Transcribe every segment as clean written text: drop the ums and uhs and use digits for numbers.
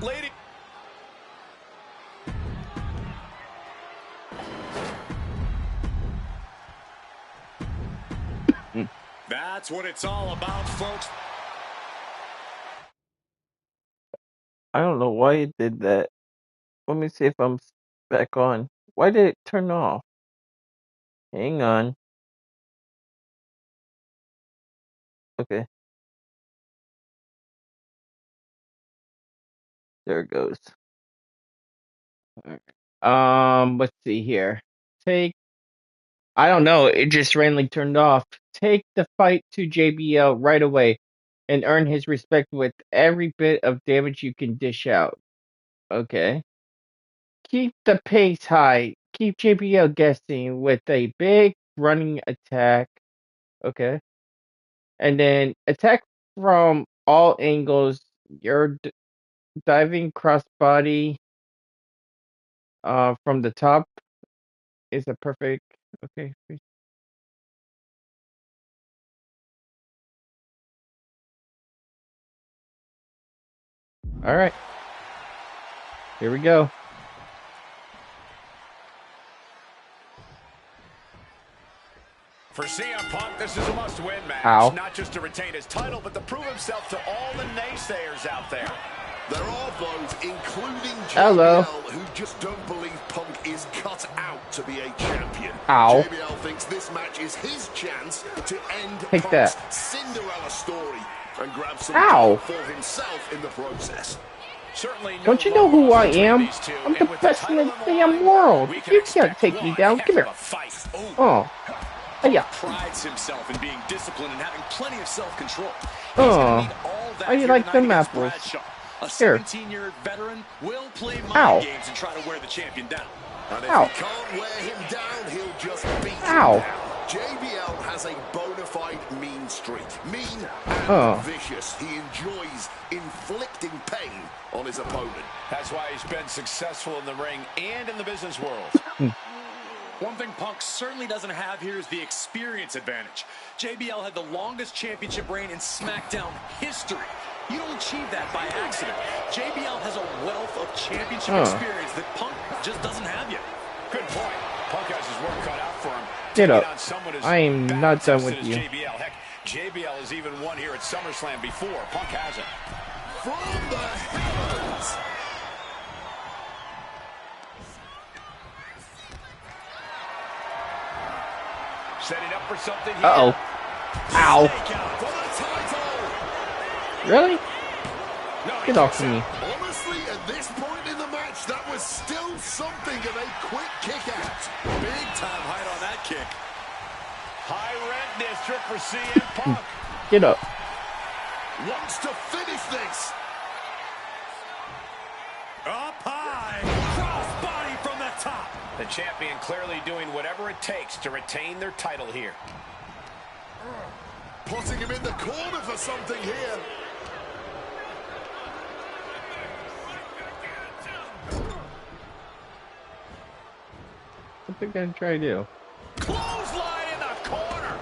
Lady. That's what it's all about, folks. I don't know why it did that. Let me see if I'm back on. Why did it turn off? Hang on. Okay. There it goes. Let's see here. I don't know, it just randomly turned off. Take the fight to JBL right away and earn his respect with every bit of damage you can dish out. Okay. Keep the pace high. Keep JBL guessing with a big running attack. Okay. And then attack from all angles. Your diving crossbody from the top is a perfect. Okay. All right. Here we go. For CM Punk, this is a must-win match. Ow. Not just to retain his title, but to prove himself to all the naysayers out there. There are those, including Hello. JBL, who just don't believe Punk is cut out to be a champion. Ow. JBL thinks this match is his chance to end Take Punk's that. Cinderella story and grab some Ow. gold for himself in the process. Certainly Don't you know who I am? I'm the best in the damn world. You can't take me down. Come here. Oh. Yeah. Prides himself in being disciplined and having plenty of self-control. Oh. How you like them apples? A 17-year veteran will play Ow. mind games and try to wear the champion down. And if Ow. he can't wear him down, he'll just beat him Ow. down. JBL has a bona fide mean streak. Mean and vicious. He enjoys inflicting pain on his opponent. That's why he's been successful in the ring and in the business world. One thing Punk certainly doesn't have here is the experience advantage. JBL had the longest championship reign in SmackDown history. You don't achieve that by accident. JBL has a wealth of championship experience that Punk just doesn't have yet. Good point. Punk has his work cut out for him. Get up. I am not done with you. JBL. Heck, JBL has even won here at SummerSlam before. Punk hasn't. From the heavens. Setting up for something here. Uh-oh. Ow. Really? Get off of me. Honestly, at this point in the match, that was still something of a quick kick out. Big time height on that kick. High rent district for CM Punk. Get up. Wants to finish this. Up high. Cross body from the top. The champion clearly doing whatever it takes to retain their title here. Putting him in the corner for something here. What's it gonna try to do? Clothesline in the corner.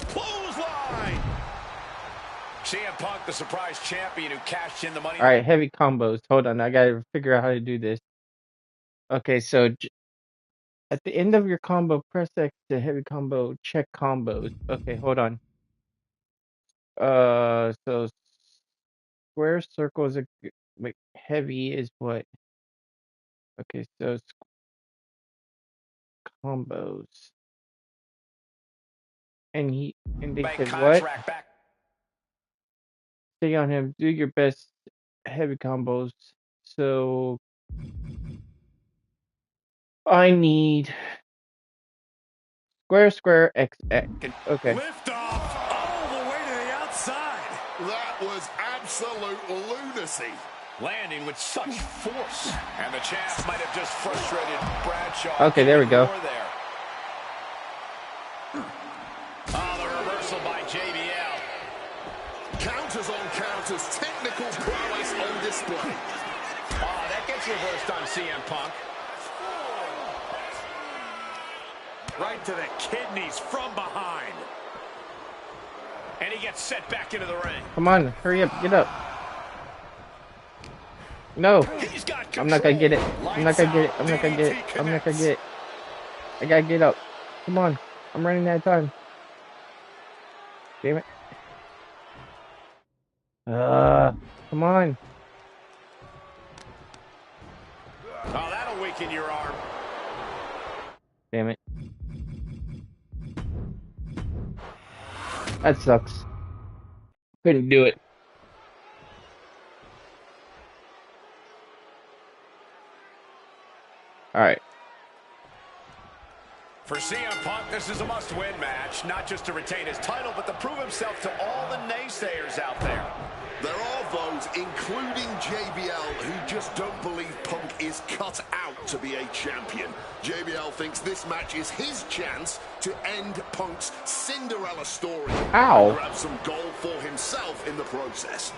Clothesline. CM Punk, the surprise champion who cashed in the money. All right, heavy combos. Hold on, I gotta figure out how to do this. Okay, so at the end of your combo, press X to heavy combo. Check combos. Okay, hold on. So square circles. Wait, heavy is what? Okay, so combos. And they said what? Back. Stay on him. Do your best heavy combos. So I need square, X. Okay. Lift off all the way to the outside. That was absolute lunacy. Landing with such force. And the champ might have just frustrated Bradshaw. Okay, there we go. Oh, the reversal by JBL. Counters on counters. Technical prowess on display. Oh, that gets reversed on CM Punk. Right to the kidneys from behind. And he gets set back into the ring. Come on, hurry up, get up. No. He's got I'm not gonna get it. I'm not Lights gonna get it. out. I'm not gonna get it. DDT I'm not gonna connects. get it. I gotta get up. Come on. I'm running out of time. Damn it. Come on. Oh, that'll weaken your arm. Damn it. That sucks. Couldn't do it. Alright. For CM Punk, this is a must-win match, not just to retain his title, but to prove himself to all the naysayers out there. There are those, including JBL, who just don't believe Punk is cut out to be a champion. JBL thinks this match is his chance to end Punk's Cinderella story. Ow. And grab some gold for himself in the process.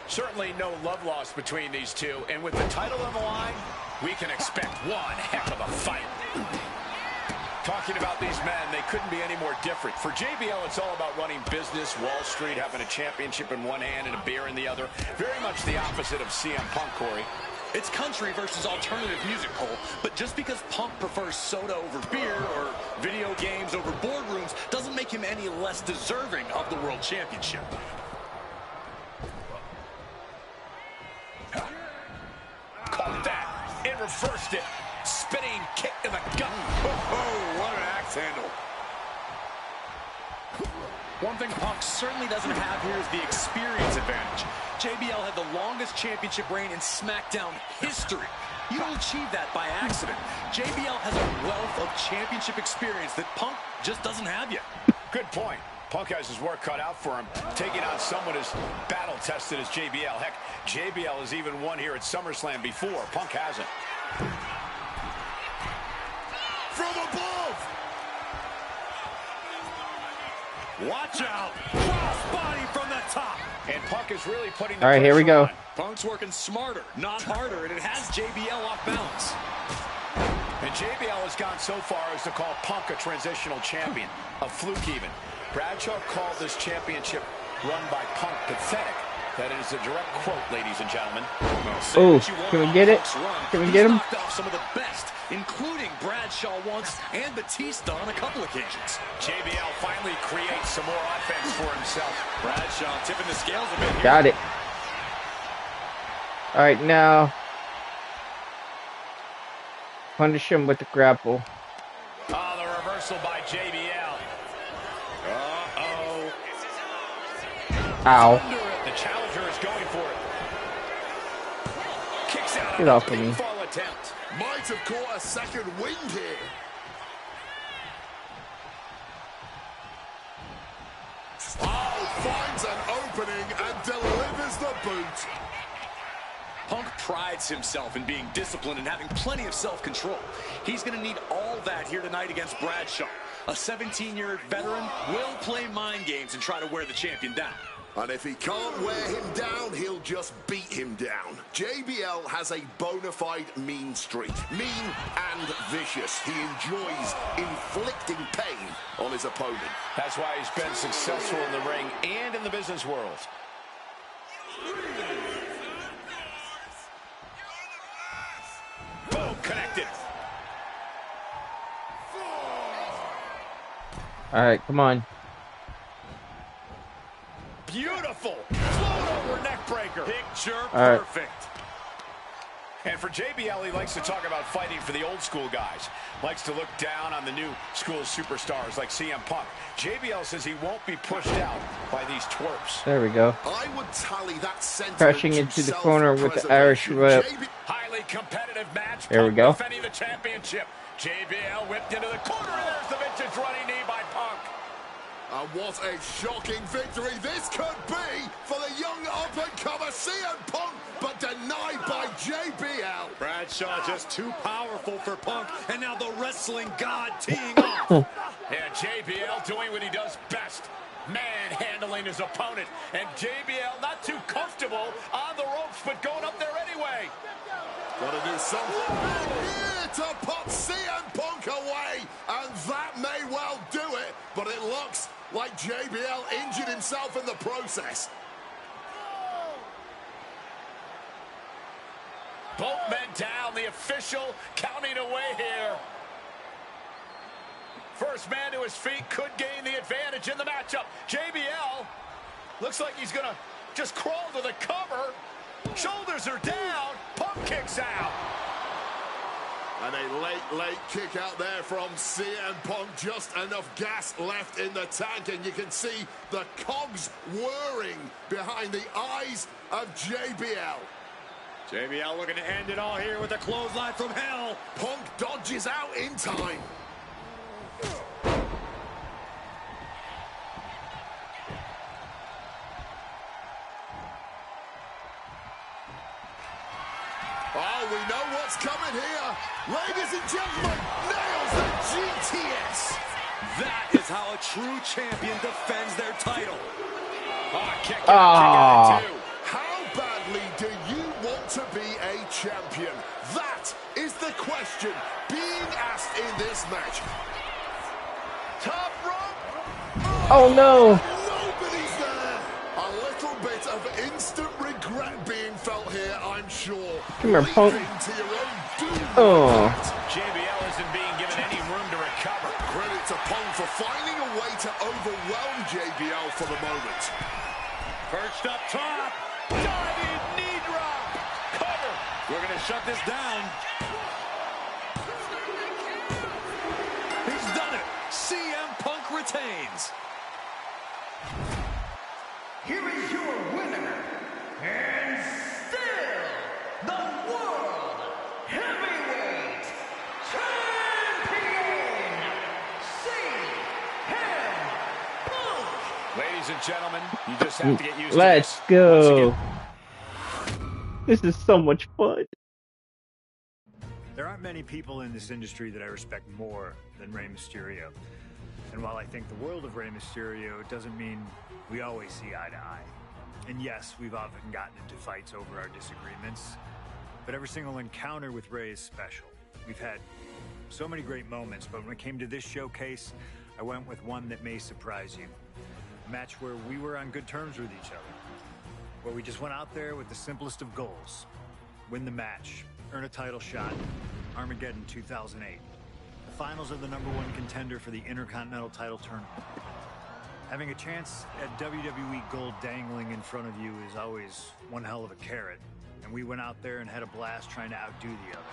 Certainly no love lost between these two, and with the title on the line, we can expect one heck of a fight. Talking about these men, they couldn't be any more different. For JBL, it's all about running business, Wall Street, having a championship in one hand and a beer in the other. Very much the opposite of CM Punk, Corey. It's country versus alternative music, Cole. But just because Punk prefers soda over beer or video games over boardrooms doesn't make him any less deserving of the World Championship. Caught that. It reversed it. Spinning kick to the gut. Oh, what an axe handle. One thing Punk certainly doesn't have here is the experience advantage. JBL had the longest championship reign in SmackDown history. You don't achieve that by accident. JBL has a wealth of championship experience that Punk just doesn't have yet. Good point. Punk has his work cut out for him, taking on someone as battle-tested as JBL. Heck, JBL has even won here at SummerSlam before. Punk hasn't. From above! Watch out! Cross body from the top! And Punk is really putting the All right, here we go. on. Punk's working smarter, not harder, and it has JBL off balance. And JBL has gone so far as to call Punk a transitional champion, a fluke even. Bradshaw called this championship run by Punk pathetic. That is a direct quote, ladies and gentlemen. Oh, can we get it? Can we get him? Knocked off some of the best, including Bradshaw once and Batista on a couple occasions. JBL finally creates some more offense for himself. Bradshaw tipping the scales a bit here. Got it. All right, now punish him with the grapple. Oh, the reversal by JBL. Uh-oh. Ow. The challenger is going for it. Kicks out Get on off a of me. pinfall attempt. Might have caught a second wind here. Oh, finds an opening and delivers the boot. Punk prides himself in being disciplined and having plenty of self-control. He's going to need all that here tonight against Bradshaw. A 17-year veteran will play mind games and try to wear the champion down. And if he can't wear him down, he'll just beat him down. JBL has a bona fide mean streak. Mean and vicious. He enjoys inflicting pain on his opponent. That's why he's been successful in the ring and in the business world. Boom, connected. All right, come on. Beautiful. Float over neck breaker. Picture All right. perfect. And for JBL, he likes to talk about fighting for the old school guys. Likes to look down on the new school superstars like CM Punk. JBL says he won't be pushed out by these twerps. There we go. I would tally that sentiment Crashing to into the corner with the Irish self-preservation. whip. Highly competitive match. There we Punk go. defending the championship. JBL whipped into the corner, and there's the vintage running knee by Punk. And what a shocking victory this could be for the young up-and-comer CM Punk, but denied by JBL. Bradshaw just too powerful for Punk, and now the wrestling god teeing off. Yeah, JBL doing what he does best. Manhandling his opponent. And JBL not too comfortable on the ropes, but going up there anyway. Gotta do something here to put CM Punk away, and that may well do it, but it looks like JBL injured himself in the process. Both men down. The official counting away here. First man to his feet could gain the advantage in the matchup. JBL looks like he's going to just crawl to the cover. Shoulders are down. Punk kicks out. And a late kick out there from CM Punk. Just enough gas left in the tank, and you can see the cogs whirring behind the eyes of JBL. JBL looking to end it all here with a clothesline from hell. Punk dodges out in time. Oh, we know what's coming here. Ladies and gentlemen, nails the GTS. That is how a true champion defends their title. Kick out, kick out, too. How badly do you want to be a champion? That is the question being asked in this match. Top rope. Oh no. Nobody's there. A little bit of instant regret being felt here, I'm sure. Come here, Punk. Oh. JBL isn't being given any room to recover. Credit to Punk for finding a way to overwhelm JBL for the moment. Perched up top. Diving knee drop. Cover. We're going to shut this down. He's done it. CM Punk retains. Here is your winner, and still the World Heavyweight Champion, CM Punk. Ladies and gentlemen, you just have to get used to this. Let's go. This is so much fun. There aren't many people in this industry that I respect more than Rey Mysterio. And while I think the world of Rey Mysterio, it doesn't mean we always see eye to eye. And yes, we've often gotten into fights over our disagreements, but every single encounter with Rey is special. We've had so many great moments, but when it came to this showcase, I went with one that may surprise you. A match where we were on good terms with each other, where we just went out there with the simplest of goals. Win the match, earn a title shot, Armageddon 2008. The finals of the #1 contender for the Intercontinental title tournament. Having a chance at WWE gold dangling in front of you is always one hell of a carrot. And we went out there and had a blast trying to outdo the other.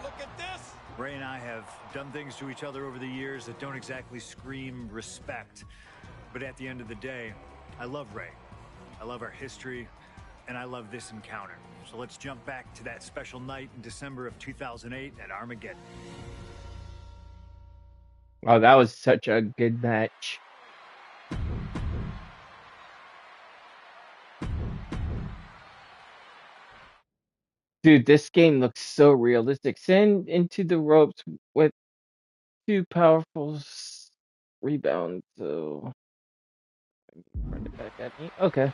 Look at this. Rey and I have done things to each other over the years that don't exactly scream respect. But at the end of the day, I love Rey. I love our history, and I love this encounter. So let's jump back to that special night in December of 2008 at Armageddon. Oh, that was such a good match. Dude, this game looks so realistic. Send into the ropes with two powerful rebounds. So, run it back at me. Okay.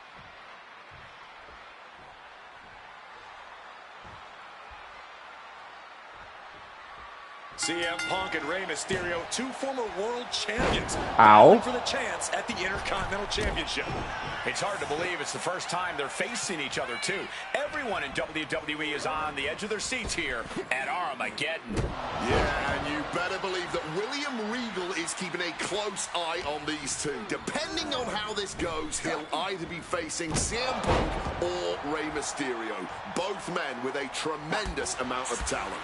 CM Punk and Rey Mysterio, two former world champions, Ow. for the chance at the Intercontinental Championship. It's hard to believe it's the first time they're facing each other, too. Everyone in WWE is on the edge of their seats here at Armageddon. Yeah, and you better believe that William Regal is keeping a close eye on these two. Depending on how this goes, he'll either be facing CM Punk or Rey Mysterio. Both men with a tremendous amount of talent.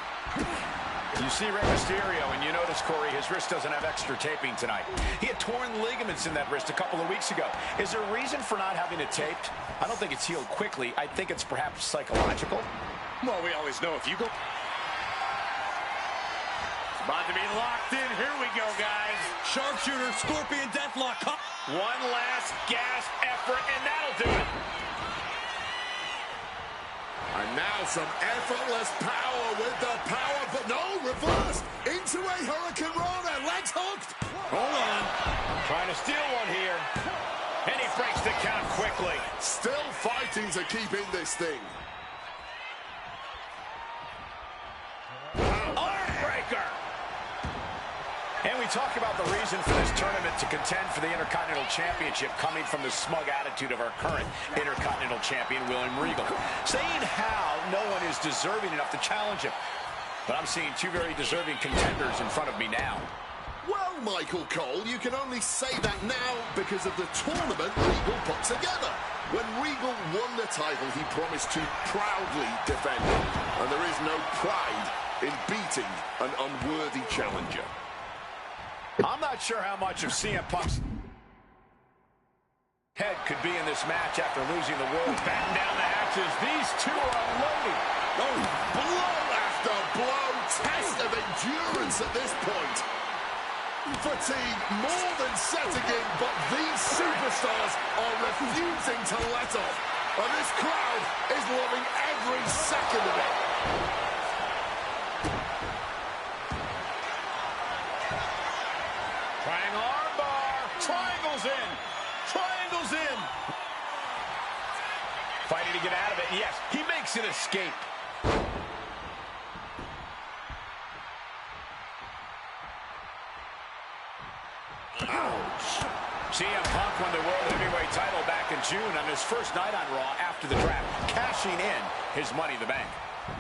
You see Rey Mysterio, and you notice, Corey, his wrist doesn't have extra taping tonight. He had torn ligaments in that wrist a couple of weeks ago. Is there a reason for not having it taped? I don't think it's healed quickly. I think it's perhaps psychological. Well, we always know if you go... It's about to be locked in. Here we go, guys. Sharpshooter, Scorpion Deathlock. One last gasp effort, and that'll do it. And now some effortless power with the power, but no, reverse into a Hurricane Rana, legs hooked. Hold on, trying to steal one here. And he breaks the count quickly. Still fighting to keep in this thing. Armbreaker. And we talk about the reason for this tournament to contend for the Intercontinental Championship coming from the smug attitude of our current Intercontinental champion William Regal. Saying how no one is deserving enough to challenge him. But I'm seeing two very deserving contenders in front of me now. Well, Michael Cole, you can only say that now because of the tournament Regal put together. When Regal won the title, he promised to proudly defend it. And there is no pride in beating an unworthy challenger. I'm not sure how much of CM Punk's head could be in this match after losing the world. Batten down the hatches. These two are unloading. Oh, blow after blow. Test of endurance at this point. Fatigue more than setting in, but these superstars are refusing to let up. And this crowd is loving every second of it. Trying armbar. Triangles in. Triangles in. Fighting to get out of it. Yes, he makes an escape. Ouch. CM Punk won the World Heavyweight title back in June on his first night on Raw after the draft, cashing in his Money in the Bank.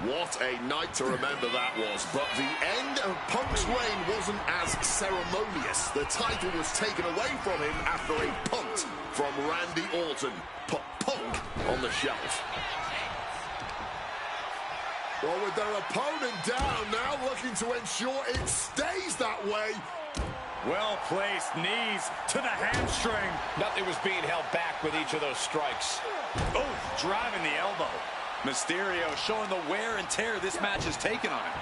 What a night to remember that was. But the end of Punk's reign wasn't as ceremonious. The title was taken away from him after a punt from Randy Orton. Put Punk on the shelf. Well, with their opponent down now, looking to ensure it stays that way. Well-placed knees to the hamstring. Nothing was being held back with each of those strikes. Oh, driving the elbow. Mysterio showing the wear and tear this match has taken on him.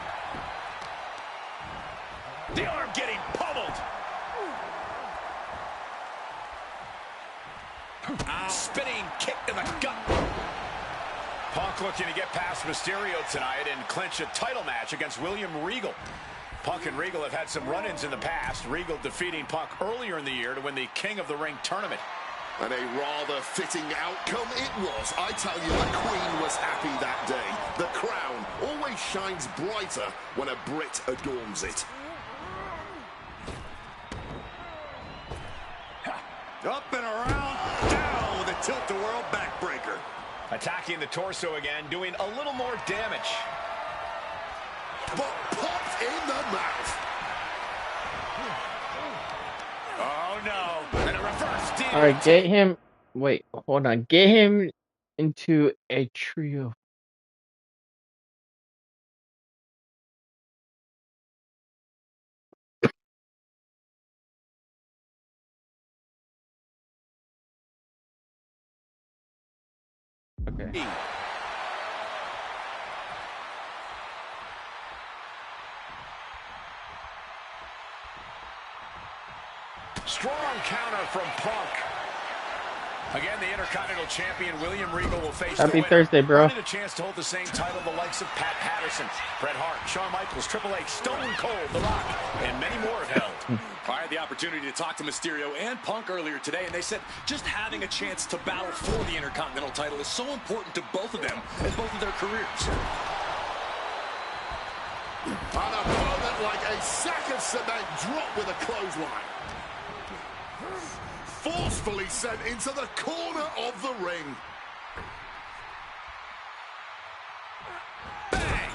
The arm getting pummeled. Spinning kick to the gut. Punk looking to get past Mysterio tonight and clinch a title match against William Regal. Punk and Regal have had some run-ins in the past. Regal defeating Punk earlier in the year to win the King of the Ring tournament. And a rather fitting outcome it was. I tell you, the Queen was happy that day. The crown always shines brighter when a Brit adorns it. Up and around, down with a tilt-the-world backbreaker. Attacking the torso again, doing a little more damage. But popped in the mouth. Oh, no. And a reverse DDT. All right, get him. Wait, hold on. Get him into a trio. Okay. Strong counter from Punk. Again, the Intercontinental Champion William Regal will face Happy the winner. Thursday, bro. Earning a chance to hold the same title the likes of Pat Patterson, Bret Hart, Shawn Michaels, Triple H, Stone Cold, The Rock, and many more have held. I had the opportunity to talk to Mysterio and Punk earlier today, and they said just having a chance to battle for the Intercontinental title is so important to both of them and both of their careers. An opponent like a sack of cement dropped with a clothesline. Forcefully sent into the corner of the ring. Bang!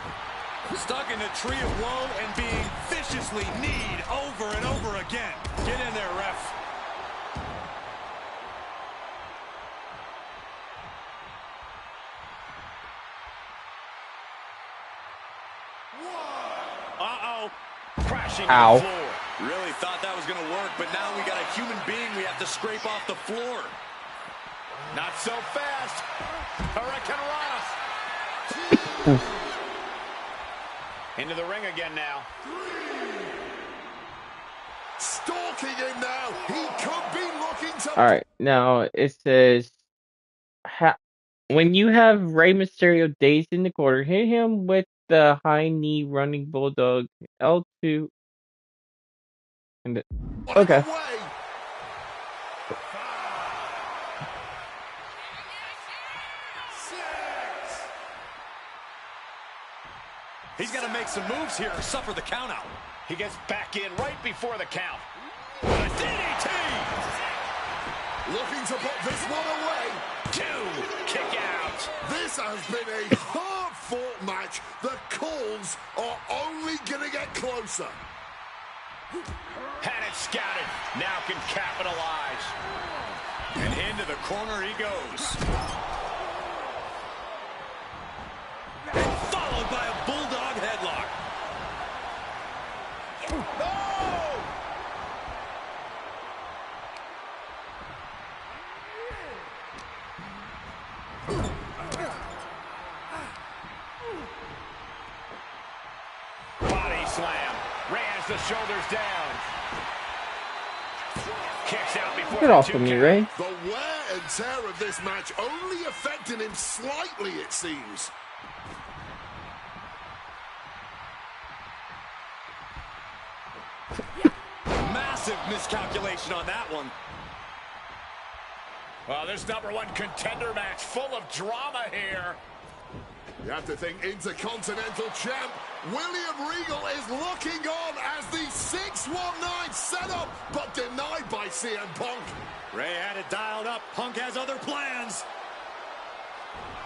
Stuck in the tree of woe and being viciously kneed over and over again. Get in there, ref. Uh-oh. Crashing Ow. to the floor. Really thought that was going to work, but now we got a human being we have to scrape off the floor. Not so fast. Hurricane Rana. Into the ring again now. Stalking in now. He could be looking to... All right, now it says, when you have Rey Mysterio dazed in the corner, hit him with the high knee running bulldog L2. And okay. He's got to make some moves here or suffer the count out. He gets back in right before the count. A DDT! Looking to put this one away. 2. Kick out. This has been a hard-fought match. The calls are only going to get closer. Had it scouted. Now can capitalize. And into the corner he goes. And followed by a bulldog headlock. Oh! Body slam. Rams the shoulders down. Kicks out before Get off of me, Ray. The wear and tear of this match only affecting him slightly, it seems. Massive miscalculation on that one. Well, this #1 contender match full of drama here. You have to think Intercontinental Champ William Regal is looking on as the 619 set up, but denied by CM Punk. Ray had it dialed up. Punk has other plans.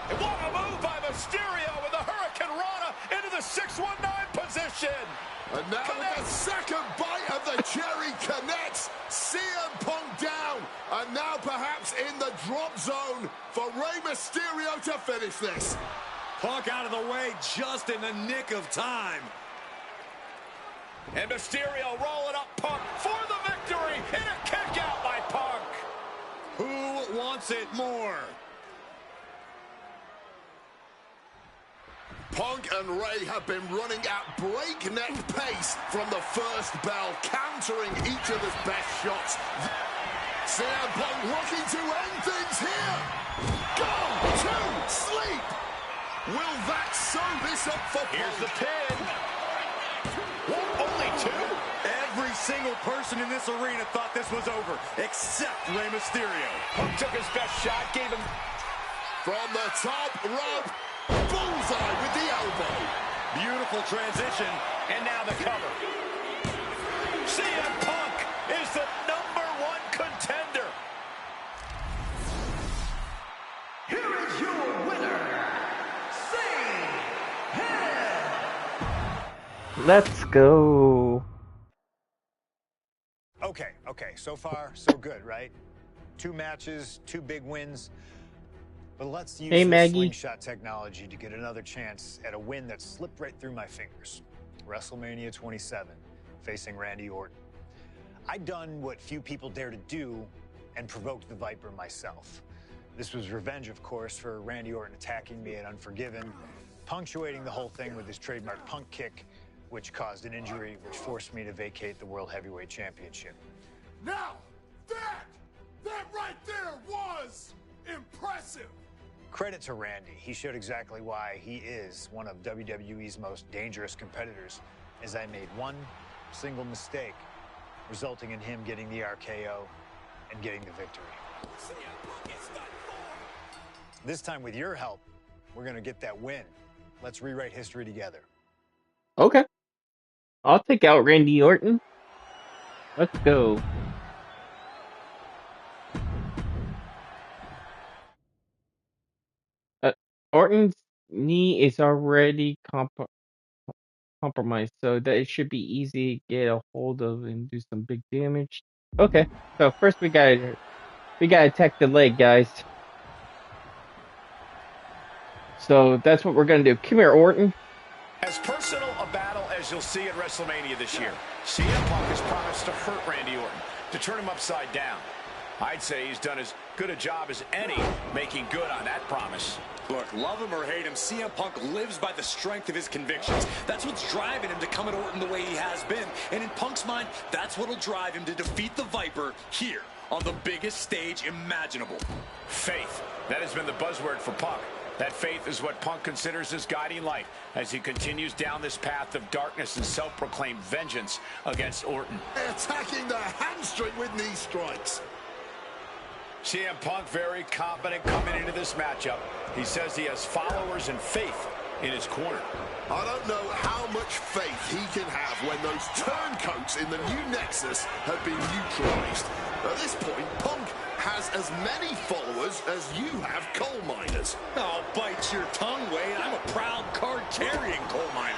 And what a move by Mysterio with the Hurricane Rana into the 619 position. And now with the second bite of the cherry connects, CM Punk down. And now perhaps in the drop zone for Rey Mysterio to finish this. Punk out of the way just in the nick of time. And Mysterio rolling up Punk for the victory. And a kick out by Punk. Who wants it more? Punk and Ray have been running at breakneck pace from the first bell, countering each other's best shots. CM Punk looking to end things here. Go to sleep. Will that sew this up for Punk? Here's the pin. What, only two? Every single person in this arena thought this was over, except Rey Mysterio. Punk took his best shot, gave him... From the top rope, bullseye with the elbow. Beautiful transition, and now the cover. CM Punk is the #1 contender. Here is your winner, Let's go. Okay, so far, so good, right? 2 matches, 2 big wins. But let's use this slingshot technology to get another chance at a win that slipped right through my fingers. WrestleMania 27, facing Randy Orton. I'd done what few people dare to do and provoked the Viper myself. This was revenge, of course, for Randy Orton attacking me at Unforgiven, punctuating the whole thing with his trademark punk kick, which caused an injury, which forced me to vacate the World Heavyweight Championship. Now, that right there was impressive. Credit to Randy. He showed exactly why he is one of WWE's most dangerous competitors, as I made one single mistake, resulting in him getting the RKO and getting the victory. This time, with your help, we're going to get that win. Let's rewrite history together. Okay. I'll take out Randy Orton. Let's go. Orton's knee is already compromised, so that it should be easy to get a hold of and do some big damage. Okay, so first we gotta attack the leg, guys. So that's what we're gonna do. Come here, Orton. As personal a battle as you'll see at WrestleMania this year, CM Punk has promised to hurt Randy Orton, to turn him upside down. I'd say he's done as good a job as any making good on that promise. Look, love him or hate him, CM Punk lives by the strength of his convictions. That's what's driving him to come at Orton the way he has been. And in Punk's mind, that's what'll drive him to defeat the Viper here on the biggest stage imaginable. Faith. That has been the buzzword for Punk. That faith is what Punk considers his guiding light as he continues down this path of darkness and self-proclaimed vengeance against Orton. Attacking the hamstring with knee strikes. CM Punk very confident coming into this matchup. He says he has followers and faith in his corner. I don't know how much faith he can have when those turncoats in the new Nexus have been neutralized. At this point, Punk has as many followers as you have coal miners. Oh, bite your tongue, Wade. I'm a proud card-carrying coal miner.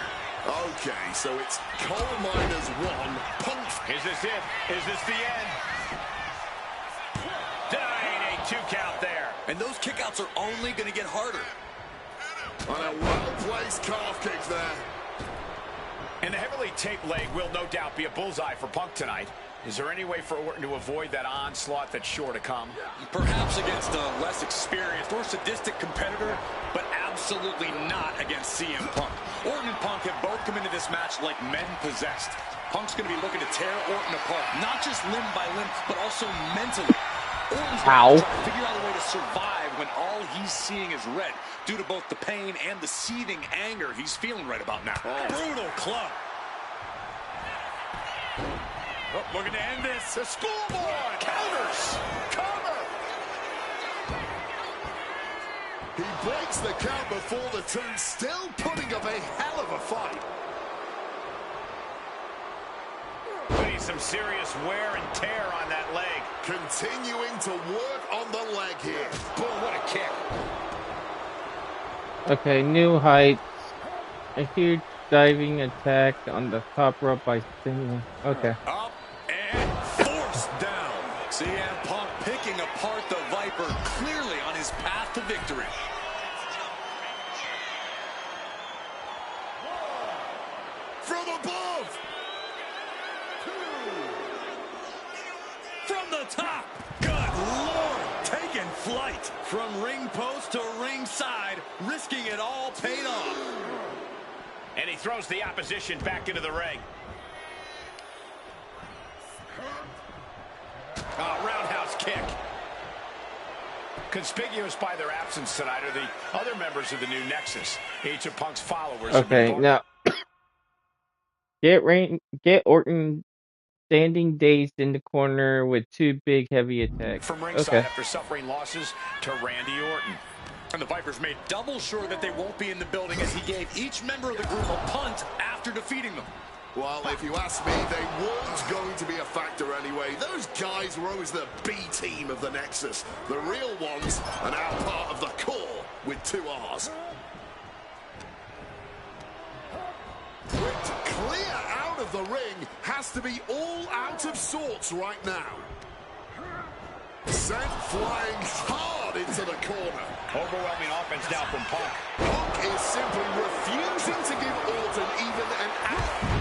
Okay, so it's coal miners 1, Punk. Is this it? Is this the end? Denying a 2 count there. And those kickouts are only going to get harder. And a well-placed calf kick there. And the heavily taped leg will no doubt be a bullseye for Punk tonight. Is there any way for Orton to avoid that onslaught that's sure to come? Perhaps against a less experienced or sadistic competitor, but absolutely not against CM Punk. Orton and Punk have both come into this match like men possessed. Punk's going to be looking to tear Orton apart, not just limb by limb, but also mentally. Orton's going to try to figure out a way to survive when all he's seeing is red, due to both the pain and the seething anger he's feeling right about now. Brutal club. Oh, looking to end this. The scoreboard. Counters. Cover. He breaks the count before the 2, still putting up a hell of a fight. Putting some serious wear and tear on that leg. Continuing to work on the leg here. Boom, what a kick. Okay, new heights. A huge diving attack on the top rope by Sting. Okay. Up and forced down. CM Punk picking apart the Viper, clearly on his path to victory. From above. 2. From the top. Good Lord, taking flight. From ring post to ringside, risking it all paid off. And he throws the opposition back into the ring. Roundhouse kick. Conspicuous by their absence tonight are the other members of the new Nexus. Each of Punk's followers. Okay, now get Orton standing dazed in the corner with 2 big heavy attacks. From ringside after suffering losses to Randy Orton. And the Vipers made double sure that they won't be in the building as he gave each member of the group a punt after defeating them. Well, if you ask me, they weren't going to be a factor anyway. Those guys were always the B team of the Nexus. The real ones are now part of the core with 2 R's. Whipped clear out of the ring, has to be all out of sorts right now. Sent flying hard into the corner. Overwhelming offense now from Punk. Punk is simply refusing to give Orton even an out.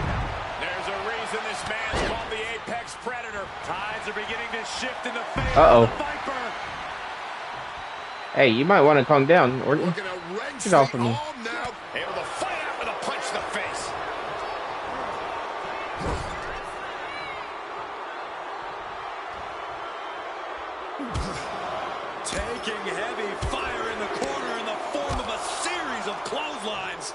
There's a reason this man's called the Apex Predator. Tides are beginning to shift in the favor of the Viper. Hey, you might want to calm down, Orton. Get off of me. Now. Able to fight out with a punch to the face. Taking heavy fire in the corner in the form of a series of clotheslines.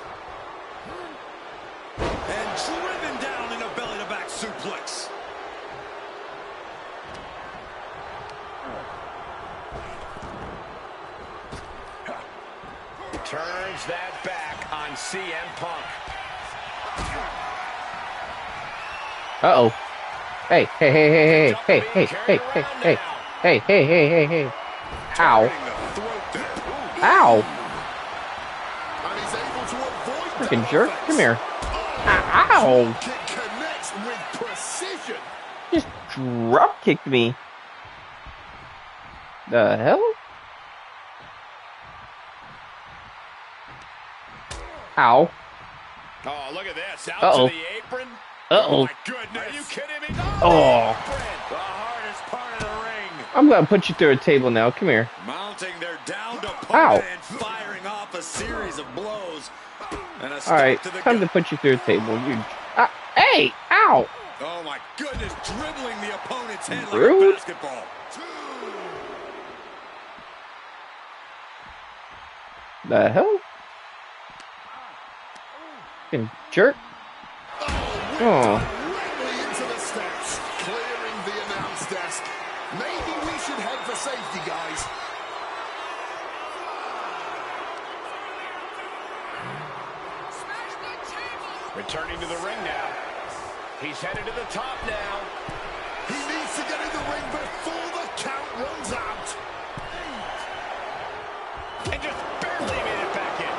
And driven down in a belly-to-back suplex. Turns that back on CM Punk. Uh-oh. Hey, hey, hey, hey, hey, hey, hey, hey, hey, hey, hey, hey, hey, hey. Ow. Ow. And he's able to avoid Freaking jerk. Come here. Ow. Kick connects with precision. Just drop kicked me. The hell? Ow. Oh, look at this. Out to the apron. Uh-oh. Oh, my goodness. Are you kidding me? Oh. The hardest part of the ring. I'm gonna put you through a table now. Come here. Mounting their downed opponent Ow. and firing off a series of blows. And a Alright, stop to the time to gut. put you through a table. You. Hey! Ow! Oh my goodness, dribbling the opponent's head like Rude. a basketball. The hell? Fucking jerk. Oh. Directly into the steps, clearing the announce desk. Maybe we should head for safety, guys. Returning to the ring now. He's headed to the top now. He needs to get in the ring before the Count runs out. And just barely made it back in.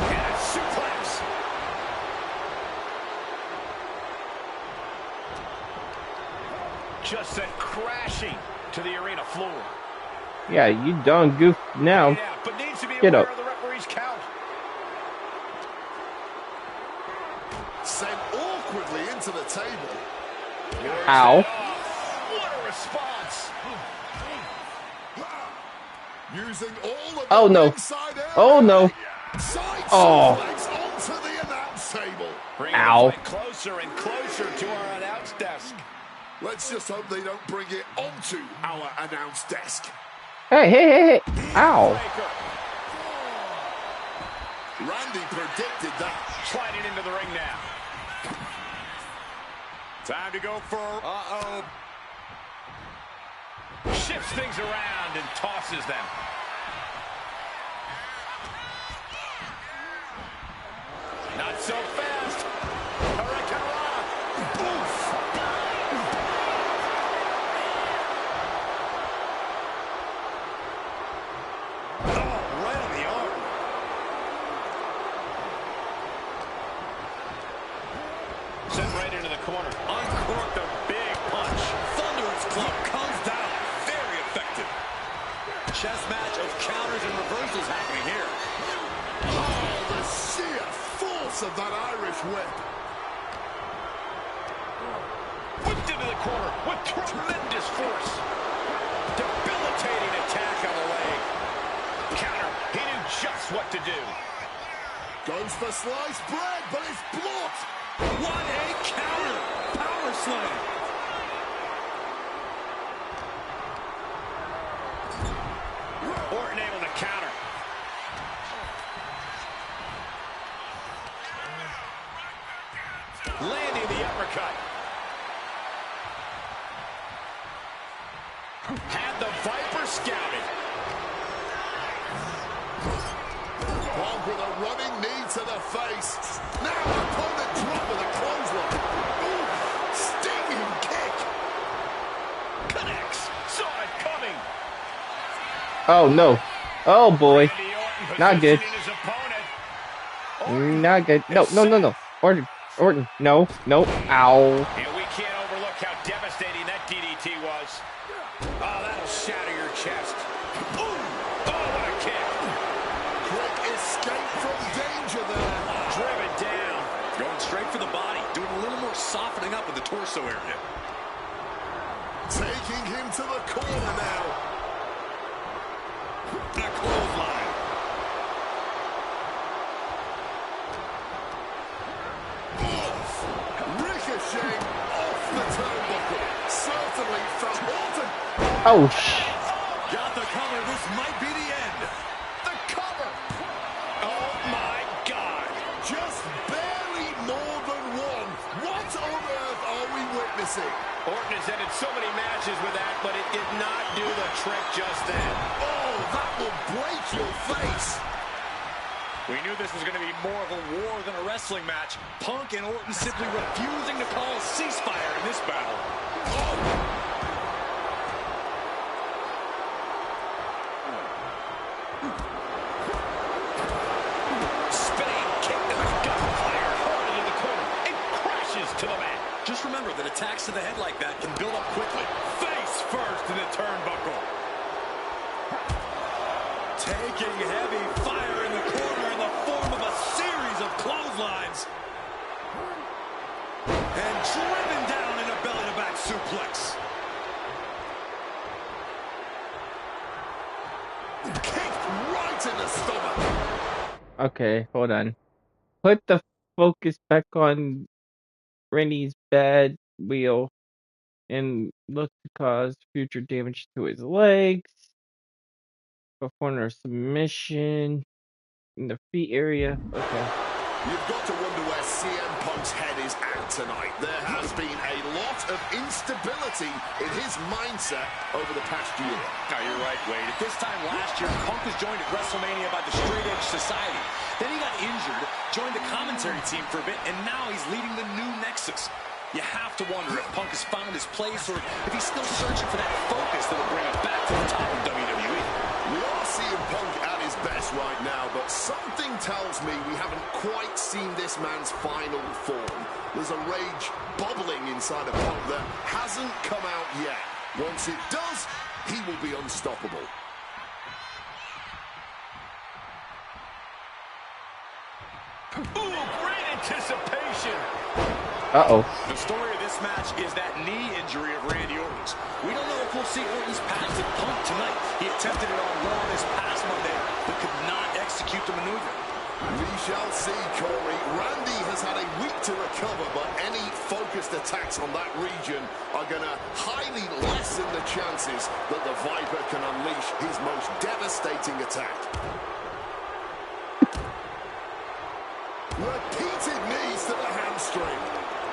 And a suplex. Just sent crashing to the arena floor. Yeah, you done goofed now. Yeah, but needs to be Get aware up. of the referee's count. Sent awkwardly into the table. Ow. What a response. Using all of Oh, the no. inside area. Oh, no. Side Oh. suplex onto the announce table. Bringing Ow. the fight closer and closer to our announce desk. Let's just hope they don't bring it onto our announce desk. Hey, hey, hey, hey. Ow. Breaker. Randy predicted that. Sliding into the ring now. Time to go for... Uh-oh. Shifts things around and tosses them. Not so fast. Hurricane. Oof. Oh, right on the arm. Sent right into the corner. Uncorked a big punch. Thunderous club comes down. Very effective. Chess match of counters and reversals happening here. Oh, the sheer force of that Irish whip. Whipped into the corner with tremendous force. Debilitating attack on the leg. Counter. He knew just what to do. Goes for sliced bread, but it's blocked. What a counter. Power slam. Orton able to counter. Landing the uppercut. Had the Viper scouted. Punk with a running knee to the face. Now opponent drop with a clothesline. Ooh, stinging kick. Connects. Saw it coming. Oh, no. Oh, boy. Randy Orton Not good. positioning his opponent. Not good. No, no, no, no. Orton. No, no. Ow. And we can't overlook how devastating that DDT was. Oh, that'll shatter your chest. Ooh. Oh, what a kick. Quick escape from danger there. Driven down. Going straight for the body, doing a little more softening up in the torso area. Taking him to the corner now. A clothesline. Ricocheting off the turnbuckle. Certainly from Orton. Oh, Got the cover. This might be the end. The cover. Oh, my God. Just barely more than one. What on earth are we witnessing? Orton has ended so many matches with that, but it did not do the trick just then. Oh, that will break your face. We knew this was going to be more of a war than a wrestling match. Punk and Orton simply refusing to call a ceasefire in this battle. Spinning kick to the gut, fire hard into the corner. It crashes to the mat. Just remember that attacks to the head like that can build up quickly. Face first in the turnbuckle. Taking heavy fire in the corner in the form of a series of clotheslines. And driven down in a belly-to-back suplex. Kicked right in the stomach. okay. Hold on. Put the focus back on Rennie's bad wheel and look to cause future damage to his legs. Perform a submission in the feet area. Okay. You've got to wonder where CM Punk's head is at tonight. There has been a lot of instability in his mindset over the past year. No, you're right, Wade. At this time last year, Punk was joined at WrestleMania by the Straight Edge Society. Then he got injured, joined the commentary team for a bit, and now he's leading the new Nexus. You have to wonder if Punk has found his place or if he's still searching for that focus that will bring him back to the top of WWE. We are seeing Punk at his best right now, but something tells me we haven't quite seen this man's final form. There's a rage bubbling inside of Punk that hasn't come out yet. Once it does, he will be unstoppable. Ooh, great anticipation. Uh-oh. The story of this match is that knee injury of Randy Orton's. We don't know if we'll see Orton's path to Punk tonight. He attempted it on Raw this past Monday, but could not execute the maneuver. We shall see, Corey. Randy has had a week to recover, but any focused attacks on that region are going to highly lessen the chances that the Viper can unleash his most devastating attack. Repeated knees to the hamstring.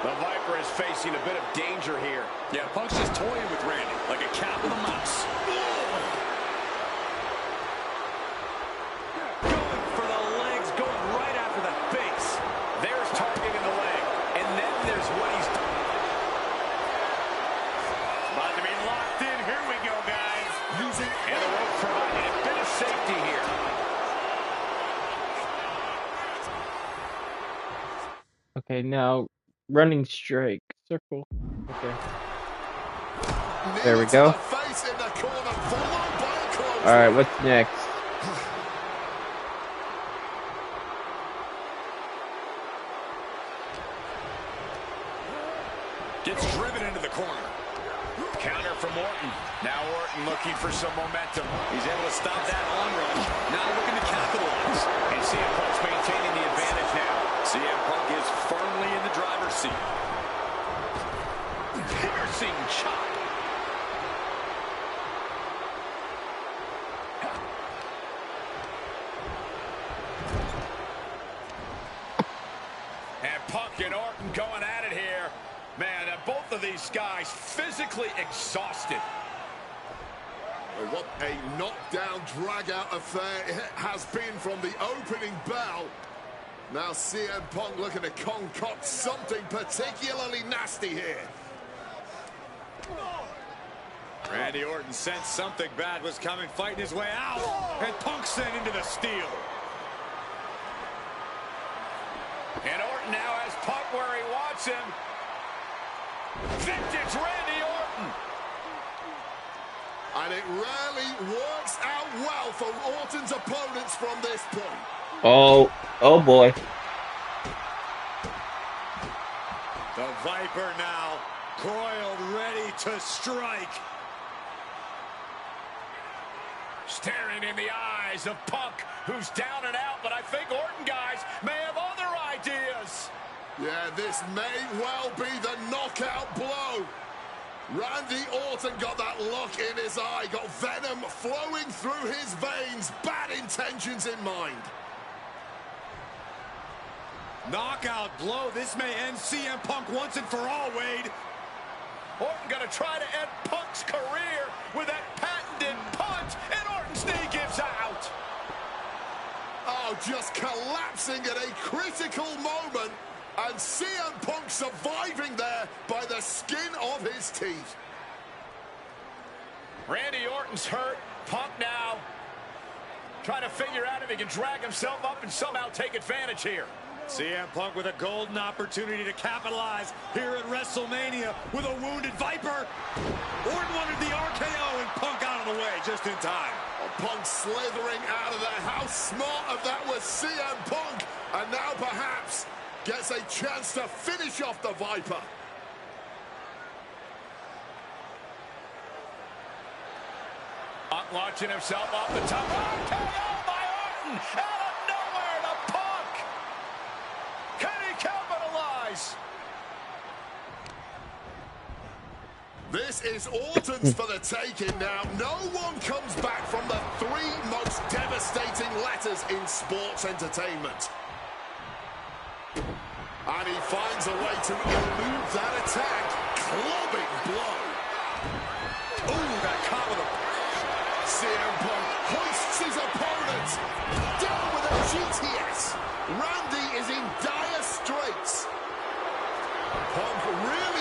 The Viper is facing a bit of danger here. Yeah, Punk's just toying with Randy, like a cat with a mouse. Going for the legs, going right after the face. There's targeting the leg, and then there's what he's doing. About to be locked in. Here we go, guys. Using And the rope providing a bit of safety here. Okay, now running strike. Circle. Okay. There we go. Alright, what's next? Gets driven into the corner. Counter from Orton. Now Orton looking for some momentum. He's able to stop that onrush. Now looking to capitalize. And CM Punk's maintaining the advantage now. CM Punk is firmly in the driver's seat. Piercing chop. And Punk and Orton going at it here. Man, both of these guys physically exhausted. What a knockdown, drag-out affair it has been from the opening bell. Now CM Punk looking to concoct something particularly nasty here. Randy Orton sensed something bad was coming, fighting his way out. And Punk sent into the steel. And Orton now has Punk where he wants him. Vintage Randy Orton. And it rarely works out well for Orton's opponents from this point. Oh boy. The Viper now coiled, ready to strike. Staring in the eyes of Punk, who's down and out, but I think Orton, guys, may have other ideas. Yeah, this may well be the knockout blow. Randy Orton got that look in his eye, got venom flowing through his veins, bad intentions in mind. Knockout blow. This may end CM Punk once and for all, Wade. Orton gonna try to end Punk's career with that patented punt, and Orton's knee gives out. Oh, just collapsing at a critical moment, and CM Punk surviving there by the skin of his teeth. Randy Orton's hurt. Punk now trying to figure out if he can drag himself up and somehow take advantage here. CM Punk with a golden opportunity to capitalize here at WrestleMania with a wounded Viper. Orton wanted the RKO and Punk out of the way just in time. Punk slithering out of there. How smart of that was CM Punk. And now perhaps gets a chance to finish off the Viper. Punk launching himself off the top. RKO by Orton out of nowhere to Punk. Can he capitalize? This is Orton's for the taking now. No one comes back from the three most devastating letters in sports entertainment. And he finds a way to elude that attack. Clubbing blow. Ooh, got caught with a... CM Punk hoists his opponent. Down with a GTS. Randy is in dire straits. Punk really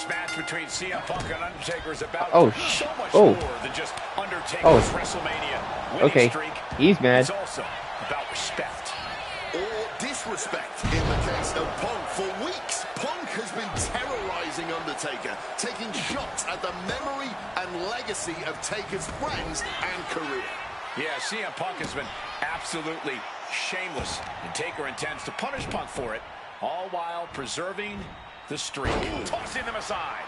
This match between CM Punk and Undertaker is about so much more than just Undertaker's WrestleMania winning streak. He's mad. It's also about respect. Or disrespect in the case of Punk. For weeks, Punk has been terrorizing Undertaker, taking shots at the memory and legacy of Taker's friends and career. Yeah, CM Punk has been absolutely shameless, and Taker intends to punish Punk for it, all while preserving the streak. Tossing them aside.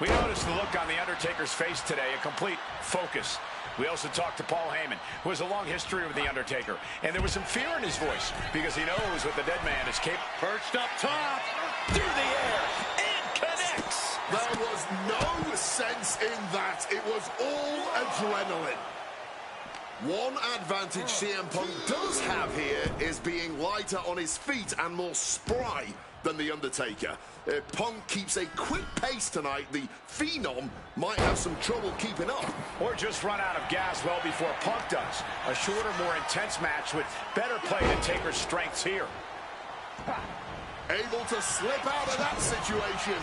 We noticed the look on the Undertaker's face today, a complete focus. We also talked to Paul Heyman, who has a long history with the Undertaker, and there was some fear in his voice because he knows what the dead man is capable. Perched up top, through the air, and connects. There was no sense in that. It was all adrenaline. One advantage CM Punk does have here is being lighter on his feet and more spry than the Undertaker. If Punk keeps a quick pace tonight, the Phenom might have some trouble keeping up. Or just run out of gas well before Punk does. A shorter, more intense match with better play to Taker's strengths here. Able to slip out of that situation.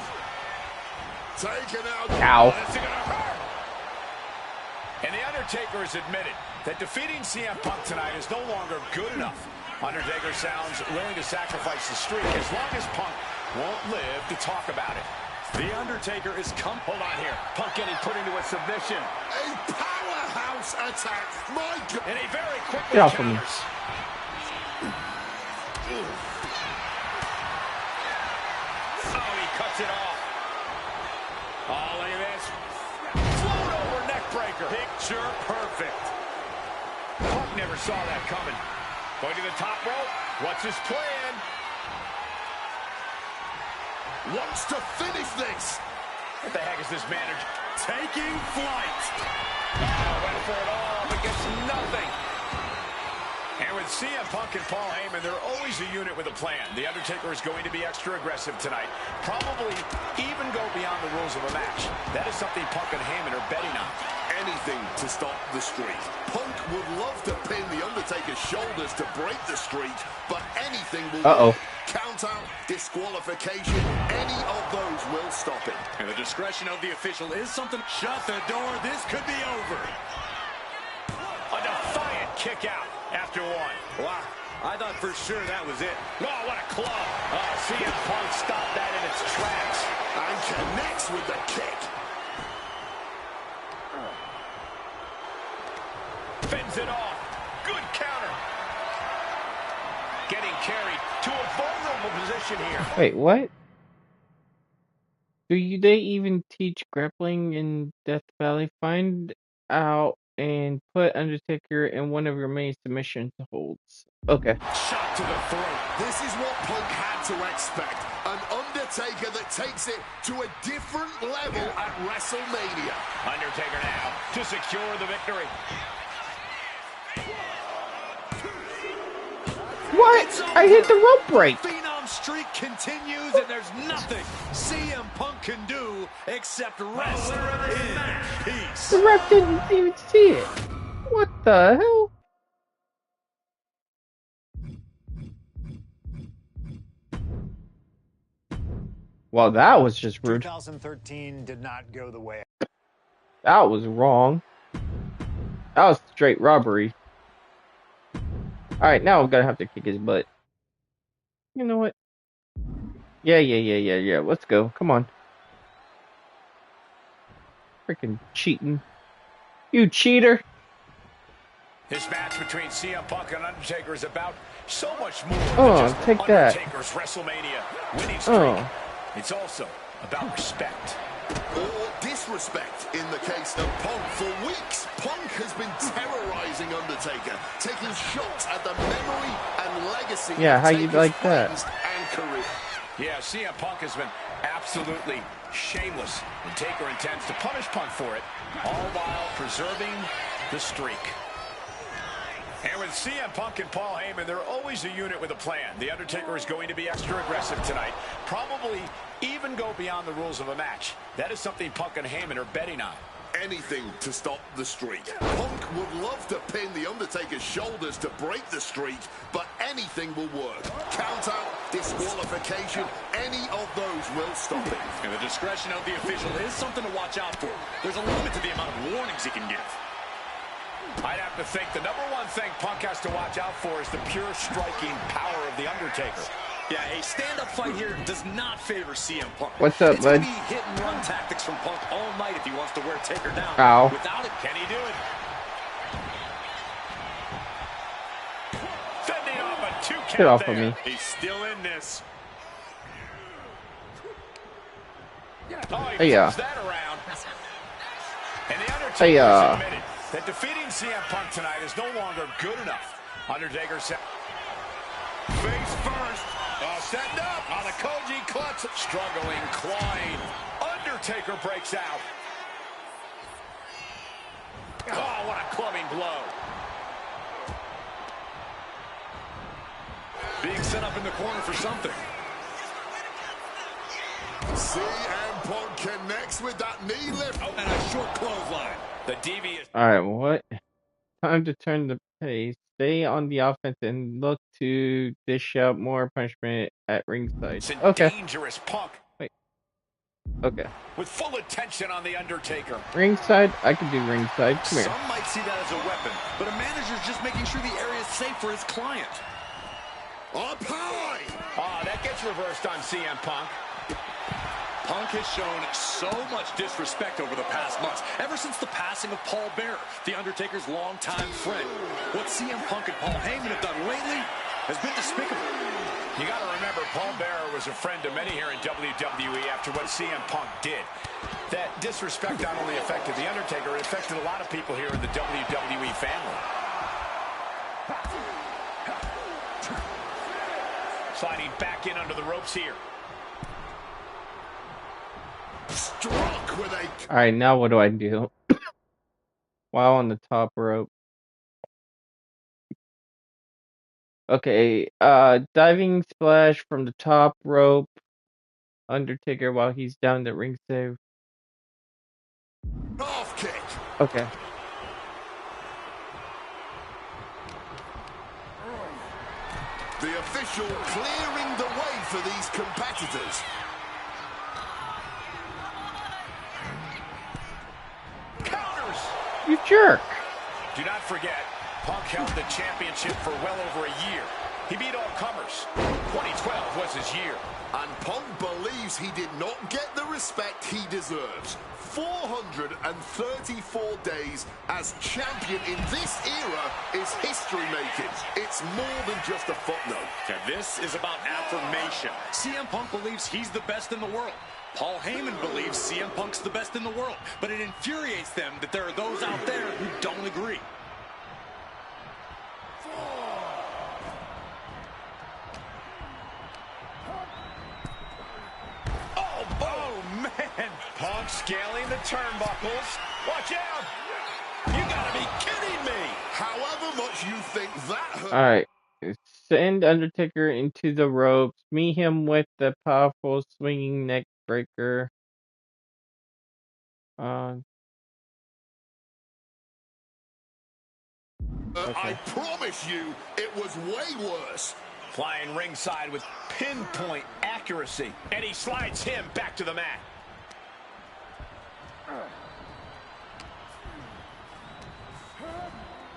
Taken out. Ow. And the Undertaker has admitted that defeating CM Punk tonight is no longer good enough. Undertaker sounds willing to sacrifice the streak as long as Punk won't live to talk about it. The Undertaker is hold on here. Punk getting put into a submission. A powerhouse attack. My God. And he very quickly Get off of me. counters. Oh, he cuts it off. Oh, look at this. Float over neck breaker. Picture perfect. Punk never saw that coming. Going to the top rope. What's his plan? Wants to finish this. What the heck is this manager? Taking flight. Oh, went for it all, but gets nothing. And with CM Punk and Paul Heyman, they're always a unit with a plan. The Undertaker is going to be extra aggressive tonight. Probably even go beyond the rules of a match. That is something Punk and Heyman are betting on. Anything to stop the streak. Punk would love to pin the Undertaker's shoulders to break the streak, but anything will count out, disqualification, any of those will stop it. And the discretion of the official is something. Shut the door. This could be over. A defiant kick out after one. Wow. I thought for sure that was it. Oh, what a club. Oh, CM Punk stopped that in its tracks. And connects with the kick. Fends it off. Good counter. Getting carried to a vulnerable position here. Wait, what? They even teach grappling in Death Valley? Find out and put Undertaker in one of your main submission holds. Okay. Shot to the throat. This is what Punk had to expect. An Undertaker that takes it to a different level at WrestleMania. Undertaker now to secure the victory. What? I hit the rope break. Phenom streak continues, and there's nothing CM Punk can do except rest in peace. The ref didn't even see it. What the hell? Well, that was just rude. 2013 did not go the way. That was wrong. That was straight robbery. Alright, now I'm gonna have to kick his butt. You know what? Yeah. Let's go. Come on. Freaking cheating. You cheater. This match between CM Punk and Undertaker is about so much more Oh, than just take that. Undertaker's WrestleMania winning streak. Oh. It's also about respect. Or disrespect in the case of Punk. For weeks, Punk has been terrorizing Undertaker, taking shots at the memory and legacy Yeah, of how you Taker's like that? friends and career. Yeah, CM Punk has been absolutely shameless, and Taker intends to punish Punk for it, all while preserving the streak. And with CM Punk and Paul Heyman, they're always a unit with a plan. The Undertaker is going to be extra aggressive tonight. Probably even go beyond the rules of a match. That is something Punk and Heyman are betting on. anything to stop the streak. Punk would love to pin The Undertaker's shoulders to break the streak, but anything will work. Count out, disqualification, any of those will stop it. And the discretion of the official is something to watch out for. There's a limit to the amount of warnings he can give. I'd have to think the number one thing Punk has to watch out for is the pure striking power of The Undertaker. Yeah, a stand-up fight here does not favor CM Punk. What's up, it's gonna bud? be hit-and-run tactics from Punk all night if he wants to wear Taker down. Ow. Without it, can he do it? Fending off a 2 count Get off there. of me. He's still in this. Oh, he Hey, flips that around. And The Undertaker Hey, has admitted that defeating CM Punk tonight is no longer good enough. Undertaker said, face first. Setting up on a Koji clutch. Struggling, clawing. Undertaker breaks out. Oh, what a clubbing blow. Being set up in the corner for something. CM Punk connects with that knee lift. Oh, and a short clothesline. The devious. Alright, what? Time to turn the pace. Stay on the offense and look to dish out more punishment at ringside. Okay. Dangerous Punk. Okay. With full attention on The Undertaker. Ringside? I can do ringside. Come here. Some might see that as a weapon, but a manager's just making sure the area is safe for his client. Up high. Ah, that gets reversed on CM Punk. Punk has shown so much disrespect over the past months, ever since the passing of Paul Bearer, The Undertaker's longtime friend. What CM Punk and Paul Heyman have done lately has been despicable. You got to remember, Paul Bearer was a friend of many here in WWE after what CM Punk did. That disrespect not only affected The Undertaker, it affected a lot of people here in the WWE family. Sliding back in under the ropes here. Struck with a... Alright, now what do I do? While on the top rope. Okay, diving splash from the top rope. Undertaker while he's down the ring save. Half kick. Okay. The official clearing the way for these competitors. Counters! You jerk! Do not forget, Punk held the championship for well over a year. He beat all comers. 2012 was his year. And Punk believes he did not get the respect he deserves. 434 days as champion in this era is history-making. It's more than just a footnote. And this is about affirmation. CM Punk believes he's the best in the world. Paul Heyman believes CM Punk's the best in the world. But it infuriates them that there are those out there who don't agree. Oh, man! Punk scaling the turnbuckles. Watch out! You gotta be kidding me! However much you think that hurt... Alright. Send Undertaker into the ropes. Meet him with the powerful swinging neck breaker. Okay. I promise you, it was way worse. Flying ringside with pinpoint accuracy. And he slides him back to the mat.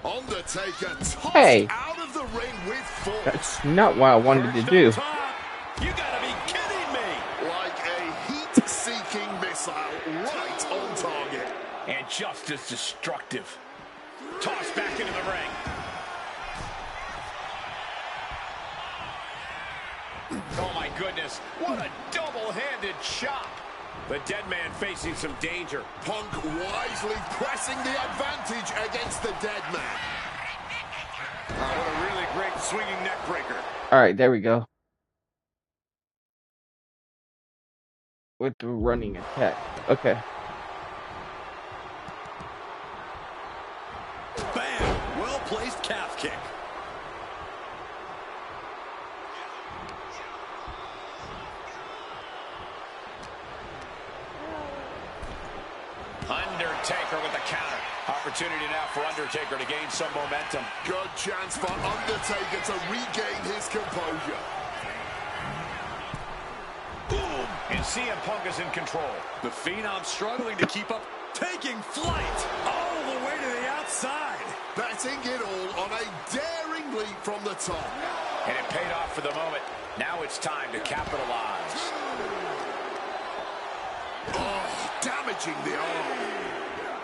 Undertaker tossed Hey. out of the ring with force. That's not what I wanted to do. First up top. You gotta be kidding me! Like a heat-seeking missile right on target. And just as destructive. Tossed back into the ring. Oh my goodness, what a double-handed chop. The dead man facing some danger. Punk wisely pressing the advantage against the dead man. What a really great swinging neck breaker. Alright, there we go. With the running attack. Okay. Bam! Well-placed calf kick. Undertaker with the counter. Opportunity now for Undertaker to gain some momentum. Good chance for Undertaker to regain his composure. Boom! And CM Punk is in control. The Phenom struggling to keep up, taking flight all the way to the outside. Betting it all on a daring leap from the top. And it paid off for the moment. Now it's time to capitalize. Oh, damaging the arm.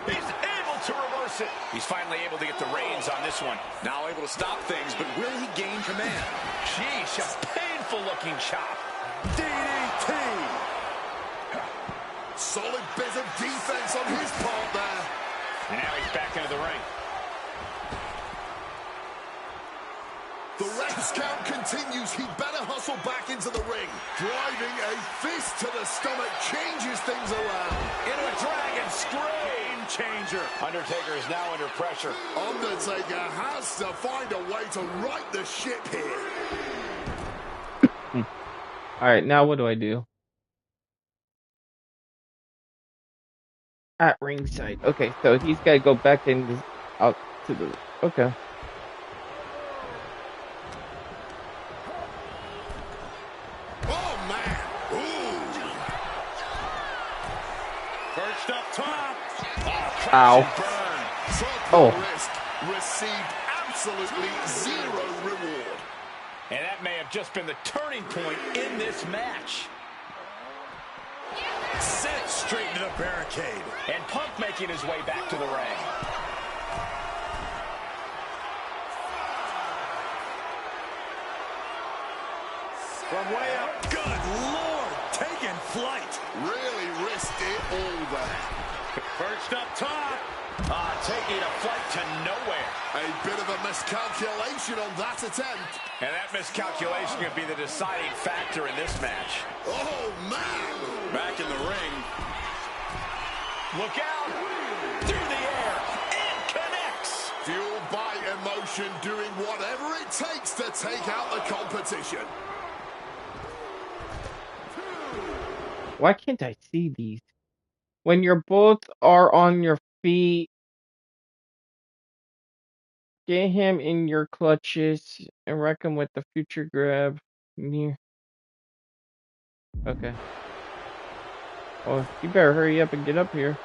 He's able to reverse it. He's finally able to get the reins on this one. Now able to stop things, but will he gain command? Sheesh, a painful-looking chop. DDT! Solid bit of defense on his part there. And now he's back into the ring. The ref's count continues. He better hustle back into the ring. Driving a fist to the stomach changes things around. Into a dragon screw. Game changer. Undertaker is now under pressure. Undertaker has to find a way to right the ship here. All right, now what do I do? At ringside. Okay, so he's got to go back in this, out to the. Okay. Oh man! Ooh. Perched up top. Ow. Took Oh. the risk. Received absolutely zero reward. And that may have just been the turning point in this match. Sent straight into the barricade. And Punk making his way back to the ring. From way up. Good Lord. Taking flight. Really risked it all there. Perched up top. Taking a flight to nowhere. A bit of a miscalculation on that attempt. And that miscalculation could be the deciding factor in this match. Oh man! Back in the ring. Look out! Through the air. And connects. Fueled by emotion, doing whatever it takes to take out the competition. Why can't I see these? When you're both are on your feet, get him in your clutches and wreck him with the future grab. Near. Okay. Well, you better hurry up and get up here.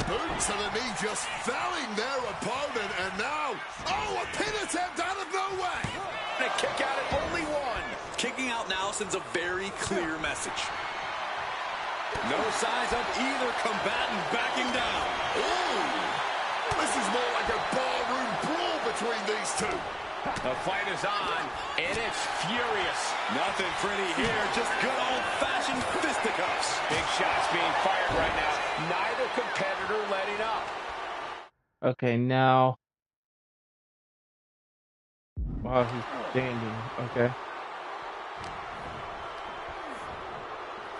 Boot to the knee, just felling their opponent, and now, oh, a pin attempt out of nowhere! And a kick out at only one. Kicking out now sends a very clear message. No signs of either combatant backing down. Ooh, this is more like a barroom brawl between these two. The fight is on, and it's furious. Nothing pretty here, just good old-fashioned fisticuffs. Big shots being fired right now. Neither competitor letting up. Okay, now. Wow, he's standing. Okay.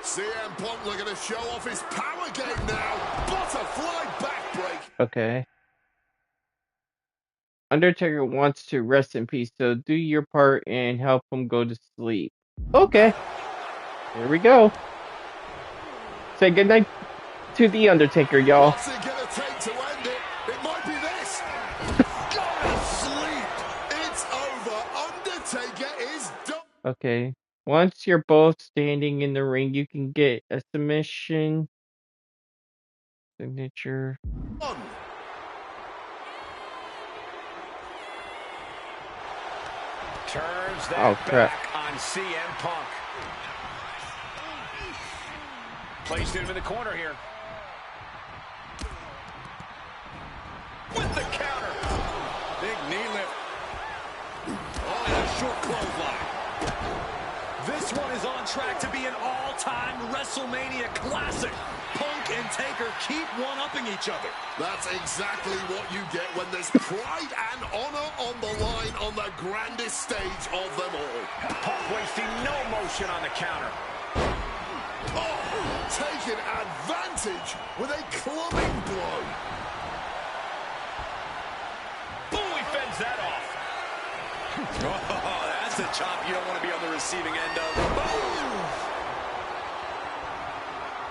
CM Punk looking to show off his power game now. Butterfly backbreak. Okay. Undertaker wants to rest in peace, so do your part and help him go to sleep. Okay. Here we go. Say goodnight to the Undertaker, y'all. What's it gonna take to end it? It might be this. Go to sleep. It's over. Undertaker is done. Okay. Once you're both standing in the ring, you can get a submission. Signature. Turns that Oh, crap. back on CM Punk. Placed him in the corner here. With the counter. Big knee lift. Oh, and a short clothesline. This one is on track to be an all-time WrestleMania classic. Punk and Taker keep one-upping each other. That's exactly what you get when there's pride and honor on the line on the grandest stage of them all. Punk wasting no motion on the counter. Oh, taking advantage with a clubbing blow. Boom, he fends that off. Oh, that's a chop you don't want to be on the receiving end of.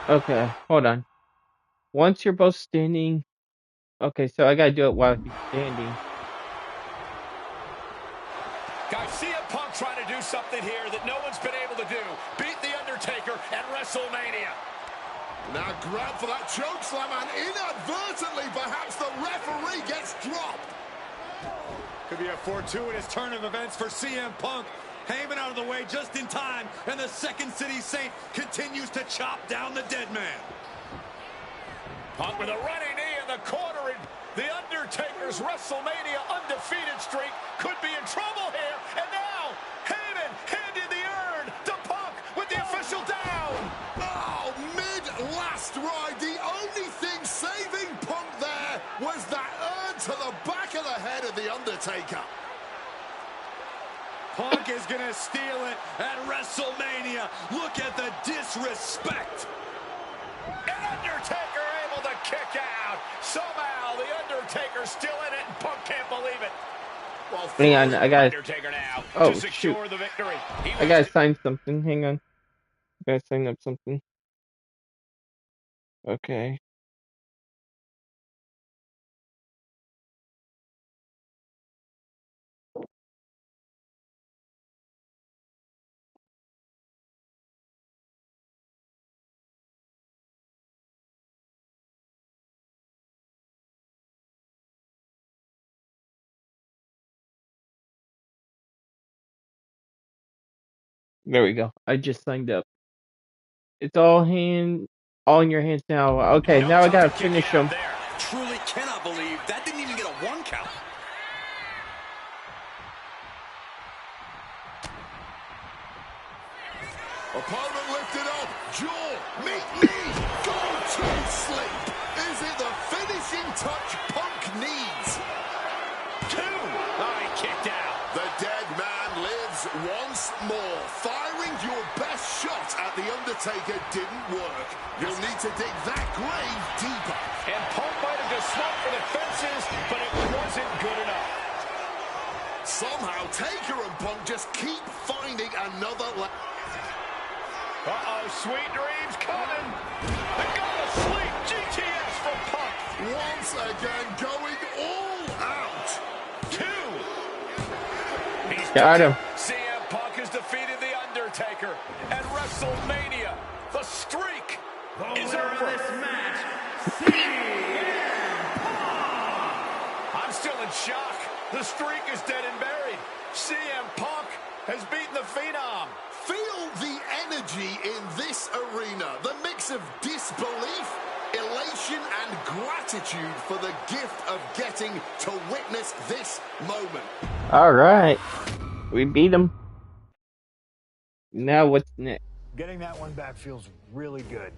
Boom! Okay, hold on. Once you're both standing... Okay, so I gotta do it while he's standing. Guys, CM Punk trying to do something here that no one's been able to do. Beat The Undertaker at WrestleMania. Now grab for that chokeslam, and inadvertently, perhaps the referee gets dropped. Could be a fortuitous turn of events for CM Punk. Heyman out of the way just in time, and the Second City Saint continues to chop down the dead man. Punk with a running knee in the corner, and The Undertaker's WrestleMania undefeated streak could be in trouble here. And now, Heyman handed the urn to Punk with the official down. Oh, mid-last ride, the only thing saving Punk there was that urn to the back of the head of The Undertaker. Punk is going to steal it at WrestleMania. Look at the disrespect. And Undertaker able to kick out. Somehow, The Undertaker's still in it, and Punk can't believe it. Well, Hang on, I gotta... Undertaker now Oh, to secure shoot. the victory. I gotta sign something. Hang on. I gotta sign up something. Okay. There we go. I just signed up. It's all in your hands now. Okay, No now I time gotta to kick finish out them. there. Truly cannot believe that didn't even get a 1 count. Opponent lifted up. Jaw, meet me. Go to sleep. Is it the finishing touch Punk needs? 2. Oh, he kicked out. The dead man lives once more. Firing your best shot at The Undertaker didn't work. You'll need to dig that grave deeper. And Punk might have just swung for the fences, but it wasn't good enough. Somehow, Taker and Punk just keep finding another... Uh-oh, sweet dreams coming. They go to sleep. GTS from Punk. Once again, going all out. 2. He's Got him. CM Punk has defeated The Undertaker at WrestleMania. The streak is Winner over. of this match, CM Punk. I'm still in shock. The streak is dead and buried. CM Punk has beaten the Phenom. Feel the energy in this arena. The mix of disbelief, elation, and gratitude for the gift of getting to witness this moment. All right, we beat him. Now what's next? Getting that one back feels really good.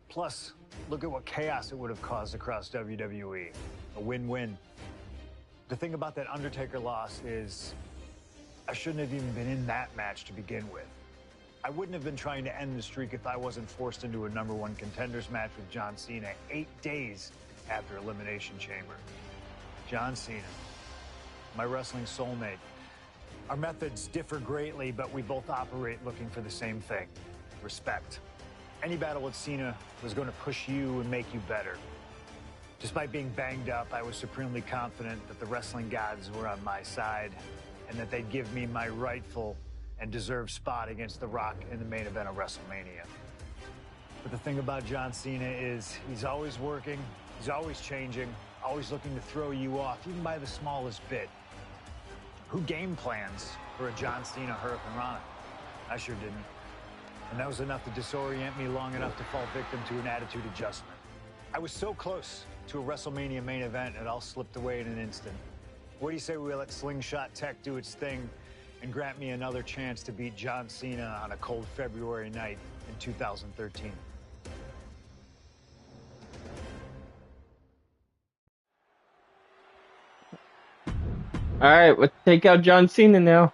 Plus, look at what chaos it would have caused across WWE. A win-win. The thing about that Undertaker loss is I shouldn't have even been in that match to begin with. I wouldn't have been trying to end the streak if I wasn't forced into a #1 contenders match with John Cena 8 days after Elimination Chamber. John Cena, my wrestling soulmate. Our methods differ greatly, but we both operate looking for the same thing: respect. Any battle with Cena was going to push you and make you better. Despite being banged up, I was supremely confident that the wrestling gods were on my side and that they'd give me my rightful and deserved spot against The Rock in the main event of WrestleMania. But the thing about John Cena is he's always working, he's always changing, always looking to throw you off, even by the smallest bit. Who game plans for a John Cena Hurricane Rana? I sure didn't. And that was enough to disorient me long enough to fall victim to an attitude adjustment. I was so close to a WrestleMania main event, it all slipped away in an instant. What do you say we let Slingshot Tech do its thing and grant me another chance to beat John Cena on a cold February night in 2013? All right, let's take out John Cena now.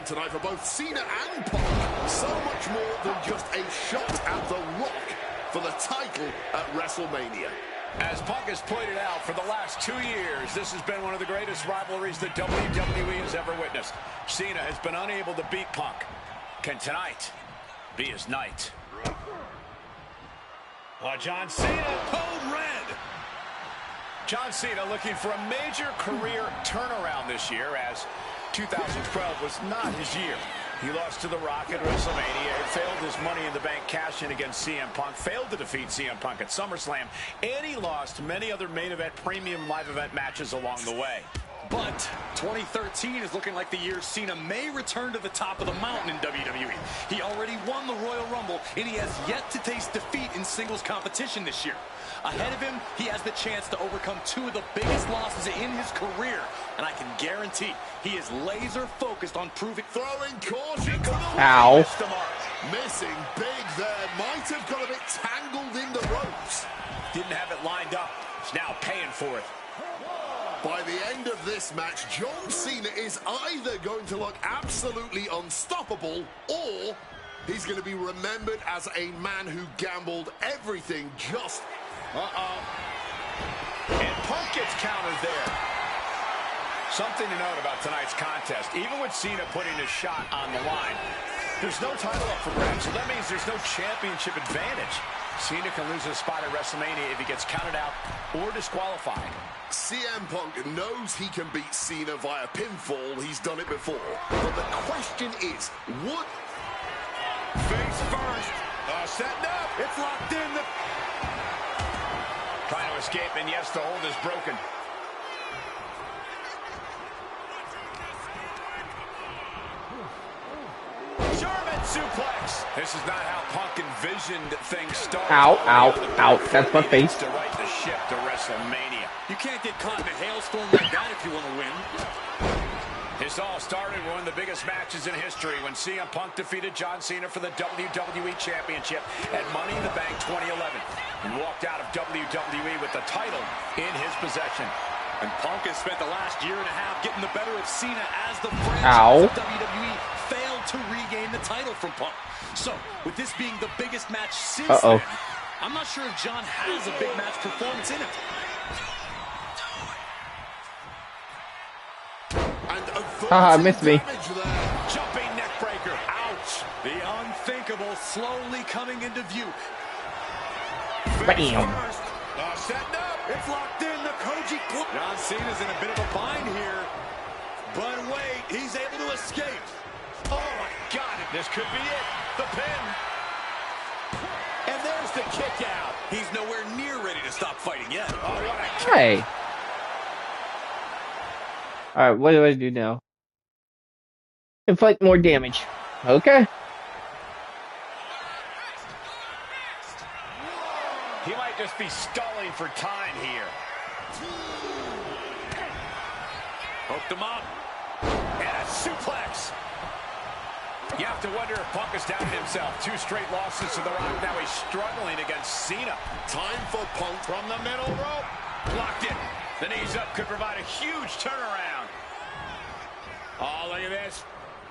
line tonight for both Cena and Punk. So much more than just a shot at the Rock for the title at WrestleMania. As Punk has pointed out, for the last 2 years, this has been one of the greatest rivalries that WWE has ever witnessed. Cena has been unable to beat Punk. Can tonight be his night? John Cena, code red. John Cena looking for a major career turnaround this year, as 2012 was not his year. He lost to The Rock at WrestleMania. It failed his Money in the Bank cash-in against CM Punk. Failed to defeat CM Punk at SummerSlam. And he lost many other main event, premium live event matches along the way. But 2013 is looking like the year Cena may return to the top of the mountain in WWE. He already won the Royal Rumble, and he has yet to taste defeat in singles competition this year. Ahead of him, he has the chance to overcome 2 of the biggest losses in his career, and I can guarantee he is laser focused on proving. Throwing caution to the Ow. missed the mark. Missing big there. Might have got a bit tangled in the ropes. Didn't have it lined up. He's now paying for it. By the end of this match, John Cena is either going to look absolutely unstoppable, or he's going to be remembered as a man who gambled everything just... And Punk gets countered there. Something to note about tonight's contest. Even with Cena putting his shot on the line, there's no title up for grabs, so that means there's no championship advantage. Cena can lose his spot at WrestleMania if he gets counted out or disqualified. CM Punk knows he can beat Cena via pinfall. He's done it before. But the question is, would... Face first. Setting up. It's locked in. Trying to escape, and yes, the hold is broken. German suplex. This is not how Punk envisioned things started. Ow, ow, ow. That's my face. To right the ship to WrestleMania. You can't get caught in a hailstorm like that if you want to win. This all started with one of the biggest matches in history when CM Punk defeated John Cena for the WWE Championship at Money in the Bank 2011 and walked out of WWE with the title in his possession. And Punk has spent the last year and a half getting the better of Cena as the franchise of WWE failed to regain the title from Punk. So, with this being the biggest match since then, I'm not sure if John has a big match performance in it. Haha, missed me. Jumping neck breaker. Ouch. The unthinkable slowly coming into view. Bam. Setting up. It's locked in. The Koji. John Cena's in a bit of a bind here. But wait, he's able to escape. Oh my God. This could be it. The pin. And there's the kick out. He's nowhere near ready to stop fighting yet. Oh, what a kick. Hey. Alright, what do I do now? Inflict more damage. Okay. He might just be stalling for time here. Hooked him up. And a suplex. You have to wonder if Punk has doubted himself. 2 straight losses to The Rock. Now he's struggling against Cena. Time for Punk From the middle rope. Blocked it. The knees up could provide a huge turnaround. Oh, look at this.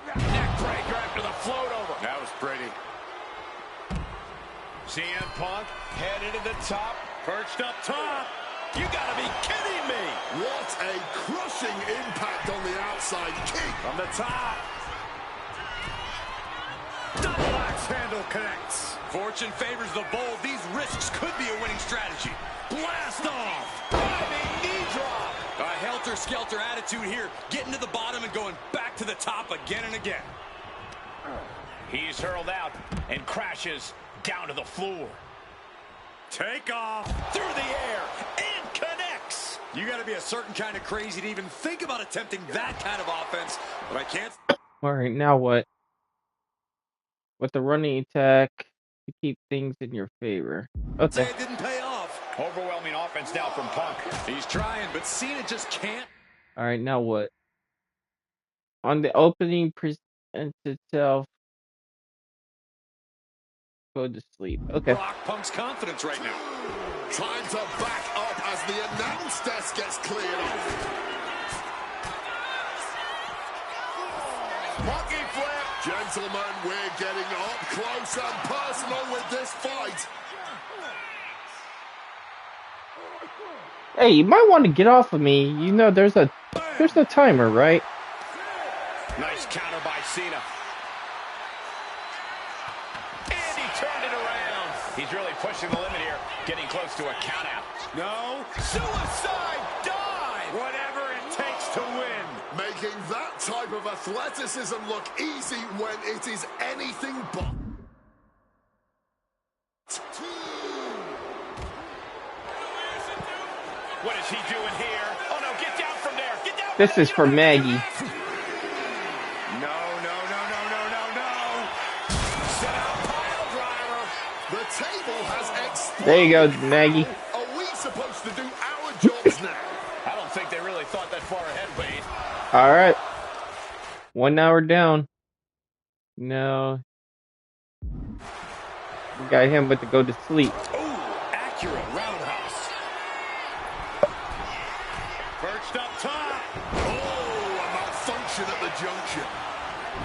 Neck breaker after the float over. That was pretty. CM Punk headed to the top. Perched up top. You gotta be kidding me. What a crushing impact on the outside kick. From the top. Double axe handle connects. Fortune favors the bold. These risks could be a winning strategy. Blast off. Diving knee drop. A helter-skelter attitude here. Getting to the bottom and going back to the top again and again. He's hurled out and crashes down to the floor. Take off Through the air and connects. You got to be a certain kind of crazy to even think about attempting that kind of offense. But I can't. Alright, now what? With the running attack to keep things in your favor. Say Okay. it didn't pay off. Overwhelming offense now from Punk. He's trying, but Cena just can't. Alright, now what? On the opening presents itself. Go to sleep. Okay. Rock Punk's confidence right now. Time to back up as the announce desk gets cleared off. Monkey Gentlemen, we're getting up close and personal with this fight. Hey, you might want to get off of me. You know, there's a timer, right? Nice counter by Cena. And he turned it around. He's really pushing the limit here, getting close to a count out. No. Suicide dive! Whatever it takes to win. Making that type of athleticism look easy when it is anything but. What is he doing here? Oh no, get down from there. Get down. This is for Maggie. No. Set out pile driver. The table has exploded. There you go, Maggie. Are we supposed to do our jobs now? I don't think they really thought that far ahead, Wade. All right. 1 hour down. No. We got him but to go to sleep. Ooh, accurate roundhouse. Perched up top. Oh, a malfunction at the junction.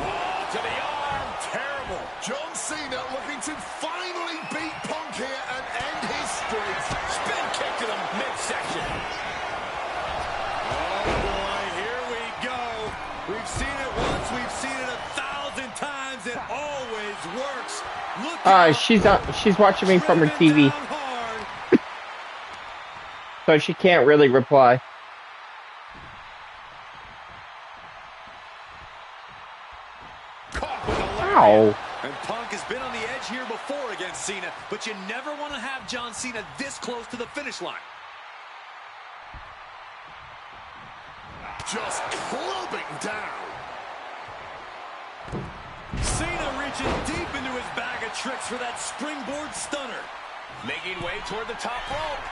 Oh, to the arm. Terrible. John Cena looking to finally beat Punk here and end his streak. Spin kick to the midsection. Oh, boy, here we go. We've seen it once. We've seen it 1,000 times. It always works. Look she's watching me from her TV. So she can't really reply. Ow. And Punk has been on the edge here before against Cena, but you never want to have John Cena this close to the finish line. Just clubbing down. Cena reaching deep into his bag of tricks for that springboard stunner. Making way toward the top rope.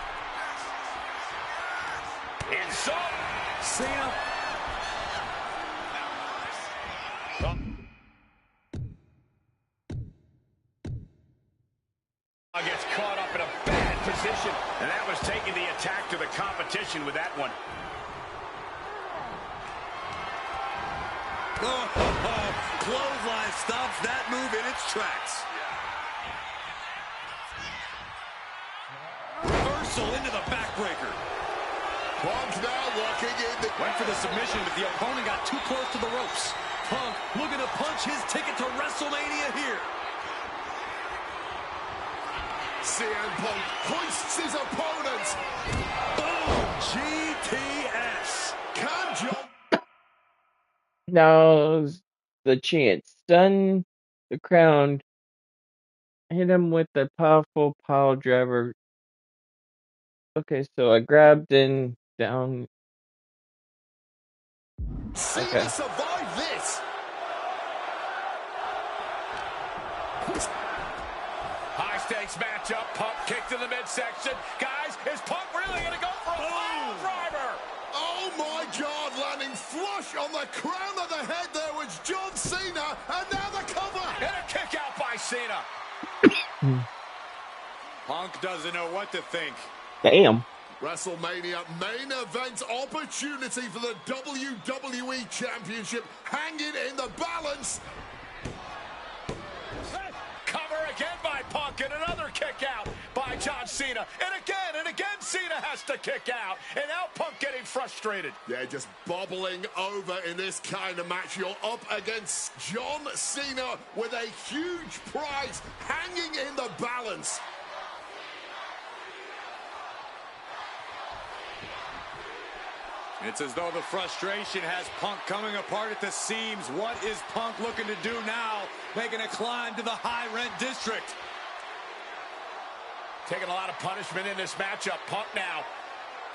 And so, Cena. Gets caught up in a bad position, and that was taking the attack to the competition with that one. Clothesline stops that move in its tracks. Reversal into the backbreaker. Punk now working in the... Went for the submission, but the opponent got too close to the ropes. Punk looking to punch his ticket to WrestleMania here. CM Punk hoists his opponent. Boom! GTS. Can John... Now's the chance. Stun the crown. Hit him with the powerful pile driver. Okay, so I grabbed and down. Cena survived this. High stakes matchup. Punk kicked in the midsection. Guys, is Punk really going to go for a pile driver? Oh my God, landing flush on the crown of the head there was John Cena, and now the cover. And a kick out by Cena. Punk doesn't know what to think. Damn. WrestleMania main event opportunity for the WWE Championship hanging in the balance. Cover again by Punk, and another kick out by John Cena. And again, Cena has to kick out. And now Punk getting frustrated. Yeah, just bobbling over in this kind of match. You're up against John Cena with a huge prize hanging in the balance. It's as though the frustration has Punk coming apart at the seams. What is Punk looking to do now? Making a climb to the high-rent district. Taking a lot of punishment in this matchup. Punk now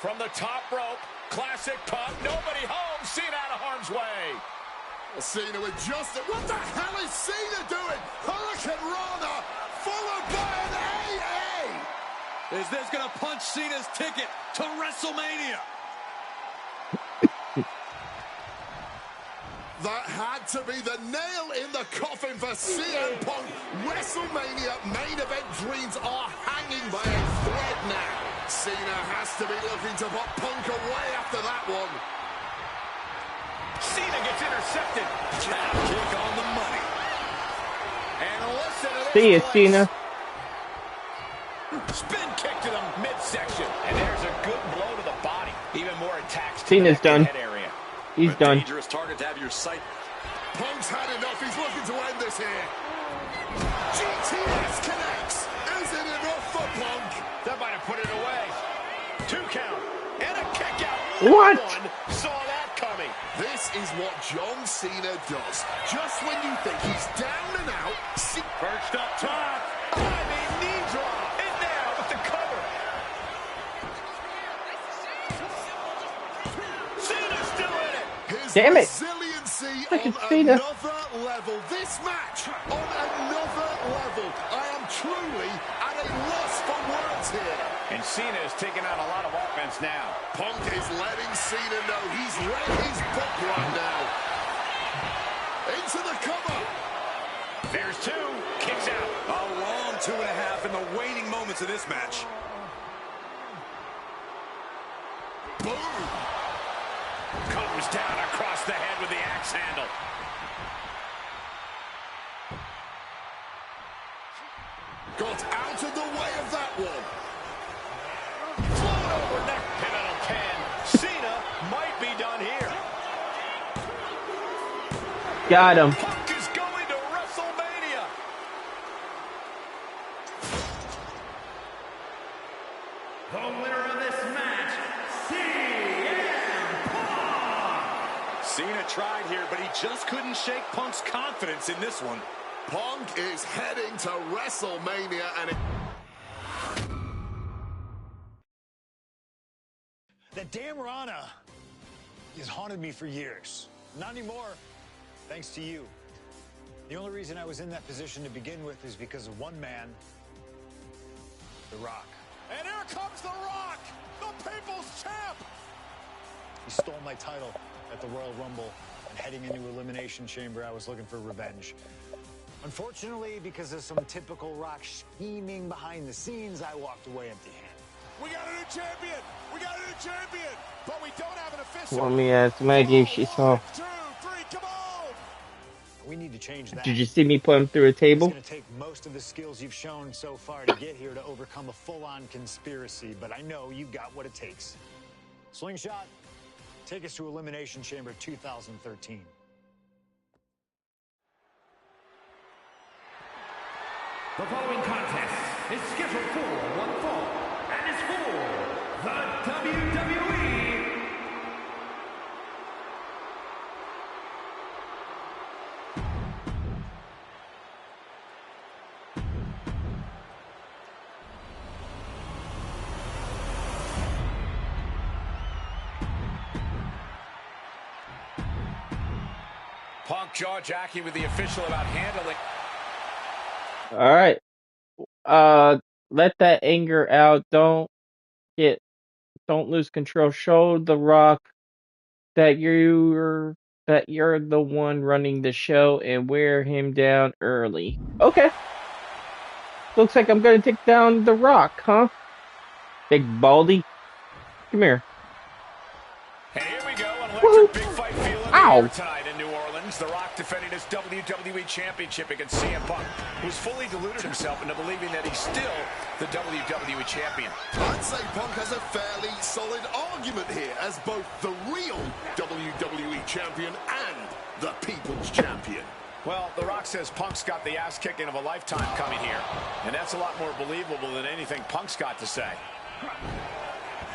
from the top rope. Classic Punk. Nobody home. Cena out of harm's way. Cena with just... What the hell is Cena doing? Hurricane Rana followed by an AA. Is this going to punch Cena's ticket to WrestleMania? That had to be the nail in the coffin for CM Punk. WrestleMania main event dreams are hanging by a thread now. Cena has to be looking to put Punk away after that one. Cena gets intercepted. Calf kick on the money. And listen to See you, this Cena. Spin kick to the midsection. And there's a good blow to the body. Even more attacks to Cena's the neck and done. head area. He's done. Dangerous target to have your sight. Punk's had enough. He's looking to end this here. GTS connects. Is it enough for Punk? That might have put it away. 2 count. And a kick out. What? No one saw that coming. This is what John Cena does. Just when you think he's down and out, Perched up top. Knee drop. And now with the cover. Cena's still in it. his Damn it. resiliency Freaking on Cena. another level. This match on another level. I am truly at a loss for words here. And Cena is taking out a lot of offense now. Punk is letting Cena know he's read his book right now. Into the cover. There's 2. Kicks out. A long 2.5 in the waning moments of this match. Boom. Comes down across the head with the axe handle. Got out of the way of that one. Float over neck. Pivotal 10. Cena might be done here. Got him. Punk is going to WrestleMania. The winner of this match, CM Punk. Cena tried here, but he just couldn't shake Punk's confidence in this one. Punk is heading to WrestleMania and That damn Rana has haunted me for years. Not anymore, thanks to you. The only reason I was in that position to begin with is because of one man, The Rock. And here comes The Rock, the People's Champ. He stole my title at the Royal Rumble, and heading into Elimination Chamber, I was looking for revenge. Unfortunately, because of some typical Rock scheming behind the scenes, I walked away empty-handed. We got a new champion. We got a new champion. But we don't have an official. Let me ask Maggie if she saw. 1, 2, 3, come on. We need to change that. Did you see me put him through a It's table? going to take most of the skills you've shown so far to get here to overcome a full-on conspiracy, but I know you've got what it takes. Slingshot, take us to Elimination Chamber 2013. The following contest is scheduled for one fall and is for the WWE. Punk jaw-jacking with the official about handling. All right. Let that anger out. Don't lose control. Show The Rock that you're the one running the show and wear him down early. Okay. Looks like I'm gonna take down The Rock, huh? Big baldy. Come here. And here we go, an Woo-hoo. electric big fight feel in the Ow. air tonight in New Orleans. The Rock defending his WWE Championship against CM Punk, who's fully deluded himself into believing that he's still the WWE Champion. I'd say Punk has a fairly solid argument here as both the real WWE Champion and the People's Champion. Well, The Rock says Punk's got the ass-kicking of a lifetime coming here, and that's a lot more believable than anything Punk's got to say.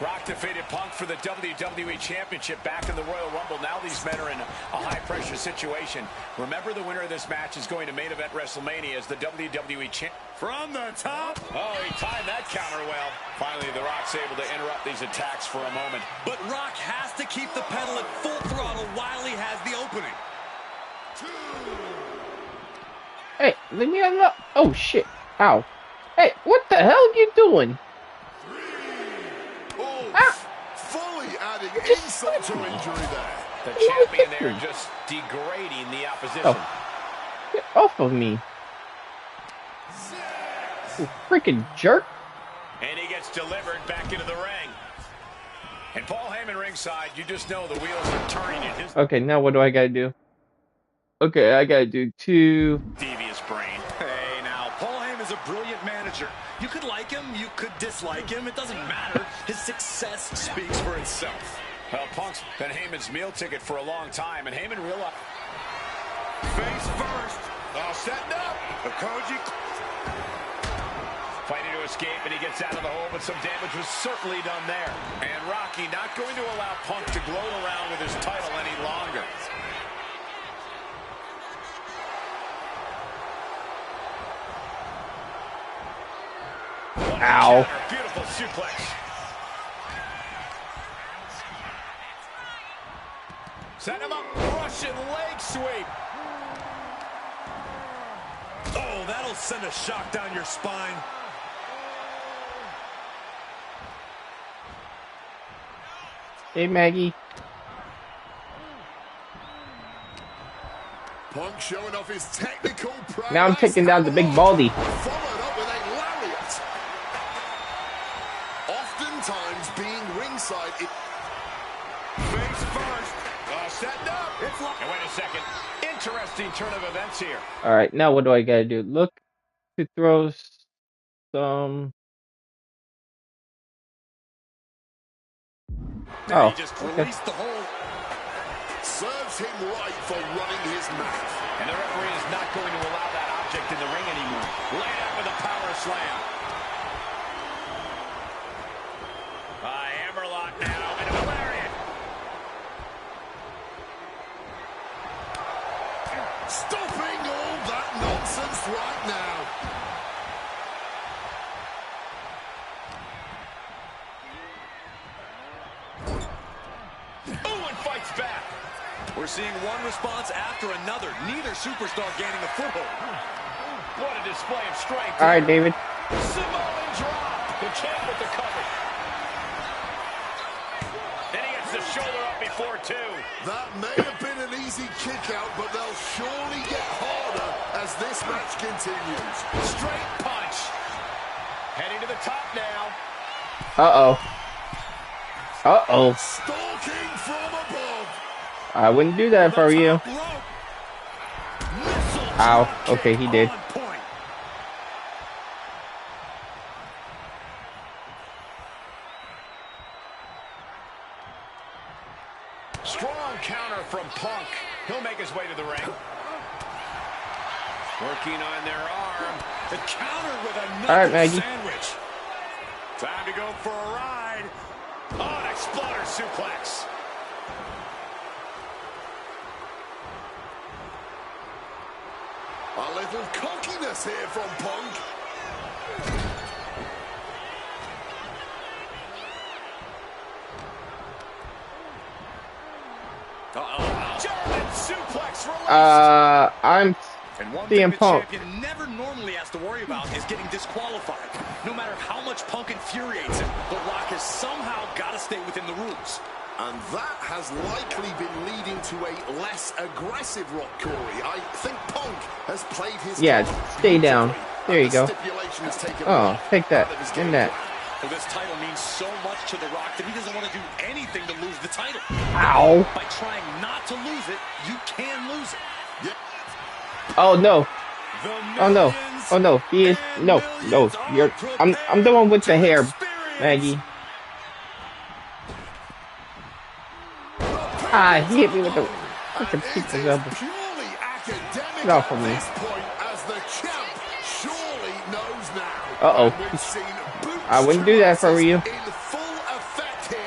Rock defeated Punk for the WWE Championship back in the Royal Rumble. Now these men are in a high-pressure situation. Remember, the winner of this match is going to main event WrestleMania as the WWE Champ. From the top. Oh, he timed that counter well. Finally, The Rock's able to interrupt these attacks for a moment. But Rock has to keep the pedal at full throttle while he has the opening. Hey, leave me alone. Oh shit. Ow. Hey, what the hell are you doing? Fully adding insult to injury there. The champion there just degrading the opposition. Oh. Get off of me. You freaking jerk. And he gets delivered back into the ring. And Paul Heyman ringside, you just know the wheels are turning in his Okay, now what do I gotta do? Okay, I gotta do 2. devious brain. could dislike him. It doesn't matter. His success speaks for itself. Well, Punk's been Heyman's meal ticket for a long time, and Heyman realized. Face first. Setting up. The Koji. Fighting to escape, and he gets out of the hole, but some damage was certainly done there. And Rocky not going to allow Punk to gloat around with his title any longer. Ow. Beautiful suplex. Set him up. Russian leg sweep. Oh, that'll send a shock down your spine. Hey, Maggie. Punk showing off his technical prowess. Now I'm taking down the big baldy. Followed up with a lariat. Oftentimes being ringside. Face first. Setting up. And wait a second. Interesting turn of events here. All right, now what do I gotta do? Look to throw some. Now he just released the hold. Serves him right for running his mouth. And the referee is not going to allow that object in the ring anymore. Laid out with a power slam. Hammerlock now. And a lariat. Stopping all that nonsense right now. Oh, and fights back. We're seeing one response after another. Neither superstar gaining a foothold. What a display of strength. All right, David. Samoan drop. The champ with the cover. Then he gets the shoulder up before two. That may have been an easy kick out, but they'll surely get harder as this match continues. Straight punch. Heading to the top now. Uh-oh. Uh-oh. Stalking from above. I wouldn't do that if I were you. Ow. Okay, he did. Strong counter from Punk. He'll make his way to the ring. Working on their arm. The counter with another All right, Maggie. sandwich. Time to go for a ride. Oh, an exploder suplex. A little cockiness here from Punk. German suplex release. I'm And one thing CM the Punk. champion never normally has to worry about is getting disqualified. No matter how much Punk infuriates him, The Rock has somehow got to stay within the rules. And that has likely been leading to a less aggressive Rock Corey. I think Punk has played his Yeah, stay down. There you go. Stipulations taken Oh, take that. out of his In game that. plan. Well, this title means so much to The Rock that he doesn't want to do anything to lose the title. Ow. By trying not to lose it, you can lose it. Oh no. Oh no. Oh no. He is no. You're I'm the one with the hair, Maggie. Ah, he hit me with the fucking people's elbow. Purely academic Get off of at me. this point, as the champ surely knows now. Uh-oh. And we've seen boots I wouldn't do that if I were you. in full effect here.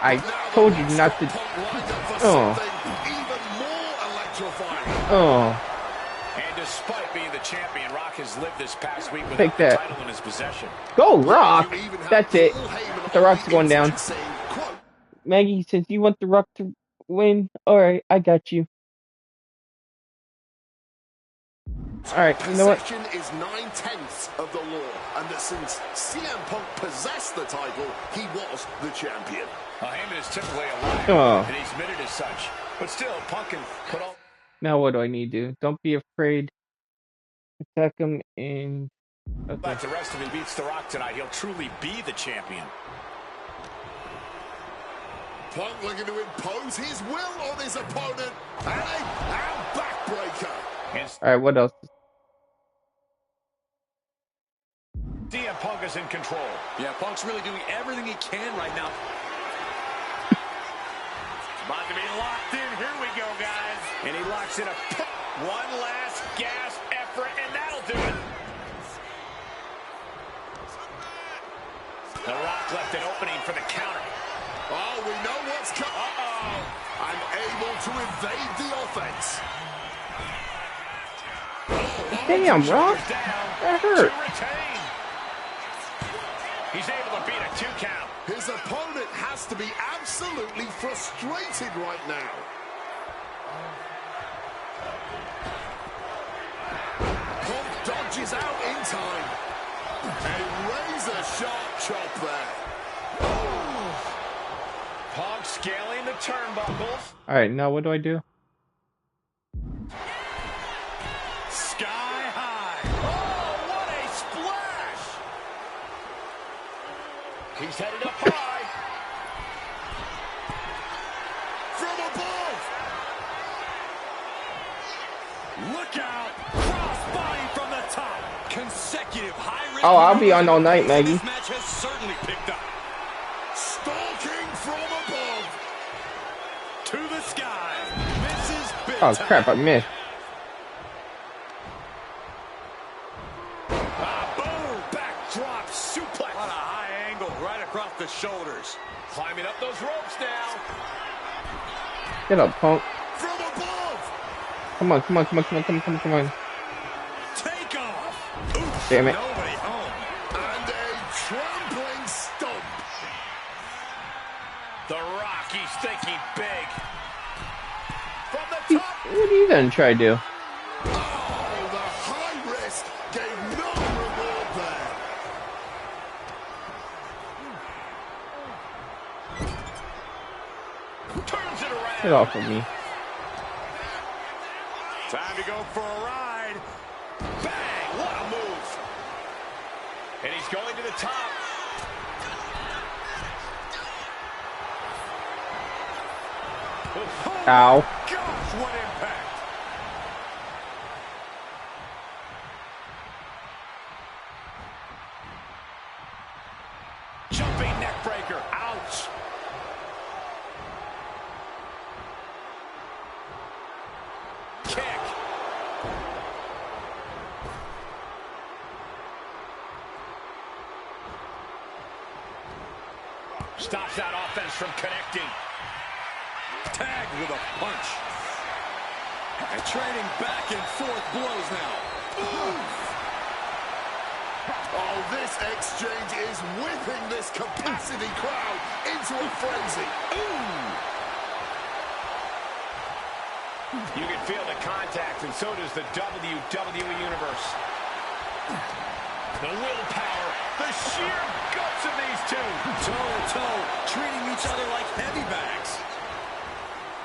I Now the told you Rock's not to. got Punk lined up for Oh. something even more electrifying. Oh. And despite being the champion, Rock has lived this past week without Take the that. title in his possession. Go Rock. You even have That's it. Paul Heyman The on Rock's going down. internet saying, quote, Maggie, since you want the Rock to win, alright, I got you. Alright, you know what? possession is 9/10 of the law, and that since CM Punk possessed the title, he was the champion. Heyman is typically a liar, Oh. and he's admitted as such. But still, Punk can put all... Now what do I need to do? Don't be afraid. Attack him and... Okay. Like the rest of him beats The Rock tonight, he'll truly be the champion. Punk looking to impose his will on his opponent, and a backbreaker. And Alright, what else? CM Punk is in control. Yeah, Punk's really doing everything he can right now. About to be locked in. Here we go, guys. And he locks in one last gasp effort, and that'll do it. The Rock left an opening for the counter. Oh, we know what's coming. Uh-oh. And able to evade the offense. Damn, Rock. That hurt. He's able to beat a 2 count. His opponent has to be absolutely frustrated right now. Punk dodges out in time. A razor-sharp chop there. Punk scaling the turnbuckles. All right, now what do I do? Sky high. Oh, what a splash! He's headed up high. From above. Look out! Crossbody from the top. Consecutive high-risk. Oh, I'll be on all night, Maggie. This match has certainly picked up. Stalking from above. To the sky. Misses big Oh time. crap, I missed. Boom! Backdrop suplex. What a high angle right across the shoulders. Climbing up those ropes now. Get up, Punk. From above. Come on, come on, come on, come on, come on, come on, come on. Take off. Oof, Damn it. nobody home. And a trampling stomp. The Rock, he's thinking big. From the top. What are you gonna try to do? Oh, the high risk gave no reward there. Turns it around. Get off of me. Time to go for a ride. Bang! What a move. And he's going to the top. Oh, Ow. gosh, what impact. Jumping neck breaker. Ouch. Kick. Stops that offense from connecting. Tagged with a punch. And trading back and forth blows now. Oh, this exchange is whipping this capacity crowd into a frenzy. You can feel the contact, and so does the WWE Universe. The willpower, the sheer guts of these two. Toe-to-toe, treating each other like heavy bags.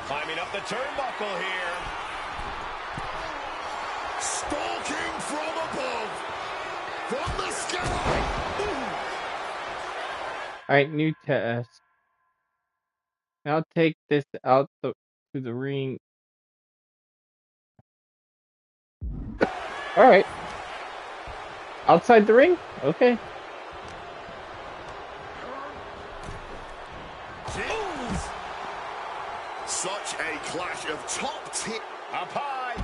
Climbing up the turnbuckle here. Stalking from above. From the sky. Alright, new test. I'll take this out to the ring. Alright. Outside the ring? Okay. Such a clash of top tier. Up high.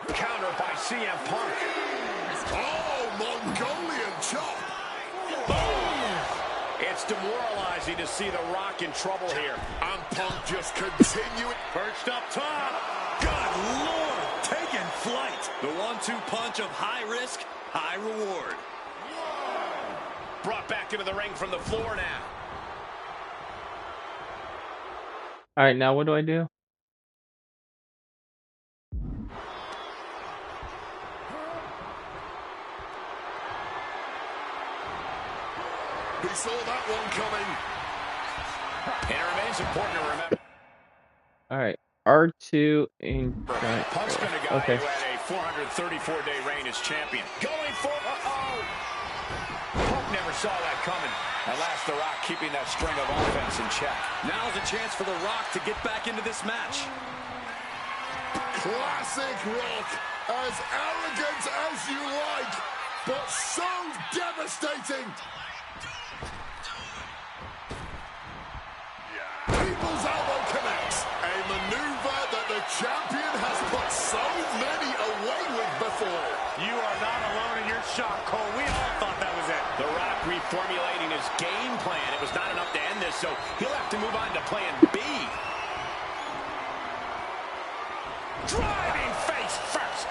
Counter by CM Punk. Oh, Mongolian chop. It's demoralizing to see The Rock in trouble here. And Punk just continuing. Perched up top. Good Lord, taking flight. The 1-2 punch of high risk, high reward. Brought back into the ring from the floor now. Alright, now what do I do? He saw that one coming. And it remains important to remember. Alright, R2 in Punk's been a guy okay. who had a 434-day reign as champion. Going for... Punk never saw that coming. At last, The Rock keeping that string of offense in check. Now's a chance for The Rock to get back into this match. Classic Rock. As arrogant as you like, but so devastating. People's elbow connects. A maneuver that the champion has put so many away with before. You are not alone in your shock, Cole. We all thought that was it. The Rock reformulating his game plan. It was not enough to end this, so he'll have to move on to plan B. Driving face first.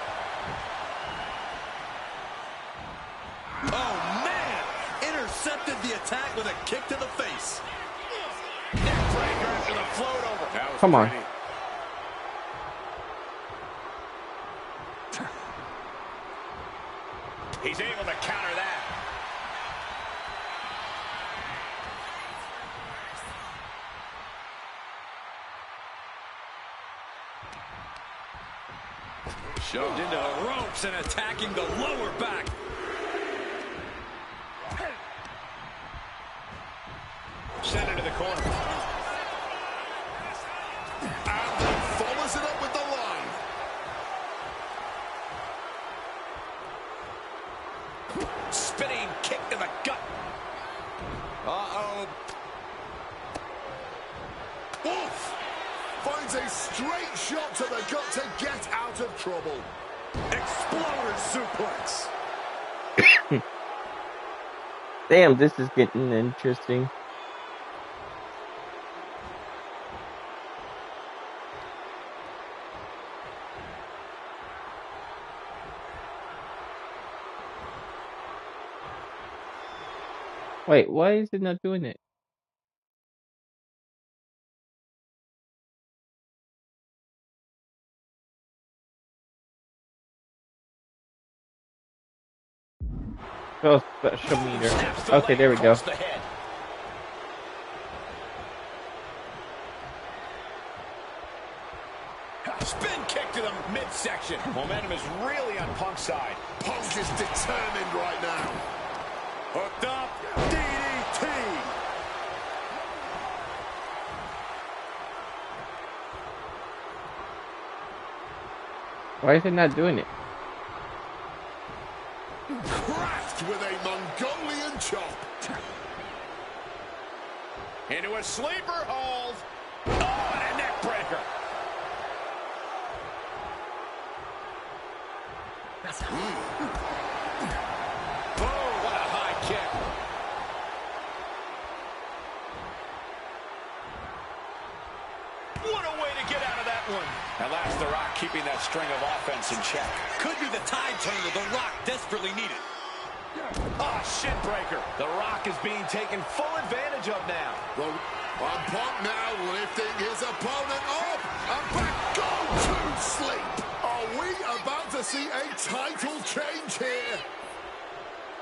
Oh, man! Intercepted the attack with a kick to the face. Neckbreaker after the float over. Come on. He's able to counter that. Shoved into the ropes and attacking the lower back. Send it to the corner. And then follows it up with the line. Spinning kick to the gut. Uh-oh. Wolf finds a straight shot to the gut to get out of trouble. Exploder suplex. Damn, this is getting interesting. Wait, why is it not doing it? Oh, special meter. Okay, there we go. The head. Spin kick to the midsection. Momentum is really on Punk's side. Punk is determined right now. Hooked up. DDT. Why is it not doing it? Cracked with a Mongolian chop. Into a sleeper hold. Oh, and a neck breaker. Oh, what a high kick. What a way to get out of that one. At last, The Rock keeping that string of offense in check. Could be the tide turner The Rock desperately needed. Ah, shin breaker. The Rock is being taken full advantage of now. Punk now lifting his opponent up. And back, go to sleep. Are we about to see a title change here?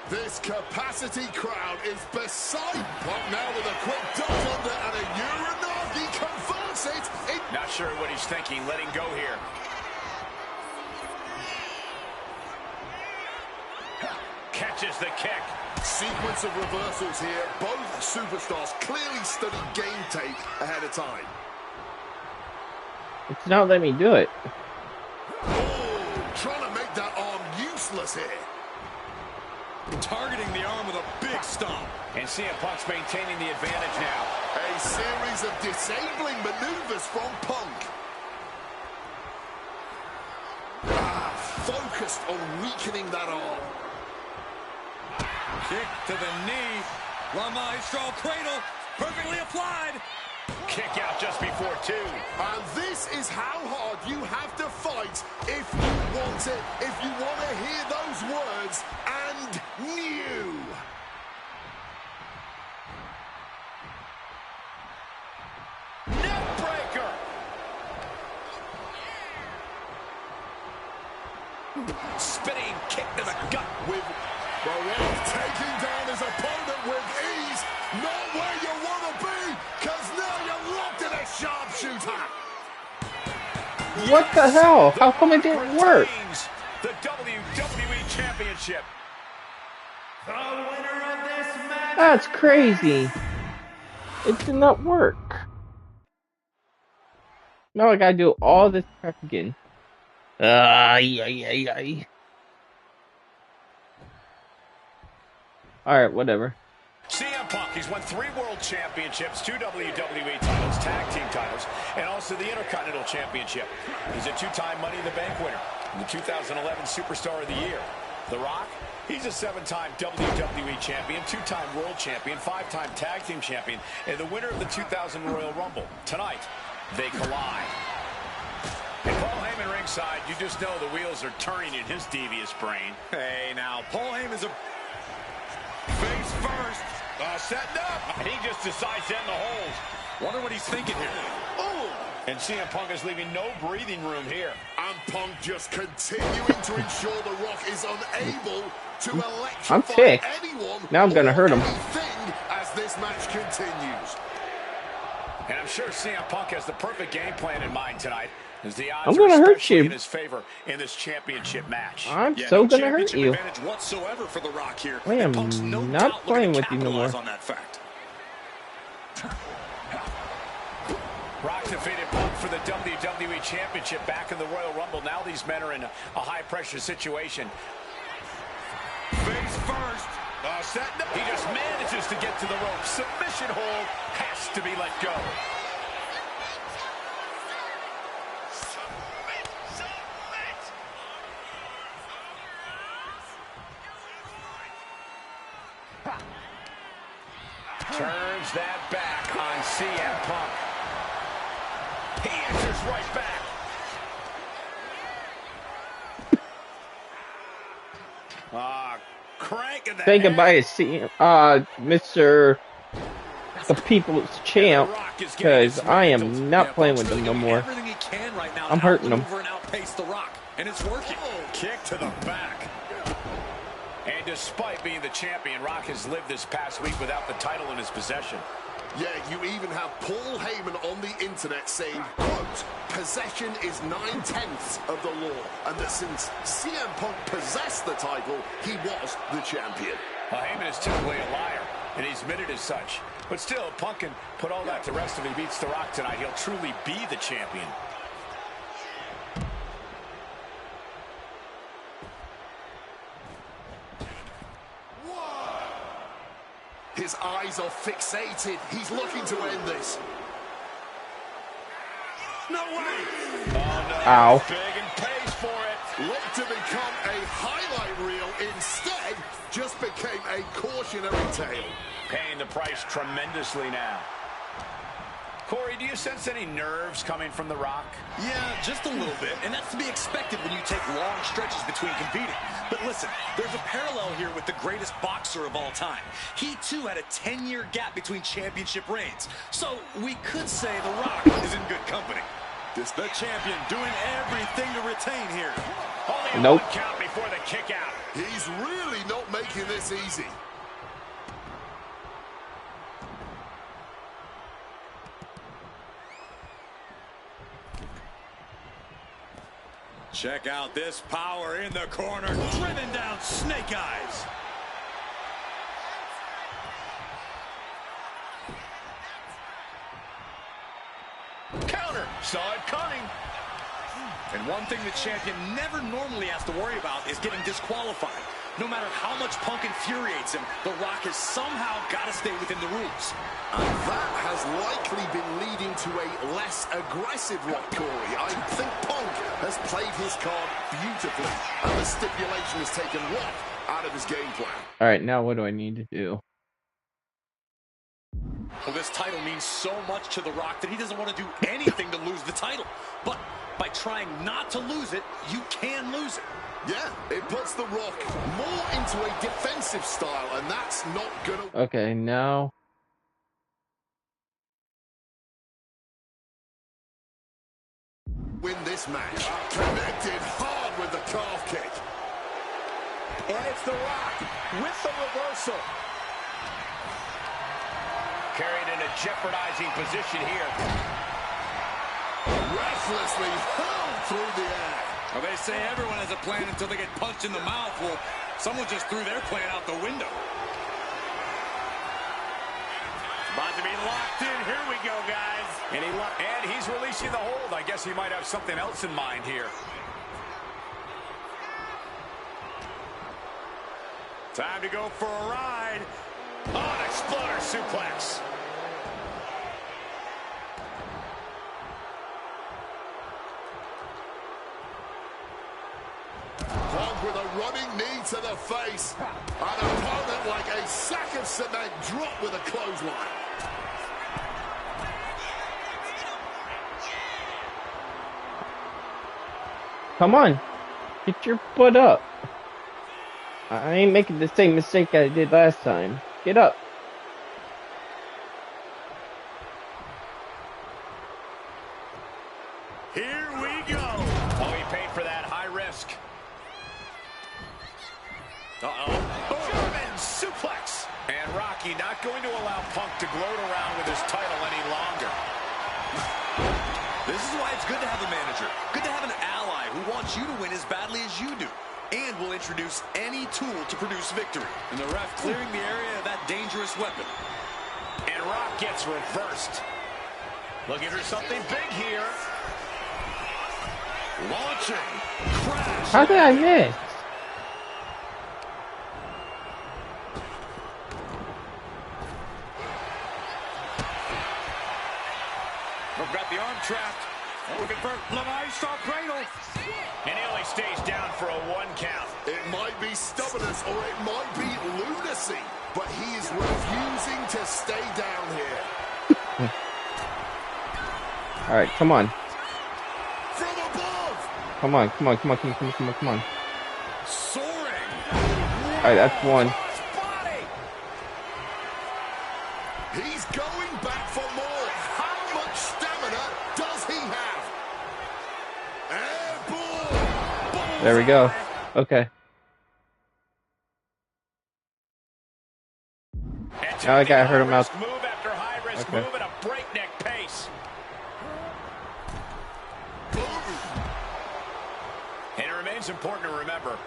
This capacity crowd is beside Punk now with a quick duck under and a Uranagi converts it. Not sure what he's thinking. Letting go here. Catches the kick. Sequence of reversals here. Both superstars clearly studied game tape ahead of time. It's not letting me do it. Oh, trying to make that arm useless here. Targeting the arm with a big stomp. And CM Punk's maintaining the advantage now. A series of disabling maneuvers from Punk. Focused on weakening that arm. Kick to the knee. La Maestro cradle. Perfectly applied. Kick out just before two. And this is how hard you have to fight if you want it. If you want to hear those words. And new. Neckbreaker. Spinning kick to the gut. With Rock taking down his opponent with ease. Not where you want to be, because now you're locked in a sharpshooter. What the hell? How come it didn't work? The WWE Championship. The winner of this match That's crazy. It did not work. Now I gotta do all this crap again. Ay. Alright, whatever. CM Punk, he's won 3 world championships, 2 WWE titles, tag team titles, and also the Intercontinental Championship. He's a 2-time Money in the Bank winner, the 2011 Superstar of the Year. The Rock, he's a 7-time WWE champion, 2-time world champion, 5-time tag team champion, and the winner of the 2000 Royal Rumble. Tonight, they collide. And Paul Heyman ringside, you just know the wheels are turning in his devious brain. Hey, now, Paul Heyman's a face first. Setting up. And he just decides to end the hold. Wonder what he's thinking here. Oh! And CM Punk is leaving no breathing room here. And Punk just continuing to ensure The Rock is unable to electrify I'm ticked. anyone. Now I'm gonna hurt him. As this match continues. And I'm sure CM Punk has the perfect game plan in mind tonight. As the odds I'm gonna are hurt you in his favor in this championship match. I'm so gonna hurt you. Advantage whatsoever for The Rock here. I am Punk's not playing with you no more. On that fact. Rock defeated Punk for the WWE Championship back in the Royal Rumble. Now these men are in a high-pressure situation. Face first. He just manages to get to the rope. Submission hold has to be let go. Turns that back on CM Punk. He answers right back. Cranking the Say goodbye to Mr. the People's Champ, because I am not playing with him no more. I'm hurting him. And it's working. Kick to the back. And despite being the champion, Rock has lived this past week without the title in his possession. Yeah, you even have Paul Heyman on the internet saying, quote, possession is 9/10 of the law, and that since CM Punk possessed the title, he was the champion. Well, Heyman is typically a liar, and he's admitted as such. But still, Punk can put all that to rest if he beats The Rock tonight. He'll truly be the champion. His eyes are fixated. He's looking to end this. No way! Oh, no. Ow. Big and pays for it. Looked to become a highlight reel. Instead, just became a cautionary tale. Paying the price tremendously now. Corey, do you sense any nerves coming from The Rock? Yeah, just a little bit, and that's to be expected when you take long stretches between competing. But listen, there's a parallel here with the greatest boxer of all time. He, too, had a 10-year gap between championship reigns. So we could say The Rock is in good company. The champion doing everything to retain here. Only a Nope. 1 count before the kick out. He's really not making this easy. Check out this power in the corner, driven down Snake Eyes. Counter. Saw it coming. And one thing the champion never normally has to worry about is getting disqualified. No matter how much Punk infuriates him, The Rock has somehow got to stay within the rules. And that has likely been leading to a less aggressive Rock, Corey. I think Punk has played his card beautifully, and the stipulation has taken Rock out of his game plan. Alright, now what do I need to do? Well, this title means so much to The Rock that he doesn't want to do anything to lose the title. But by trying not to lose it, you can lose it. Yeah, it puts The Rock more into a defensive style, and that's not gonna Okay, now... win this match. Connected hard with the calf kick. And it's The Rock with the reversal. Carried in a jeopardizing position here. Restlessly hurled through the air. Well, they say everyone has a plan until they get punched in the mouth. Well, someone just threw their plan out the window. About to be locked in. Here we go, guys. And he's releasing the hold. I guess he might have something else in mind here. Time to go for a ride. Oh, an exploder suplex. Punk with a running knee to the face. An opponent like a sack of cement dropped with a clothesline. Come on. Get your butt up. I ain't making the same mistake I did last time. Get up. Here we go. Oh, he paid for that. High risk. Uh-oh. German suplex. And Rocky not going to allow Punk to gloat around with his title any longer. This is why it's good to have a manager. Good to have an ally who wants you to win as badly as you do. And will introduce any tool to produce victory. And the ref clearing the area of that dangerous weapon. And Rock gets reversed. Looking for something big here. Launching. Crash. How did I miss? We've got the arm trapped. Looking for Levi-style cradle. And he only stays down for a 1 count. It might be stubbornness or it might be lunacy, but he is refusing to stay down here. Alright, come on. From above! Come on, come on, come on, come on, come on, come on, come on. Soaring. Alright, that's one. Body. He's going back for more. How much stamina does he have? Airborne! There we go. Okay. Now I gotta hurt him out. Move after high risk Okay. move at a breakneck pace. And it remains important to remember,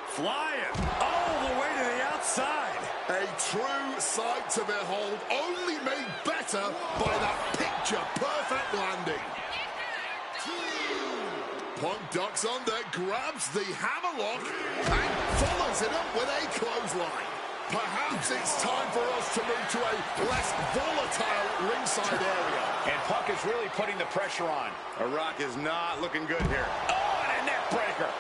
flying all the way to the outside. A true sight to behold, only made better by that picture-perfect landing. Punk ducks under, grabs the hammerlock, and follows it up with a clothesline. Perhaps it's time for us to move to a less volatile ringside area. And Punk is really putting the pressure on. Rock is not looking good here. Oh, and a neck breaker.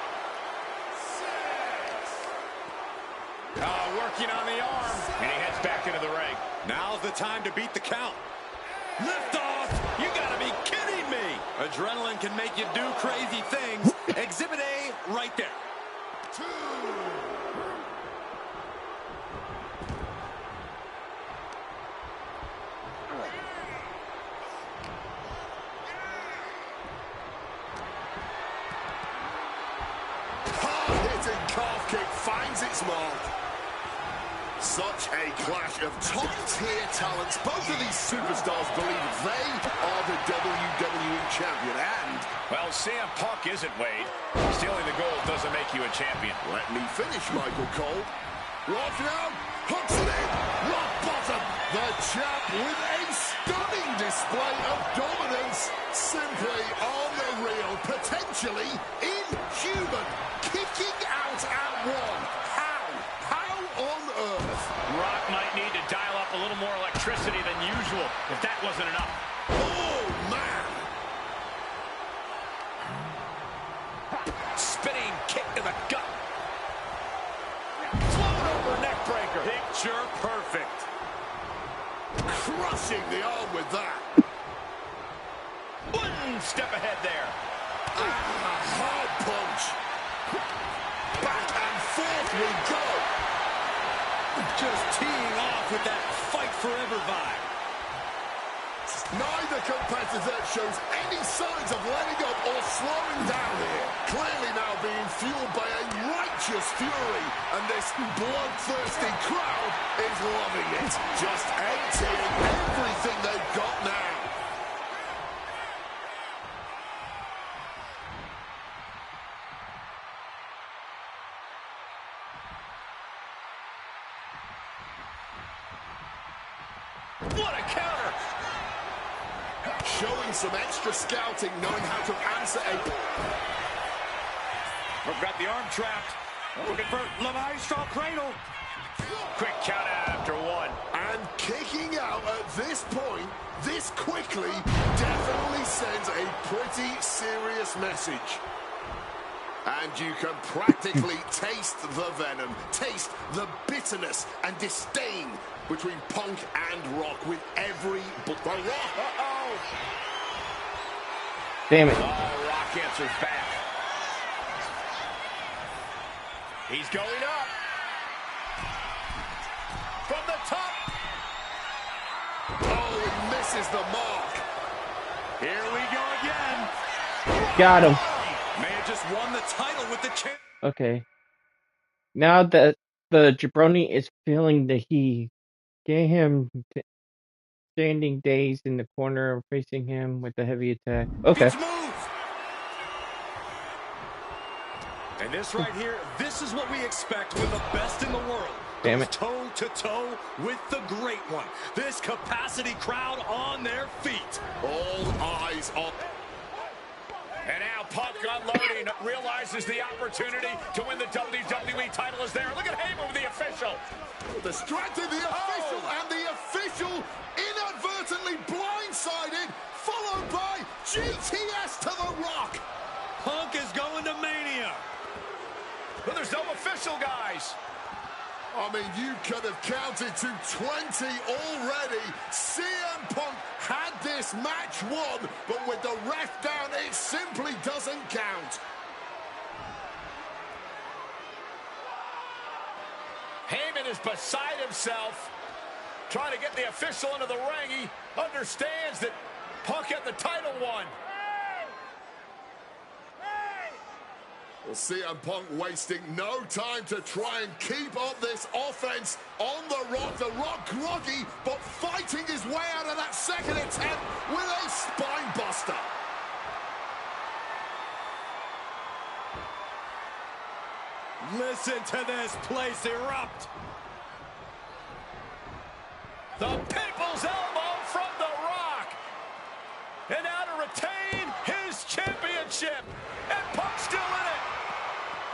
Working on the arm. And he heads back into the ring. Now's the time to beat the count. Lift off! You gotta be kidding me! Adrenaline can make you do crazy things. Exhibit A right there. 2. Hard-hitting calf kick finds its mark. Such a clash of top-tier talents. Both of these superstars believe they are the WWE champion. And, well, CM Punk isn't, Wade. Stealing the gold doesn't make you a champion. let me finish, Michael Cole. Rock now, hooks it in, rock bottom. The champ with a stunning display of dominance. Simply unreal, potentially inhuman. Kicking out at 1. How on earth? Rock might need to dial up a little more electricity than usual if that wasn't enough. Oh, man. Spinning kick to the gut. Float over neck breaker. Picture perfect. Crushing the arm with that. 1 step ahead there. A hard punch. Back and forth we go. Just teeing off with that fight forever vibe. Neither competitor shows any signs of letting up or slowing down here. Clearly now being fueled by a righteous fury. And this bloodthirsty crowd is loving it. Just emptying everything they've got now. What a counter! Showing some extra scouting, knowing how to answer a... We've got the arm trapped. Looking for La Maestro Cradle. Quick count after one. And kicking out at this point, this quickly, definitely sends a pretty serious message. And you can practically taste the venom, taste the bitterness and disdain between Punk and Rock with every... The Rock, uh-oh! Damn it. Oh, Rock answers back. He's going up. From the top. Oh, he misses the mark. Here we go again. Got him. May have just won the title with the champ. Okay. Now that the jabroni is feeling the heat, get him standing dazed in the corner facing him with a heavy attack. Okay. He's moved. And this right here, this is what we expect with the best in the world. Damn it. Toe to toe with the great one. This capacity crowd on their feet. All eyes on... And now Punk unloading, realizes the opportunity to win the WWE title is there. Look at Heyman with the official. Distracted the official, and the official inadvertently blindsided, followed by GTS to the Rock. Punk is going to Mania. But there's no official, guys. I mean, you could have counted to 20 already. CM Punk had this match won, but with the ref down, it simply doesn't count. Heyman is beside himself, trying to get the official into the ring. He understands that Punk had the title won. Well, CM Punk wasting no time to try and keep up this offense on the Rock. The Rock groggy, but fighting his way out of that second attempt with a spine buster. Listen to this place erupt. The People's Elbow from The Rock. And now to retain his championship. And Punk's still in it.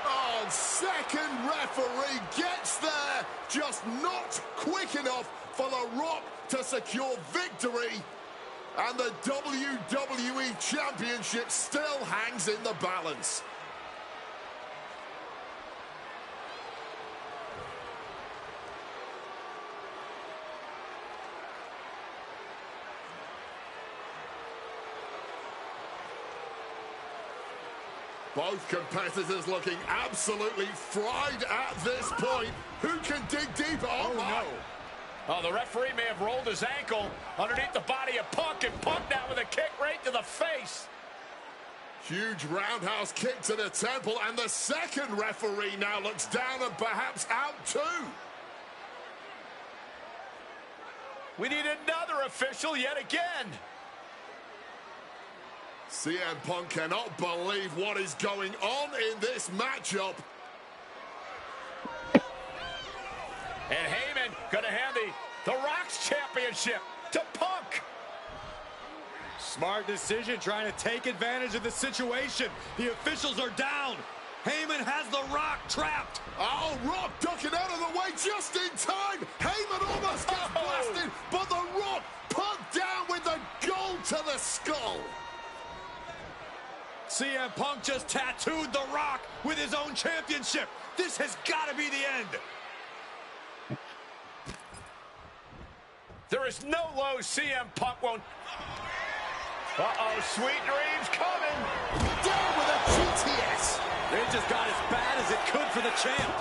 Oh, second referee gets there. Just not quick enough for The Rock to secure victory. And the WWE Championship still hangs in the balance. Both competitors looking absolutely fried at this point. Who can dig deeper? Oh, no. Oh, the referee may have rolled his ankle underneath the body of Punk, and Punk now with a kick right to the face. Huge roundhouse kick to the temple, and the second referee now looks down and perhaps out too. We need another official yet again. CM Punk cannot believe what is going on in this matchup. And Heyman gonna hand the Rock's championship to Punk. Smart decision, trying to take advantage of the situation. The officials are down. Heyman has the Rock trapped. Oh, Rock ducking out of the way just in time. Heyman almost gets blasted, but the Rock put down with the gold to the skull. CM Punk just tattooed The Rock with his own championship. This has got to be the end. There is no low CM Punk won't. Uh-oh, sweet dreams coming. Down with a GTS. It just got as bad as it could for the champ.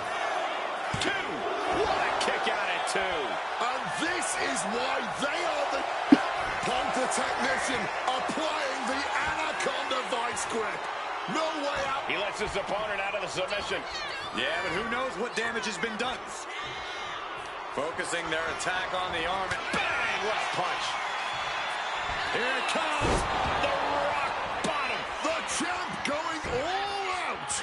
Two. What a kick out at two. And this is why they are the... Punk the technician applying the Anaconda vice grip. No way out. He lets his opponent out of the submission. Yeah, but who knows what damage has been done. Focusing their attack on the arm, and bang, left punch. Here it comes, the Rock bottom. The champ going all out.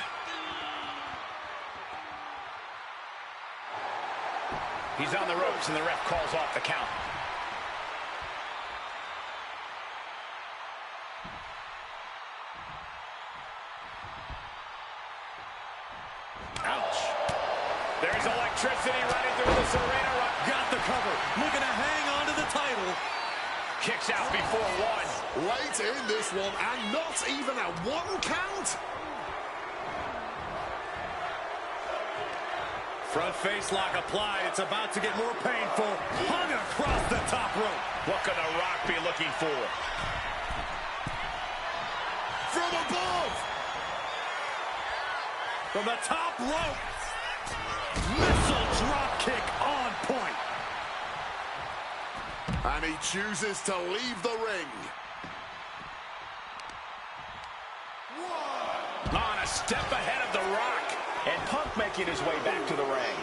He's on the ropes, and the ref calls off the count. There's electricity running through this arena. Got the cover. Looking to hang on to the title. Kicks out before one. Late in this one, and not even a 1 count. Front face lock applied. It's about to get more painful. Hung across the top rope. What could The Rock be looking for? From above. From the top rope. Missile drop kick on point. And he chooses to leave the ring. On a step ahead of The Rock. And Punk making his way back to the ring.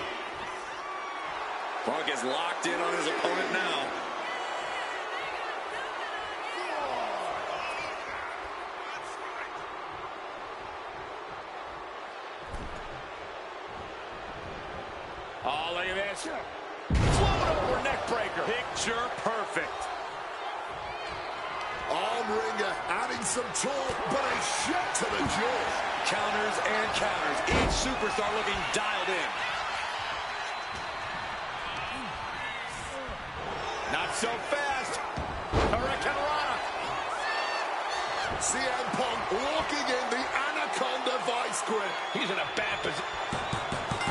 Punk is locked in on his opponent now. Oh, look at this. Float over neck breaker. Picture perfect. Arm wringer, adding some torque, but a shot to the jaw. Counters and counters. Each superstar looking dialed in. Not so fast. Hurricane Rana. CM Punk walking in the Anaconda vice grip. He's in a bad position.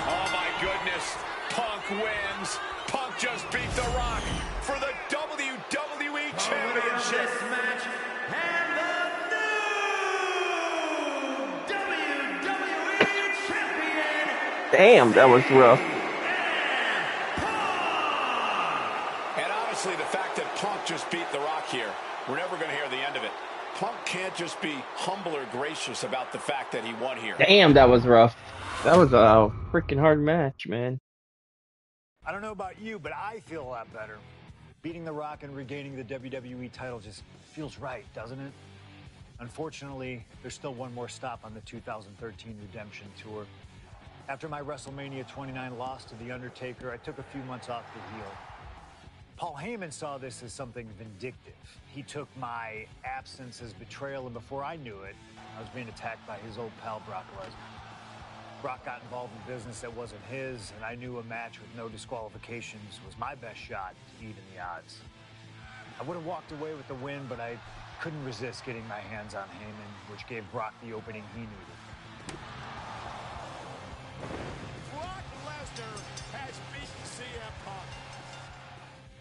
Oh, my goodness. Punk wins. Punk just beat The Rock for the WWE Championship. This match and the new WWE Champion. Damn, that was rough. And honestly, the fact that Punk just beat The Rock here, we're never going to hear the end of it. Punk can't just be humble or gracious about the fact that he won here. Damn, that was rough. That was a freaking hard match, man. I don't know about you, but I feel a lot better. Beating The Rock and regaining the WWE title just feels right, doesn't it? Unfortunately, there's still one more stop on the 2013 Redemption Tour. After my WrestleMania 29 loss to The Undertaker, I took a few months off to heal. Paul Heyman saw this as something vindictive. He took my absence as betrayal, and before I knew it, I was being attacked by his old pal, Brock Lesnar. Brock got involved in business that wasn't his, and I knew a match with no disqualifications was my best shot to even the odds. I would have walked away with the win, but I couldn't resist getting my hands on Heyman, which gave Brock the opening he needed. Brock Lesnar has beaten CM Punk.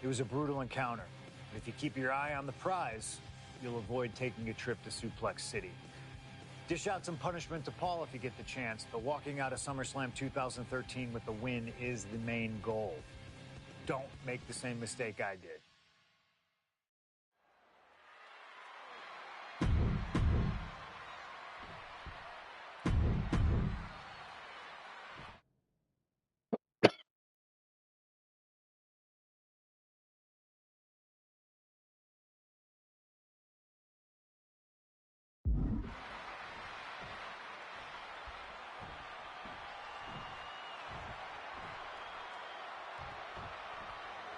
It was a brutal encounter, but if you keep your eye on the prize, you'll avoid taking a trip to Suplex City. Dish out some punishment to Paul if you get the chance, but walking out of SummerSlam 2013 with the win is the main goal. Don't make the same mistake I did.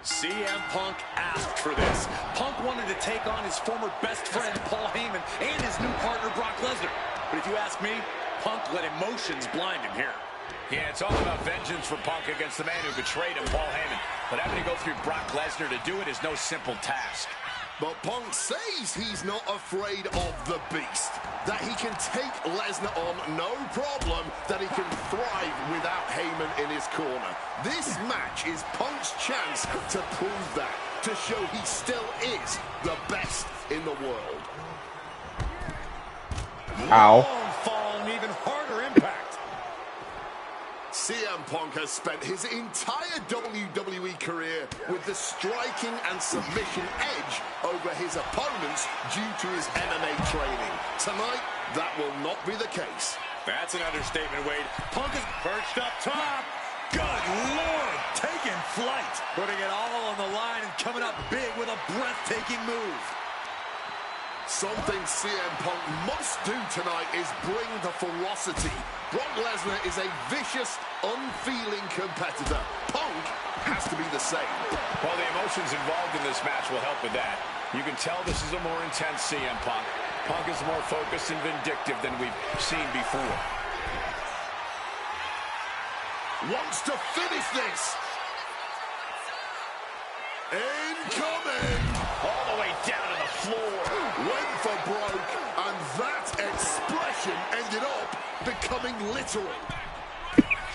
CM Punk asked for this. Punk wanted to take on his former best friend, Paul Heyman, and his new partner, Brock Lesnar. But if you ask me, Punk let emotions blind him here. Yeah, it's all about vengeance for Punk against the man who betrayed him, Paul Heyman. But having to go through Brock Lesnar to do it is no simple task. But Punk says he's not afraid of the beast. That he can take Lesnar on no problem. That he can thrive without Heyman in his corner. This match is Punk's chance to prove that. To show he still is the best in the world. Ow. Long fall and even harder impact. CM Punk has spent his entire WWE career with the striking and submission edge over his opponents due to his MMA training. Tonight, that will not be the case. That's an understatement, Wade. Punk is perched up top. Good Lord, taking flight. Putting it all on the line and coming up big with a breathtaking move. Something CM Punk must do tonight is bring the ferocity. Brock Lesnar is a vicious, unfeeling competitor. Punk has to be the same. Well, the emotions involved in this match will help with that. You can tell this is a more intense CM Punk. Punk is more focused and vindictive than we've seen before. wants to finish this. Incoming. All the way down to the floor. Went for broke, and that expression ended up becoming literal.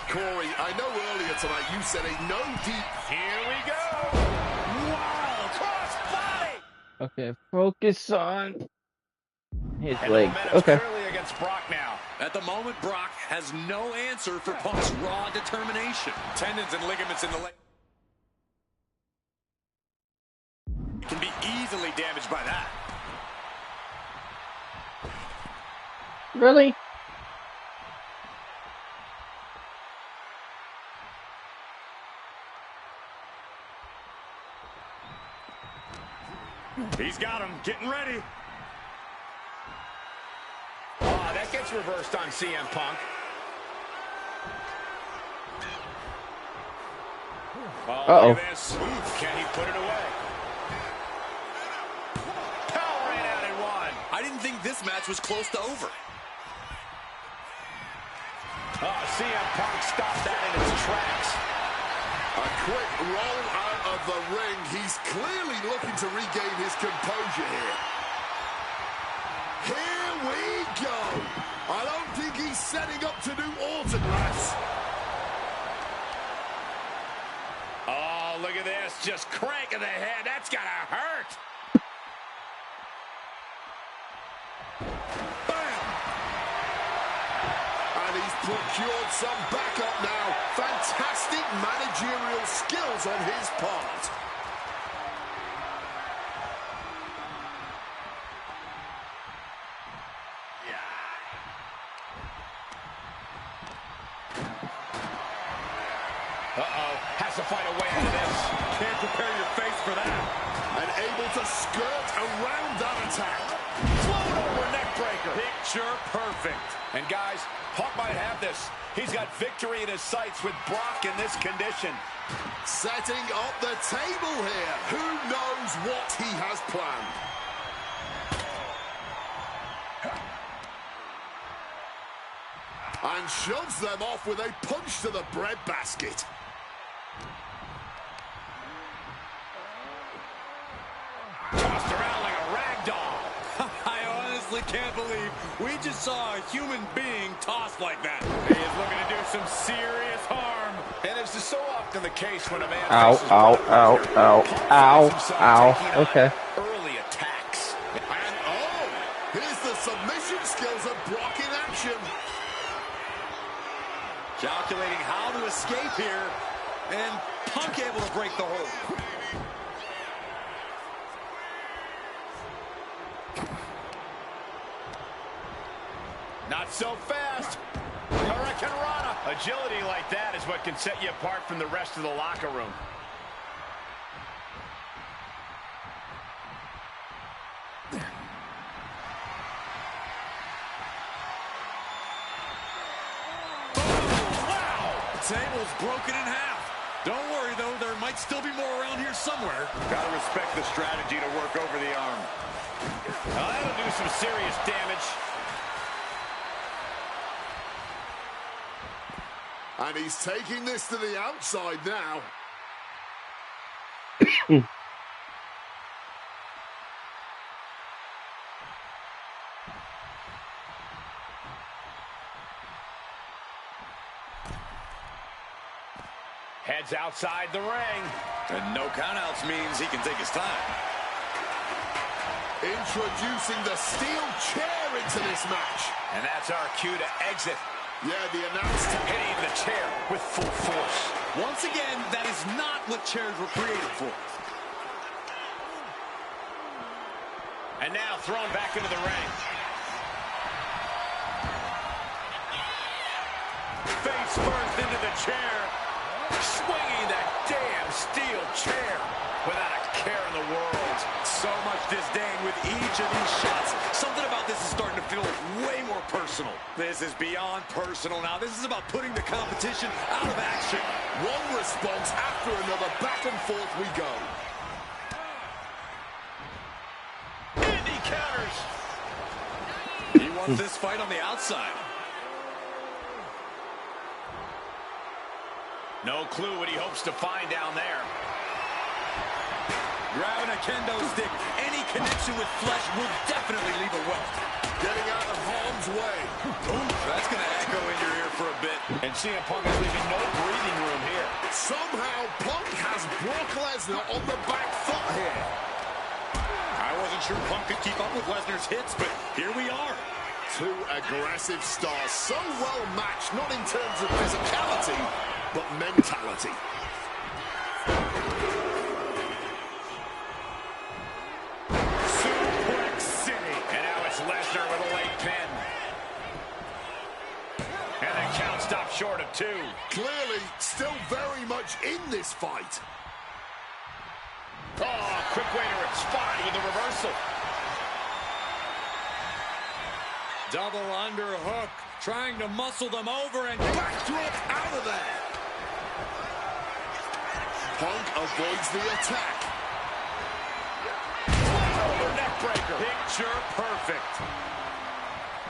Corey, I know earlier tonight you said a no deep. Here we go. Wow, cross body. Okay, focus on his And legs. momentum's Okay. clearly against Brock now. At the moment, Brock has no answer for Punk's raw determination. Tendons and ligaments in the leg can be easily damaged by that. Really? He's got him, getting ready. Oh, that gets reversed on CM Punk. Oh, look at this. Can he put it away? Power ran out and won. I didn't think this match was close to over. Oh, CM Punk stopped that in its tracks. A quick roll out of the ring. He's clearly looking to regain his composure here. Here we go. I don't think he's setting up to do autographs. Oh, look at this. Just cranking the head. That's got to hurt. Bam! And he's procured some backup now. Fantastic managerial skills on his part. Uh-oh. Has to find a way out of this. Can't prepare your face for that. And able to skirt around that attack. Float over neck breaker. Picture perfect. And guys, Punk might have this. He's got victory in his sights with Brock in this condition. Setting up the table here. Who knows what he has planned? And shoves them off with a punch to the breadbasket. Tossed around like a rag doll. I honestly can't believe we just saw a human being tossed like that. He is looking to do some serious harm. And as is so often the case when a man Ow, faces ow, Brock ow, Lesnar, ow, Punk ow, finds himself ow. taking on Okay. early attacks. And oh, here's the submission skills of Brock in action. Calculating how to escape here, and Punk able to break the hold. Not so fast. Hurricane Rana. Agility like that is what can set you apart from the rest of the locker room. Table's broken in half. Don't worry, though. There might still be more around here somewhere. Gotta respect the strategy to work over the arm. Now that'll do some serious damage. And he's taking this to the outside now. Heads outside the ring. And no countouts means he can take his time. Introducing the steel chair into this match. And that's our cue to exit. Yeah, the announced Hitting the chair with full force. Once again, that is not what chairs were created for. And now thrown back into the ring. Face first into the chair. Swinging that damn steel chair without a care in the world. So much disdain with each of these shots. Something about this is starting to feel way more personal. This is beyond personal now. This is about putting the competition out of action. one response after another. Back and forth we go. And he counters. He wants this fight on the outside. No clue what he hopes to find down there. Grabbing a kendo stick. Any connection with flesh will definitely leave a welt. Getting out of harm's way. Ooh, that's going to echo in your ear for a bit. And CM Punk is leaving no breathing room here. Somehow, Punk has Brock Lesnar on the back foot here. I wasn't sure Punk could keep up with Lesnar's hits, but here we are. Two aggressive stars, so well matched, not in terms of physicality, but mentality. Suplex City. And now it's Lesnar with a late pin. And the count stops short of 2. Clearly, still very much in this fight. Oh, quick way to respond with a reversal. Double underhook, trying to muscle them over and Backdrop out of there. Punk avoids the attack. Over neck breaker. Picture perfect.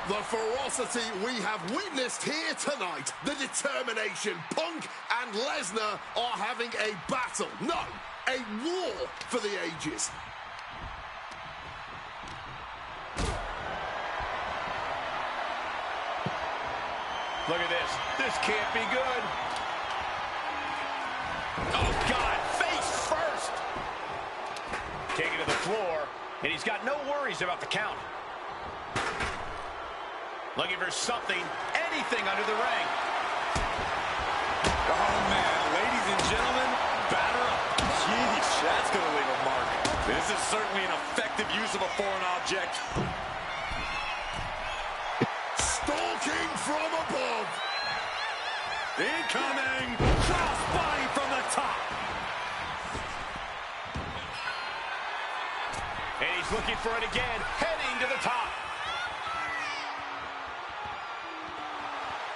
The ferocity we have witnessed here tonight. The determination. Punk and Lesnar are having a battle. No, a war for the ages. Look at this. This can't be good. Oh, God. Face first. Taken to the floor, and he's got no worries about the count. Looking for something, anything under the ring. oh man, ladies and gentlemen, batter up. Jeez, that's going to leave a mark. This is certainly an effective use of a foreign object. Stalking from above. Incoming crossbody from the top. And he's looking for it again, heading to the top.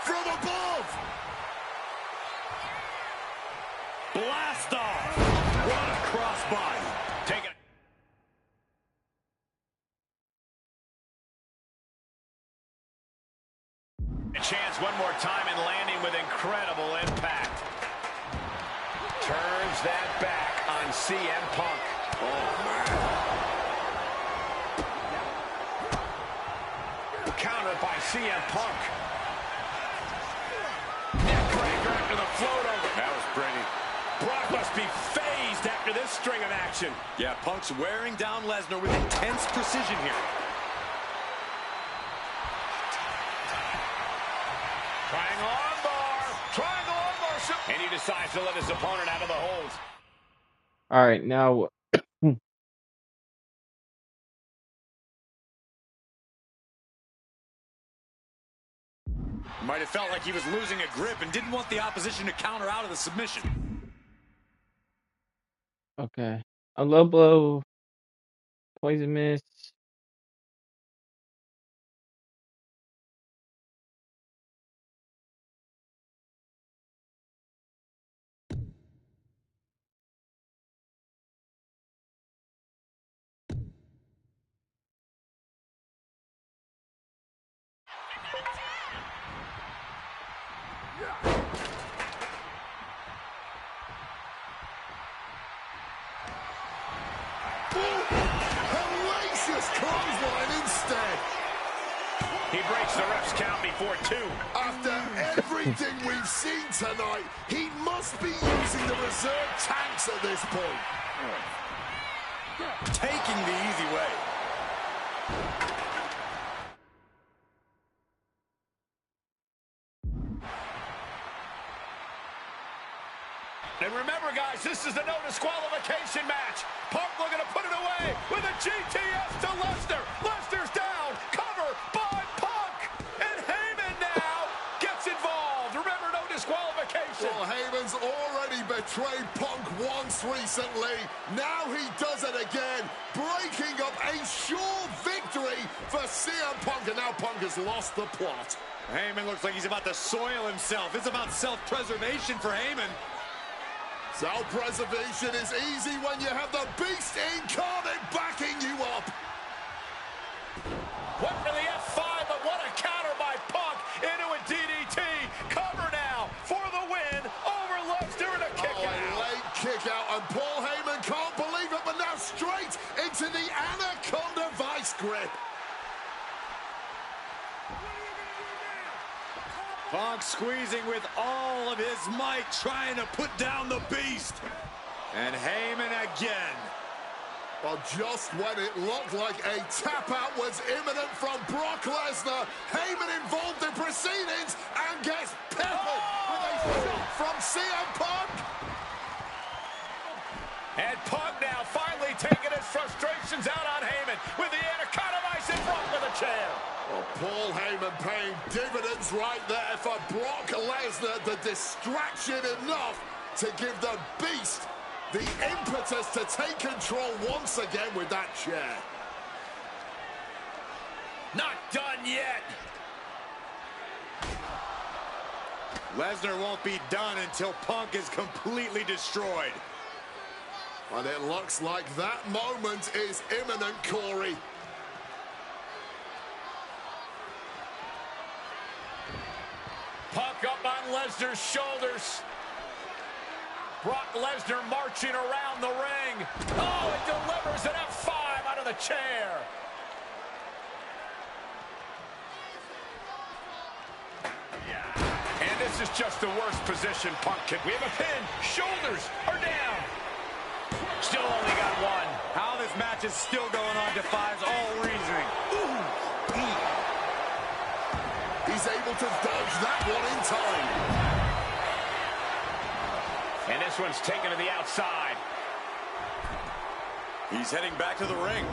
From above. Blast off. What a crossbody. Take it. A chance one more time and landing with incredible impact. Turns that back on CM Punk. Oh, man. Countered by CM Punk. Neckbreaker after the float over. That was pretty. Brock must be phased after this string of action. Yeah, Punk's wearing down Lesnar with intense precision here. Triangle armbar. Triangle armbar. And he decides to let his opponent out of the hold. All right, now Might have felt like he was losing a grip and didn't want the opposition to counter out of the submission. okay. A low blow, poison mist. Hellacious clothesline instead. He breaks the ref's count before 2. After everything we've seen tonight, he must be using the reserve tanks at this point. Taking the easy way. And remember, guys, this is a no disqualification match. Punk looking to put it away with a GTS to Lesnar. Lesnar's down. Cover by Punk. And Heyman now gets involved. Remember, no disqualification. Well, Heyman's already betrayed Punk once recently. Now he does it again, breaking up a sure victory for CM Punk. And now Punk has lost the plot. Heyman looks like he's about to soil himself. It's about self-preservation for Heyman. Self-preservation is easy when you have the Beast Incarnate backing you up. Went for the F5, but what a counter by Punk into a DDT. Cover now for the win over Lesnar. Punk squeezing with all of his might, trying to put down the beast. And Heyman again. Well, just when it looked like a tap-out was imminent from Brock Lesnar, Heyman involved in proceedings and gets peppered with a shot from CM Punk. And Punk now finally taking his frustrations out on Heyman with the Anaconda Vice and Brock with a chair. Well, Paul Heyman paying dividends right there for Brock Lesnar, the distraction enough to give the beast the impetus to take control once again with that chair. Not done yet. Lesnar won't be done until Punk is completely destroyed. And it looks like that moment is imminent, Corey. Punk up on Lesnar's shoulders. Brock Lesnar marching around the ring. Oh, it delivers an F5 out of the chair. And this is just the worst position Punk can. We have a pin. Shoulders are down. Still only got one. How this match is still going on defies all reasoning. He's able to dodge that one in time. And this one's taken to the outside. He's heading back to the ring.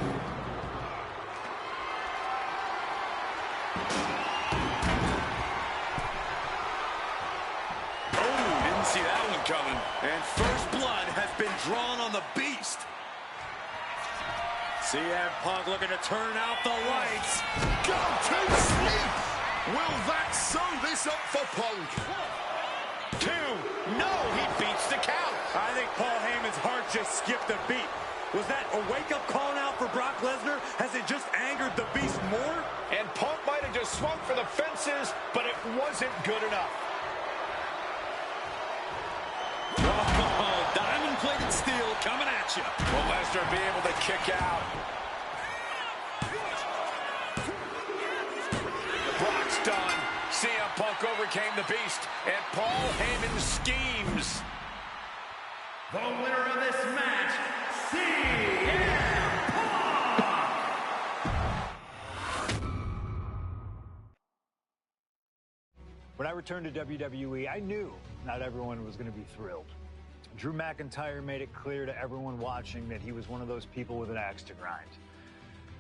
Oh, didn't see that one coming. And first blood has been drawn on the beast. CM Punk looking to turn out the lights. Go to sleep. Will that sew this up for Punk? 2. No, he beats the count. I think Paul Heyman's heart just skipped a beat. Was that a wake-up call now for Brock Lesnar? Has it just angered the beast more? And Punk might have just swung for the fences, but it wasn't good enough. Oh, diamond-plated steel coming at you. Will Lesnar be able to kick out? Brock's done. CM Punk overcame the beast, and Paul Heyman schemes. The winner of this match, CM Punk! When I returned to WWE, I knew not everyone was going to be thrilled. Drew McIntyre made it clear to everyone watching that he was one of those people with an axe to grind.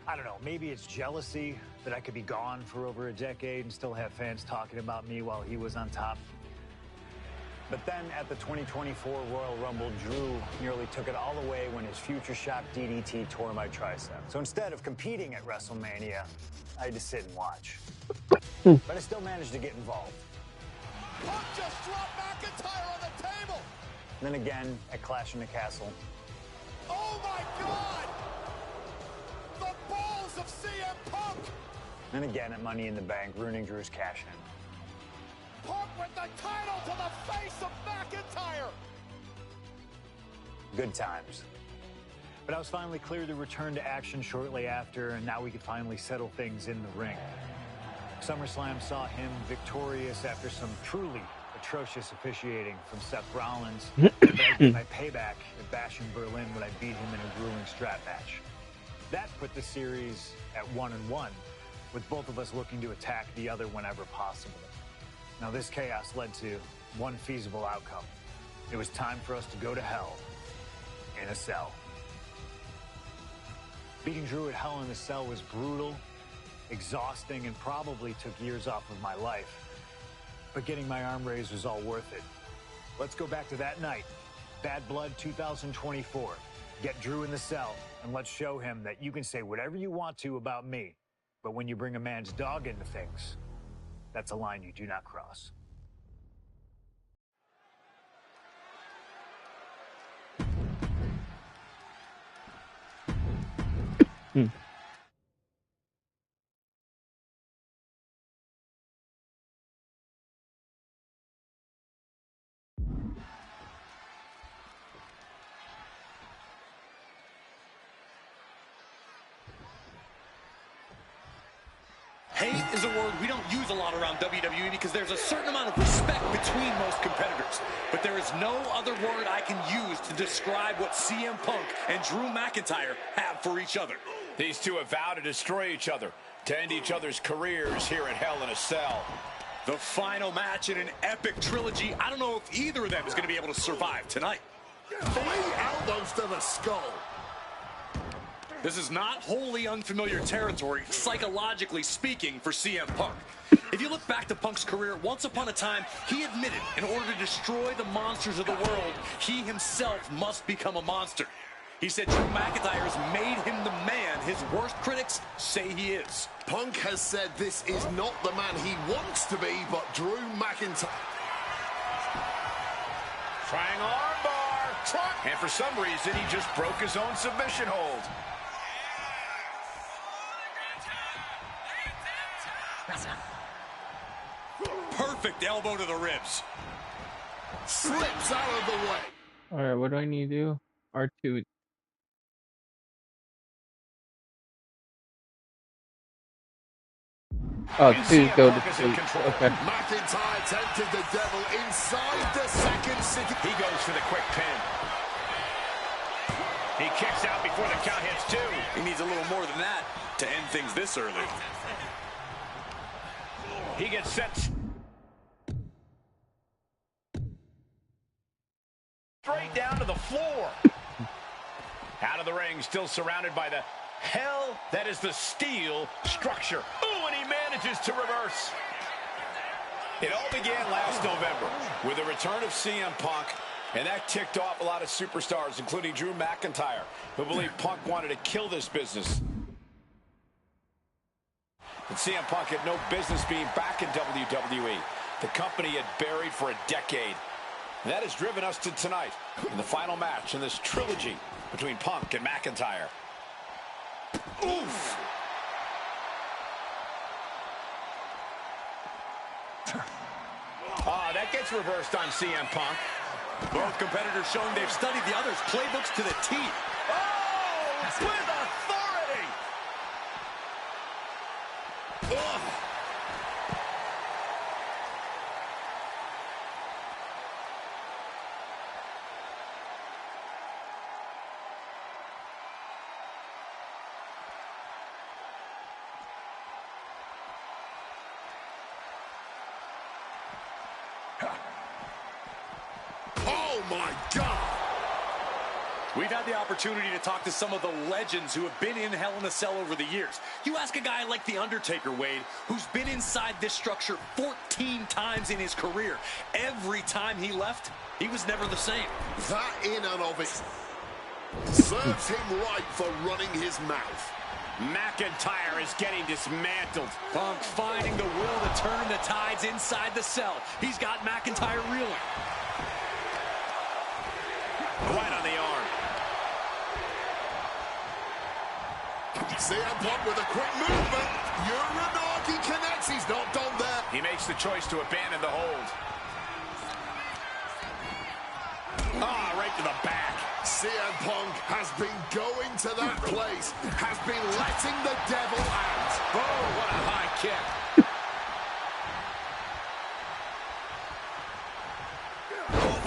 I don't know, maybe it's jealousy that I could be gone for over a decade and still have fans talking about me while he was on top. But then at the 2024 Royal Rumble, Drew nearly took it all away when his future shock DDT tore my tricep. So instead of competing at WrestleMania, I had to sit and watch. But I still managed to get involved. Punk just dropped McIntyre on the table. Then again at Clash in the Castle. Oh my God! The balls of CM Punk! And again at Money in the Bank, ruining Drew's cash-in. Punk with the title to the face of McIntyre! Good times. But I was finally cleared to return to action shortly after, and now we could finally settle things in the ring. SummerSlam saw him victorious after some truly atrocious officiating from Seth Rollins. But I did my payback at Bash in Berlin when I beat him in a grueling strap match. That put the series at 1-1, with both of us looking to attack the other whenever possible. Now this chaos led to one feasible outcome. It was time for us to go to hell in a cell. Beating Drew at Hell in a Cell was brutal, exhausting, and probably took years off of my life. But getting my arm raised was all worth it. Let's go back to that night, Bad Blood 2024. Get Drew in the cell, and let's show him that you can say whatever you want to about me, but when you bring a man's dog into things, that's a line you do not cross. Hate is a word we don't use a lot around WWE because there's a certain amount of respect between most competitors. But there is no other word I can use to describe what CM Punk and Drew McIntyre have for each other. These two have vowed to destroy each other, to end each other's careers here in Hell in a Cell. The final match in an epic trilogy. I don't know if either of them is going to be able to survive tonight. 3 elbows to the skull. This is not wholly unfamiliar territory, psychologically speaking, for CM Punk. If you look back to Punk's career, once upon a time, he admitted in order to destroy the monsters of the world, he himself must become a monster. He said Drew McIntyre has made him the man his worst critics say he is. Punk has said this is not the man he wants to be, but Drew McIntyre... Trying armbar. And for some reason, he just broke his own submission hold. Perfect elbow to the ribs. Slips out of the way. Alright, what do I need to do? R2. Oh, 2 go to sleep. Okay. McIntyre tempted the devil inside the second city. He goes for the quick pin. He kicks out before the count hits 2. He needs a little more than that to end things this early. He gets set straight down to the floor. Out of the ring, still surrounded by the hell that is the steel structure. Ooh, and he manages to reverse. It all began last November with the return of CM Punk, and that ticked off a lot of superstars, including Drew McIntyre, who believed Punk wanted to kill this business. But CM Punk had no business being back in WWE. The company had buried for a decade. And that has driven us to tonight in the final match in this trilogy between Punk and McIntyre. Oof! That gets reversed on CM Punk. Both competitors showing they've studied the other's playbooks to the T. Oh, with authority! Ugh. Oh, my God. We've had the opportunity to talk to some of the legends who have been in Hell in a Cell over the years. You ask a guy like The Undertaker, Wade, who's been inside this structure 14 times in his career. Every time he left, he was never the same. That in and of it serves him right for running his mouth. McIntyre is getting dismantled. Punk finding the will to turn the tides inside the cell. He's got McIntyre reeling. Right on the arm. CM Punk with a quick movement. Uranagi connects. He's not done there. He makes the choice to abandon the hold. Right to the back. CM Punk has been going to that place, has been letting the devil out. Oh, what a high kick.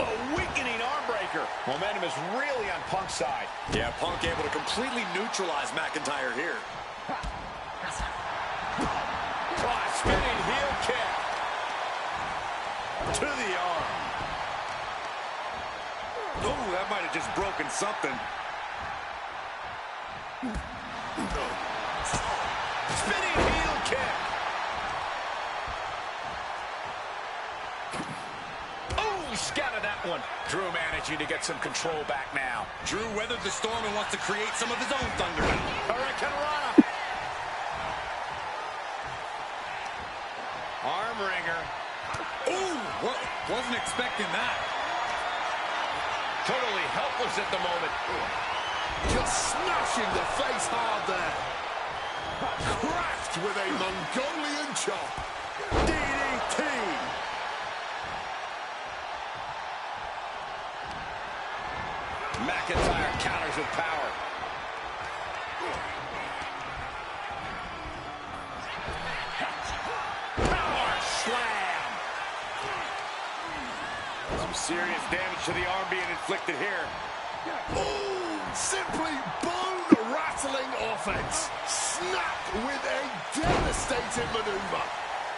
A weakening arm breaker. Momentum is really on Punk's side. Yeah, Punk able to completely neutralize McIntyre here. Spinning heel kick. To the arm. Oh, that might have just broken something. Spinning heel kick. Oh, scattered that one. Drew managing to get some control back now. Drew weathered the storm and wants to create some of his own thunder. Hurricanrana. Arm wringer. Ooh, wasn't expecting that. Totally helpless at the moment. Just smashing the face hard there. Cracked with a Mongolian chop. DDT. McIntyre counters with power. Some serious damage to the arm being inflicted here. Oh, simply bone-rattling offense. Snapped with a devastating maneuver.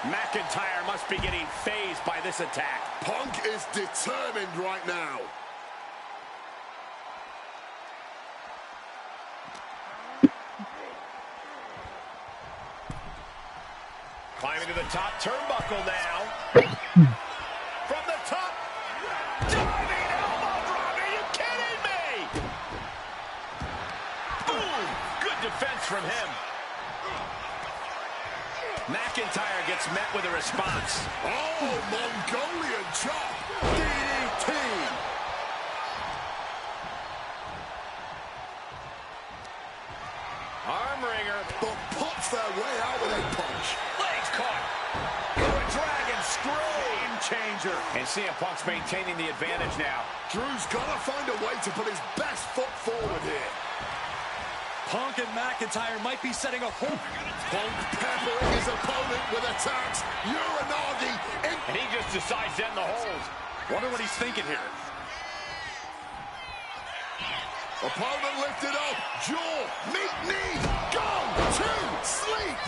McIntyre must be getting phased by this attack. Punk is determined right now. Climbing to the top turnbuckle now. From the top. Diving elbow drop. Are you kidding me? Boom. Good defense from him. McIntyre gets met with a response. Oh, Mongolian chop. DDT. Arm wringer. But puts their way out with a punch. Legs caught. Good dragon screw. Game changer. And CM Punk's maintaining the advantage now. Drew's got to find a way to put his best foot forward here. Punk and McIntyre might be setting a hook. Punk peppering his opponent with attacks. Uranagi. And he just decides to end the hold. Wonder what he's thinking here. Opponent lifted up. Jaw. Meet knee. Gone. 2. Sleep.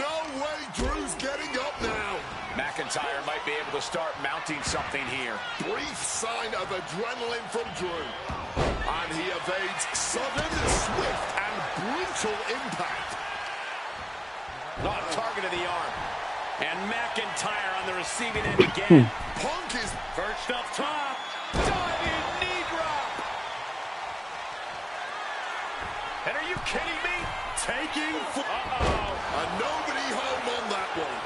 No way Drew's getting up now. McIntyre might be able to start mounting something here. Brief sign of adrenaline from Drew. And he evades sudden, swift, and brutal impact. Not targeted the arm. And McIntyre on the receiving end again. Punk is Perched up top. Diving knee drop. And are you kidding me? taking. Uh-oh. And nobody home on that one.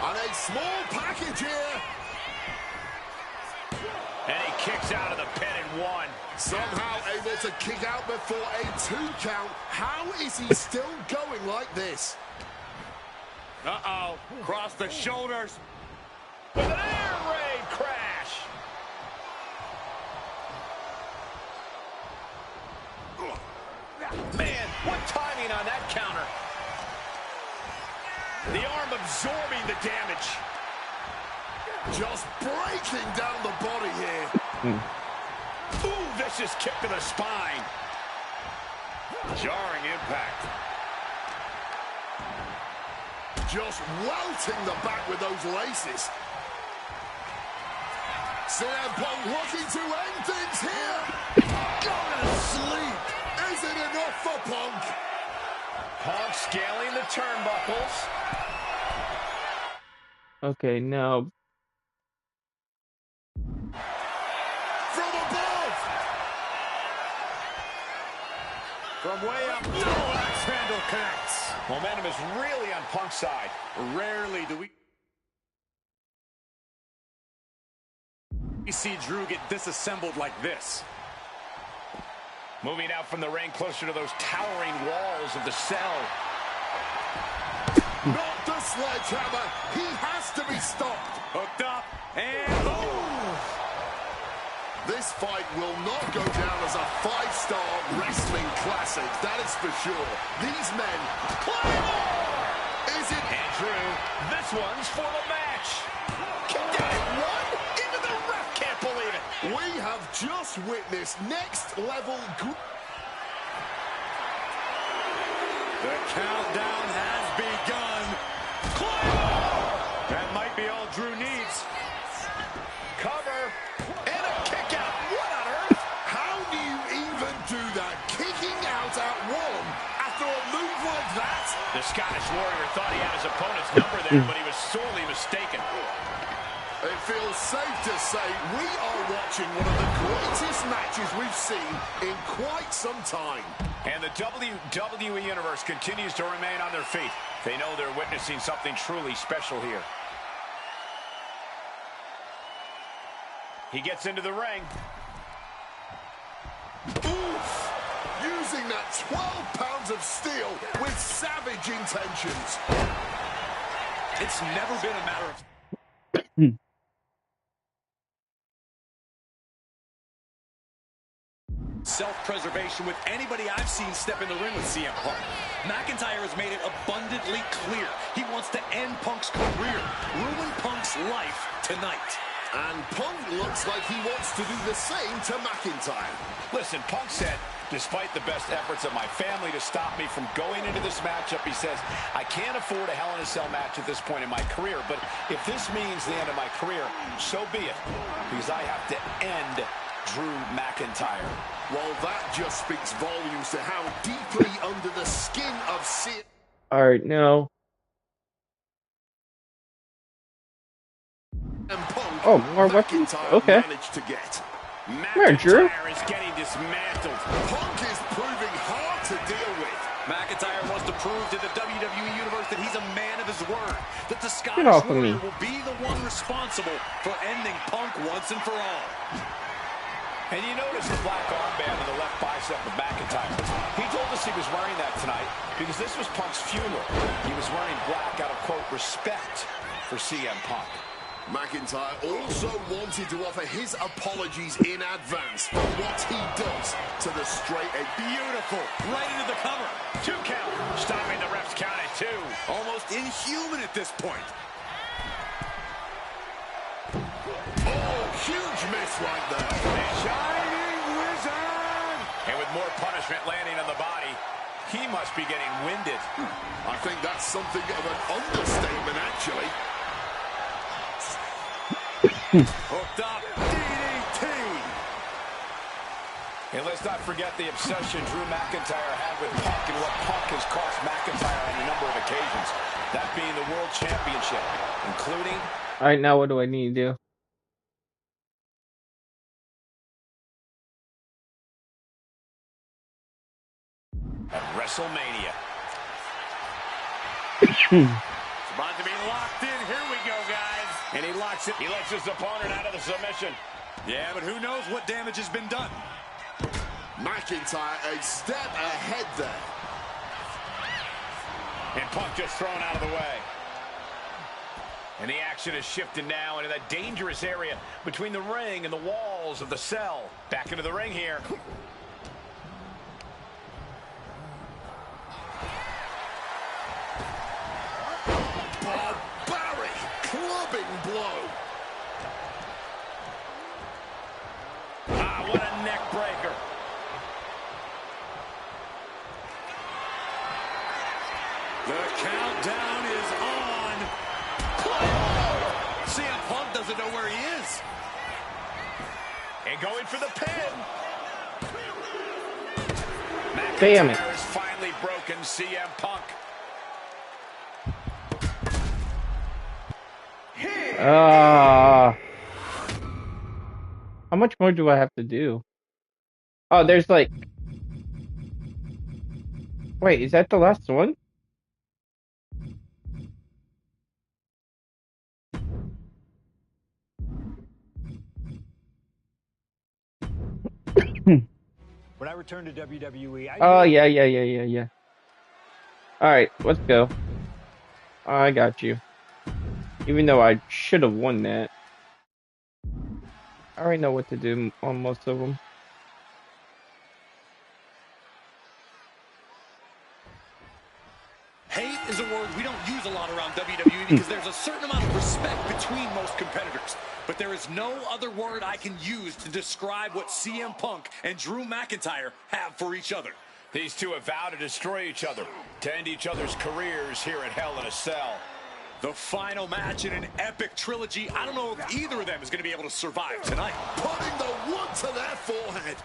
And a small package here. And he kicks out of the pin in 1. Somehow able to kick out before a 2 count. How is he still going like this? Uh-oh. Cross the shoulders. With an air raid crash. Man, what timing on that counter. The arm absorbing the damage. Just breaking down the body here. Ooh, vicious kick to the spine. Jarring impact. Just welting the back with those laces. CM Punk looking to end things here. Go to sleep. Is it enough for Punk? Punk scaling the turnbuckles. Okay, now From above. From way up. No, axe handle connects. Momentum is really on Punk's side. Rarely do we see Drew get disassembled like this. Moving out from the ring closer to those towering walls of the cell. Not the sledgehammer. He has to be stopped. Hooked up and boom. This fight will not go down as a 5-star wrestling classic, that is for sure. These men, is it? And Drew, this one's for the match. Kicked out at 1? Even the ref can't believe it. We have just witnessed next level. The countdown has begun. Claymore! That might be all Drew needs. Cover. And a kick out. What on earth? How do you even do that? Kicking out at 1 after a move like that? The Scottish Warrior thought he had his opponent's number there, but he was sorely mistaken. It feels safe to say we are watching one of the greatest matches we've seen in quite some time. And the WWE Universe continues to remain on their feet. They know they're witnessing something truly special here. He gets into the ring. Oof! Using that 12 pounds of steel with savage intentions. It's never been a matter of... self-preservation with anybody I've seen step in the ring with CM Punk. McIntyre has made it abundantly clear he wants to end Punk's career, ruin Punk's life tonight. And Punk looks like he wants to do the same to McIntyre. Listen, Punk said, despite the best efforts of my family to stop me from going into this matchup, he says, I can't afford a Hell in a Cell match at this point in my career, but if this means the end of my career, so be it, because I have to end Drew McIntyre. Well, that just speaks volumes to how deeply under the skin of CM. All right, no. Oh, more weapons? Okay. To get. Where, Drew? McIntyre is getting dismantled. Punk is proving hard to deal with. McIntyre wants to prove to the WWE Universe that he's a man of his word, that the Scottish off of me. Warrior will be the one responsible for ending Punk once and for all. And you notice the black armband on the left bicep of McIntyre. He told us he was wearing that tonight because this was Punk's funeral. He was wearing black out of, quote, respect for CM Punk. McIntyre also wanted to offer his apologies in advance for what he does to the straight edge. Beautiful. Right into the cover. 2 count. Stopping the ref's count at 2. Almost inhuman at this point. Oh, huge miss right there. Shining Wizard. And with more punishment landing on the body, he must be getting winded. I think that's something of an understatement, actually. Hooked up. DDT. And let's not forget the obsession Drew McIntyre had with Punk and what Punk has cost McIntyre on a number of occasions. That being the World Championship, including... All right, now what do I need to do? at WrestleMania. It's about to be locked in. Here we go, guys. And he locks it. He lets his opponent out of the submission. Yeah, but who knows what damage has been done. McIntyre a step ahead there. And Punk just thrown out of the way. And the action is shifted now into that dangerous area between the ring and the walls of the cell. Back into the ring here. Barbaric clubbing blow. Ah, what a neck breaker. The countdown is on. CM Punk doesn't know where he is. And going for the pin. Damn it. McIntyre has finally broken CM Punk. How much more do I have to do? Oh, there's like... Wait, is that the last one? When I returned to WWE, Oh, yeah. Alright, let's go. I got you. Even though I should have won that. I already know what to do on most of them. Hate is a word we don't use a lot around WWE because there's a certain amount of respect between most competitors. But there is no other word I can use to describe what CM Punk and Drew McIntyre have for each other. These two have vowed to destroy each other, to end each other's careers here at Hell in a Cell. The final match in an epic trilogy. I don't know if either of them is going to be able to survive tonight. Putting the wood to their forehead.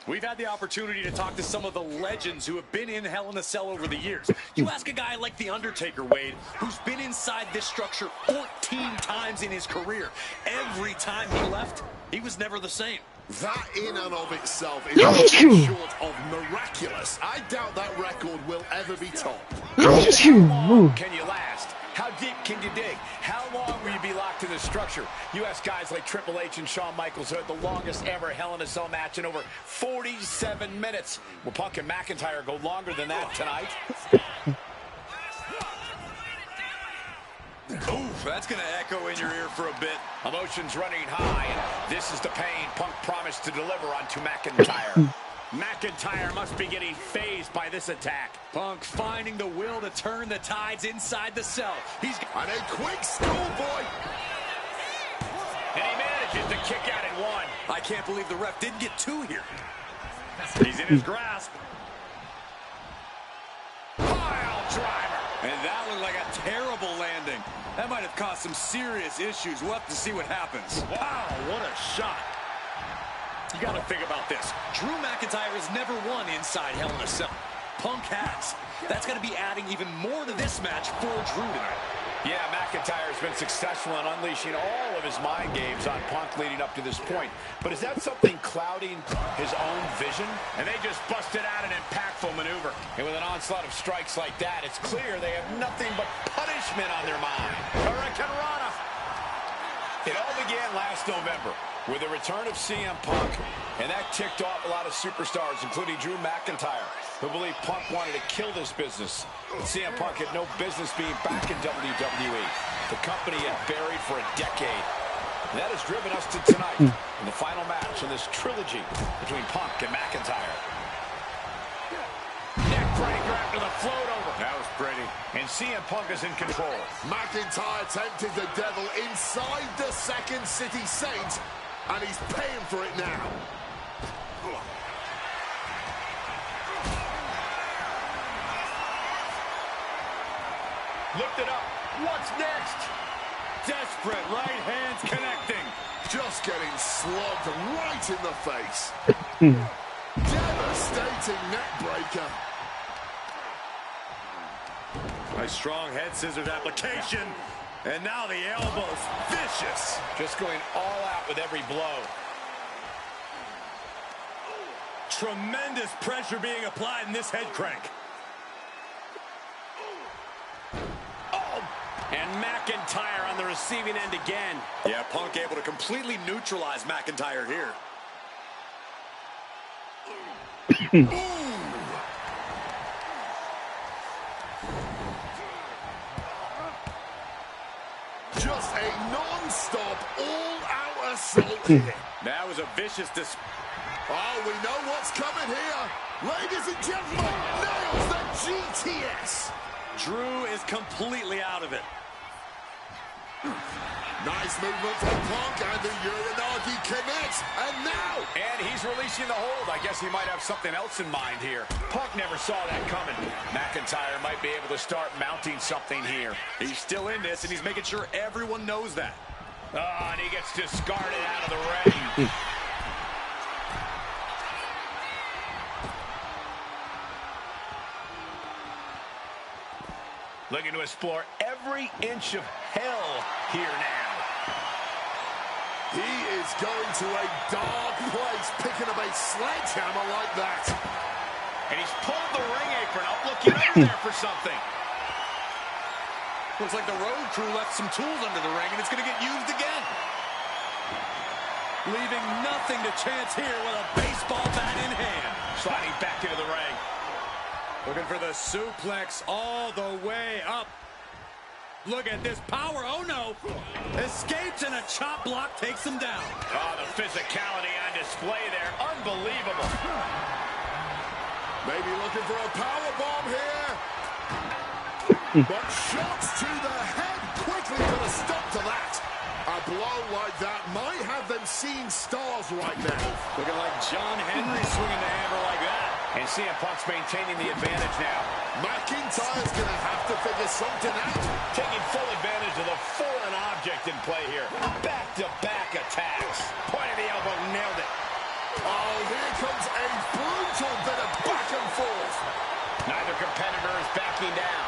We've had the opportunity to talk to some of the legends who have been in Hell in a Cell over the years. You ask a guy like The Undertaker, Wade, who's been inside this structure 14 times in his career. Every time he left, he was never the same. That in and of itself is nothing short of miraculous. I doubt that record will ever be topped. How long can you last? How deep can you dig? How long will you be locked in the structure? You ask guys like Triple H and Shawn Michaels who had the longest ever Hell in a Cell match in over 47 minutes. Will Punk and McIntyre go longer than that tonight? Ooh, that's That's going to echo in your ear for a bit. Emotions running high, and this is the pain Punk promised to deliver onto McIntyre. McIntyre must be getting phased by this attack. Punk finding the will to turn the tides inside the cell. He's And a quick schoolboy. And he manages to kick out at one. I can't believe the ref didn't get two here. He's in his grasp. Pile driver. And that looked like a terrible landing. That might have caused some serious issues. We'll have to see what happens. Wow, what a shot. You got to think about this. Drew McIntyre has never won inside Hell in a Cell. Punk has. That's going to be adding even more to this match for Drew tonight. Yeah, McIntyre has been successful in unleashing all of his mind games on Punk leading up to this point. But is that something clouding his own vision? And they just busted out an impactful maneuver. And with an onslaught of strikes like that, it's clear they have nothing but punishment on their mind. Hurricanrana. It all began last November with the return of CM Punk, and that ticked off a lot of superstars, including Drew McIntyre, who believed Punk wanted to kill this business. But CM Punk had no business being back in WWE. The company had buried for a decade. And that has driven us to tonight in the final match in this trilogy between Punk and McIntyre. Neck breaker after the float over. That was pretty. And CM Punk is in control. McIntyre tempted the devil inside the Second City Saints, and he's paying for it now. Lift it up. What's next? Desperate right hands connecting. Just getting slugged right in the face. Devastating neck breaker. A strong head scissors application. And now the elbows. Vicious. Just going all out with every blow. Tremendous pressure being applied in this head crank. And McIntyre on the receiving end again. Yeah, Punk able to completely neutralize McIntyre here. Just a non-stop, all-out assault here. That was a vicious display. Oh, we know what's coming here. Ladies and gentlemen, nails the GTS. Drew is completely out of it. Nice movement from Punk, and the Uranagi connects, and now... And he's releasing the hold. I guess he might have something else in mind here. Punk never saw that coming. McIntyre might be able to start mounting something here. He's still in this, and he's making sure everyone knows that. Oh, and he gets discarded out of the ring. Looking to explore every inch of hell here now. He is going to a dark place, picking up a sledgehammer like that. And he's pulled the ring apron up, looking over there for something. Looks like the road crew left some tools under the ring, and it's going to get used again. Leaving nothing to chance here with a baseball bat in hand. Sliding back into the ring. Looking for the suplex all the way up. Look at this power. Oh, no. Escapes, and a chop block takes him down. Oh, the physicality on display there. Unbelievable. Maybe looking for a power bomb here. But shots to the head quickly put a stop to that. A blow like that might have them seeing stars right now. Looking like John Henry swinging the hammer like that. And CM Punk's maintaining the advantage now. McIntyre's going to have to figure something out. Taking full advantage of the foreign object in play here. Back-to-back attacks. Point of the elbow, nailed it. Oh, here comes a brutal bit of back and forth. Neither competitor is backing down.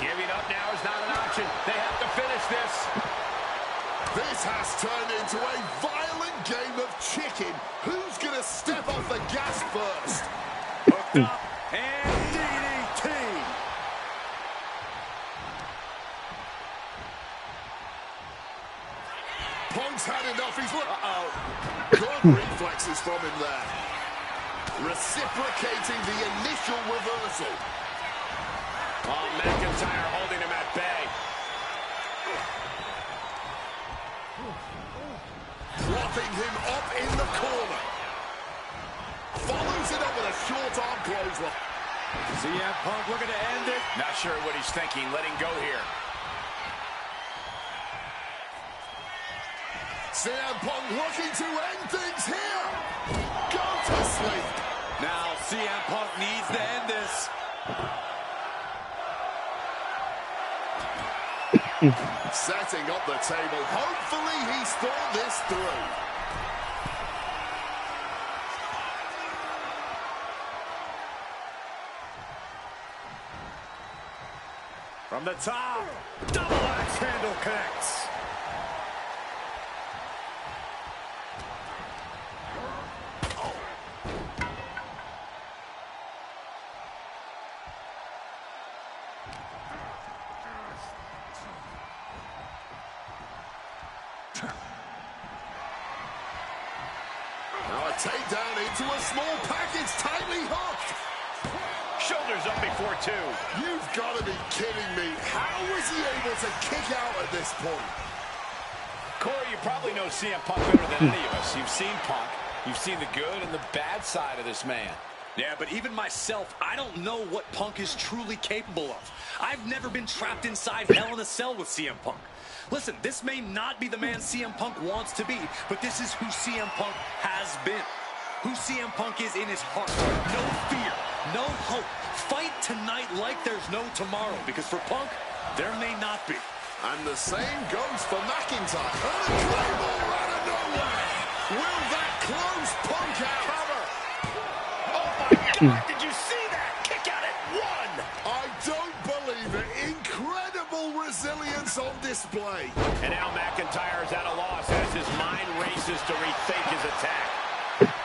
Giving up now is not an option. They have to finish this. This has turned into a violent game of chicken. Who's going to step off the gas first? Hooked up and DDT. Punk's had enough. He's good reflexes from him there. Reciprocating the initial reversal. Oh, McIntyre holding him at bay. Propping him up in the corner. Follows it up with a short arm clothesline. CM Punk looking to end it. Not sure what he's thinking, letting go here. CM Punk looking to end things here. Go to sleep. Now CM Punk needs to end this. Setting up the table. Hopefully he's thought this through. From the top, double axe handle connects. Now a takedown into a small package, tightly hooked. Shoulders up before two. You've got to be kidding me. How was he able to kick out at this point? Corey, you probably know CM Punk better than any of us. You've seen Punk. You've seen the good and the bad side of this man. Yeah, but even myself, I don't know what Punk is truly capable of. I've never been trapped inside Hell in a Cell with CM Punk. Listen, this may not be the man CM Punk wants to be, but this is who CM Punk has been. Who CM Punk is in his heart. No fear, no hope. Fight tonight like there's no tomorrow, because for Punk, there may not be. And the same goes for McIntyre. And a claymore out of nowhere. Will that close Punk out? Cover. Oh my God, did you see that? Kick out at one. I don't believe it. Incredible resilience on display. And now McIntyre is at a loss as his mind races to rethink his attack.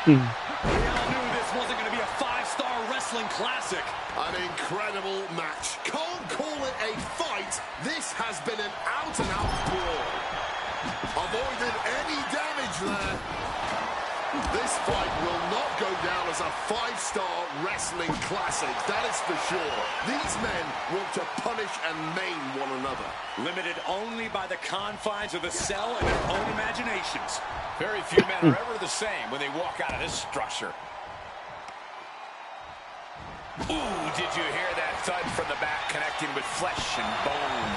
We all knew this wasn't going to be a five-star wrestling classic. An incredible match. Can't call it a fight. This has been an out-and-out brawl. Avoided any damage there. This fight will not go down as a five-star wrestling classic, that is for sure. These men want to punish and maim one another. Limited only by the confines of the cell and their own imaginations. Very few men are ever the same when they walk out of this structure. Ooh, did you hear that thud from the back connecting with flesh and bone?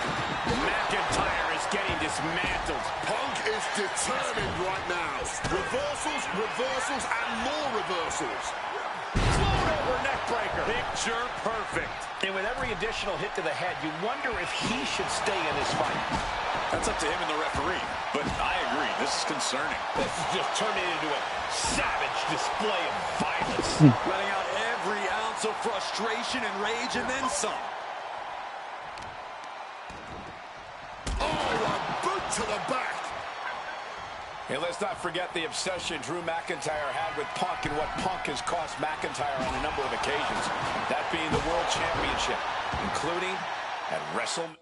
McIntyre is getting dismantled. Punk is determined right now. Reversals, reversals, and more reversals. Float over neck breaker. Picture perfect. And with every additional hit to the head, you wonder if he should stay in this fight. That's up to him and the referee. But I agree, this is concerning. This is just turning into a savage display of violence. Letting out every ounce of frustration and rage and then some. Oh, a boot to the back. And let's not forget the obsession Drew McIntyre had with Punk and what Punk has cost McIntyre on a number of occasions. That being the World Championship, including at WrestleMania.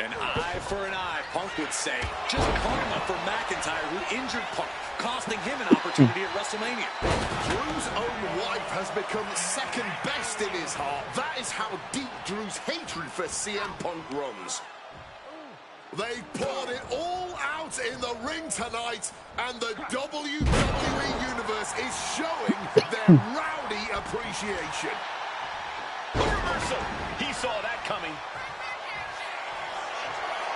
An eye for an eye, Punk would say. Just karma for McIntyre, who injured Punk, costing him an opportunity at WrestleMania. Drew's own wife has become second best in his heart. That is how deep Drew's hatred for CM Punk runs. They poured it all out in the ring tonight, and the WWE Universe is showing their rowdy appreciation. Reversal. He saw that coming.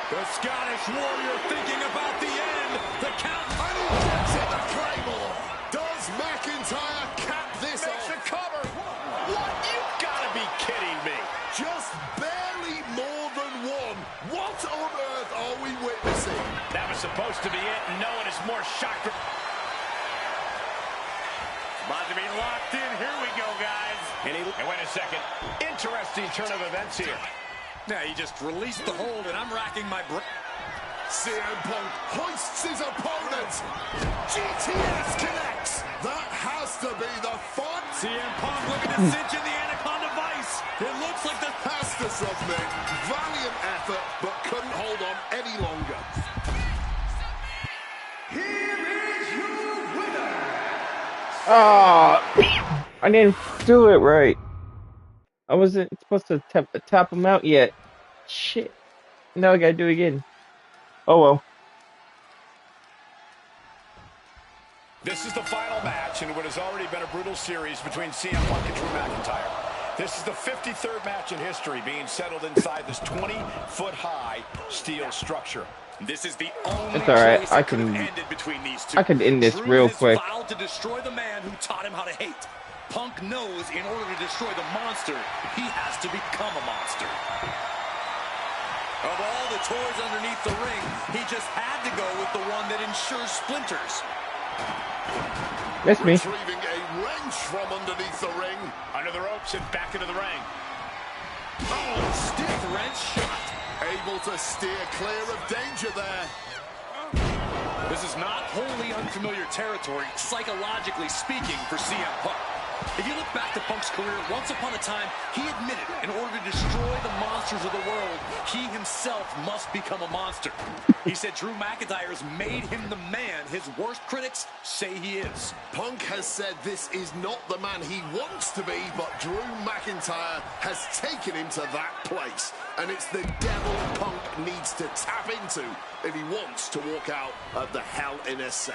The Scottish Warrior thinking about the end. The count. And he gets it, the Claymore. Does McIntyre cap this off? Makes a cover. What? You've got to be kidding me. Just barely more than one. What on earth are we witnessing? That was supposed to be it. No one is more shocked. About to be locked in. Here we go, guys. And wait a second. Interesting turn of events here. Yeah, he just released the hold, and I'm racking my brain. CM Punk hoists his opponent. GTS connects. That has to be the fight. CM Punk looking to cinch in the Anaconda Vice. It looks like the... Has to submit. Valiant effort, but couldn't hold on any longer. Here is your winner. I didn't do it right. I wasn't supposed to tap him out yet. Shit. No, I gotta do it again. Oh well. This is the final match in what has already been a brutal series between CM Punk and Drew McIntyre. This is the 53rd match in history being settled inside this 20-foot-high steel structure. This is the only choice that could have ended between these two. I could end this real quick. Drew has vowed to destroy the man who taught him how to hate. Punk knows in order to destroy the monster, he has to become a monster. Of all the toys underneath the ring, he just had to go with the one that ensures splinters. That's me. Retrieving a wrench from underneath the ring. Under the ropes and back into the ring. Oh, stiff wrench shot. Able to steer clear of danger there. This is not wholly unfamiliar territory, psychologically speaking, for CM Punk. If you look back to Punk's career, once upon a time, he admitted in order to destroy the monsters of the world, he himself must become a monster. He said Drew McIntyre has made him the man his worst critics say he is. Punk has said this is not the man he wants to be, but Drew McIntyre has taken him to that place. And it's the devil Punk needs to tap into if he wants to walk out of the Hell in a Cell.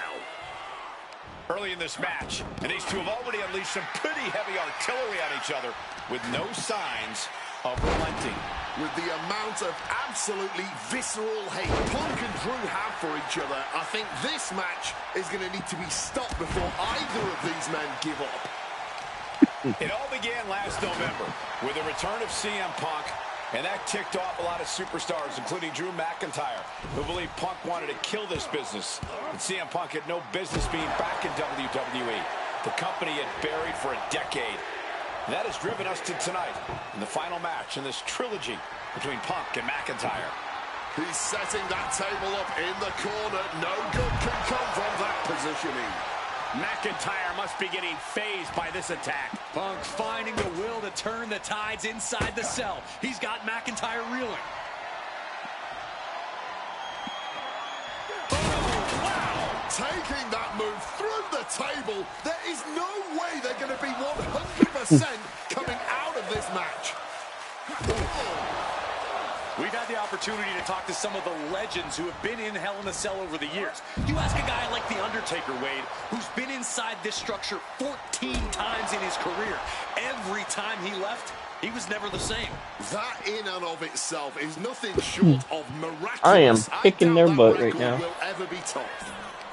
Early in this match, and these two have already unleashed some pretty heavy artillery on each other with no signs of relenting. With the amount of absolutely visceral hate Punk and Drew have for each other, I think this match is going to need to be stopped before either of these men give up. It all began last November with the return of CM Punk, and that ticked off a lot of superstars, including Drew McIntyre, who believed Punk wanted to kill this business. And CM Punk had no business being back in WWE, the company had buried for a decade. And that has driven us to tonight, in the final match in this trilogy between Punk and McIntyre. He's setting that table up in the corner. No good can come from that positioning. McIntyre must be getting phased by this attack. Punk finding the will to turn the tides inside the cell. He's got McIntyre reeling. Oh, wow! Taking that move through the table. There is no way they're going to be 100% coming out of this match. Oh. We've had the opportunity to talk to some of the legends who have been in Hell in a Cell over the years. You ask a guy like The Undertaker, Wade, who's been inside this structure 14 times in his career. Every time he left, he was never the same. That in and of itself is nothing short of miraculous. I am kicking their butt right now. Will ever be topped.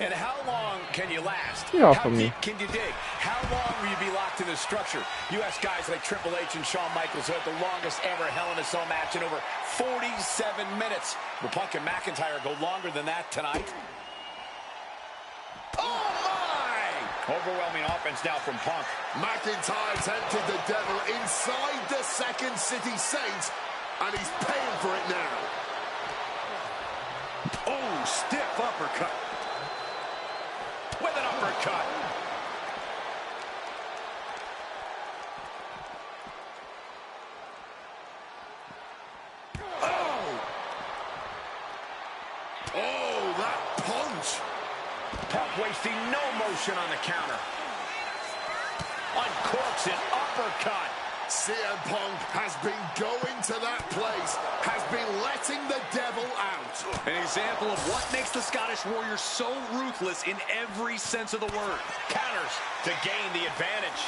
And how long can you last? Get off How of me. deep can you dig? How long will you be locked in this structure? You ask guys like Triple H and Shawn Michaels who had the longest ever Hell in a Cell match in over 47 minutes. Will Punk and McIntyre go longer than that tonight? Oh my! Overwhelming offense now from Punk. McIntyre tempted the devil inside the Second City Saints, and he's paying for it now. Oh, stiff uppercut. With an uppercut. Oh! Oh, that punch! Punk wasting no motion on the counter. Uncorks an uppercut. CM Punk has been going to that place, has been letting the devil out. An example of what makes the Scottish Warrior so ruthless in every sense of the word. Counters to gain the advantage.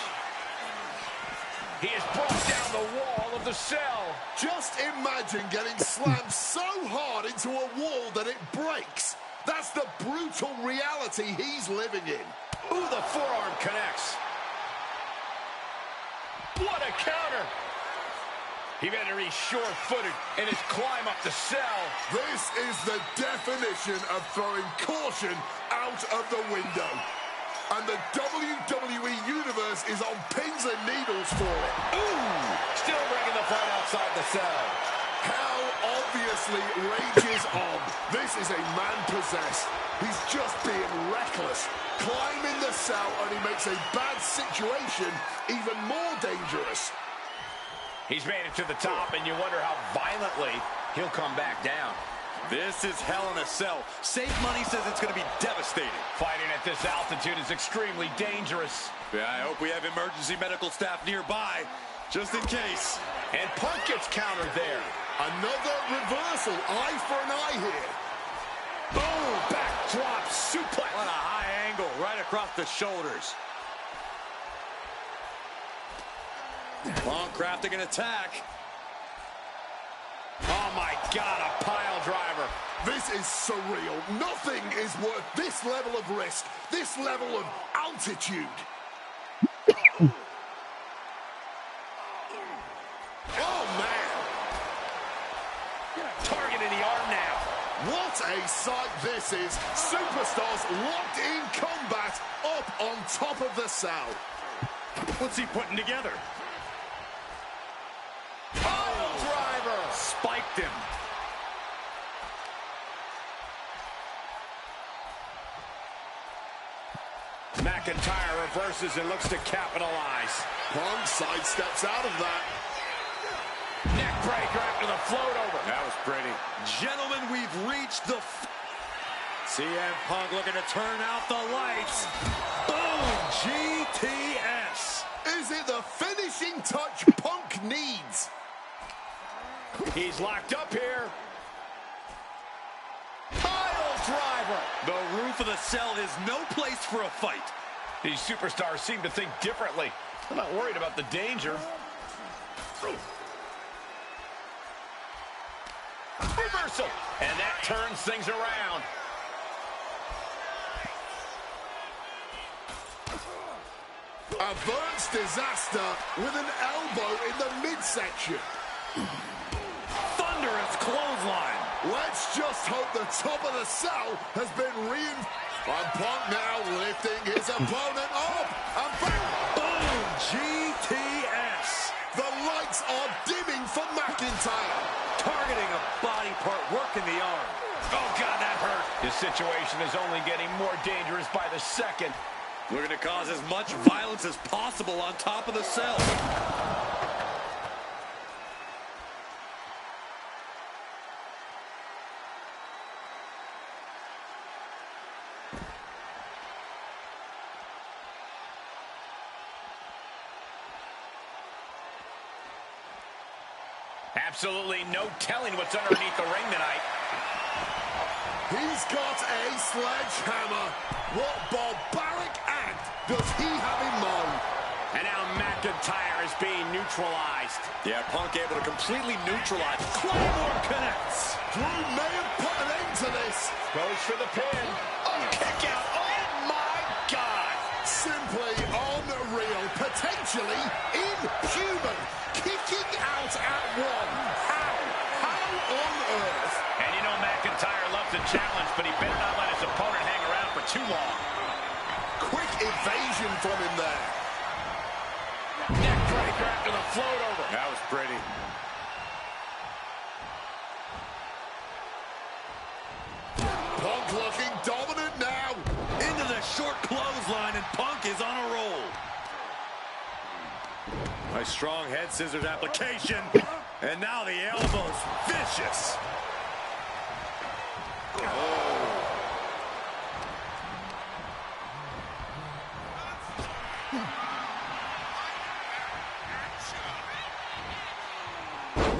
He has broke down the wall of the cell. Just imagine getting slammed so hard into a wall that it breaks. That's the brutal reality he's living in. Ooh, the forearm connects. What a counter! He better be sure-footed in his climb up the cell. This is the definition of throwing caution out of the window. And the WWE Universe is on pins and needles for it. Ooh! Still bringing the fight outside the cell. Hell obviously rages on. This is a man possessed. He's just being reckless. Climbing the cell, and he makes a bad situation even more dangerous. He's made it to the top, and you wonder how violently he'll come back down. This is Hell in a Cell. Safe Money says it's going to be devastating. Fighting at this altitude is extremely dangerous. Yeah, I hope we have emergency medical staff nearby, just in case. And Punk gets countered there. Another reversal. Eye for an eye here. Boom! Backdrop suplex. What a high angle right across the shoulders. Punk crafting an attack. Oh my God, a pile driver. This is surreal. Nothing is worth this level of risk, this level of altitude. Oh, man. Targeting the arm now. What a sight this is. Superstars locked in combat up on top of the cell. What's he putting together? Pile driver. Spiked him. McIntyre reverses and looks to capitalize. Punk sidesteps out of that. Neck breaker after the float over. That was pretty. Gentlemen, we've reached the... CM Punk looking to turn out the lights. Boom! GTS. Is it the finishing touch Punk needs? He's locked up here. Pile driver. The roof of the cell is no place for a fight. These superstars seem to think differently. I'm not worried about the danger. Reversal. And that turns things around. Averts disaster with an elbow in the midsection. Thunderous clothesline. Let's just hope the top of the cell has been reinforced. And Punk now lifting his opponent up. And back. Boom! GTS. The lights are dimming for McIntyre. Targeting a body part, working the arm. Oh, God, that hurt. This situation is only getting more dangerous by the second. We're going to cause as much violence as possible on top of the cell. Absolutely no telling what's underneath the ring tonight. He's got a sledgehammer. What barbaric act does he have in mind? And now McIntyre is being neutralized. Yeah, Punk able to completely neutralize. Claymore connects. Drew may have put an end to this. Goes for the pin. A kick out. Oh, my God. Simply unreal. Potentially inhuman. Kicking out at one. How? How on earth? And you know McIntyre loves a challenge, but he better not let his opponent hang around for too long. Quick evasion from him there. Neck breaker after the float over. That was pretty. Punk looking dominant now. Into the short clothesline, and Punk is on a roll. A strong head scissors application. And now the elbow's vicious.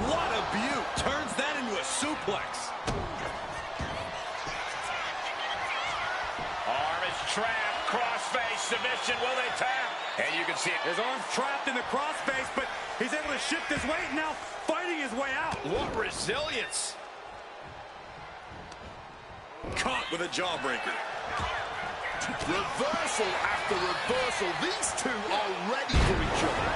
What a beaut. Turns that into a suplex. Arm is trapped. Crossface submission. Will they tap? And you can see it. His arm's trapped in the crossface, but he's able to shift his weight and now fighting his way out. What resilience. Caught with a jawbreaker. Reversal after reversal. These two are ready for each other.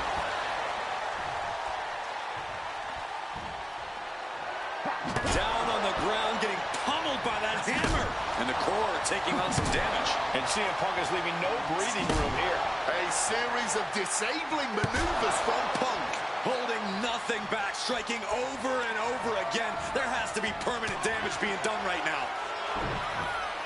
Down on the ground, getting pummeled by that hammer. And the core taking on some damage. And CM Punk is leaving no breathing room here. A series of disabling maneuvers from Punk. Holding nothing back, striking over and over again. There has to be permanent damage being done right now.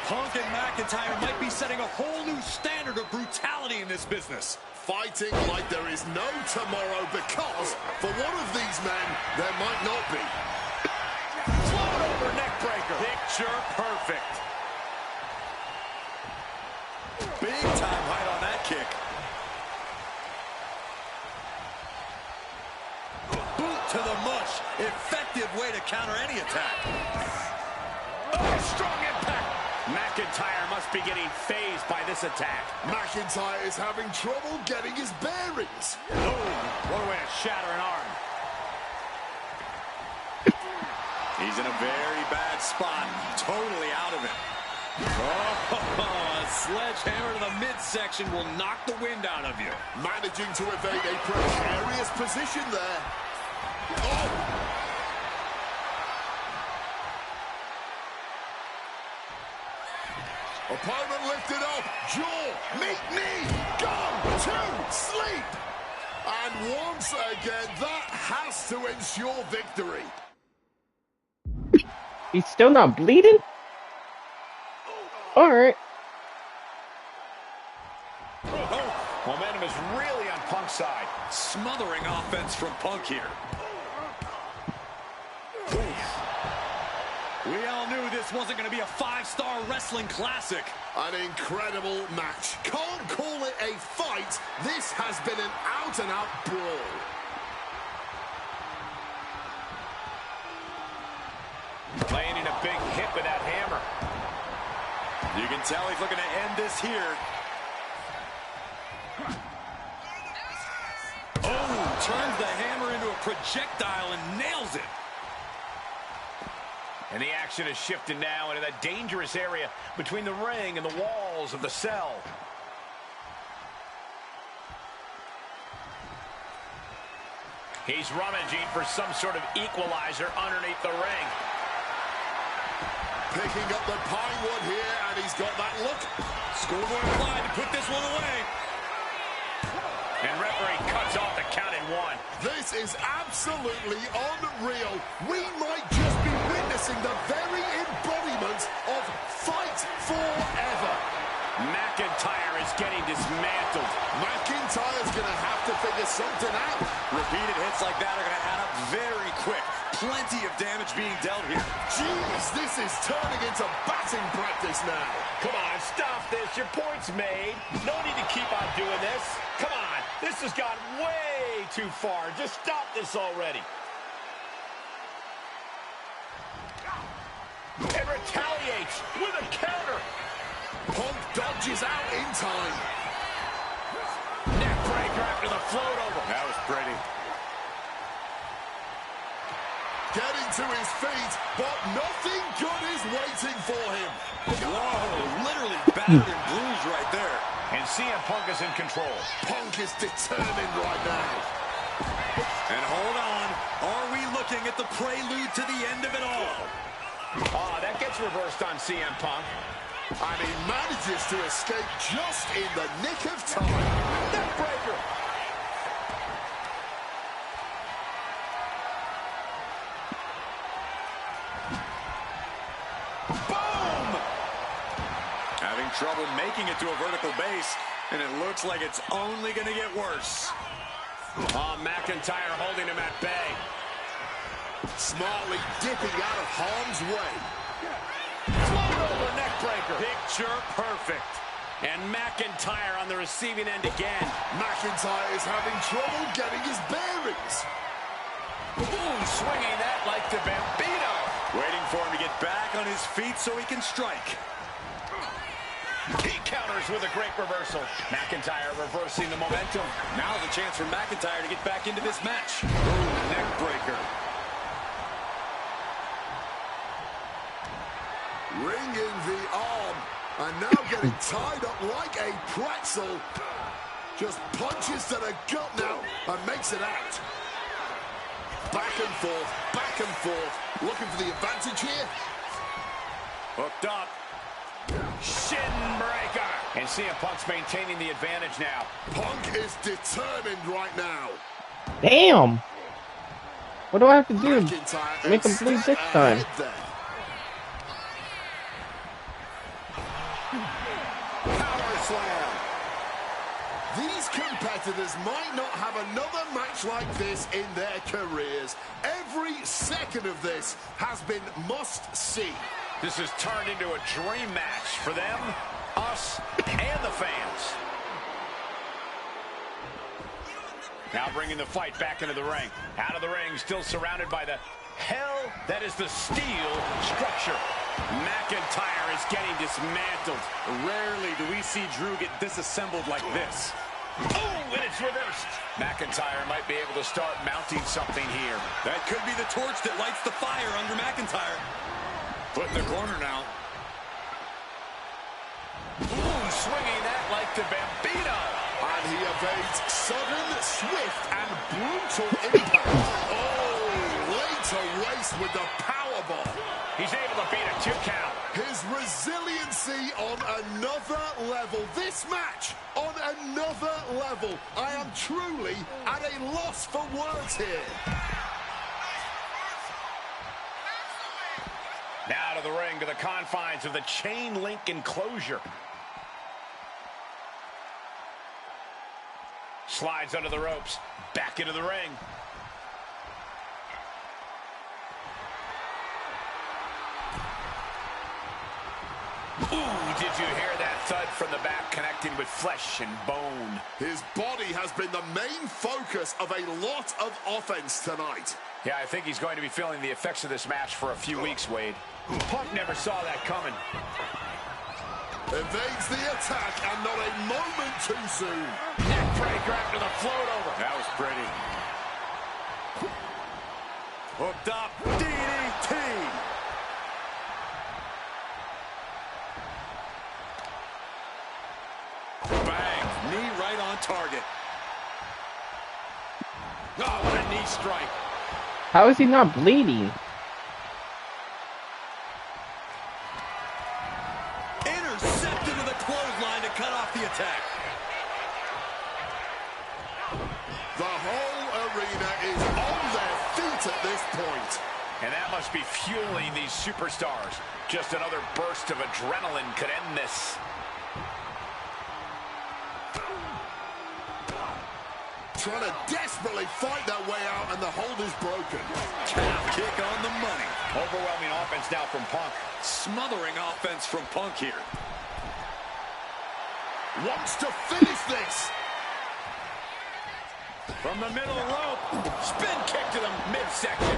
Punk and McIntyre might be setting a whole new standard of brutality in this business. Fighting like there is no tomorrow because for one of these men, there might not be. Float over neck breaker. Picture perfect. Big time height on that kick. Boot to the mush. Effective way to counter any attack. Oh, strong impact. McIntyre must be getting phased by this attack. McIntyre is having trouble getting his bearings. Oh, what a way to shatter an arm. He's in a very bad spot. Totally out of it. Oh, a sledgehammer to the midsection will knock the wind out of you. Managing to evade a precarious position there. Oh! Opponent lifted up. Jaw, meet knee, gone to sleep. And once again, that has to ensure victory. He's still not bleeding? Alright. Oh, momentum is really on Punk's side. Smothering offense from Punk here. We all knew this wasn't going to be a 5-star wrestling classic. An incredible match. Can't call it a fight. This has been an out-and-out brawl. Laying in a big hit with that hammer. You can tell he's looking to end this here. Oh, turns the hammer into a projectile and nails it. And the action has shifted now into that dangerous area between the ring and the walls of the cell. He's rummaging for some sort of equalizer underneath the ring. Picking up the pine wood here, and he's got that look. Scoreboard applied to put this one away. And referee cuts off the count in 1. This is absolutely unreal. We might just be witnessing the very embodiment of fight forever. McIntyre is getting dismantled. McIntyre's going to have to figure something out. Repeated hits like that are going to add up very quick. Plenty of damage being dealt here. Jeez, this is turning into batting practice now. Come on, stop this. Your point's made. No need to keep on doing this. Come on. This has gone way too far. Just stop this already. And retaliates with a counter. Punk dodges out in time. Neck breaker after the float over. That was pretty. Getting to his feet, but nothing good is waiting for him. Whoa, literally battered and bruised right there. And CM Punk is in control. Punk is determined right now. And hold on, are we looking at the prelude to the end of it all? Oh, that gets reversed on CM Punk. And he manages to escape just in the nick of time. Neck breaker. Boom! Having trouble making it to a vertical base, and it looks like it's only going to get worse. Oh, McIntyre holding him at bay. Smartly dipping out of harm's way. Float over neck breaker. Picture perfect. And McIntyre on the receiving end again. McIntyre is having trouble getting his bearings. Ooh, swinging that like the Bambino. Waiting for him to get back on his feet so he can strike. He counters with a great reversal. McIntyre reversing the momentum. Now's a chance for McIntyre to get back into this match. Ooh, neck breaker. Ringing the arm. And now getting tied up like a pretzel. Just punches to the gut now and makes it out. Back and forth, back and forth. Looking for the advantage here. Hooked up. Shin breaker. And CM Punk's maintaining the advantage now. Punk is determined right now. Damn! What do I have to do? McIntyre Make him bleed this time. Power slam. These competitors might not have another match like this in their careers. Every second of this has been must-see. This has turned into a dream match for them, us, and the fans. Now bringing the fight back into the ring. Out of the ring, still surrounded by the hell that is the steel structure. McIntyre is getting dismantled. Rarely do we see Drew get disassembled like this. Oh, and it's reversed. McIntyre might be able to start mounting something here. That could be the torch that lights the fire under McIntyre. Put in the corner now. Ooh, swinging that like the Bambino. And he evades sudden, swift, and brutal impact. Oh, later waste with the powerbomb. He's able to beat a 2 count. His resiliency on another level. This match on another level. I am truly at a loss for words here. Now to the ring, to the confines of the chain link enclosure. Slides under the ropes, back into the ring. Ooh, did you hear that thud from the back connecting with flesh and bone? His body has been the main focus of a lot of offense tonight. Yeah, I think he's going to be feeling the effects of this match for a few weeks, Wade. Punk never saw that coming. Evades the attack and not a moment too soon. Neckbreaker after the float over. That was pretty. Hooked up. DDT. Bang. Knee right on target. Oh, what a knee strike. How is he not bleeding? Intercepted with a clothesline to cut off the attack. The whole arena is on their feet at this point. And that must be fueling these superstars. Just another burst of adrenaline could end this. Trying to desperately fight their way out, and the hold is broken. Calf kick on the money. Overwhelming offense now from Punk. Smothering offense from Punk here. Wants to finish this. From the middle rope. Spin kick to the midsection.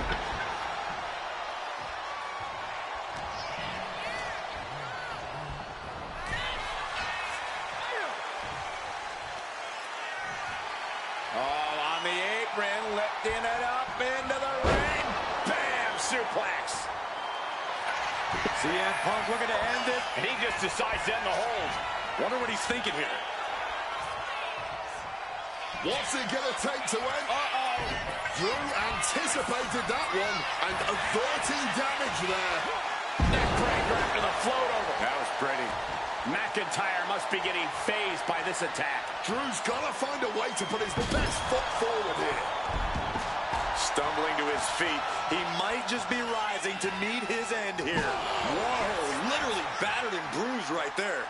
Lifting it up into the ring. Bam! Suplex. CM Punk looking to end it. And he just decides to end the hold. Wonder what he's thinking here. What's it going to take to end? Uh-oh. Drew anticipated that one and averting damage there. Neckbreaker after the float over. That was pretty. McIntyre must be getting phased by this attack. Drew's got to find a way to put his best foot forward here. Stumbling to his feet. He might just be rising to meet his end here. Whoa, literally battered and bruised right there.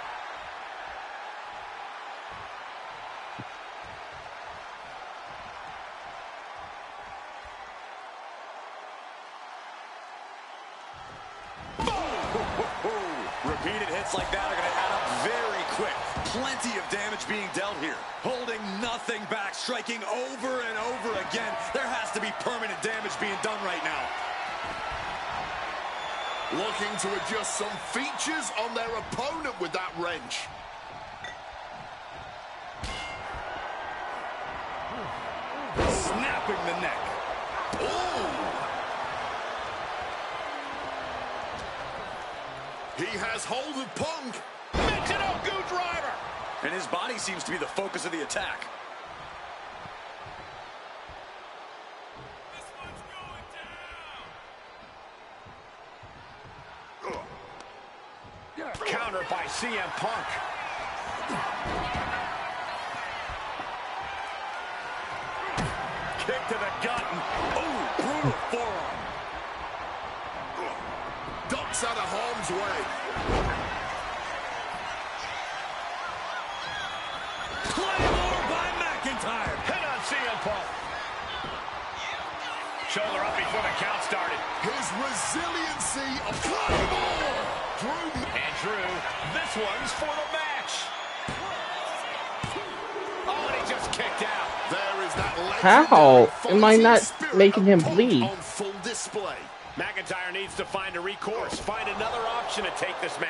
Repeated hits like that are going to add up very quick. Plenty of damage being dealt here. Holding nothing back, striking over and over again. There has to be permanent damage being done right now. Looking to adjust some features on their opponent with that wrench. Snapping the neck. Ooh! He has hold of Punk. Michinoku driver. And his body seems to be the focus of the attack. Counter by CM Punk. Kick to the gut. Oh, brutal forearm. Ducks out of harm's way. Claymore by McIntyre. Hit on CM Punk. Shoulder up before the count started. His resiliency of Claymore. And Drew, this one's for the match. Oh, and he just kicked out. There is that How am I not making him bleed? On full display. McIntyre needs to find a recourse, find another option to take this match.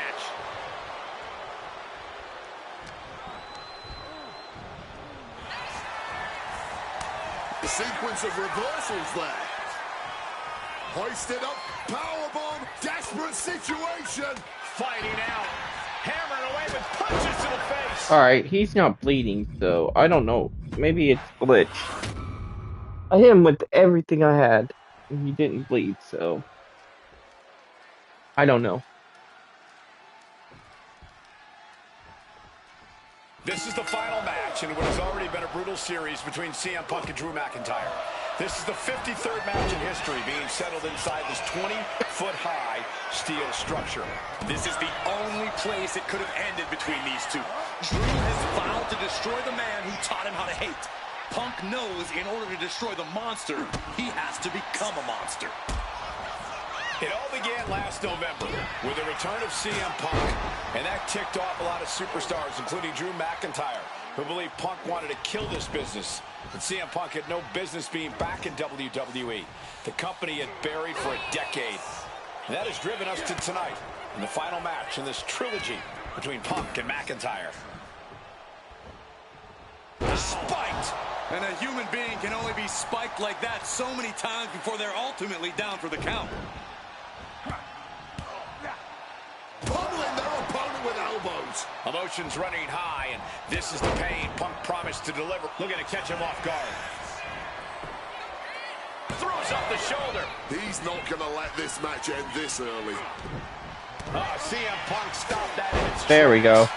A sequence of reversals there. Hoisted up, powerbomb, desperate situation. Fighting out, hammering away with punches to the face. Alright, he's not bleeding, so I don't know. Maybe it's glitch. I hit him with everything I had, and he didn't bleed, so I don't know. This is the final match in what has already been a brutal series between CM Punk and Drew McIntyre. This is the 53rd match in history being settled inside this 20-foot-high steel structure. This is the only place it could have ended between these two. Drew has vowed to destroy the man who taught him how to hate. Punk knows in order to destroy the monster, he has to become a monster. It all began last November with the return of CM Punk, and that ticked off a lot of superstars, including Drew McIntyre, who believed Punk wanted to kill this business. And CM Punk had no business being back in WWE. The company had buried for a decade. And that has driven us to tonight, in the final match in this trilogy between Punk and McIntyre. Spiked! And a human being can only be spiked like that so many times before they're ultimately down for the count. Pummeling their opponent with elbows. Emotions running high, and this is the pain Punk promised to deliver. Looking to catch him off guard. Throws up the shoulder. He's not going to let this match end this early. Oh, CM Punk stopped that in its There we go.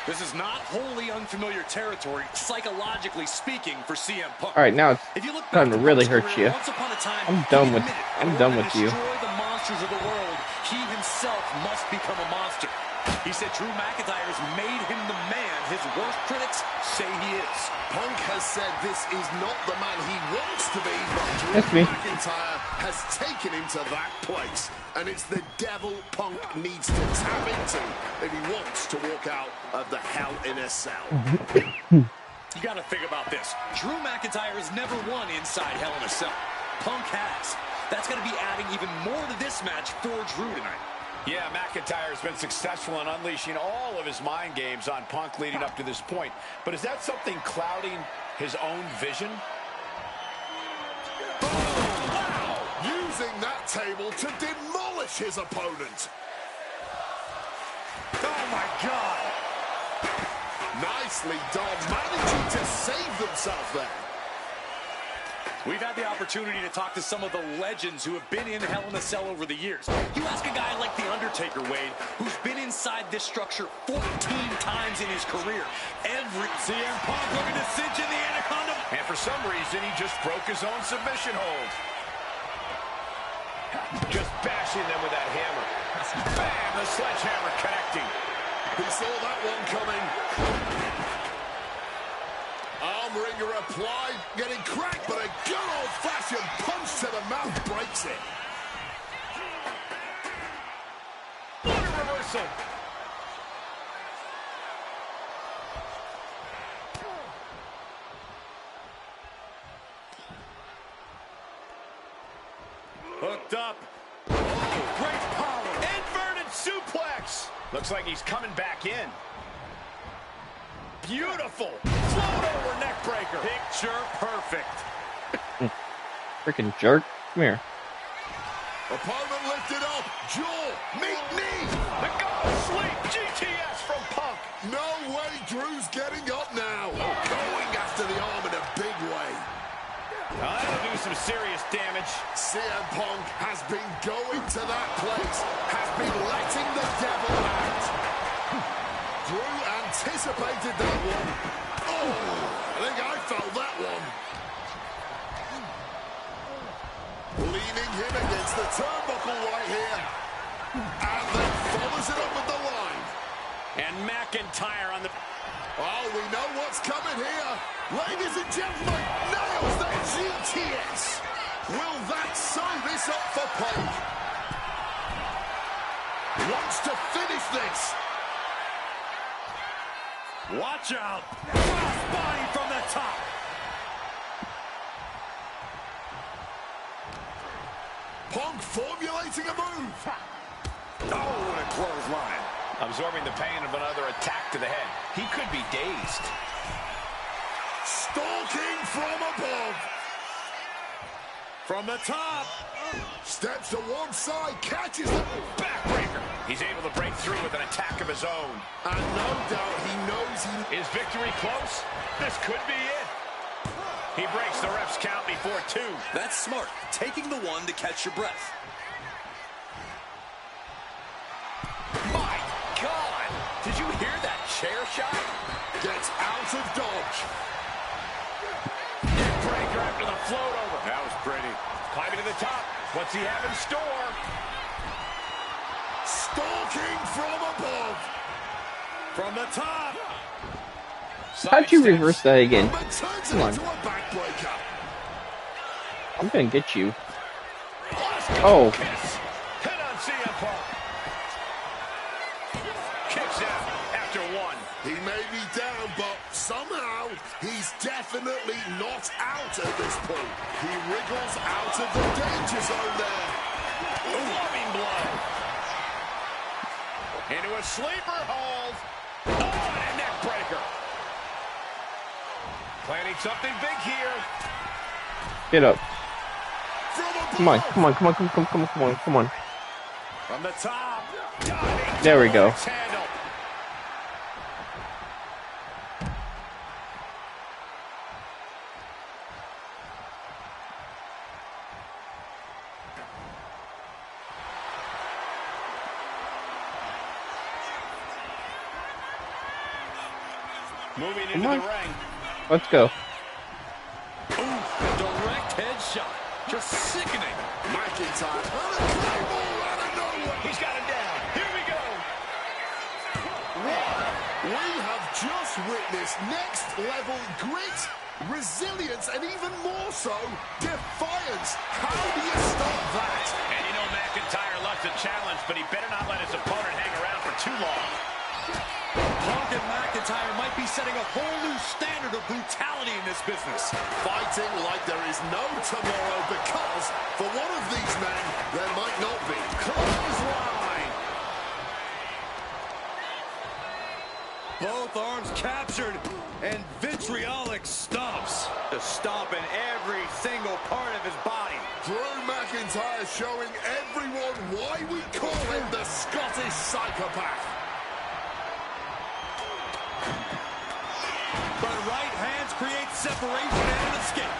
This is not wholly unfamiliar territory, psychologically speaking, for CM Punk. Alright, now it's If you look time back to to really Punk's hurt career, you. once upon a time, I'm done he with admitted, I'm in done order with to you. destroy the monsters of the world, he himself must become a monster. He said Drew McIntyre has made him the man his worst critics say he is. Punk has said this is not the man he wants to be, but That's Drew me. McIntyre has taken him to that place. And it's the devil Punk needs to tap into if he wants to walk out of the Hell in a Cell. You got to think about this. Drew McIntyre has never won inside Hell in a Cell. Punk has. That's going to be adding even more to this match for Drew tonight. Yeah, McIntyre has been successful in unleashing all of his mind games on Punk leading up to this point. But is that something clouding his own vision? Wow! Using that table to demolish his opponent. Oh, my God. Nicely done, managing to save themselves there. We've had the opportunity to talk to some of the legends who have been in Hell in a Cell over the years. You ask a guy like The Undertaker, Wade, who's been inside this structure 14 times in his career. Every CM Punk looking to cinch in the Anaconda. And for some reason, he just broke his own submission hold. Just bashing them with that hammer. Bam, the sledgehammer connecting. He saw that one coming. Arm wringer applied, getting cracked, but a good old-fashioned punch to the mouth breaks it. What a reversal. Hooked up. Oh, great power. Inverted suplex. Looks like he's coming back in. Beautiful. Float over neck breaker. Picture perfect. Freaking jerk. Come here. Opponent lifted up. Jaw. Meet knee. The God sleep. GTS from Punk. No way Drew's getting up now. Going after the arm in a big way. Now that'll do some serious damage. CM Punk has been going to that place, has been letting the devil out. Drew anticipated that one. Oh, I think I felt that one. Leaning him against the turnbuckle right here. And then follows it up with the line. And McIntyre on the... Oh, we know what's coming here. Ladies and gentlemen, nails the GTS. Will that sew this up for Punk? Wants to finish this. Watch out. Cross body from the top. Punk formulating a move. Oh, what a clothesline. Absorbing the pain of another attack to the head. He could be dazed. Stalking from above. From the top. Steps to one side, catches the Backbreaker. He's able to break through with an attack of his own. And no doubt he knows he... Is victory close? This could be it. He breaks the ref's count before 2. That's smart. Taking the one to catch your breath. My God! Did you hear that chair shot? Gets out of dodge. Neckbreaker after the float over. That was pretty. Climbing to the top. What's he have in store? Stalking from above. From the top. How'd you reverse that again? But turns it Come on. into a backbreaker. I'm gonna get you. Oh. Kiss. Hit on CM Punk. Kicks out after 1. He may be down, but somehow he's definitely not out at this point. He wriggles out of the danger zone there. Loving blow. Into a sleeper hold. Oh, and a neck breaker. Planning something big here. Get up. From above. Come on. From the top. Diving There we go. handle. Moving into the ring. Let's go. Ooh, direct headshot. Just sickening. McIntyre on a claymore out of nowhere. He's got it down. Here we go. We have just witnessed next level grit, resilience, and even more so, defiance. How do you stop that? And you know McIntyre loves a challenge, but he better not let his opponent hang around for too long. Punk and McIntyre might be setting a whole new standard of brutality in this business. Fighting like there is no tomorrow because for one of these men, there might not be. Clothesline. Both arms captured and vitriolic stomps. Just stomping every single part of his body. Drew McIntyre showing everyone why we call him the Scottish psychopath. But right hands create separation and an escape.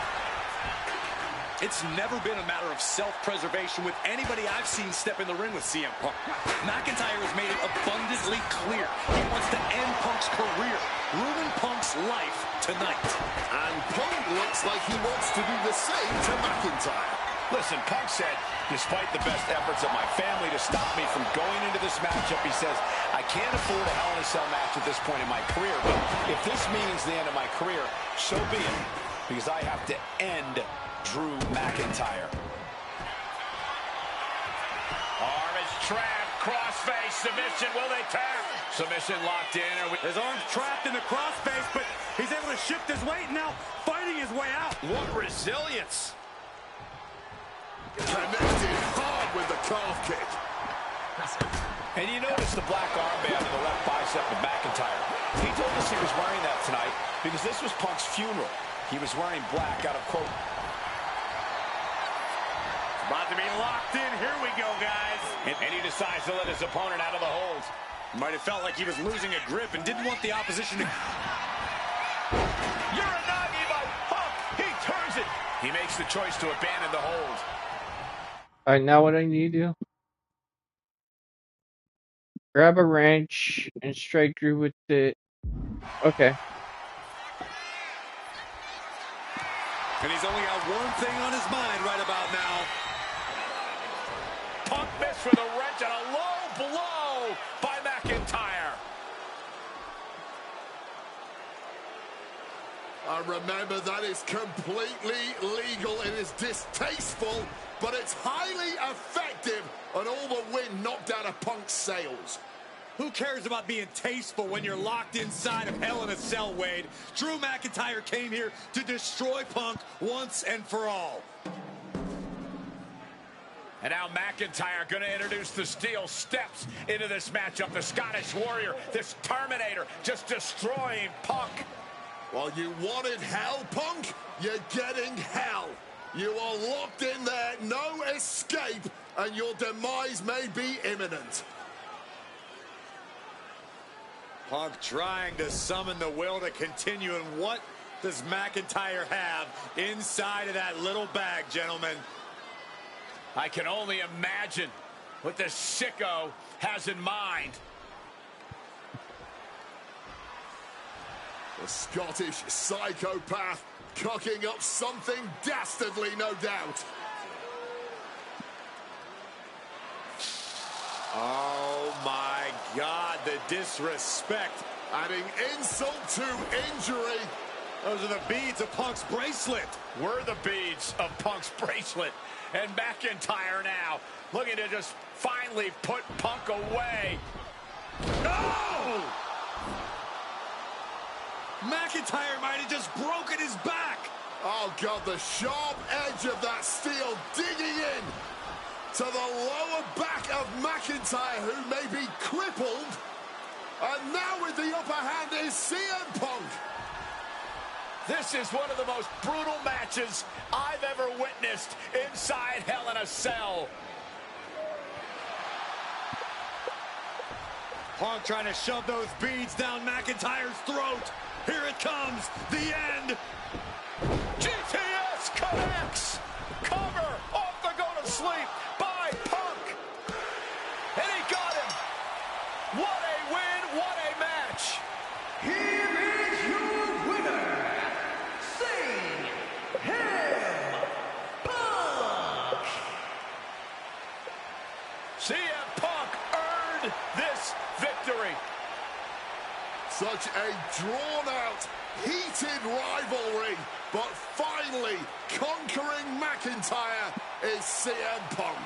It's never been a matter of self-preservation with anybody I've seen step in the ring with CM Punk. McIntyre has made it abundantly clear he wants to end Punk's career, ruin Punk's life tonight. And Punk looks like he wants to do the same to McIntyre. Listen, Punk said, despite the best efforts of my family to stop me from going into this matchup, he says, I can't afford a Hell in a Cell match at this point in my career, but if this means the end of my career, so be it, because I have to end Drew McIntyre. Arm is trapped, crossface, submission, will they tap? Submission locked in. His arm's trapped in the crossface, but he's able to shift his weight and now fighting his way out. What resilience. Connected hard with the calf kick. And you notice the black armband on the left bicep of McIntyre. He told us he was wearing that tonight because this was Punk's funeral. He was wearing black out of quote. About to be locked in. Here we go, guys. And he decides to let his opponent out of the hold. Might have felt like he was losing a grip and didn't want the opposition to... Uranagi by Punk. He turns it. He makes the choice to abandon the hold. Alright, now what I need to do? Grab a wrench and strike Drew with the... Okay. And he's only got one thing on his mind right about now. Punk missed with a wrench and a low blow by McIntyre. Remember, that is completely legal. It is distasteful, but it's highly effective, and all the wind knocked out of Punk's sails. Who cares about being tasteful when you're locked inside of Hell in a Cell, Wade? Drew McIntyre came here to destroy Punk once and for all. And now McIntyre going to introduce the steel steps into this matchup. The Scottish Warrior, this Terminator, just destroying Punk. Well, you wanted hell, Punk? You're getting hell. You are locked in there, no escape, and your demise may be imminent. Punk trying to summon the will to continue, and what does McIntyre have inside of that little bag, gentlemen? I can only imagine what this sicko has in mind. The Scottish psychopath cocking up something dastardly, no doubt. Oh my God, the disrespect. Adding insult to injury. Those are the beads of Punk's bracelet. We're the beads of Punk's bracelet. And McIntyre now looking to just finally put Punk away. No! McIntyre might have just broken his back. Oh, God, the sharp edge of that steel digging in to the lower back of McIntyre, who may be crippled. And now with the upper hand is CM Punk. This is one of the most brutal matches I've ever witnessed inside Hell in a Cell. Punk trying to shove those beads down McIntyre's throat. Here it comes, the end. GTS connects. Cover off the go to sleep by Punk. And he got him. What a win, what a match. Here is your winner, CM Punk. CM Punk earned this victory. Such a drawn-out, heated rivalry, but finally conquering McIntyre is CM Punk.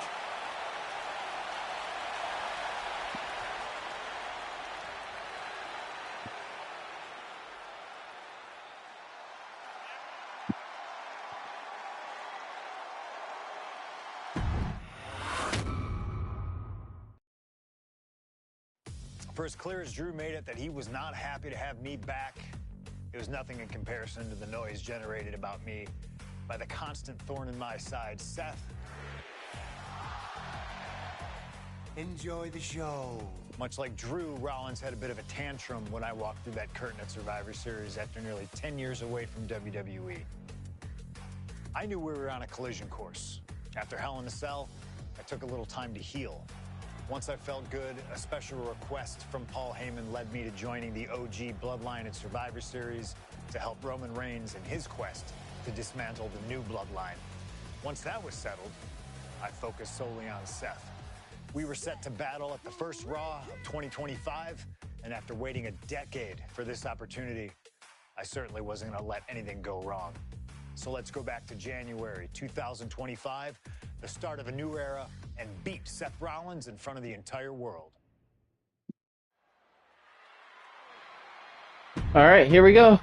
For as clear as Drew made it that he was not happy to have me back, it was nothing in comparison to the noise generated about me by the constant thorn in my side, Seth. Enjoy the show. Much like Drew, Rollins had a bit of a tantrum when I walked through that curtain at Survivor Series after nearly 10 years away from WWE. I knew we were on a collision course. After Hell in a Cell, I took a little time to heal. Once I felt good, a special request from Paul Heyman led me to joining the OG Bloodline at Survivor Series to help Roman Reigns in his quest to dismantle the new Bloodline. Once that was settled, I focused solely on Seth. We were set to battle at the first Raw of 2025, and after waiting a decade for this opportunity, I certainly wasn't going to let anything go wrong. So let's go back to January 2025, the start of a new era, and beat Seth Rollins in front of the entire world. All right, here we go.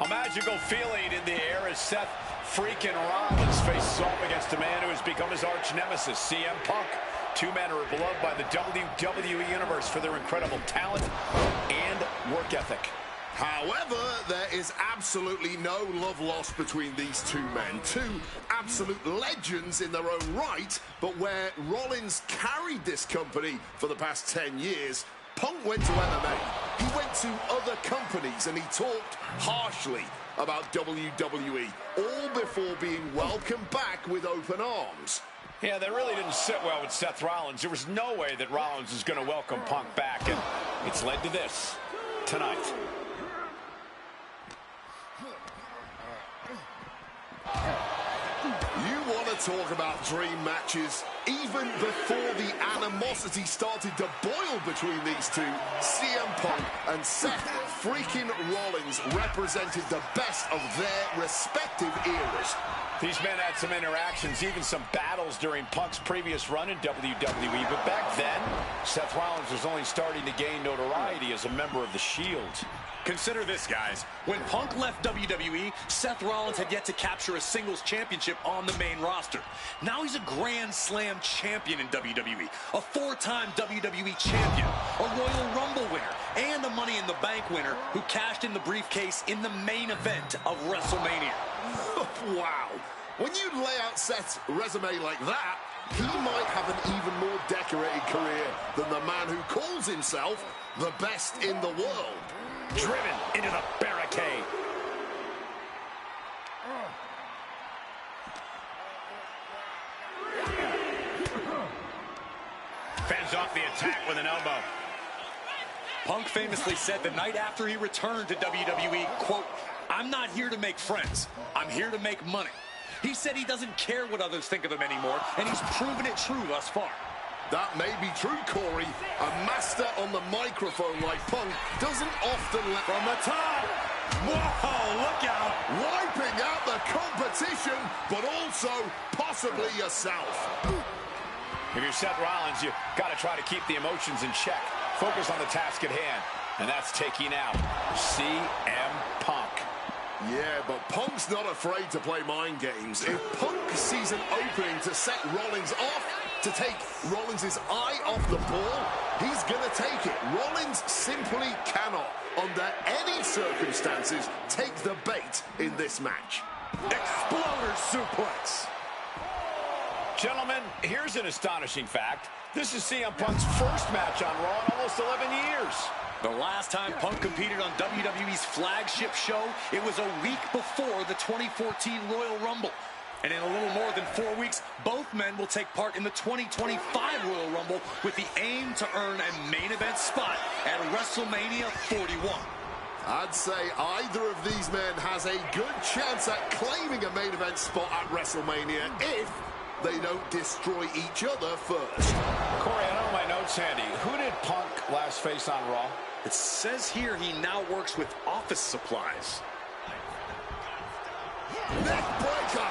A magical feeling in the air as Seth freaking Rollins faces off against a man who has become his arch nemesis, CM Punk. Two men are beloved by the WWE Universe for their incredible talent and work ethic. However, there is absolutely no love lost between these two men. Two absolute legends in their own right, but where Rollins carried this company for the past 10 years, Punk went to MMA. He went to other companies and he talked harshly about WWE, all before being welcomed back with open arms. Yeah, that really didn't sit well with Seth Rollins. There was no way that Rollins was going to welcome Punk back, and it's led to this tonight. You want to talk about dream matches. Even before the animosity started to boil between these two, CM Punk and Seth freaking Rollins represented the best of their respective eras. These men had some interactions, even some battles during Punk's previous run in WWE, but back then, Seth Rollins was only starting to gain notoriety as a member of the Shield. Consider this, guys. When Punk left WWE, Seth Rollins had yet to capture a singles championship on the main roster. Now he's a Grand Slam champion in WWE, a four-time WWE champion, a Royal Rumble winner, and a Money in the Bank winner who cashed in the briefcase in the main event of WrestleMania. Wow. When you lay out Seth's resume like that, he might have an even more decorated career than the man who calls himself the best in the world. Driven into the barricade. Fends off the attack with an elbow. Punk famously said the night after he returned to WWE, quote, "I'm not here to make friends. I'm here to make money." He said he doesn't care what others think of him anymore, and he's proven it true thus far. That may be true, Corey. A master on the microphone like Punk doesn't often let... From the top! Whoa, look out! Wiping out the competition, but also possibly yourself. If you're Seth Rollins, you got to try to keep the emotions in check. Focus on the task at hand, and that's taking out CM Punk. Yeah, but Punk's not afraid to play mind games. If Punk sees an opening to set Rollins off, to take Rollins' eye off the ball, he's going to take it. Rollins simply cannot, under any circumstances, take the bait in this match. Exploder suplex. Gentlemen, here's an astonishing fact. This is CM Punk's first match on Raw in almost 11 years. The last time Punk competed on WWE's flagship show, it was a week before the 2014 Royal Rumble. And in a little more than 4 weeks, both men will take part in the 2025 Royal Rumble with the aim to earn a main event spot at WrestleMania 41. I'd say either of these men has a good chance at claiming a main event spot at WrestleMania if they don't destroy each other first. Corey, I know my notes handy. Who did Punk last face on Raw? It says here he now works with office supplies. Neck breaker!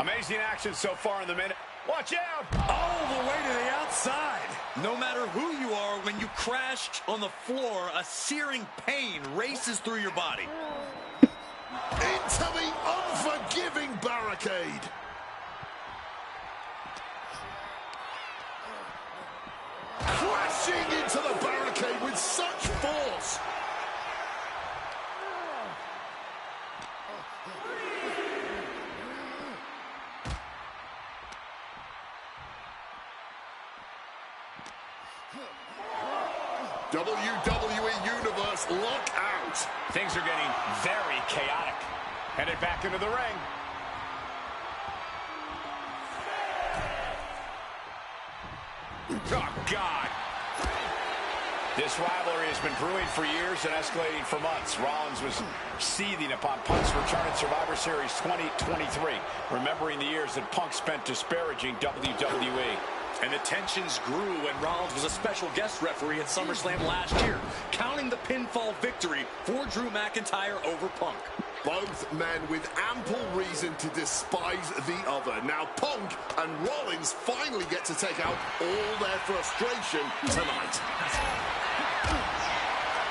Amazing action so far in the minute. Watch out! All the way to the outside. No matter who you are, when you crash on the floor, a searing pain races through your body. Into the unforgiving barricade. Crashing into the barricade with such force. WWE Universe lock out. Things are getting very chaotic. Headed back into the ring. Oh, God. This rivalry has been brewing for years and escalating for months. Rollins was seething upon Punk's return at Survivor Series 2023, remembering the years that Punk spent disparaging WWE. And the tensions grew when Rollins was a special guest referee at SummerSlam last year, counting the pinfall victory for Drew McIntyre over Punk. Both men with ample reason to despise the other. Now Punk and Rollins finally get to take out all their frustration tonight.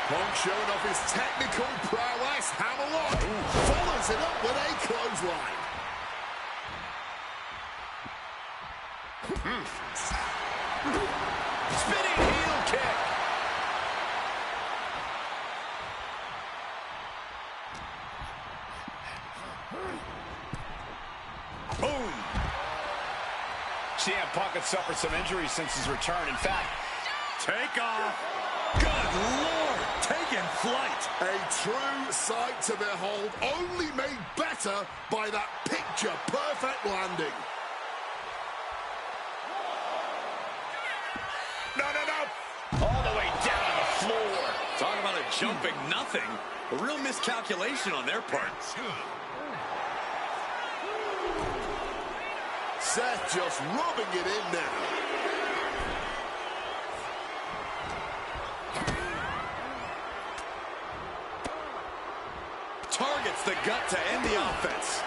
Punk showing off his technical prowess. Hammerlock follows it up with a clothesline. Spinning heel kick. Boom. CM Punk had suffered some injuries since his return. In fact, Take off. Good Lord, taking flight. A true sight to behold, only made better by that picture-perfect landing. no. jumping nothing. A real miscalculation on their part. Seth just rubbing it in now. Targets the gut to end the offense.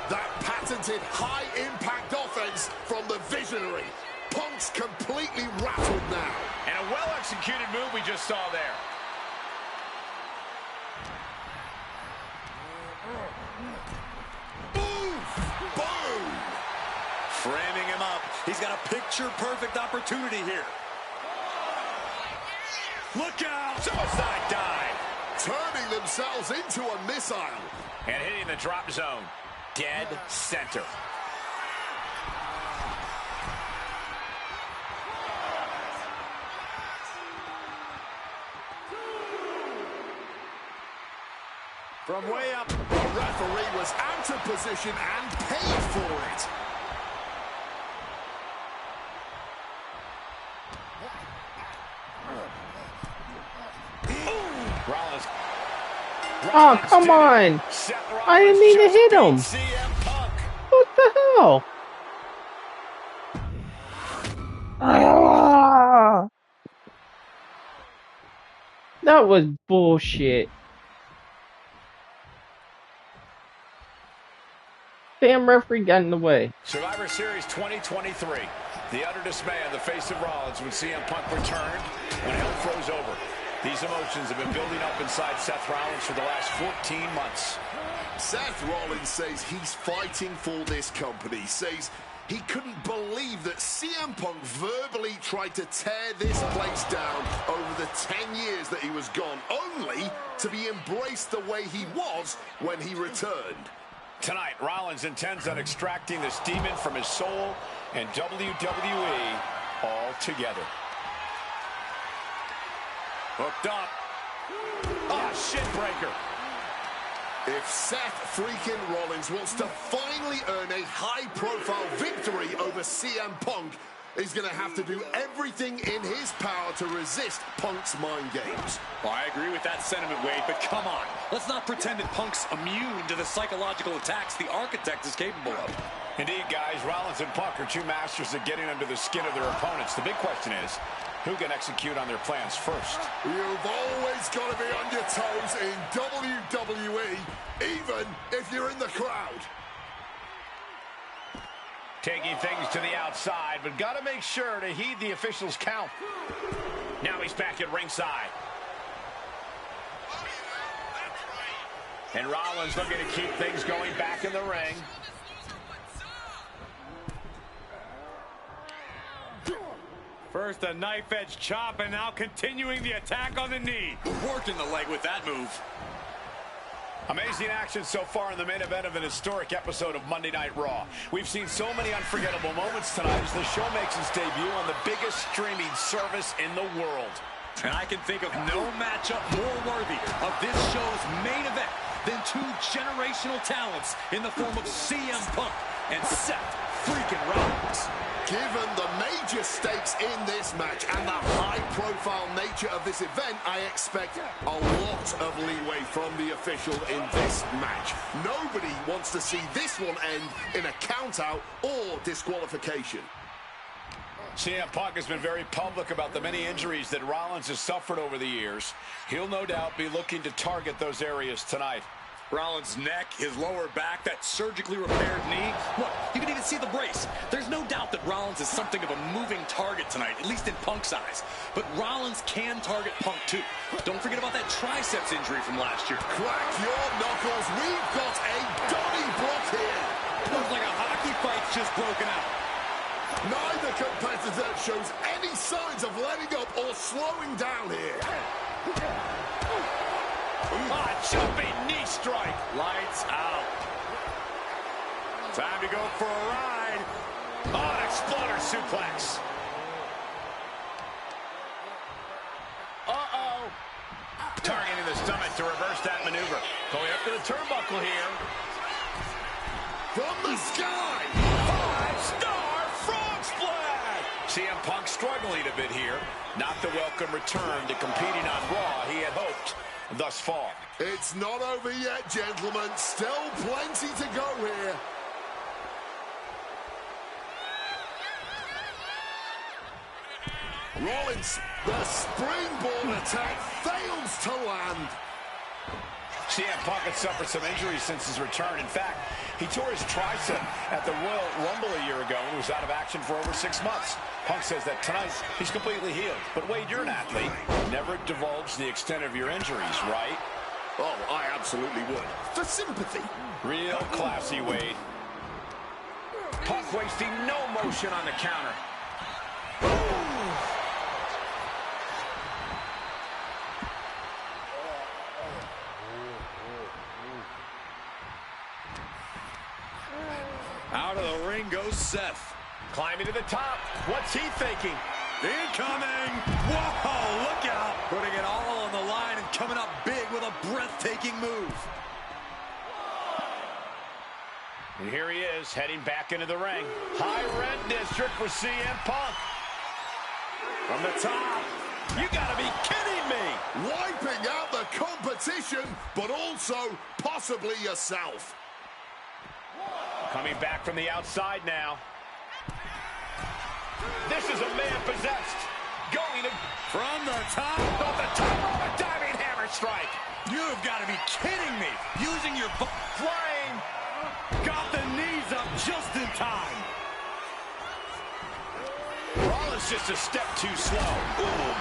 That patented high-impact offense from the visionary. Punk's completely rattled now. And a well-executed move we just saw there. Boom! Framing him up. He's got a picture-perfect opportunity here. Look out! Suicide dive. Turning themselves into a missile. And hitting the drop zone. Dead center. From way up, the referee was out of position and paid for it. Rollins. Oh, come on. I didn't mean to hit him. What the hell? Ah! That was bullshit. Damn referee got in the way. Survivor Series 2023. The utter dismay on the face of Rollins when CM Punk returned, when hell froze over. These emotions have been building up inside Seth Rollins for the last 14 months. Seth Rollins says he's fighting for this company, says he couldn't believe that CM Punk verbally tried to tear this place down over the 10 years that he was gone, only to be embraced the way he was when he returned. Tonight, Rollins intends on extracting this demon from his soul and WWE altogether. Hooked up. Ah, shin breaker. If Seth freaking Rollins wants to finally earn a high-profile victory over CM Punk, he's going to have to do everything in his power to resist Punk's mind games. Well, I agree with that sentiment, Wade, but come on. Let's not pretend that Punk's immune to the psychological attacks the Architect is capable of. Indeed, guys, Rollins and Punk are two masters at getting under the skin of their opponents. The big question is, who can execute on their plans first? You've always got to be on your toes in WWE, even if you're in the crowd. Taking things to the outside, but got to make sure to heed the officials' count. Now he's back at ringside. And Rollins looking to keep things going back in the ring. First a knife-edge chop, and now continuing the attack on the knee. Working the leg with that move. Amazing action so far in the main event of an historic episode of Monday Night Raw. We've seen so many unforgettable moments tonight as the show makes its debut on the biggest streaming service in the world. And I can think of no matchup more worthy of this show's main event than two generational talents in the form of CM Punk and Seth freaking Rollins. Given the major stakes in this match and the high-profile nature of this event, I expect a lot of leeway from the official in this match. Nobody wants to see this one end in a count-out or disqualification. CM Punk has been very public about the many injuries that Rollins has suffered over the years. He'll no doubt be looking to target those areas tonight. Rollins' neck, his lower back, that surgically repaired knee. Look, you can even see the brace. There's no doubt that Rollins is something of a moving target tonight, at least in Punk's eyes. But Rollins can target Punk too. Don't forget about that triceps injury from last year. Crack your knuckles. We've got a Donnybrook here. Looks like a hockey fight's just broken out. Neither competitor shows any signs of letting up or slowing down here. Ah, jumping knee strike. Lights out. Time to go for a ride. Oh, an exploder suplex. Uh-oh. Targeting the stomach to reverse that maneuver. Going up to the turnbuckle here. From the sky. 5-star frog splash. CM Punk struggling a bit here. Not the welcome return to competing on Raw he had hoped thus far. It's not over yet, gentlemen. Still plenty to go here. Rollins, the springboard attack fails to land. CM Punk had suffered some injuries since his return. In fact, he tore his tricep at the Royal Rumble a year ago and was out of action for over 6 months. Punk says that tonight he's completely healed. But Wade, you're an athlete. Never divulge the extent of your injuries, right? Oh, I absolutely would. For sympathy. Real classy, Wade. Punk wasting no motion on the counter. Out of the ring goes Seth. Climbing to the top. What's he thinking? Incoming! Whoa, look out! Putting it all on the line and coming up big with a breathtaking move. And here he is, heading back into the ring. High rent district for CM Punk. From the top. You gotta be kidding me! Wiping out the competition, but also possibly yourself. Coming back from the outside now. This is a man possessed. Going to... From the top. Off the top of a diving hammer strike. You've got to be kidding me. Using your... Flying. Got the knees up just in time. Rollins just a step too slow. Ooh.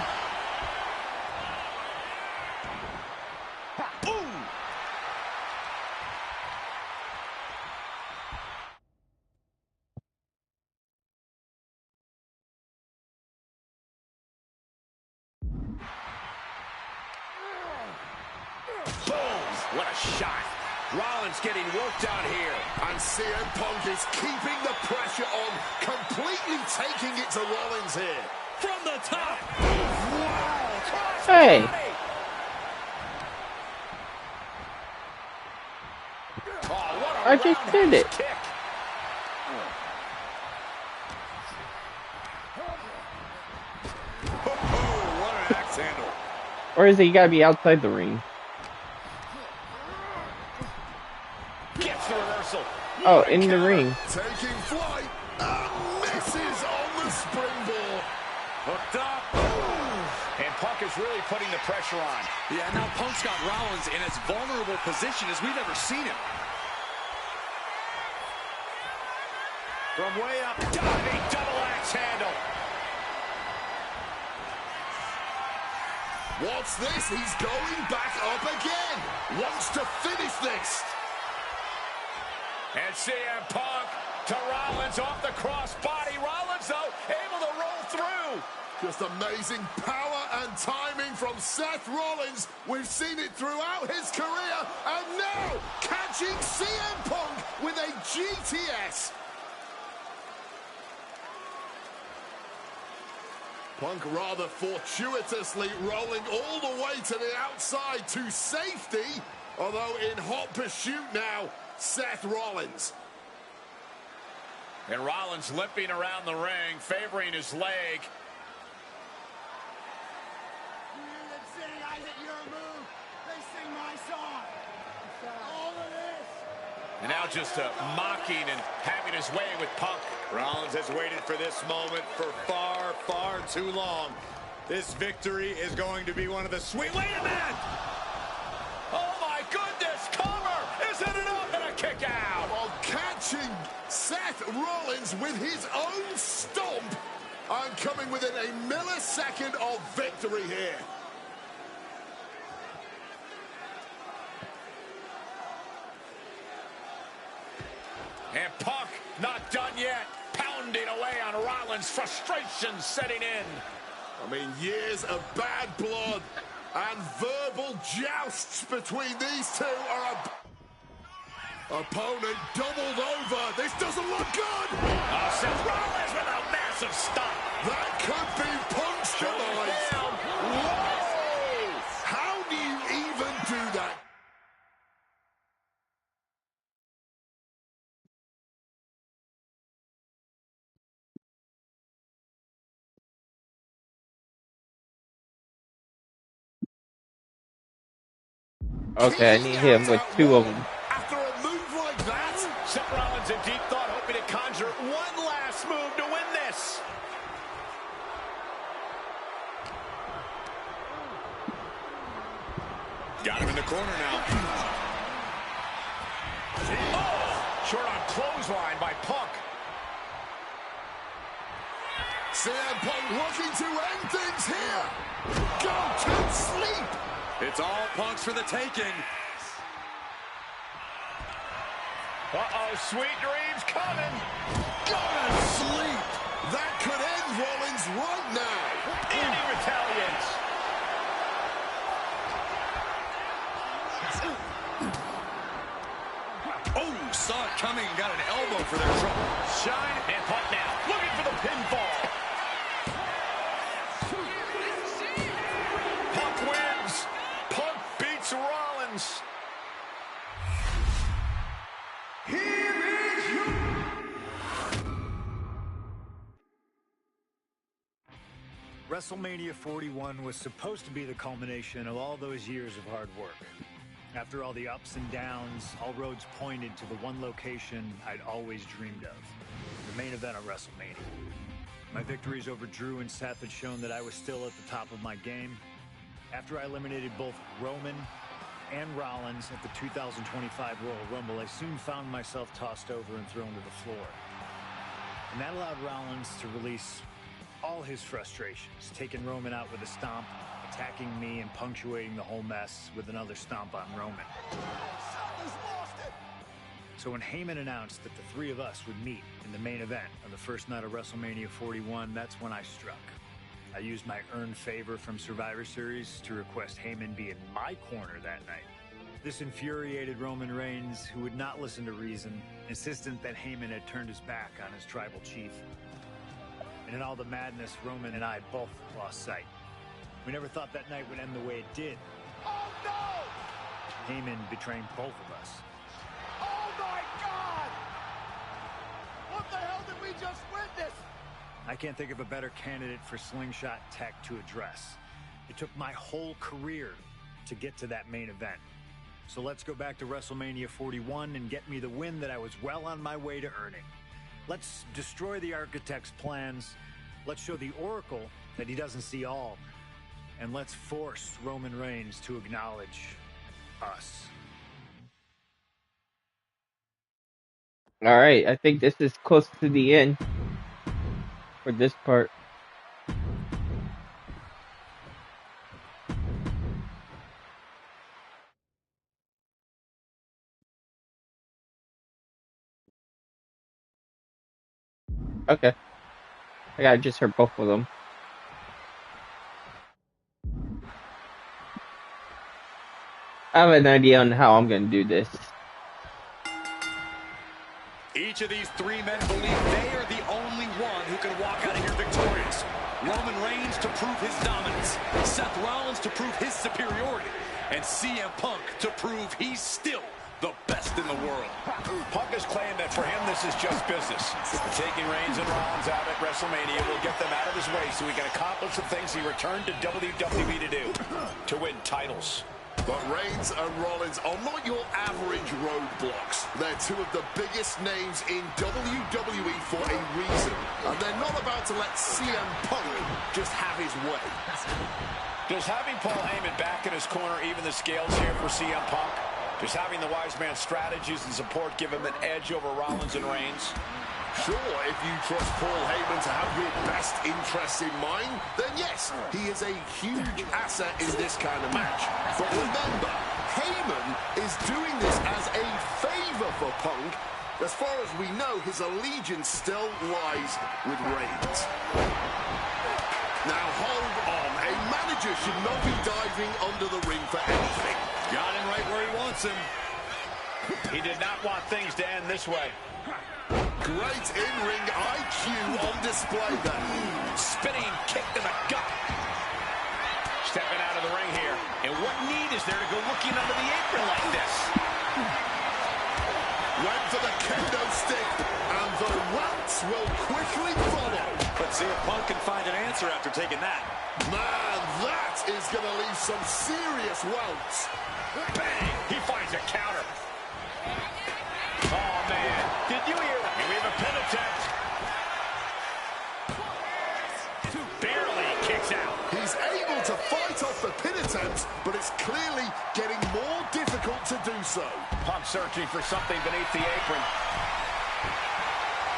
What a shot. Rollins getting worked out here. And CM Punk is keeping the pressure on, completely taking it to Rollins here. From the top. Wow. Hey. Oh, what a I just did it. kick. Oh, what an axe handle. Or is he gotta be outside the ring? Gets the reversal. Oh, in the ring. Taking flight and misses on the springboard. Hooked up. And Punk is really putting the pressure on. Yeah, now Punk's got Rollins in as vulnerable position as we've ever seen him. From way up, diving double axe handle. What's this? He's going back up again. Wants to finish this. And CM Punk to Rollins off the crossbody. Rollins, though, able to roll through. Just amazing power and timing from Seth Rollins. We've seen it throughout his career. And now, catching CM Punk with a GTS. Punk rather fortuitously rolling all the way to the outside to safety. Although in hot pursuit now, Seth Rollins. And Rollins limping around the ring, favoring his leg. I hit your move. They sing my song. All of this. And now just mocking and having his way with Punk. Rollins has waited for this moment for far, far too long. This victory is going to be one of the sweet... Wait a minute! Oh my goodness, cover! Is it enough? And a kick out! While catching Seth Rollins with his own stomp and coming within a millisecond of victory here. And Punk not done yet. Pounding away on Rollins, frustration setting in. I mean, years of bad blood and verbal jousts between these two are opponent doubled over. This doesn't look good. Oh, Seth Rollins with a massive stop. That could be Punk's demise. Okay, I need him with two of them. After a move like that, Seth Rollins in deep thought, hoping to conjure one last move to win this. Got him in the corner now. Oh, short on clothesline by Punk. CM Punk looking to end things here. Go to sleep. It's all Punk's for the taking. Uh-oh, sweet dreams coming. Go to sleep. That could end Rollins right now. And he retaliates. Oh, saw it coming and got an elbow for their trouble. Shine and Punk now, looking for the pinfall. Punk wins. Punk beats Rollins. WrestleMania 41 was supposed to be the culmination of all those years of hard work. After all the ups and downs, all roads pointed to the one location I'd always dreamed of, the main event of WrestleMania. My victories over Drew and Seth had shown that I was still at the top of my game. After I eliminated both Roman and Rollins at the 2025 Royal Rumble, I soon found myself tossed over and thrown to the floor. And that allowed Rollins to release all his frustrations, taking Roman out with a stomp, attacking me, and punctuating the whole mess with another stomp on Roman. So when Heyman announced that the three of us would meet in the main event on the first night of WrestleMania 41, that's when I struck. I used my earned favor from Survivor Series to request Heyman be in my corner that night. This infuriated Roman Reigns, who would not listen to reason, insistent that Heyman had turned his back on his tribal chief. And in all the madness, Roman and I both lost sight. We never thought that night would end the way it did. Oh, no! Heyman betraying both of us. Oh, my God! What the hell did we just witness? I can't think of a better candidate for slingshot tech to address. It took my whole career to get to that main event. So let's go back to WrestleMania 41 and get me the win that I was well on my way to earning. Let's destroy the architect's plans. Let's show the Oracle that he doesn't see all. And let's force Roman Reigns to acknowledge us. All right, I think this is close to the end for this part. Okay. I just heard both of them. I have an idea on how I'm going to do this. Each of these three men believe they are the only one who can walk out of here victorious. Roman Reigns to prove his dominance, Seth Rollins to prove his superiority, and CM Punk to prove he's still the best in the world. Punk has claimed that for him this is just business. Taking Reigns and Rollins out at WrestleMania will get them out of his way so he can accomplish the things he returned to WWE to do, to win titles. But Reigns and Rollins are not your average roadblocks. They're two of the biggest names in WWE for a reason. And they're not about to let CM Punk just have his way. Does having Paul Heyman back in his corner even the scales here for CM Punk? Does having the wise man strategies and support give him an edge over Rollins and Reigns? Sure, if you trust Paul Heyman to have your best interests in mind, then yes, he is a huge asset in this kind of match. But remember, Heyman is doing this as a favor for Punk. As far as we know, his allegiance still lies with Reigns. Now hold on, a manager should not be diving under the ring for anything. Got him right where he wants him. He did not want things to end this way. Great in-ring IQ on display there. Spinning kick to the gut. Stepping out of the ring here. And what need is there to go looking under the apron like this? Went for the kendo stick, and the welts will quickly follow. Let's see if Punk can find an answer after taking that. Man, That is going to leave some serious welts. Bang! He finds a counter. Oh, man. Did you hear that? We have a pin attempt. Barely kicks out. He's able to fight off the pin attempts, but it's clearly getting more difficult to do so. Punk searching for something beneath the apron.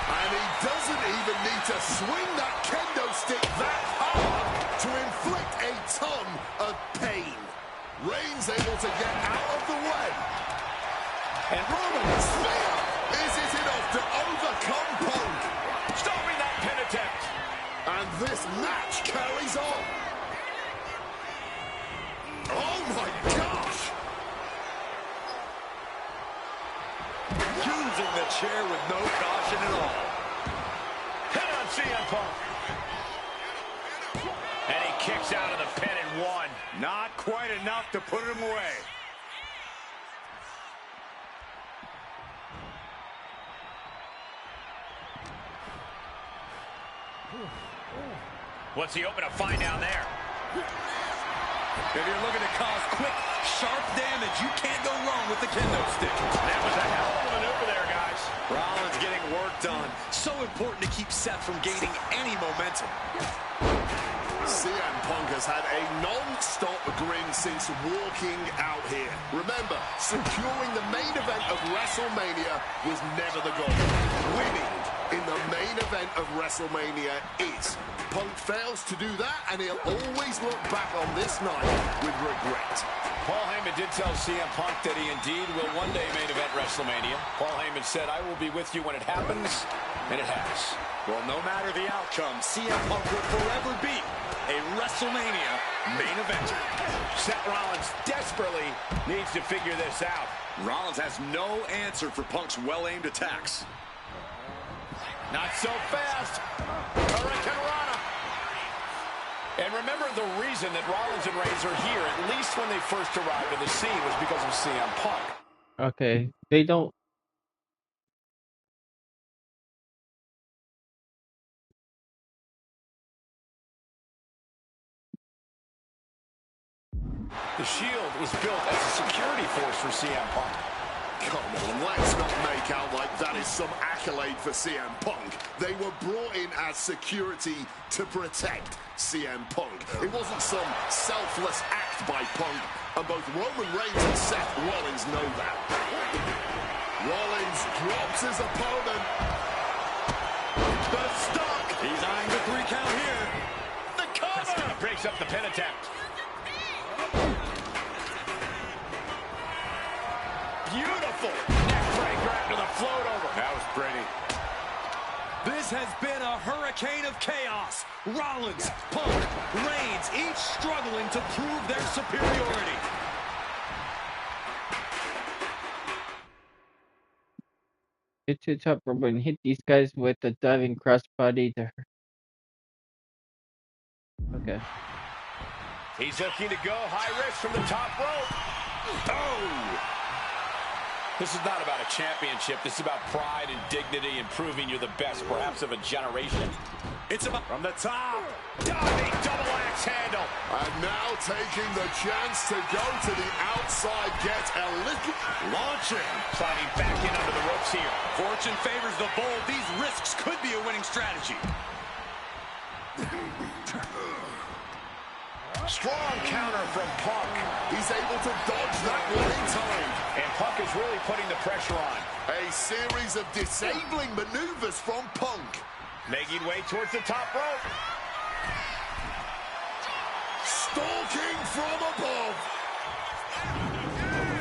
And he doesn't even need to swing that kendo stick that hard to inflict a ton of pain. Reigns able to get out of the way. And Roman Spear! Is it enough to overcome Punk? stopping that pin attempt. And this match carries on. Oh my gosh! Using the chair with no caution at all. Hit on CM Punk. And he kicks out of the pin and one. Not quite enough to put him away. What's he hoping to find down there? If you're looking to cause quick, sharp damage, you can't go wrong with the kendo stick. That was a hell of a maneuver there, guys. Rollins getting work done. So important to keep Seth from gaining any momentum. CM Punk has had a non-stop grin since walking out here. Remember, securing the main event of WrestleMania was never the goal. Winning in the main event of WrestleMania is. Punk fails to do that, and he'll always look back on this night with regret. Paul Heyman did tell CM Punk that he indeed will one day main event WrestleMania. Paul Heyman said, "I will be with you when it happens," and it has. Well, no matter the outcome, CM Punk will forever be a WrestleMania main eventer. Seth Rollins desperately needs to figure this out. Rollins has no answer for Punk's well-aimed attacks. Not so fast. Hurricane Rana. And remember, the reason that Rollins and Reigns are here, at least when they first arrived on the scene, was because of CM Punk. Okay, they don't. The Shield was built as a security force for CM Punk. Come on, let's not make out like that is some accolade for CM Punk. They were brought in as security to protect CM Punk. It wasn't some selfless act by Punk, and both Roman Reigns and Seth Rollins know that. Rollins drops his opponent. They're stuck. He's eyeing the 3 count here. The cover! Breaks up the pin attempt. Beautiful neck breaker after the float over. That was pretty. This has been a hurricane of chaos. Rollins, Punk, Reigns, each struggling to prove their superiority. Get to the top rope and hit these guys with the diving crossbody. Okay. He's looking to go high risk from the top rope. Oh! This is not about a championship. This is about pride and dignity and proving you're the best, perhaps of a generation. It's about From the top, diving double axe handle. And now taking the chance to go to the outside, get a little... Launching. Sliding back in under the ropes here. fortune favors the bold. These risks could be a winning strategy. Strong counter from Punk. He's able to dodge that one in time. And Punk is really putting the pressure on. A series of disabling maneuvers from Punk. Making way towards the top rope. Stalking from above.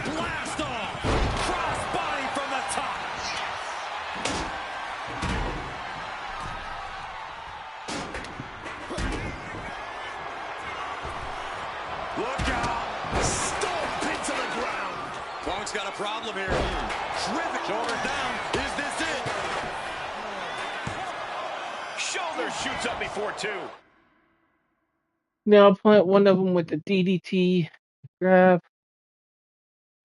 Blast off. Cross body from the top. Look out. Stomp into the ground. Punk's got a problem here. Terrific. Shoulders down. Is this it? Shoulder shoots up before 2. Now plant one of them with the DDT grab.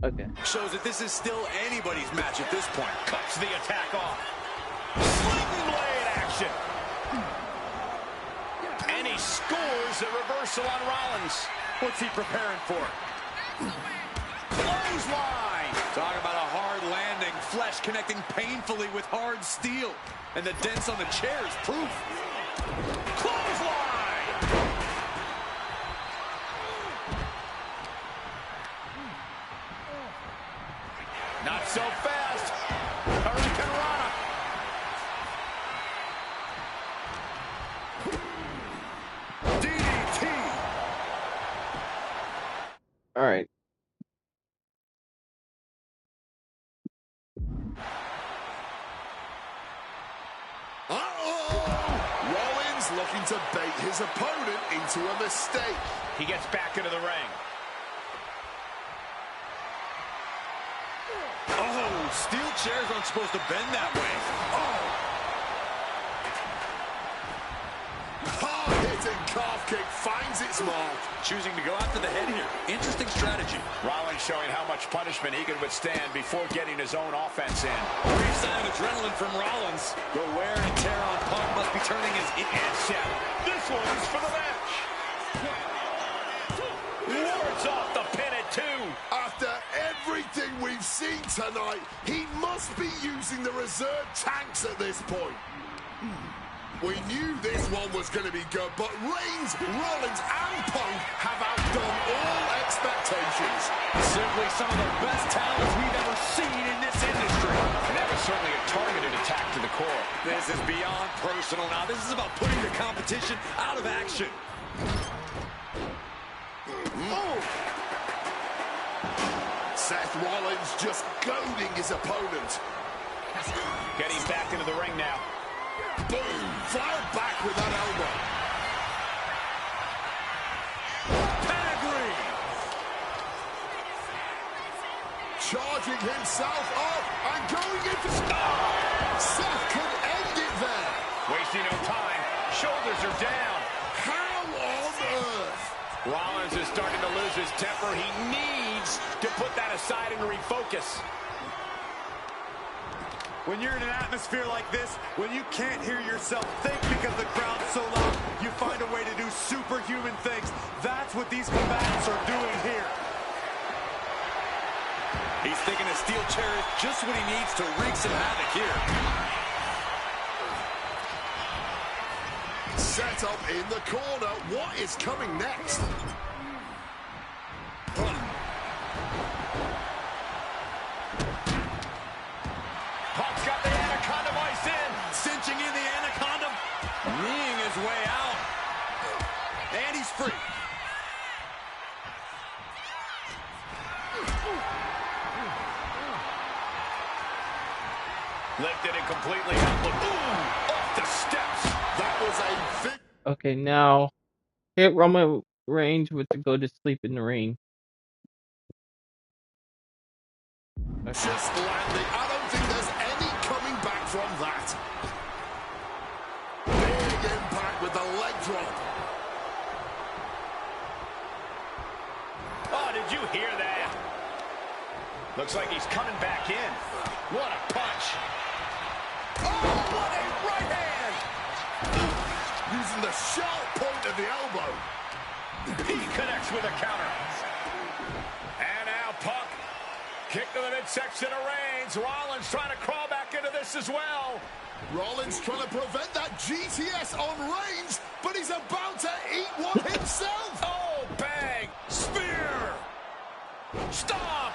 Okay. Shows that this is still anybody's match at this point. Cuts the attack off. Sling blade action. And he scores There's a reversal on Rollins. What's he preparing for? Clothesline. Talk about a hard landing. Flesh connecting painfully with hard steel. And the dents on the chair is proof. Clothesline. Not so fast. Hurricane Rana. DDT. All right. Rollins looking to bait his opponent into a mistake. He gets back into the ring. Oh, steel chairs aren't supposed to bend that way. Hard-hitting calf kick finds its mark. Choosing to go after the head here. Interesting strategy. Rollins showing how much punishment he can withstand before getting his own offense in. Brief sign of adrenaline from Rollins. The wear and tear on Punk must be turning his headset. This one's for the match. Wards off the pin at 2. After everything we've seen tonight, he must be using the reserve tanks at this point. We knew this one was going to be good, but Reigns, Rollins, and Punk have outdone all expectations. Simply some of the best talents we've ever seen in this industry. And that was certainly a targeted attack to the core. This is beyond personal now. This is about putting the competition out of action. Seth Rollins just goading his opponent. Getting back into the ring now. Boom! Fired back with that elbow. Pedigree! Charging himself up and going in for... Seth could end it there. Wasting no time. Shoulders are down. How on earth? Rollins is starting to lose his temper. He needs to put that aside and refocus. When you're in an atmosphere like this, when you can't hear yourself think because the crowd's so loud, you find a way to do superhuman things. That's what these combatants are doing here. He's thinking a steel chair is just what he needs to wreak some havoc here. Set up in the corner. What is coming next? Punk's got the Anaconda Vice in. Cinching in the Anaconda, kneeing his way out. And he's free. Lifted and completely helpless. Ooh, off the steps. That was a Okay, now hit Roman Reigns with the go to sleep in the ring. just landing. I don't think there's any coming back from that. Big impact with the leg drop. Oh, did you hear that? Looks like he's coming back in. What a punch. Oh, what a right hand. Using the sharp point of the elbow. He connects with a counter. And now Punk. Kick to the midsection of Reigns. Rollins trying to crawl back into this as well. Rollins trying to prevent that GTS on Reigns, but he's about to eat one himself. Oh, bang. Spear. Stop.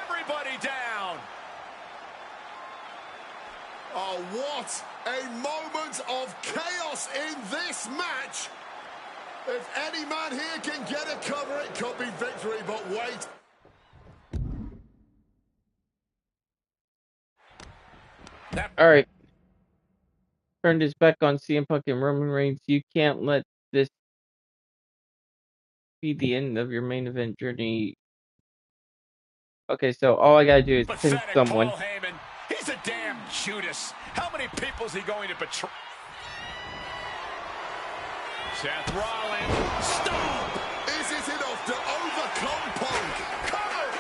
Everybody down. Oh, what a moment of chaos in this match. If any man here can get a cover, it could be victory, but wait. All right. Turned his back on CM Punk and Roman Reigns. You can't let this be the end of your main event journey. Okay, so all I gotta do is pin Pathetic someone. Paul Heyman. He's a damn Judas. How many people is he going to betray? Seth Rollins. Stop! Is it enough to overcome Punk? Cover!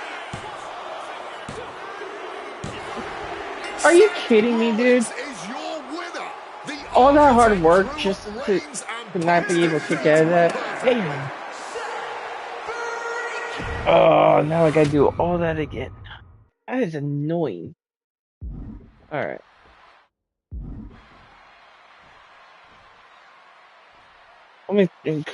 Are you kidding me, dude? Is your winner. The All that hard Undertaker work threw just up to... Reigns and could not be able to kick out of that. Damn. Oh, now I gotta do all that again. That is annoying. Alright. Let me think.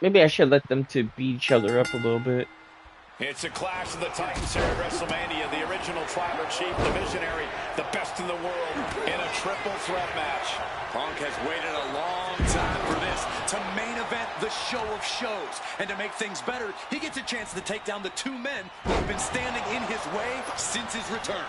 Maybe I should let them two beat each other up a little bit. It's a clash of the Titans here at WrestleMania. The original Tribal Chief, the Visionary, the best in the world in a triple threat match. Punk has waited a long time for this, to main event the show of shows. And to make things better, he gets a chance to take down the two men who have been standing in his way since his return.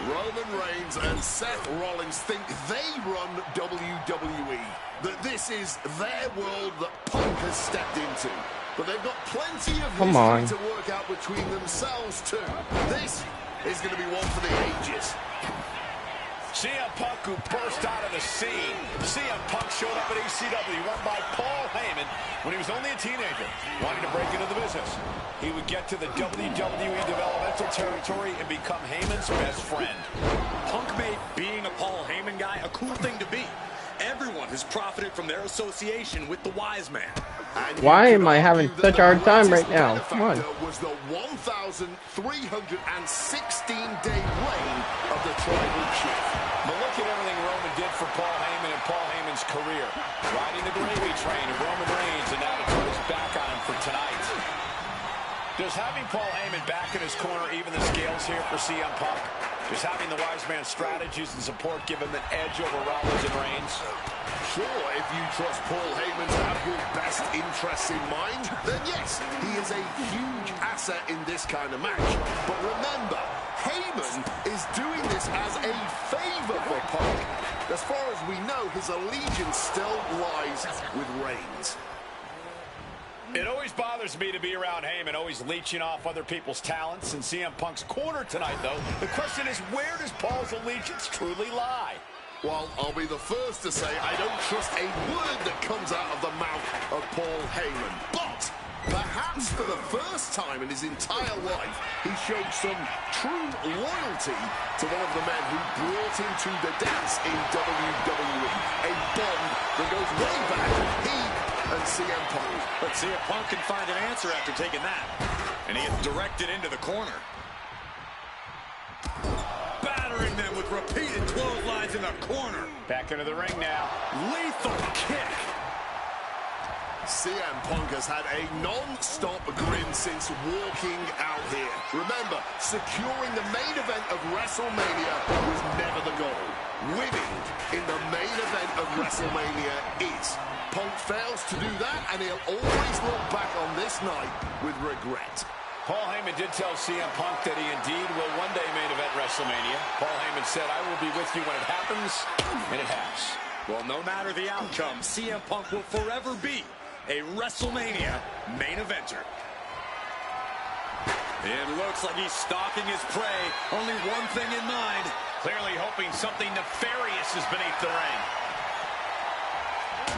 Roman Reigns and Seth Rollins think they run WWE, that this is their world that Punk has stepped into. But they've got plenty of history to work out between themselves too. This is going to be one for the ages. CM Punk, who burst out of the scene. CM Punk showed up at ECW, run by Paul Heyman when he was only a teenager, wanting to break into the business. He would get to the WWE developmental territory and become Heyman's best friend. Punk made being a Paul Heyman guy a cool thing to be. Everyone has profited from their association with the Wise Man. Why am I having such a hard time right now? Come on. Was the 1,316-day reign of the Tribal Chief. But look at everything Roman did for Paul Heyman and Paul Heyman's career. Riding the gravy train of Roman Reigns, and now to turn his back on him for tonight. Does having Paul Heyman back in his corner even the scales here for CM Punk? Does having the Wise Man strategies and support give him an edge over Rollins and Reigns? Sure, if you trust Paul Heyman to have your best interests in mind, then yes, he is a huge asset in this kind of match. But remember, Heyman is doing this as a favor for Punk. As far as we know, his allegiance still lies with Reigns. It always bothers me to be around Heyman, always leeching off other people's talents. In CM Punk's corner tonight, though, the question is, where does Paul's allegiance truly lie? Well, I'll be the first to say I don't trust a word that comes out of the mouth of Paul Heyman. But perhaps for the first time in his entire life, he showed some true loyalty to one of the men who brought him to the dance in WWE. A bond that goes way back. He and CM Punk. Let's see if Punk can find an answer after taking that. And he gets directed into the corner. Battering them with repeated clotheslines in the corner. Back into the ring now. Lethal kick. CM Punk has had a non-stop grin since walking out here. Remember, securing the main event of WrestleMania was never the goal. Winning in the main event of WrestleMania is. Punk fails to do that, and he'll always look back on this night with regret. Paul Heyman did tell CM Punk that he indeed will one day main event WrestleMania. Paul Heyman said, "I will be with you when it happens," and it has. Well, no matter the outcome, CM Punk will forever be a WrestleMania main eventer. It looks like he's stalking his prey. Only one thing in mind. Clearly hoping something nefarious is beneath the ring.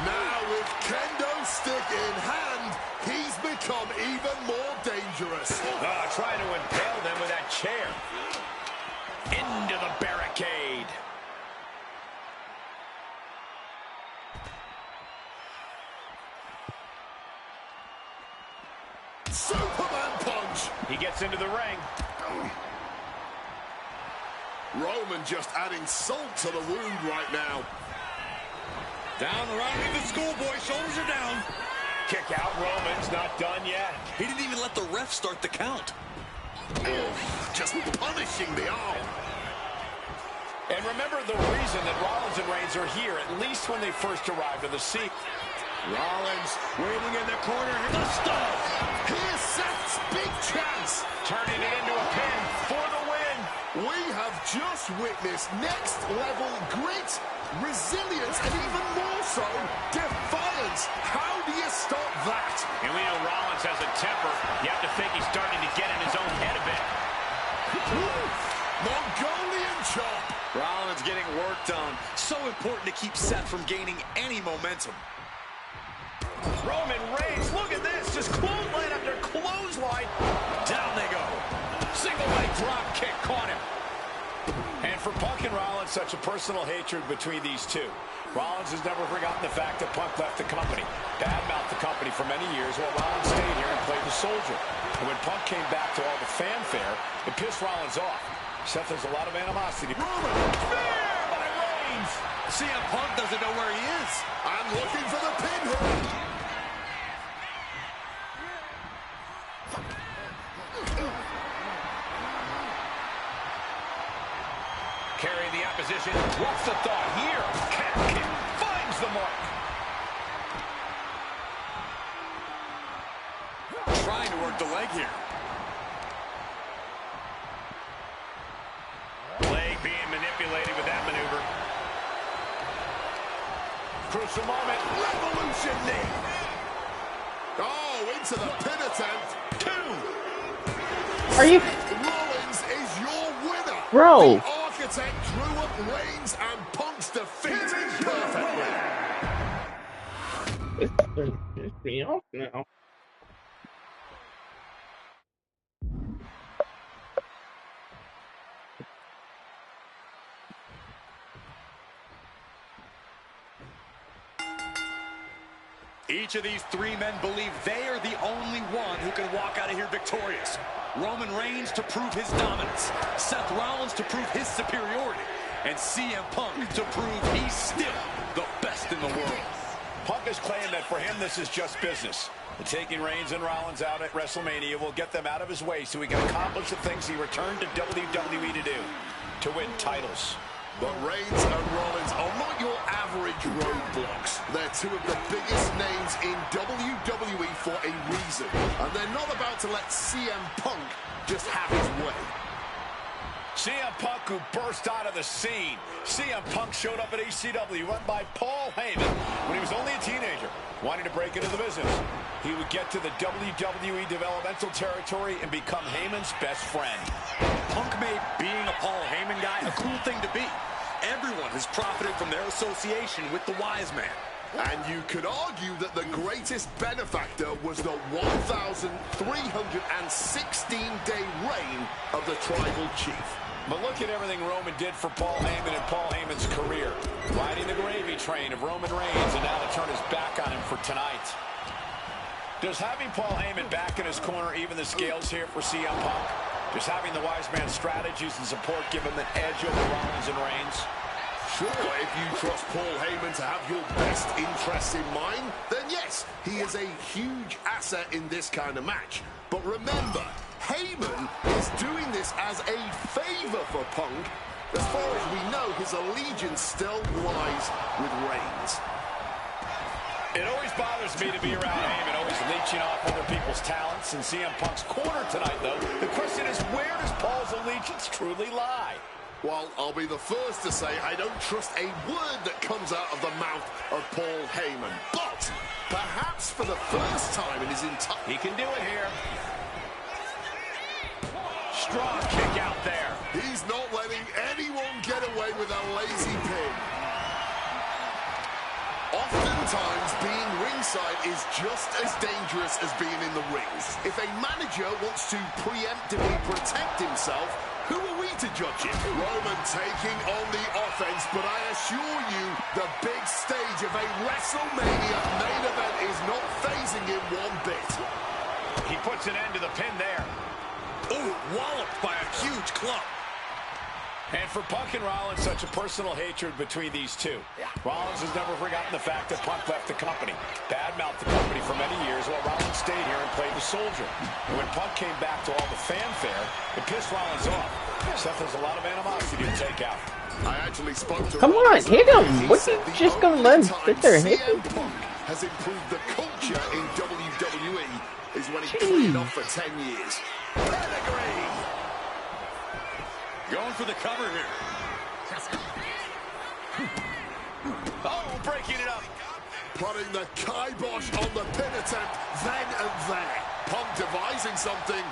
Now with kendo stick in hand, he's become even more dangerous. Trying to impale them with that chair. Into the barricade. Superman punch. He gets into the ring. Roman just adding salt to the wound right now. Down around the schoolboy, shoulders are down. Kick out, Roman's not done yet. He didn't even let the ref start the count. Just punishing the arm. And remember the reason that Rollins and Reigns are here, at least when they first arrived to the scene. Rollins waiting in the corner. The stop. Here's Seth's big chance. Turning it into a pin for the win. We have just witnessed next level grit, resilience, and even more so, defiance. How do you stop that? And we know Rollins has a temper. You have to think he's starting to get in his own head a bit. Mongolian chop. Rollins getting worked on. So important to keep Seth from gaining any momentum. Roman Reigns, look at this. Just clothesline after clothesline. Down they go. Single leg drop kick caught him. And for Punk and and Rollins, such a personal hatred between these two. Rollins has never forgotten the fact that Punk left the company, badmouthed the company for many years, while Rollins stayed here and played the soldier. And when Punk came back to all the fanfare, it pissed Rollins off. Seth has a lot of animosity. Roman, spear by Reigns. CM Punk doesn't know where he is. I'm looking for the pin here. Carrying the opposition. What's the thought here? Cat kick finds the mark. Trying to work the leg here. Leg being manipulated with that maneuver. Crucial moment. Revolution knee. Oh, into the pin attempt. 2. Are you... Rollins is your winner. Bro. The Architect drew up Reigns and Punk's defeat perfectly. It's me off now. Each of these three men believe they are the only one who can walk out of here victorious. Roman Reigns to prove his dominance, Seth Rollins to prove his superiority, and CM Punk to prove he's still the best in the world. Punk has claimed that for him this is just business. And taking Reigns and Rollins out at WrestleMania will get them out of his way so he can accomplish the things he returned to WWE to do, to win titles. But Reigns and Rollins are not your average roadblocks. They're two of the biggest names in WWE for a reason. And they're not about to let CM Punk just have his way. CM Punk, who burst out of the scene. CM Punk showed up at ECW, run by Paul Heyman, when he was only a teenager, wanting to break into the business. He would get to the WWE developmental territory and become Heyman's best friend. Punk made being a Paul Heyman guy a cool thing to be. Everyone has profited from their association with the Wise Man. And you could argue that the greatest benefactor was the 1,316-day reign of the Tribal Chief. But look at everything Roman did for Paul Heyman and Paul Heyman's career. Riding the gravy train of Roman Reigns, and now to turn his back on him for tonight. Does having Paul Heyman back in his corner even the scales here for CM Punk? Does having the Wise Man's strategies and support give him an edge over Rollins and Reigns? Sure, if you trust Paul Heyman to have your best interests in mind, then yes, he is a huge asset in this kind of match. But remember, Heyman is doing this as a favor for Punk. As far as we know, his allegiance still lies with Reigns. It always bothers me to be around Heyman, always leeching off other people's talents. In CM Punk's corner tonight, though, the question is, where does Paul's allegiance truly lie? Well, I'll be the first to say I don't trust a word that comes out of the mouth of Paul Heyman. But perhaps for the first time in his entire... He can do it here. Strong kick out there. He's not letting anyone get away with a lazy pin. Oftentimes, being ringside is just as dangerous as being in the rings. If a manager wants to preemptively protect himself, who are we to judge him? Roman taking on the offense, but I assure you, the big stage of a WrestleMania main event is not phasing him one bit. He puts an end to the pin there. Ooh, walloped by a huge club. And for Punk and Rollins, such a personal hatred between these two. Rollins has never forgotten the fact that Punk left the company, badmouthed the company for many years, while Rollins stayed here and played the soldier. And when Punk came back to all the fanfare, it pissed Rollins off. Seth has a lot of animosity to take out. I actually spoke to Come on, hit him! What's he just gonna let him sit there and hit him? CM Punk has improved the culture in WWE is when he played off for 10 years. Pedigree! Going for the cover here. Oh, breaking it up. Putting the kibosh on the pin attempt then and there. Punk devising something.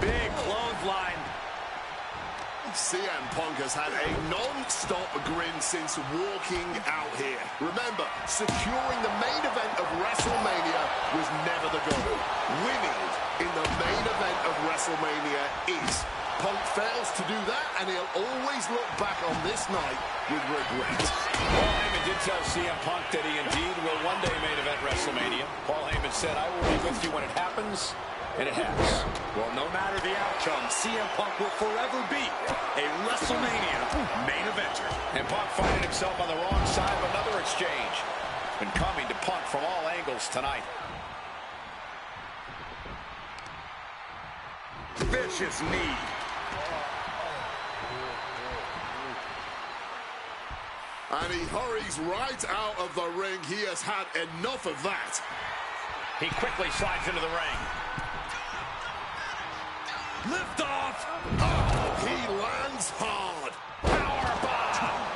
Big clothesline. CM Punk has had a non-stop grin since walking out here. Remember, securing the main event of WrestleMania was never the goal. Winning in the main event of WrestleMania is. Punk fails to do that, and he'll always look back on this night with regret. Paul Heyman did tell CM Punk that he indeed will one day main event WrestleMania. Paul Heyman said, "I will be with you when it happens," and it has. Well, no matter the outcome, CM Punk will forever be a WrestleMania main eventer. And Punk finding himself on the wrong side of another exchange. Been coming to Punk from all angles tonight. Vicious knee. And he hurries right out of the ring. He has had enough of that. He quickly slides into the ring. Lift off. Oh, he lands hard. Powerbomb.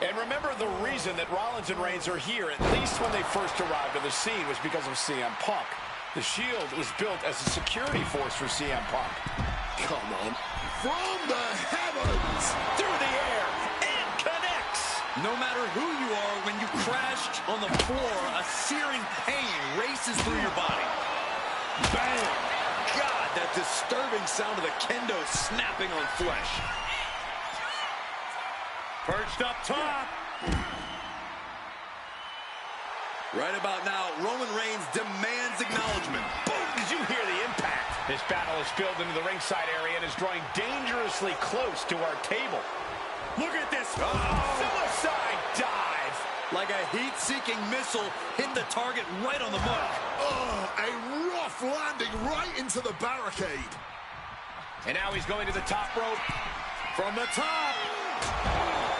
And remember, the reason that Rollins and Reigns are here, at least when they first arrived on the scene, was because of CM Punk. The Shield was built as a security force for CM Punk. Come on. From the heavens. Through the air. And connects. No matter who you are, when you crash on the floor, a searing pain races through your body. Bam. God, that disturbing sound of the kendo snapping on flesh. Perched up top. Right about now, Roman Reigns demands acknowledgement. Boom! Did you hear the impact? This battle is spilled into the ringside area and is drawing dangerously close to our table. Look at this. Oh, suicide dive. Like a heat-seeking missile hit the target right on the mark. Oh, a rough landing right into the barricade. And now he's going to the top rope. From the top.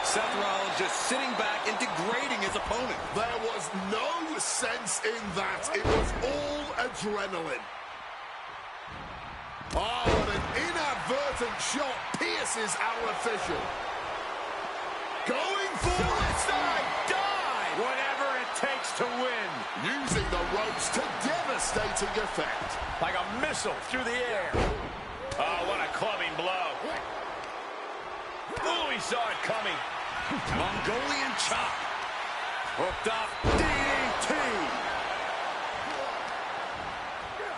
Seth Rollins just sitting back and degrading his opponent. There was no sense in that. It was all adrenaline. Oh, and an inadvertent shot pierces our official. Going for suicide dive. Whatever it takes to win. Using the ropes to devastating effect. Like a missile through the air. Oh, what a clubbing blow. Oh, he saw it coming. Mongolian chop. Hooked up. DDT.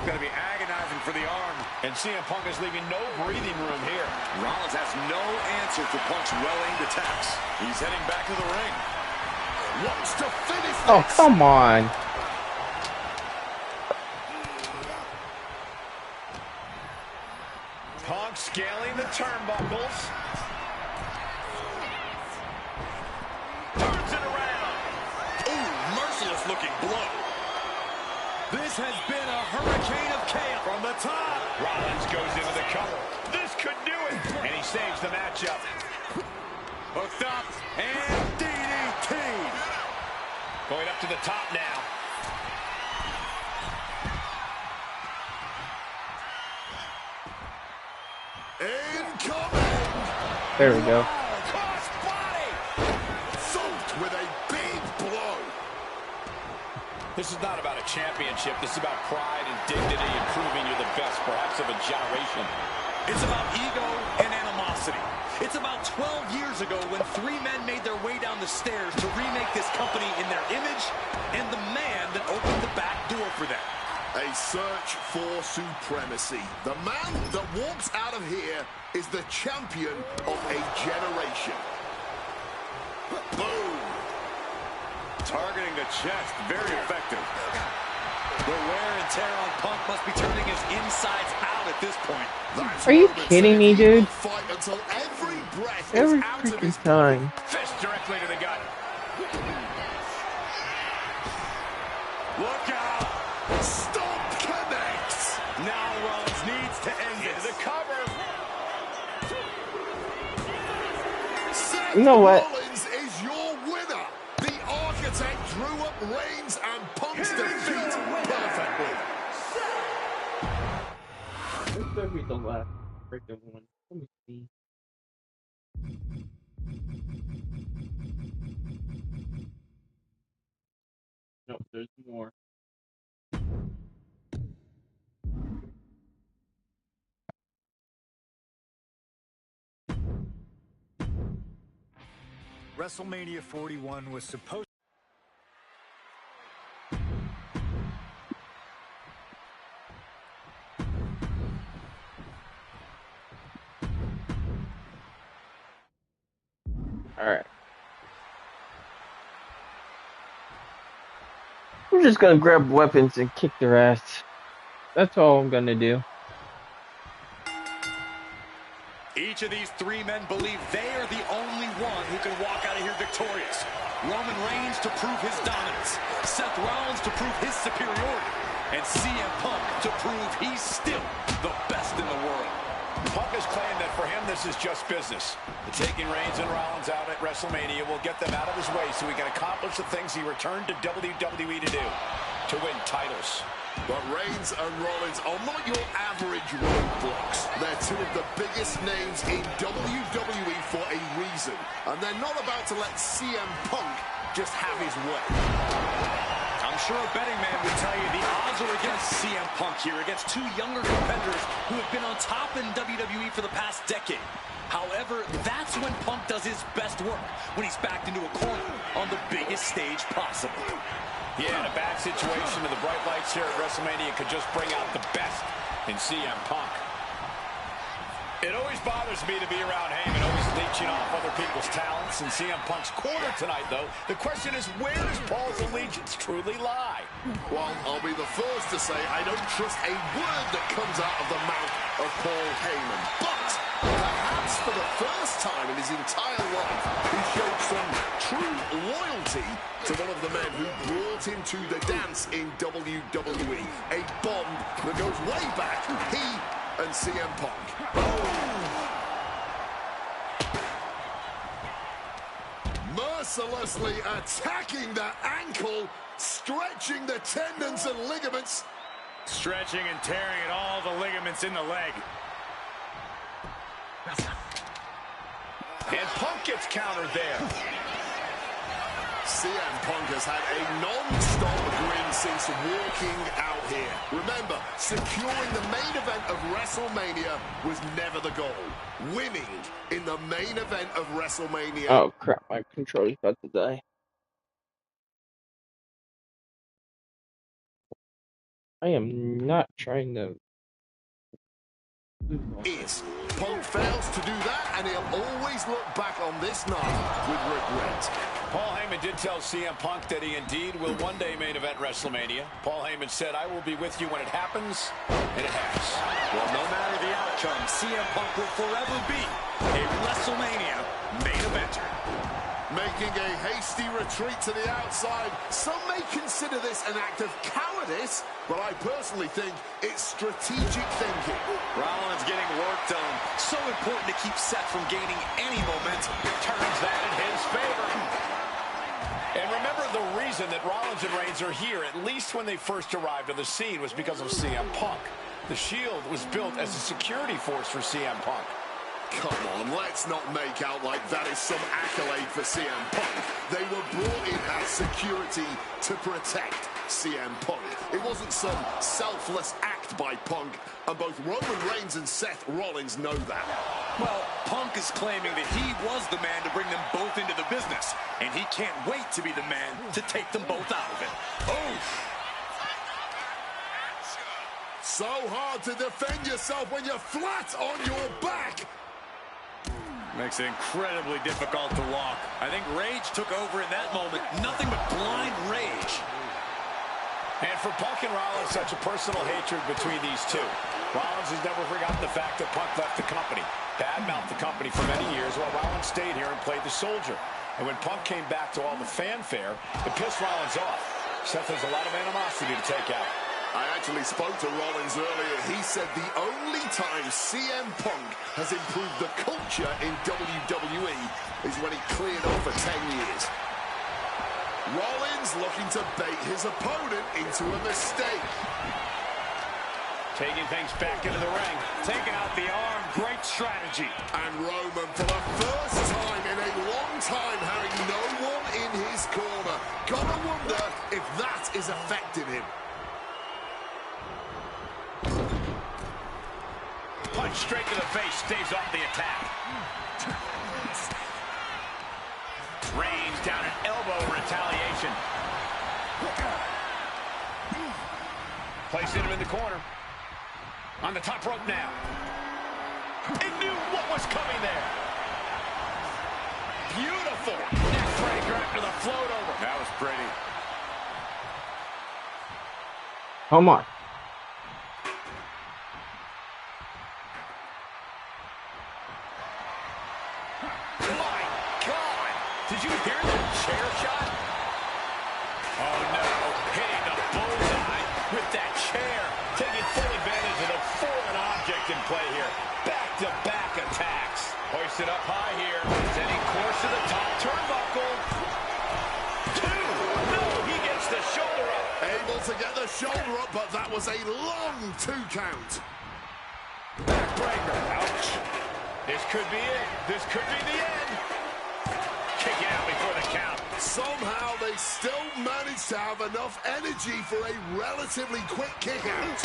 Going to be agonizing for the arm. And CM Punk is leaving no breathing room here. Rollins has no answer for Punk's well-aimed attacks. He's heading back to the ring. Wants to finish this. Oh, come on. Punk scaling the turnbuckles. Turns it around. Ooh, merciless looking blow. This has been a hurricane of chaos from the top. Rollins goes into the cover. This could do it. And he saves the matchup. Hooked up and DDT. Going up to the top now. Incoming. There we go. Cross body. Thumped with a big blow. This is not about a championship. This is about pride and dignity and proving you're the best, perhaps of a generation. It's about ego and animosity. It's about 12 years ago when three men made their way down the stairs to remake this company in their image and the man that opened the back door for them. A search for supremacy. The man that walks out of here is the champion of a generation. Boom. Targeting the chest, very effective. The wear and tear on Punk must be turning his insides out at this point. Are you kidding me, dude? Fight until every breath Every is out of his freaking time. Fist directly to the gut. Look out! Stomp connects. Now Rollins needs to end it. The cover. Seth You know what? Rollins is your winner. The architect drew up Reigns and Punk's defeat perfectly. This could be the last freaking one. Let me see. Nope, there's more. WrestleMania 41 was supposed Alright. I'm just gonna grab weapons and kick their ass. That's all I'm gonna do. Each of these three men believe they are the only one who can walk out of here victorious. Roman Reigns to prove his dominance, Seth Rollins to prove his superiority, and CM Punk to prove he's still the best in the world. Punk has claimed that for him this is just business. The taking Reigns and Rollins out at WrestleMania will get them out of his way so he can accomplish the things he returned to WWE to do, to win titles. But Reigns and Rollins are not your average roadblocks. They're two of the biggest names in WWE for a reason. And they're not about to let CM Punk just have his way. I'm sure a betting man would tell you the odds are against CM Punk here, against two younger competitors who have been on top in WWE for the past decade. However, that's when Punk does his best work, when he's backed into a corner on the biggest stage possible. Yeah, in a bad situation, and the bright lights here at WrestleMania could just bring out the best in CM Punk. It always bothers me to be around Heyman, always leeching off other people's talents. In CM Punk's corner tonight, though, the question is, where does Paul's allegiance truly lie? Well, I'll be the first to say I don't trust a word that comes out of the mouth of Paul Heyman. But perhaps for the first time in his entire life, he showed some true loyalty to one of the men who brought him to the dance in WWE. A bond that goes way back, he and CM Punk. Mercilessly attacking that ankle, stretching the tendons and ligaments. Stretching and tearing at all the ligaments in the leg. And Punk gets countered there. CM Punk has had a non-stop grin since walking out here. Remember, securing the main event of WrestleMania was never the goal. Winning in the main event of WrestleMania. Oh crap, my controller's about to die. I am not trying to... Is. Punk fails to do that, and he'll always look back on this night with regret. Paul Heyman did tell CM Punk that he indeed will one day main event WrestleMania. Paul Heyman said, "I will be with you when it happens," and it has. Well, no matter the outcome, CM Punk will forever be a WrestleMania main eventer. Making a hasty retreat to the outside. Some may consider this an act of cowardice, but I personally think it's strategic thinking. Rollins getting work done. So important to keep Seth from gaining any momentum. Turns that in his favor. And remember, the reason that Rollins and Reigns are here, at least when they first arrived on the scene, was because of CM Punk. The Shield was built as a security force for CM Punk. Come on, let's not make out like that is some accolade for CM Punk. They were brought in as security to protect CM Punk. It wasn't some selfless act by Punk, and both Roman Reigns and Seth Rollins know that. Well, Punk is claiming that he was the man to bring them both into the business, and he can't wait to be the man to take them both out of it. Oh! So hard to defend yourself when you're flat on your back. Makes it incredibly difficult to walk. I think rage took over in that moment. Nothing but blind rage. And for Punk and Rollins, such a personal hatred between these two. Rollins has never forgotten the fact that Punk left the company, badmouthed the company for many years, while Rollins stayed here and played the soldier. And when Punk came back to all the fanfare, it pissed Rollins off. Seth has a lot of animosity to take out. I actually spoke to Rollins earlier. He said the only time CM Punk has improved the culture in WWE is when he cleared off for 10 years. Rollins looking to bait his opponent into a mistake. Taking things back into the ring. Taking out the arm. Great strategy. And Roman, for the first time in a long time, having no one in his corner. Gotta wonder if that is affecting him. Punch straight to the face, stays off the attack. Reigns down an elbow, retaliation. Placing him in the corner. On the top rope now. It knew what was coming there. beautiful neck breaker after the float over. That was pretty. Come on. My God! Did you hear that chair shot? Oh no, hitting the bullseye with that chair. Taking full advantage of the foreign object in play here. Back-to-back attacks. Hoisted up high here. Sending course to the top turnbuckle. 2. No, he gets the shoulder up. Able to get the shoulder up, but that was a long 2 count. Backbreaker. Ouch. This could be it. This could be the end. Kicking out before the count. Somehow they still managed to have enough energy for a relatively quick kick out.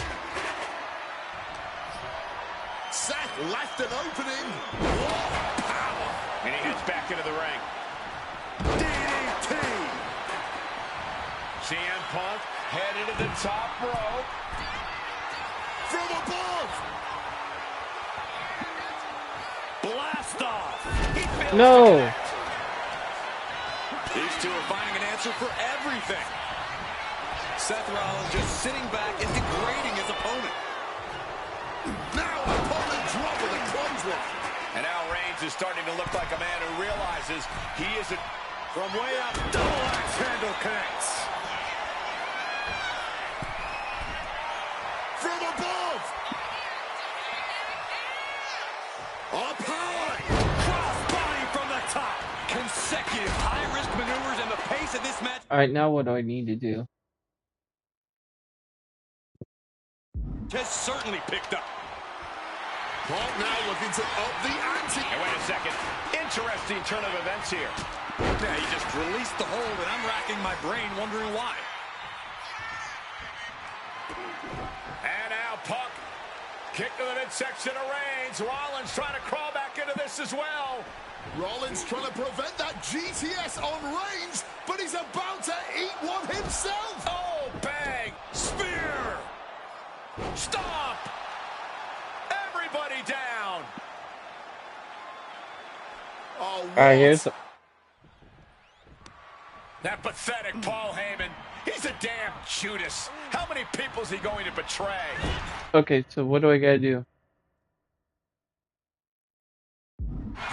Seth left an opening. What power! And he heads back into the ring. DDT! CM Punk headed to the top rope. From above! Blast off! He fails No. to connect. These two are finding an answer for everything. Seth Rollins just sitting back and degrading his opponent. Now opponent drop with a clothesline. And now Reigns is starting to look like a man who realizes he isn't from way up. Double axe handle connects. From above! Up high! Crossbody from the top. Consecutive high-risk maneuvers, and the pace of this match Alright, now what do I need to do? has certainly picked up. Punk now looking to up the ante. Hey, wait a second. Interesting turn of events here. Yeah, he just released the hold, and I'm racking my brain wondering why. And now Punk. Kick to the midsection of Reigns. Rollins trying to crawl back into this as well. Rollins trying to prevent that GTS on Reigns, but he's about to eat one himself. Oh, bang. Spear. Stop. Everybody down. Oh, Alright, here's That pathetic Paul Heyman. He's a damn Judas. How many people's he going to betray? okay, so what do I gotta do?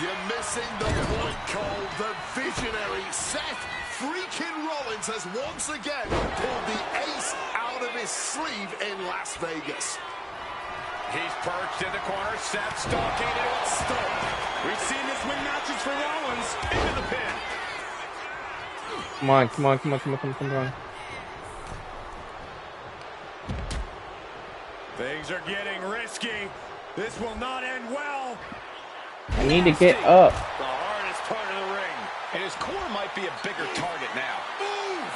You're missing the point, Cole. The visionary Seth freaking Rollins has once again pulled the ace out of his sleeve in Las Vegas. He's perched in the corner. Seth stalking into a stomp. We've seen this win matches for Rollins. Into the pin. Come on, come on, come on, come on, come on, come on. Things are getting risky. This will not end well. I need to get up. The hardest part of the ring. And his core might be a bigger target now. Oof!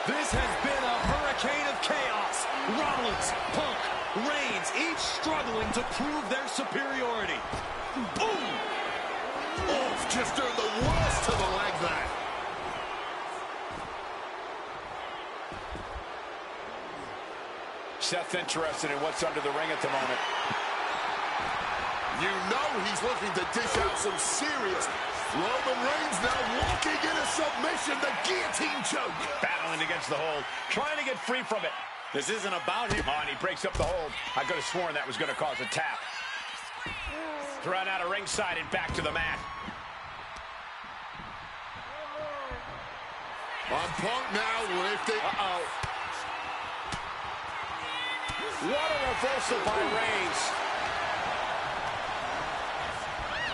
This has been a hurricane of chaos. Rollins, Punk, Reigns, each struggling to prove their superiority. Boom! Off just doing the worst to the leg there. Seth interested in what's under the ring at the moment. You know he's looking to dish out some serious. Roman Reigns now walking in a submission, the guillotine choke. Battling against the hold, trying to get free from it. This isn't about him. Oh, and he breaks up the hold. I could have sworn that was going to cause a tap. Thrown out of ringside and back to the mat. On Punk now lifting. Uh-oh. What a reversal by Reigns.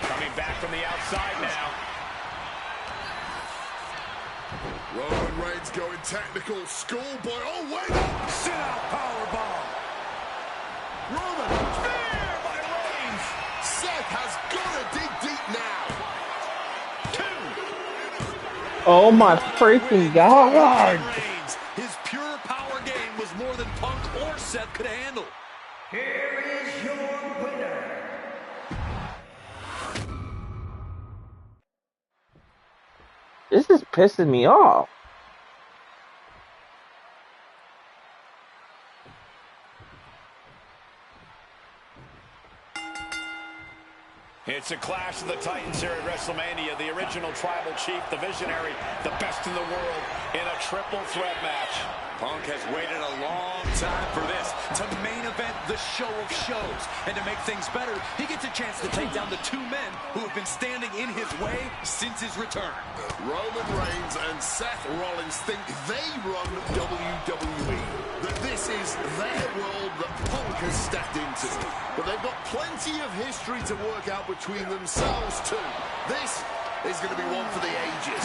Coming back from the outside now. Roman Reigns going technical schoolboy. Oh, wait up! Sit out powerbomb. Roman. Spear by Reigns. Seth has got to dig deep now. 2. Oh my freaking god! Reigns. His pure power game was more than Punk or Seth could handle. Here is your winner. This is pissing me off. It's a clash of the Titans here at WrestleMania. The original tribal chief, the visionary, the best in the world in a triple threat match. Punk has waited a long time for this, to main event the show of shows. And to make things better, he gets a chance to take down the two men who have been standing in his way since his return. Roman Reigns and Seth Rollins think they run WWE, that this is their world that Punk has stepped into. But they've got plenty of history to work out between themselves too. This is going to be one for the ages.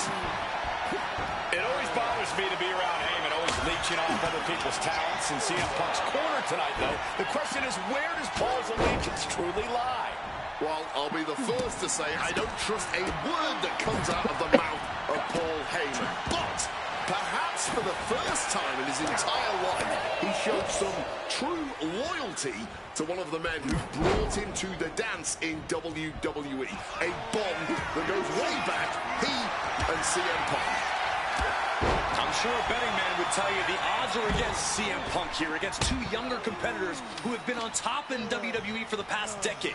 It always bothers me to be around Heyman, always leeching off other people's talents. In CM Punk's corner tonight, though, the question is, where does Paul's allegiance truly lie? Well, I'll be the first to say I don't trust a word that comes out of the mouth of Paul Heyman. But perhaps for the first time in his entire life, he showed some true loyalty to one of the men who brought him to the dance in WWE. A bond that goes way back, he and CM Punk. I'm sure a betting man would tell you the odds are against CM Punk here, against two younger competitors who have been on top in WWE for the past decade.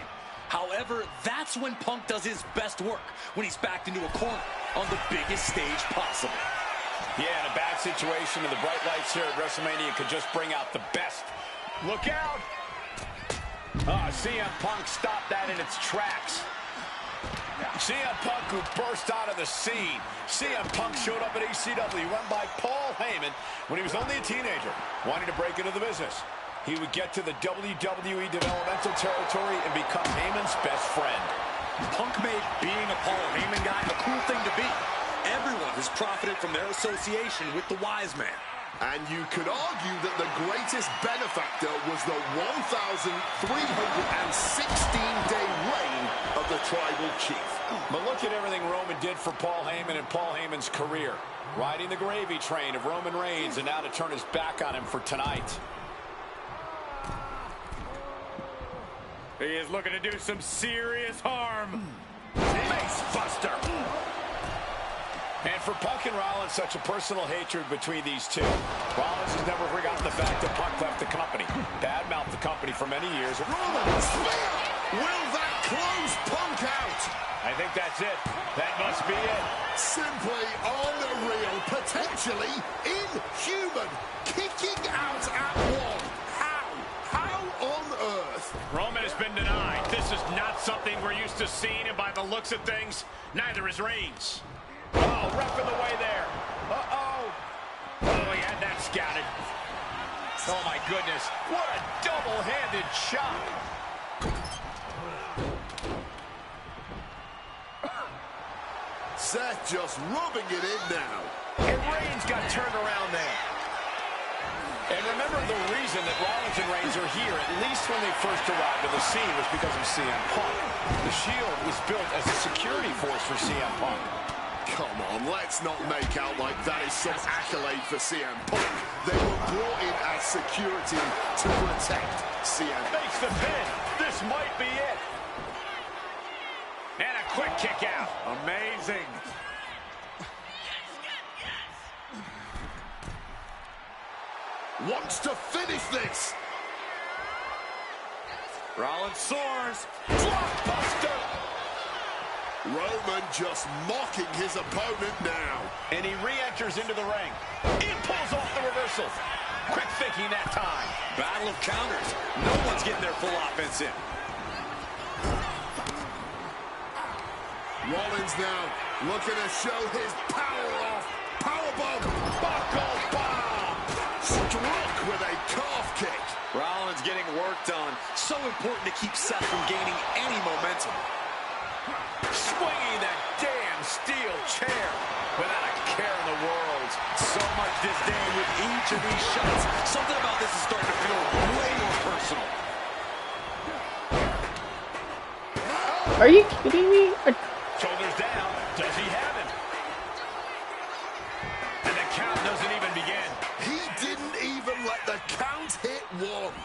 However, that's when Punk does his best work, when he's backed into a corner on the biggest stage possible. Yeah, in a bad situation, and the bright lights here at WrestleMania could just bring out the best. Look out! CM Punk stopped that in its tracks. CM Punk, who burst out of the scene. CM Punk showed up at ECW, went by Paul Heyman when he was only a teenager, wanting to break into the business. He would get to the WWE developmental territory and become Heyman's best friend. Punk made being a Paul Heyman guy a cool thing to be. Everyone has profited from their association with the wise man. And you could argue that the greatest benefactor was the 1,316-day reign of the Tribal Chief. But look at everything Roman did for Paul Heyman and Paul Heyman's career. Riding the gravy train of Roman Reigns, and now to turn his back on him for tonight. He is looking to do some serious harm. Face buster. And for Punk and Rollins, such a personal hatred between these two. Rollins has never forgotten the fact that Punk left the company, badmouthed the company for many years. Rollins, will that close Punk out? I think that's it. That must be it. Simply unreal, potentially inhuman, kicking out at one. How on earth? Roman has been denied. This is not something we're used to seeing, and by the looks of things, neither is Reigns. Oh, ref in the way there. Uh-oh. Oh, he had that scouted. Oh, my goodness. What a double-handed shot. Seth just rubbing it in now. And Reigns got turned around there. And remember, the reason that Rollins and Reigns are here, at least when they first arrived on the scene, was because of CM Punk. The Shield was built as a security force for CM Punk. Come on, let's not make out like that is some accolade for CM Punk. They were brought in as security to protect CM Punk. Makes the pin. This might be it. And a quick kick out. Amazing. Wants to finish this. Rollins soars. Blockbuster. Roman just mocking his opponent now. And he re-enters into the ring. He pulls off the reversal. Quick thinking that time. Battle of counters. No one's getting their full offense in. Rollins now looking to show his power off. Powerbomb. Buckle bomb. Struck with a calf kick. Rollins getting worked on. So important to keep Seth from gaining any momentum. Swinging that damn steel chair without a care in the world. So much disdain with each of these shots. Something about this is starting to feel way more personal. Are you kidding me? Shoulders down. Does he have him? And the count doesn't even begin. He didn't even let the count hit one.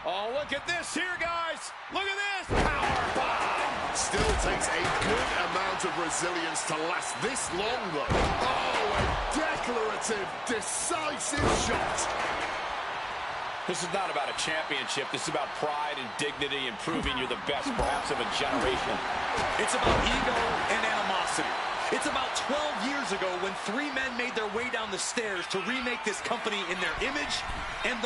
Oh, look at this here, guys. Look at this. Power bomb. Still takes a good amount of resilience to last this long, though. Oh, a declarative, decisive shot. This is not about a championship. This is about pride and dignity and proving you're the best, perhaps, of a generation. It's about ego and animosity. It's about 12 years ago when 3 men made their way down the stairs to remake this company in their image and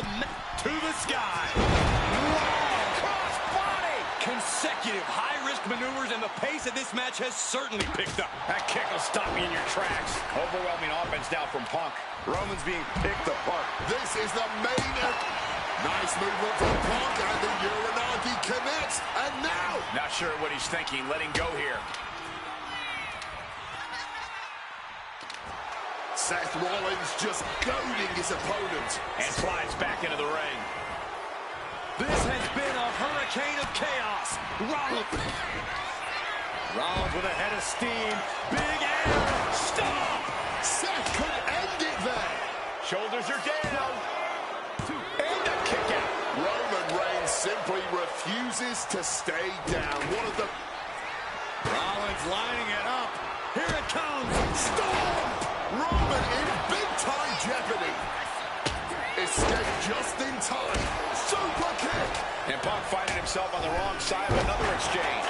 to the sky. Whoa, cross body! Consecutive high-risk maneuvers, and the pace of this match has certainly picked up. That kick will stop you in your tracks. Overwhelming offense now from Punk. Roman's being picked apart. This is the main... Nice movement from Punk, and the Uranagi connects. And now... Not sure what he's thinking. Letting go here. Seth Rollins just goading his opponent. And slides back into the ring. This has been a hurricane of chaos. Rollins with a head of steam. Big air. Stop! Seth could end it there. Shoulders are down. And a kick out. Roman Reigns simply refuses to stay down. One of the... Rollins lining it up. Here it comes. Stop! Roman in big-time jeopardy. Escape just in time. Super kick. And Punk finding himself on the wrong side of another exchange.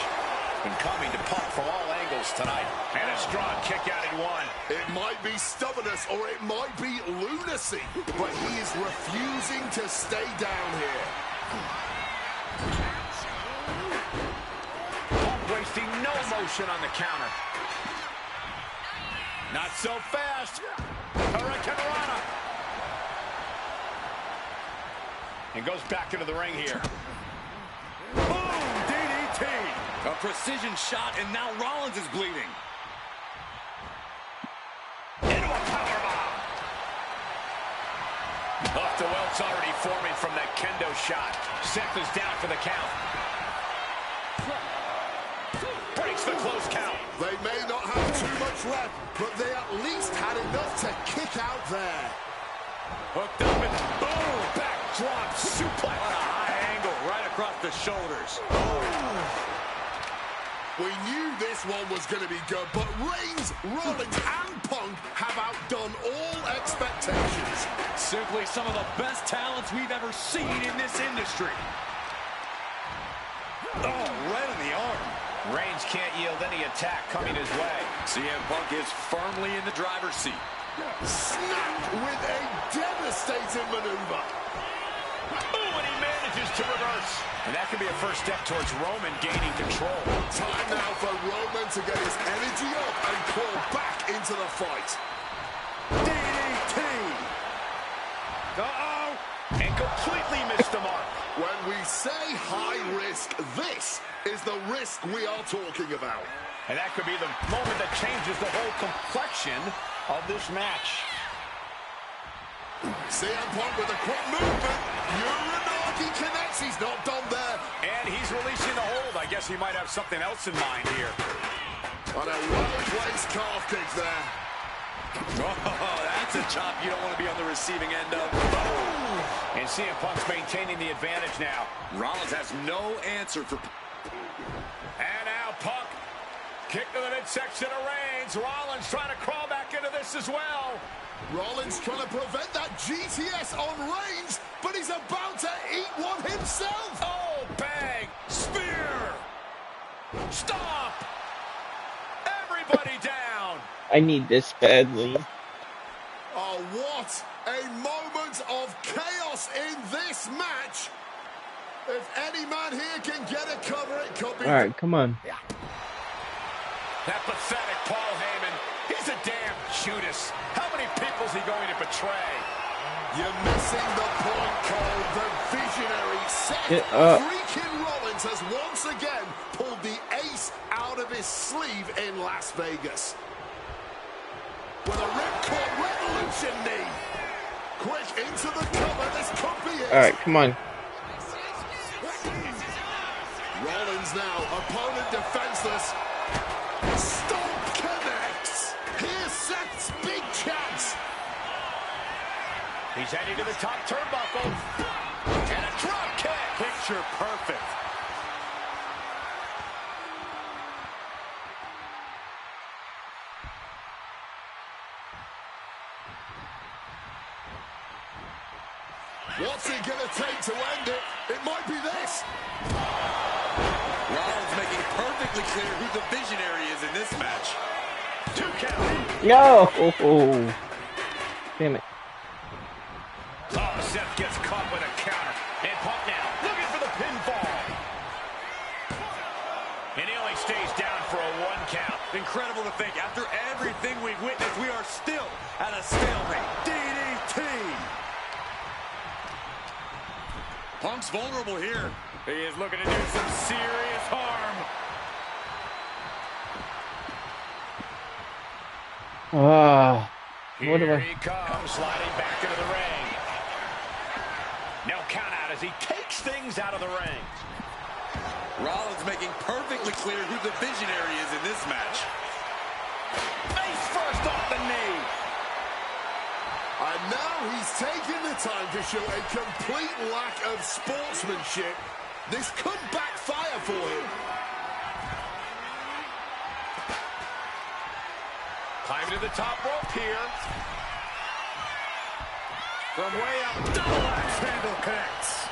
Been coming to Punk from all angles tonight. And a strong kick out in one. It might be stubbornness or it might be lunacy, but he is refusing to stay down here. Punk wasting no motion on the counter. Not so fast. Hurricane Rana. And goes back into the ring here. Boom! DDT. A precision shot, and now Rollins is bleeding. Into a powerbomb. Off the welts already forming from that kendo shot. Seth is down for the count. Breaks the close count. They may not have too much left, but they at least had enough to kick out there. Hooked up and boom! Backdrop suplex. On a high angle right across the shoulders. We knew this one was going to be good, but Reigns, Rollins, and Punk have outdone all expectations. Simply some of the best talents we've ever seen in this industry. Oh, right in the arm. Reigns can't yield any attack coming his way. CM Punk is firmly in the driver's seat. Snapped with a devastating maneuver. Ooh, and he manages to reverse. And that could be a first step towards Roman gaining control. Time now for Roman to get his energy up and crawl back into the fight. DDT. Uh-oh. And completely missed the mark. When we say high risk, this is the risk we are talking about. And that could be the moment that changes the whole complexion of this match. CM Punk with a quick movement. Uranagi connects. He's not done there. And he's releasing the hold. I guess he might have something else in mind here. On a well-placed calf kick there. Oh, that's a chop you don't want to be on the receiving end of. Oh! And CM Punk's maintaining the advantage now. Rollins has no answer for... And now Punk. Kick to the midsection of Reigns. Rollins trying to crawl back into this as well. Rollins trying to prevent that GTS on Reigns, but he's about to eat one himself. Oh, bang. Spear. Stop. Everybody down. I need this badly. Oh, what a moment of chaos in this match. If any man here can get a cover, it could be... All right, come on. That pathetic Paul Heyman. He's a damn Judas. How many people is he going to betray? You're missing the point, Cole. The visionary Seth freaking Rollins has once again pulled the ace out of his sleeve in Las Vegas. With a ripcord revolution knee. Quick into the cover. This could be it. All right, come on. Rollins now, opponent defenseless. Stomp connects. Here's Seth's big chance. He's heading to the top turnbuckle. And a drop kick. Picture perfect. What's it going to take to end it? It might be this. Rollins making perfectly clear who the visionary is in this match. 2 count. No! Damn it. Oh, Seth gets caught with a counter. And Punk now looking for the pinfall. And he only stays down for a 1 count. Incredible to think, after everything we've witnessed, we are still at a stalemate. DDT. Punk's vulnerable here. He is looking to do some serious harm. Here he comes, sliding back into the ring. No count out as he takes things out of the ring. Rollins making perfectly clear who the visionary is in this match. Face first off the knee. And now he's taking the time to show a complete lack of sportsmanship. This could backfire for him. Climbing to the top rope here. From way up, double axe handle connects.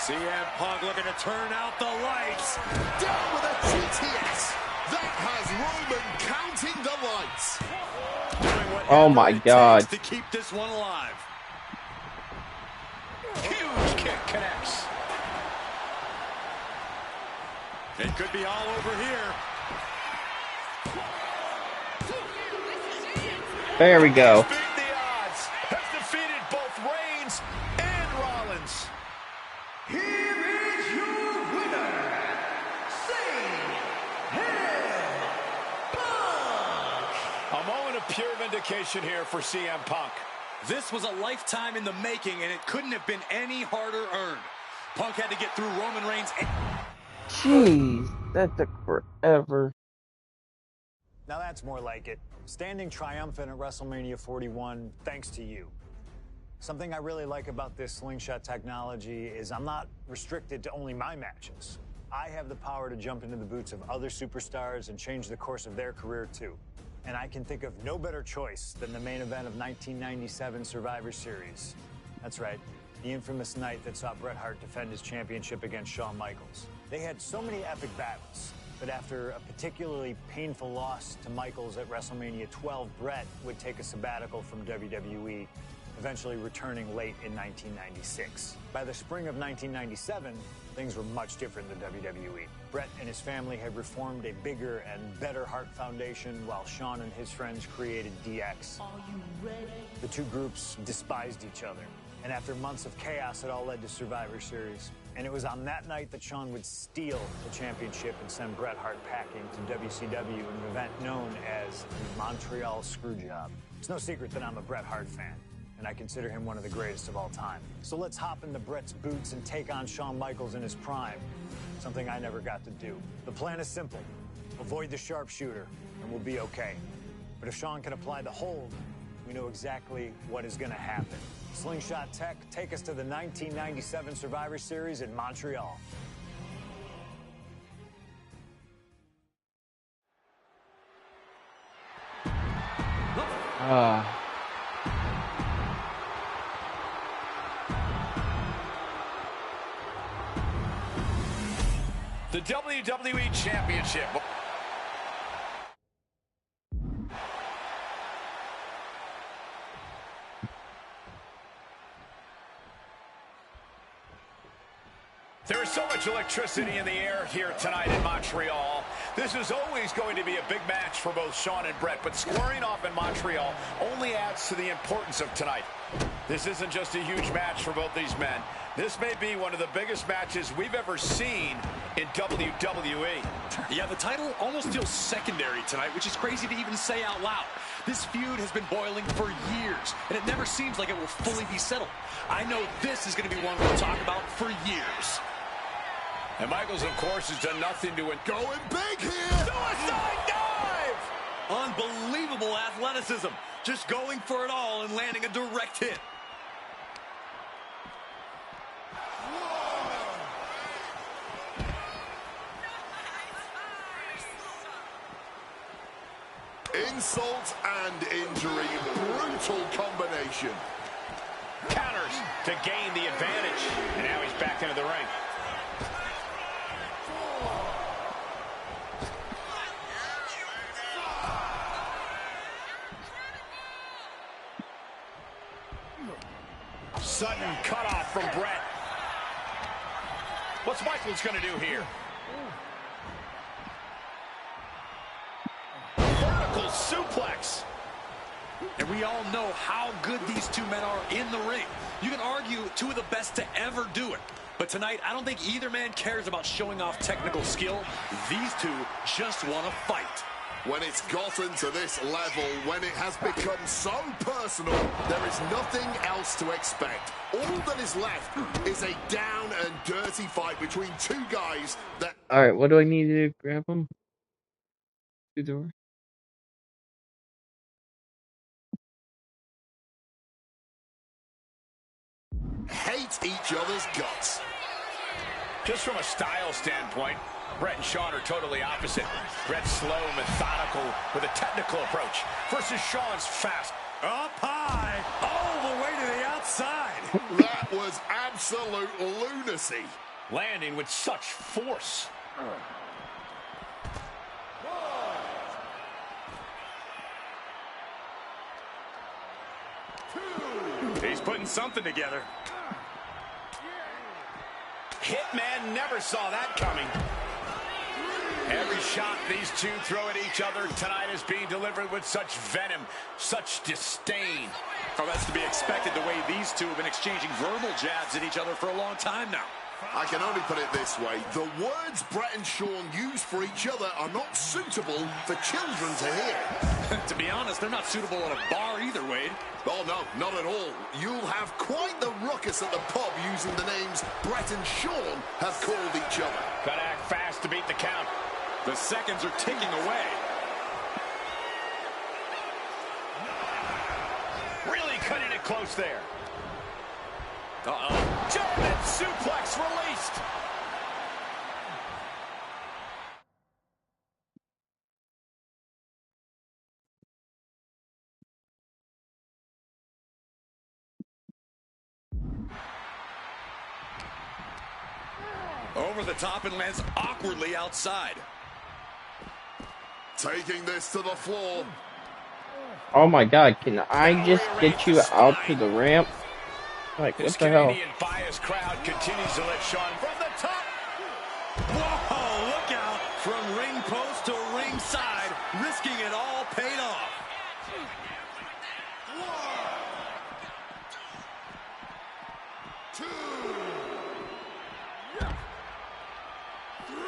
CM Punk looking to turn out the lights. Down with a GTS. That has Roman counting the lights. Oh my God. To keep this one alive. Huge kick connects. It could be all over here. There we go. Beat the odds. Has defeated both Reigns and Rollins. Here is your winner, CM Punk. A moment of pure vindication here for CM Punk. This was a lifetime in the making, and it couldn't have been any harder earned. Punk had to get through Roman Reigns. Jeez, that took forever. Now that's more like it. Standing triumphant at WrestleMania 41 thanks to you. Something I really like about this slingshot technology is I'm not restricted to only my matches. I have the power to jump into the boots of other superstars and change the course of their career too. And I can think of no better choice than the main event of 1997 Survivor Series. That's right, the infamous night that saw Bret Hart defend his championship against Shawn Michaels. They had so many epic battles, but after a particularly painful loss to Michaels at WrestleMania 12, Bret would take a sabbatical from WWE, eventually returning late in 1996. By the spring of 1997, things were much different than WWE. Bret and his family had reformed a bigger and better Hart Foundation, while Shawn and his friends created DX. Are you ready? The two groups despised each other, and after months of chaos, it all led to Survivor Series. And it was on that night that Shawn would steal the championship and send Bret Hart packing to WCW in an event known as the Montreal Screwjob. It's no secret that I'm a Bret Hart fan, and I consider him one of the greatest of all time. So let's hop into Bret's boots and take on Shawn Michaels in his prime, something I never got to do. The plan is simple. Avoid the sharpshooter, and we'll be okay. But if Shawn can apply the hold, we know exactly what is going to happen. Slingshot Tech, take us to the 1997 Survivor Series in Montreal. The WWE Championship. There is so much electricity in the air here tonight in Montreal. This is always going to be a big match for both Shawn and Bret, but squaring off in Montreal only adds to the importance of tonight. This isn't just a huge match for both these men. This may be one of the biggest matches we've ever seen in WWE. Yeah, the title almost feels secondary tonight, which is crazy to even say out loud. This feud has been boiling for years, and it never seems like it will fully be settled. I know this is going to be one we'll talk about for years. And Michaels, of course, has done nothing to it. Going big here. Suicide dive! Unbelievable athleticism. Just going for it all and landing a direct hit. Insult and injury. Brutal combination. Counters to gain the advantage. And now he's back into the ring. Sudden cutoff from Brett. What's Michaels going to do here? Vertical suplex. And we all know how good these two men are in the ring. You can argue two of the best to ever do it. But tonight, I don't think either man cares about showing off technical skill. These two just want to fight. When it's gotten to this level, when it has become so personal, there is nothing else to expect. All that is left is a down and dirty fight between two guys that... Alright, what do I need to grab him? To the door? hate each other's guts. Just from a style standpoint, Brett and Shawn are totally opposite. Brett's slow, methodical, with a technical approach, versus Shawn's fast. Up high, all the way to the outside. That was absolute lunacy. Landing with such force. He's putting something together. Hitman never saw that coming. Every shot these two throw at each other tonight is being delivered with such venom, such disdain. Oh, that's to be expected the way these two have been exchanging verbal jabs at each other for a long time now. I can only put it this way. The words Brett and Shawn use for each other are not suitable for children to hear. To be honest, they're not suitable at a bar either, Wade. Oh, no, not at all. You'll have quite the ruckus at the pub using the names Brett and Shawn have called each other. Gotta act fast to beat the count. The seconds are ticking away. Really cutting it close there. Uh-oh. German suplex released. Over the top and lands awkwardly outside. Taking this to the floor. Oh my god, can I just get you out to the ramp? Like, what the hell? This Canadian bias crowd continues to let Shawn from the top. Whoa, look out. From ring post to ringside, risking it all paid off.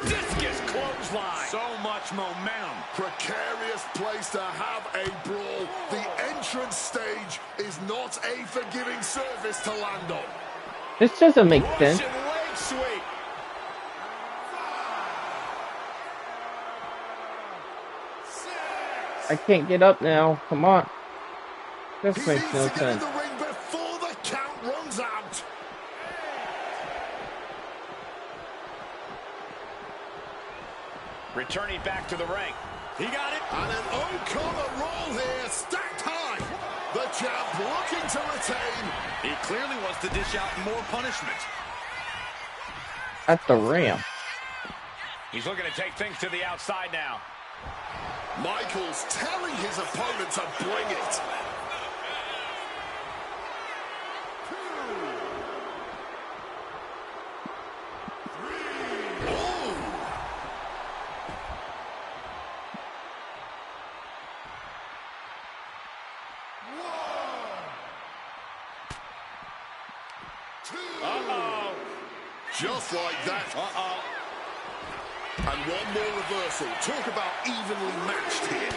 Discus clothesline. So much momentum. Precarious place to have a brawl. The entrance stage is not a forgiving surface to land on. This doesn't make sense. Russian leg sweep. I can't get up now. Come on. This He makes needs no to get in sense. the ring before the count runs out. Returning back to the ring. He got it. And an O'Connor roll here, stacked high. The champ looking to retain. He clearly wants to dish out more punishment. At the ramp. He's looking to take things to the outside now. Michaels telling his opponent to bring it. Uh-oh. Just like that. Uh-oh. And one more reversal. Talk about evenly matched here.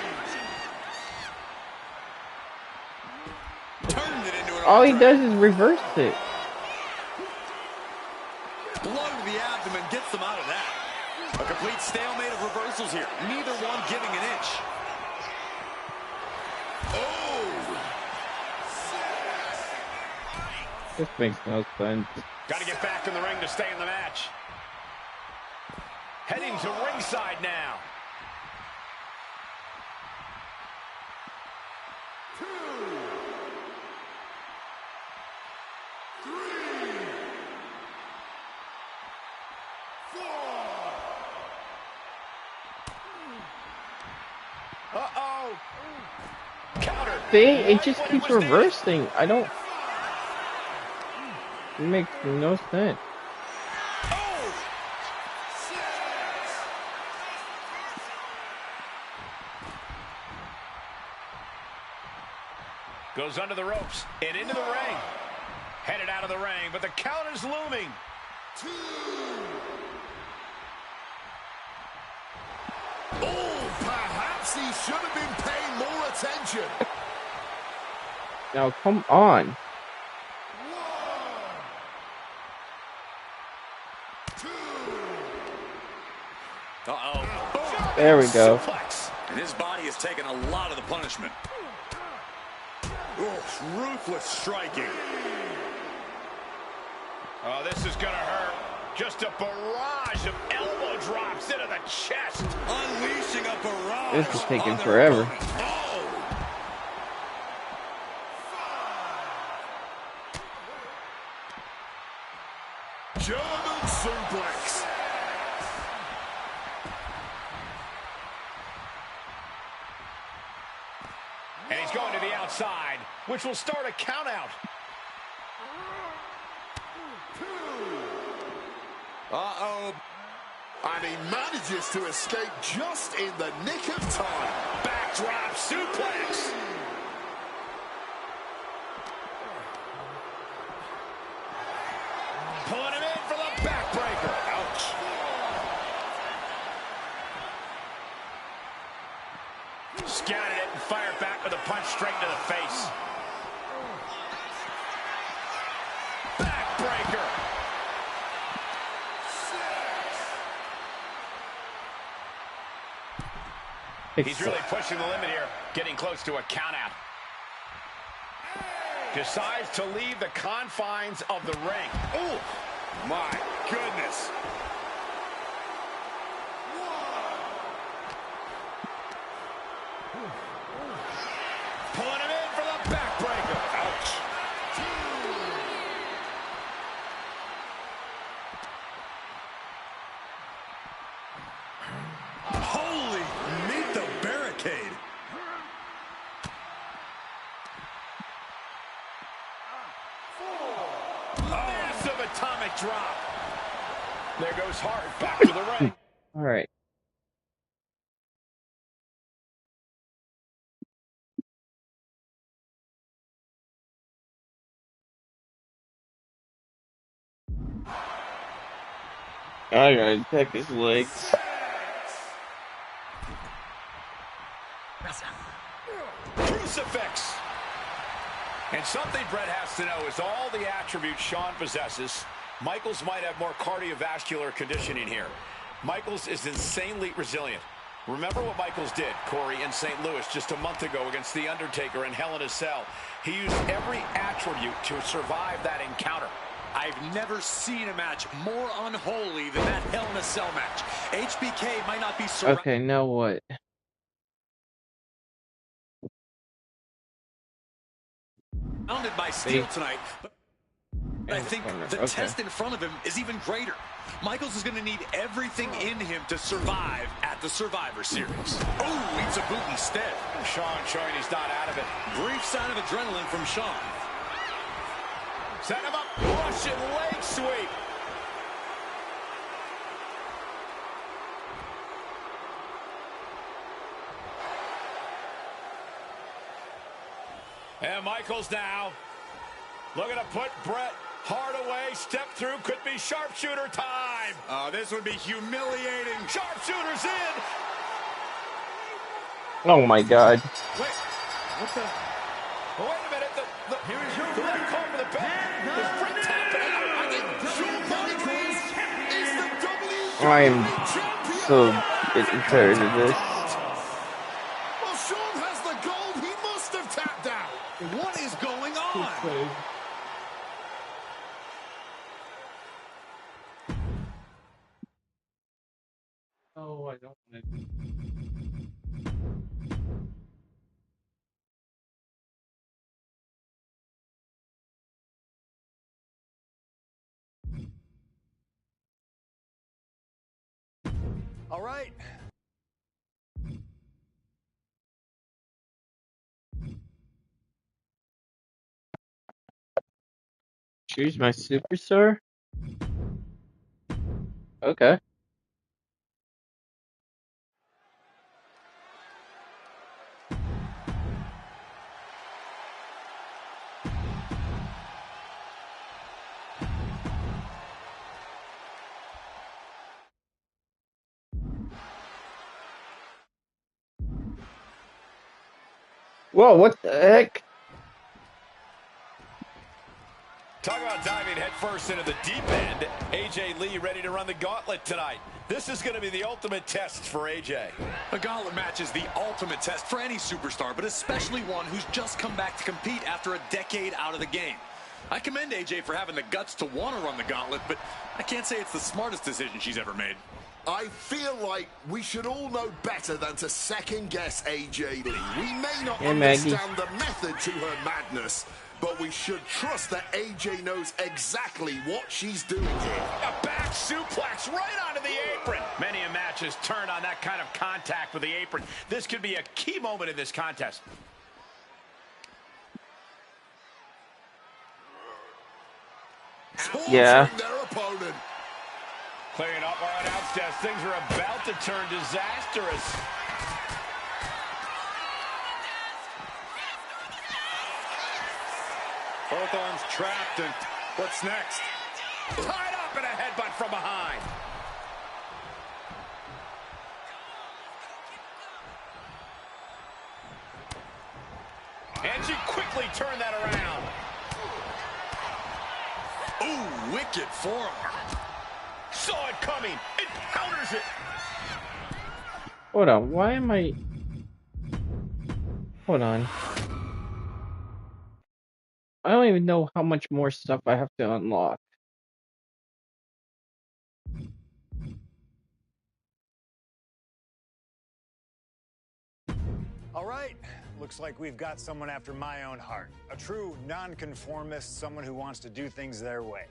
Turned it into an All he does is reverse it. blow to the abdomen gets them out of that. A complete stalemate of reversals here. Neither one giving an inch. Oh! This makes no sense. Got to get back in the ring to stay in the match. Heading to ringside now. Counter. See, it Right just when it keeps was needed. reversing. I don't. It makes no sense. Oh! Goes under the ropes and into the ring. Headed out of the ring, but the count is looming. 2. Oh, perhaps he should have been paying more attention. Now, come on. 1, 2. Uh-oh. There we go. Suplex. And his body has taken a lot of the punishment. Oh, ruthless striking. Oh, this is going to hurt. Just a barrage of elbow drops into the chest. Unleashing a barrage. This is taking on their forever. opponent. Oh. German suplex. And he's going to the outside, which will start a count out. 2. Uh-oh. And he manages to escape just in the nick of time. Backdrop suplex. Pulling him in for the backbreaker. Ouch. Scouted it and fired back with a punch straight to the face. Backbreaker. He's really pushing the limit here, getting close to a countout. Decides to leave the confines of the ring. Oh, my goodness. Pulling him in for the backbreaker. Ouch. Holy, meet the barricade. Massive atomic drop. There goes Hart back to the ring. All right. I gotta check his legs. Crucifix. And something Brett has to know is all the attributes Shawn possesses, Michaels might have more cardiovascular conditioning here. Michaels is insanely resilient. Remember what Michaels did, Corey, in St. Louis just a month ago against The Undertaker in Hell in a Cell. He used every attribute to survive that encounter. I've never seen a match more unholy than that Hell in a Cell match. HBK might not be surrounded. Okay, now what? Surrounded by steel tonight, but I think the test in front of him is even greater. Michaels is going to need everything in him to survive at the Survivor Series. Oh, eats a boot instead. Shawn showing he's not out of it. Brief sign of adrenaline from Shawn. Set him up. Russian leg sweep. And Michaels now looking to put Bret Hart away. Step through. Could be sharpshooter time. This would be humiliating. Sharpshooter's in. Oh my God. Wait. What the? Oh, wait a minute. Here is your call for the bell. Was Bret tapping out? I think Shawn Michaels is the WWE I'm champion. so getting tired of this. Well, Shawn has the gold. He must have tapped out. What is going on? Oh, I don't want All right. Choose my superstar? Okay. Whoa, what the heck? Talk about diving headfirst into the deep end. AJ Lee ready to run the gauntlet tonight. This is going to be the ultimate test for AJ. A gauntlet match is the ultimate test for any superstar, but especially one who's just come back to compete after a decade out of the game. I commend AJ for having the guts to want to run the gauntlet, but I can't say it's the smartest decision she's ever made. I feel like we should all know better than to second-guess AJ Lee. We may not understand the method to her madness, but we should trust that AJ knows exactly what she's doing here. A back suplex right onto the apron. Many a match has turned on that kind of contact with the apron. This could be a key moment in this contest. Yeah. Their opponent. Clearing up our announce desk. Things are about to turn disastrous. Both arms trapped, and what's next? Tied up in a headbutt from behind. And she quickly turned that around. Ooh, wicked forearm. Saw it coming. It counters it. Hold on, why am I... Hold on. I don't even know how much more stuff I have to unlock. All right, looks like we've got someone after my own heart. A true nonconformist, someone who wants to do things their way.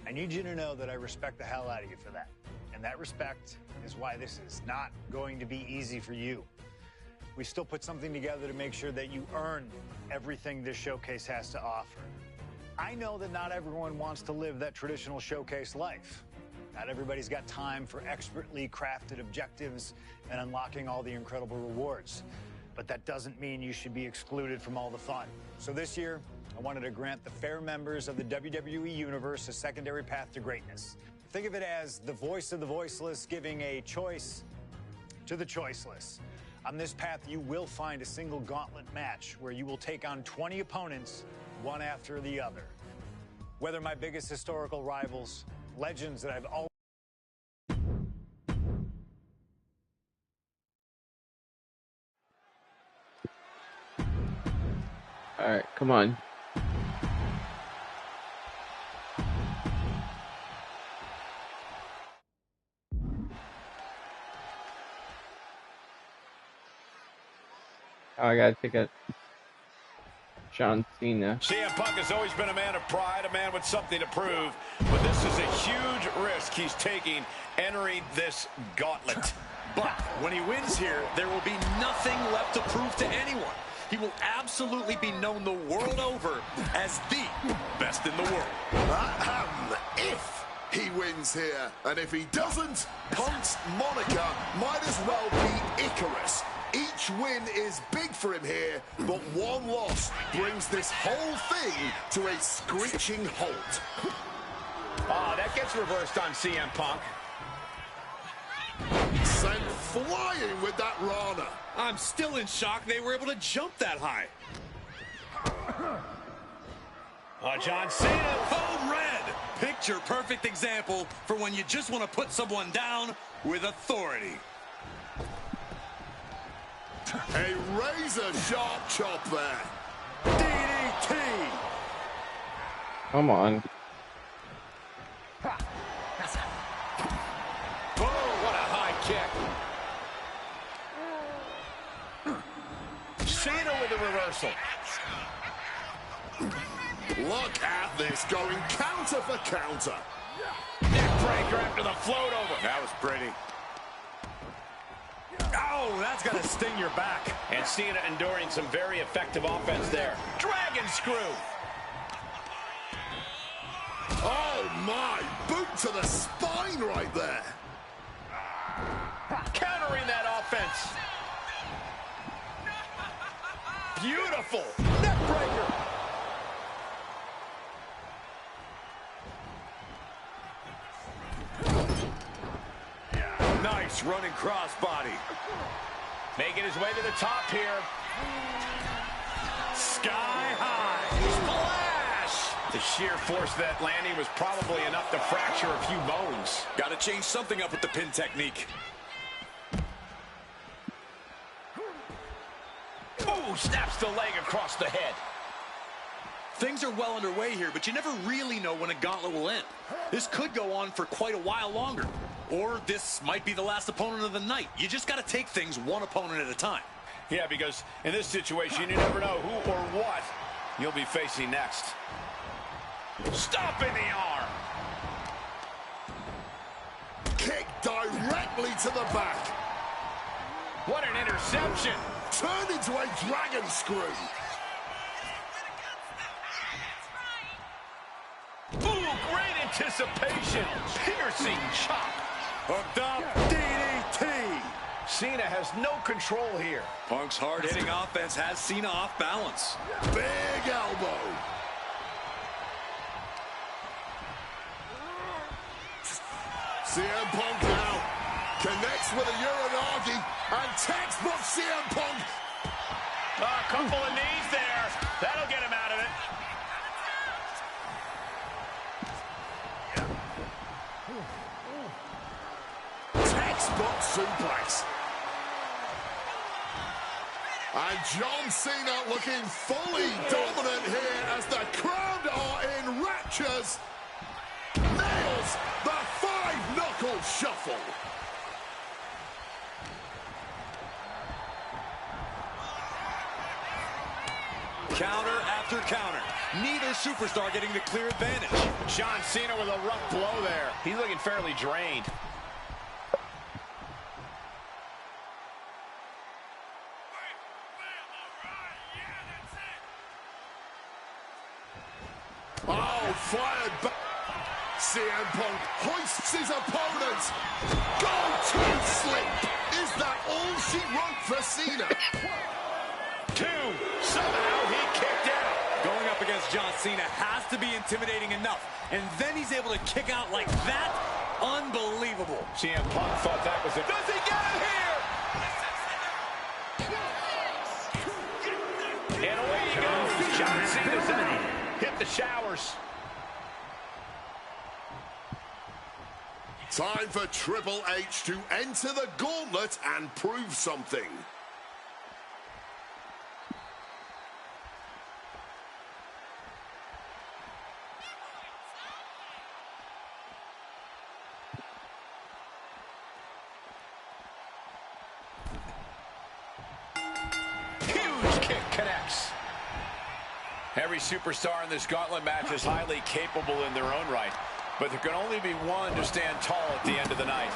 I need you to know that I respect the hell out of you for that. And that respect is why this is not going to be easy for you. We still put something together to make sure that you earn everything this showcase has to offer. I know that not everyone wants to live that traditional showcase life. Not everybody's got time for expertly crafted objectives and unlocking all the incredible rewards. But that doesn't mean you should be excluded from all the fun. So this year, I wanted to grant the fair members of the WWE Universe a secondary path to greatness. Think of it as the voice of the voiceless giving a choice to the choiceless. On this path, you will find a single gauntlet match where you will take on 20 opponents, one after the other. Whether my biggest historical rivals, legends that I've always... Alright, come on. Oh, I gotta take a John Cena. CM Punk has always been a man of pride, a man with something to prove, but this is a huge risk he's taking entering this gauntlet. But when he wins here, there will be nothing left to prove to anyone. He will absolutely be known the world over as the best in the world. If he wins here, and if he doesn't, Punk's moniker might as well be Icarus. Each win is big for him here, but one loss brings this whole thing to a screeching halt. Oh, that gets reversed on CM Punk. Sent flying with that Rana. I'm still in shock they were able to jump that high. John Cena. Code red. Picture perfect example for when you just want to put someone down with authority. A razor-sharp chop there. DDT. Come on. Oh, what a high kick. Cena with a reversal. Look at this, going counter for counter. Neckbreaker after the float over. That was pretty. Oh, that's going to sting your back. And Cena enduring some very effective offense there. Dragon screw. my, boot to the spine right there. Countering that offense. Beautiful. Neck breaker. Nice running crossbody. Making his way to the top here. Sky high. Splash. The sheer force of that landing was probably enough to fracture a few bones. Got to change something up with the pin technique. Ooh, snaps the leg across the head. Things are well underway here, but you never really know when a gauntlet will end. This could go on for quite a while longer. Or this might be the last opponent of the night. You just got to take things one opponent at a time. Yeah, because in this situation, you never know who or what you'll be facing next. Stomping the arm. Kick directly to the back. What an interception. Turned into a dragon screw. Ooh, great anticipation. Piercing chop. Hooked up. DDT. Cena has no control here. Punk's hard-hitting offense has Cena off balance. Big elbow. CM Punk now connects with a Uranagi and textbook CM Punk. A couple of knees there. That'll get him out of it. Textbook suplex. And John Cena looking fully dominant here as the crowd are in raptures. Nails the five-knuckle shuffle. Counter after counter. Neither superstar getting the clear advantage. John Cena with a rough blow there. He's looking fairly drained. Oh, fired back. CM Punk hoists his opponent. Go to sleep. Is that all she wrote for Cena? 2. Somehow he kicked out. Going up against John Cena has to be intimidating enough. And then he's able to kick out like that. Unbelievable. CM Punk thought that was it. Does he get it here? And away he goes. John Cena's out. Hit the showers. Time for Triple H to enter the gauntlet and prove something. Huge kick connects. Every superstar in this gauntlet match is highly capable in their own right. But there can only be one to stand tall at the end of the night.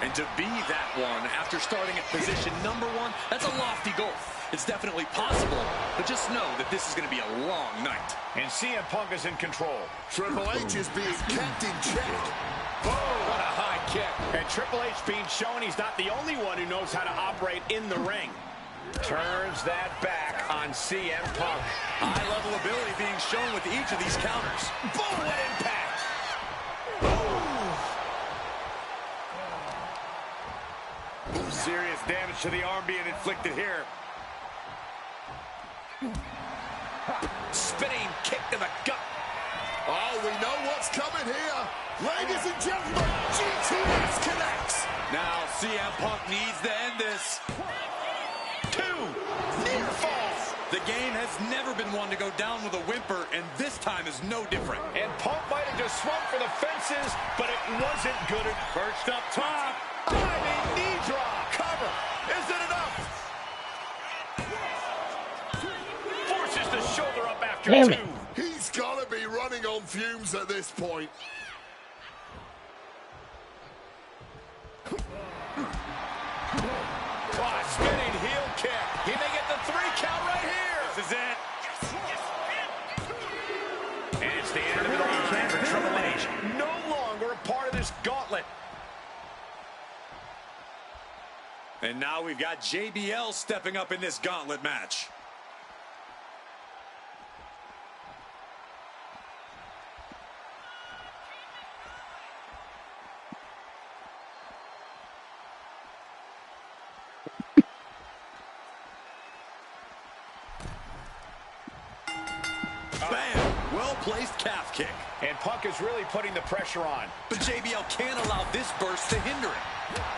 And to be that one after starting at position number 1, that's a lofty goal. It's definitely possible, but just know that this is going to be a long night. And CM Punk is in control. Triple H is being kept in check. Oh, what a high kick. And Triple H being shown he's not the only one who knows how to operate in the ring. Turns that back on CM Punk. High-level ability being shown with each of these counters. Boom, what impact. Serious damage to the arm being inflicted here. Spinning kick to the gut. Oh, we know what's coming here. Ladies and gentlemen, GTS connects. Now CM Punk needs to end this. 2. Near fall. The game has never been one to go down with a whimper, and this time is no different. And Punk might have just swung for the fences, but it wasn't good. Perched up top. Diving knee drop. Cover. Is it enough? Forces the shoulder up after Damn 2. it. He's got to be running on fumes at this point. Oh, spinning heel kick. He may get the 3 count right here. This is it. And it's the end of the line for Triple H. No And now we've got JBL stepping up in this gauntlet match. Bam! Well-placed calf kick. And Punk is really putting the pressure on. But JBL can't allow this burst to hinder him.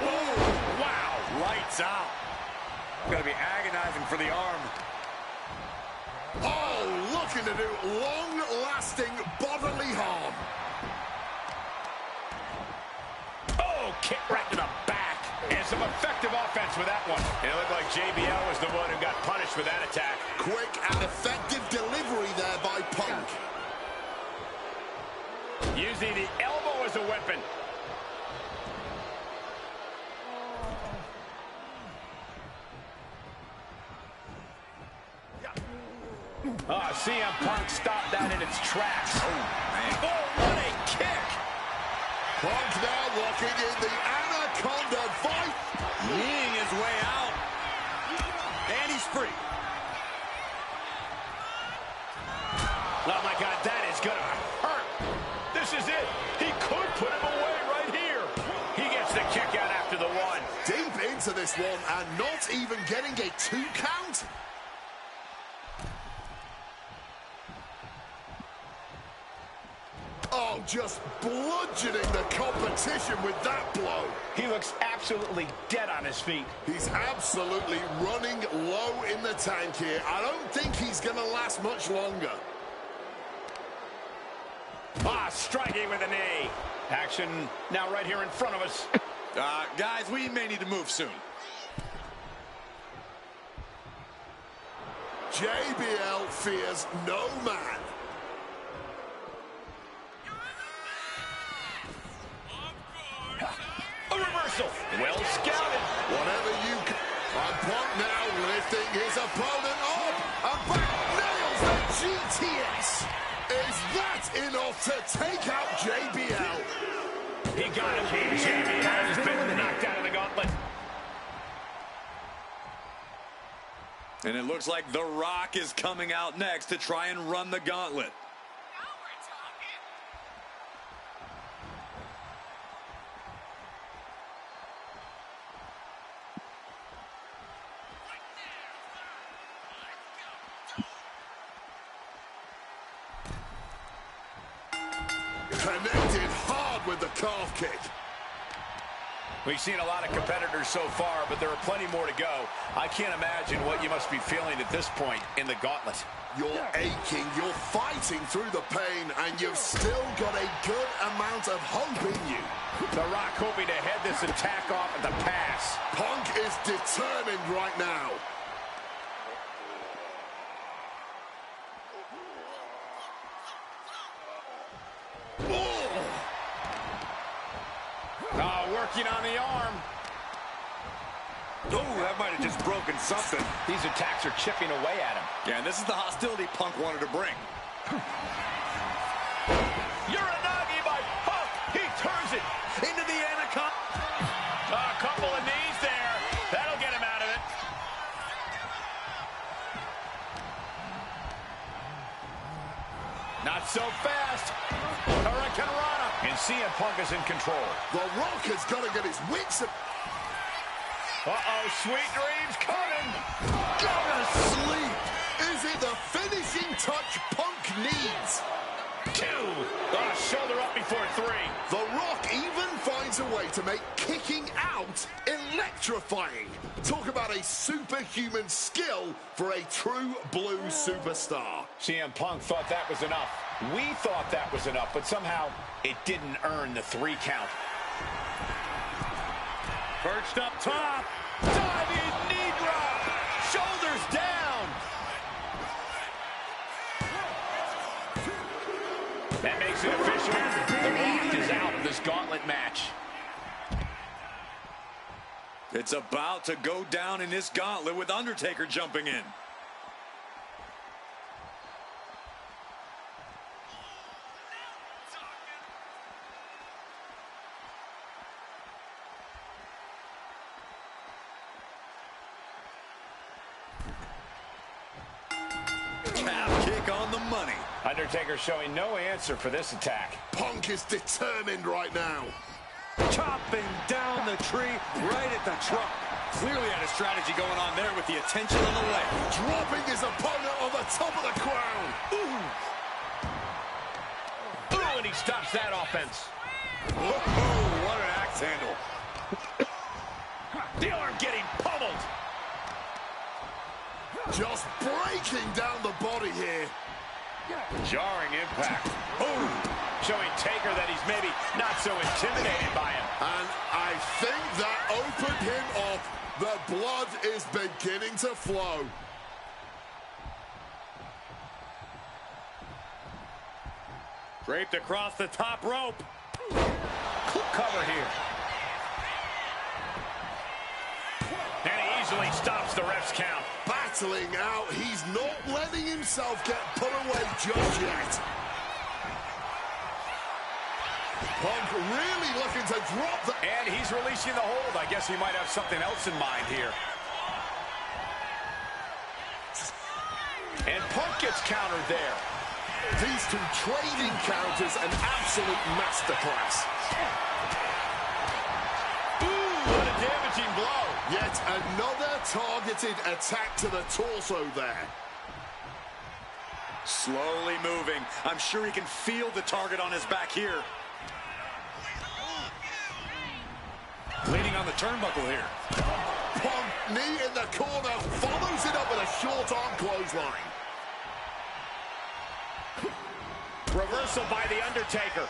Oh, wow. Lights out. Going to be agonizing for the arm. Oh, looking to do long-lasting bodily harm. Oh, kick right to the back. And some effective offense with that one. And it looked like JBL was the one who got punished with that attack. Quick and effective delivery there by Punk. Using the elbow as a weapon. CM Punk stopped that in its tracks. Oh, man. Oh, what a kick! Punk now locking in the Anaconda fight. Kneeing his way out. And he's free. Oh, my God, that is going to hurt. This is it. He could put him away right here. He gets the kick out after the one. Deep into this one and not even getting a 2 count. Oh, just bludgeoning the competition with that blow. He looks absolutely dead on his feet. He's absolutely running low in the tank here. I don't think he's going to last much longer. Striking with a knee. Action now right here in front of us. Guys, we may need to move soon. JBL fears no man. A reversal. Well scouted. Whatever you can. And Punk now lifting his opponent up. And back nails the GTS. Is that enough to take out JBL? He got him. JBL has been knocked out of the gauntlet. And it looks like The Rock is coming out next to try and run the gauntlet. Connected hard with the calf kick. We've seen a lot of competitors so far, but there are plenty more to go. I can't imagine what you must be feeling at this point in the gauntlet. You're aching, you're fighting through the pain, and you've still got a good amount of hope in you. The Rock hoping to head this attack off at the pass. Punk is determined right now. Working on the arm. Oh, that might have just broken something. These attacks are chipping away at him. Yeah, and this is the hostility Punk wanted to bring. Uranagi by Punk. He turns it into the Anaconda. A couple of knees there. That'll get him out of it. Not so fast. Hurricane Rana. And CM Punk is in control. The Rock has got to get his wits. Uh-oh, sweet dreams coming. Go to sleep. Is it the finishing touch Punk needs? 2. Shoulder up before 3. The Rock even finds a way to make kicking out electrifying. Talk about a superhuman skill for a true blue superstar. CM Punk thought that was enough. We thought that was enough, but somehow it didn't earn the 3 count. Perched up top. Diving knee drop. Shoulders down. That makes it official. The Rock is out of this gauntlet match. It's about to go down in this gauntlet with Undertaker jumping in. Undertaker showing no answer for this attack. Punk is determined right now. Chopping down the tree right at the trunk. Clearly had a strategy going on there with the attention on the leg. Dropping his opponent on the top of the crown. Ooh, and he stops that offense. Whoa, what an axe handle. The arm getting pummeled. Just breaking down the body here. Jarring impact. Boom. Showing Taker that he's maybe not so intimidated by him. And I think that opened him up. The blood is beginning to flow. Draped across the top rope. Cover here. And he easily stops the ref's count. Battling out. He's not letting himself get put away just yet. Punk really looking to drop the... And he's releasing the hold. I guess he might have something else in mind here. And Punk gets countered there. These two trading counters, an absolute masterclass. Ooh, what a damaging blow. Yet another targeted attack to the torso there. Slowly moving. I'm sure he can feel the target on his back here. Leaning on the turnbuckle here. Punk, knee in the corner, follows it up with a short arm clothesline. Reversal by the Undertaker.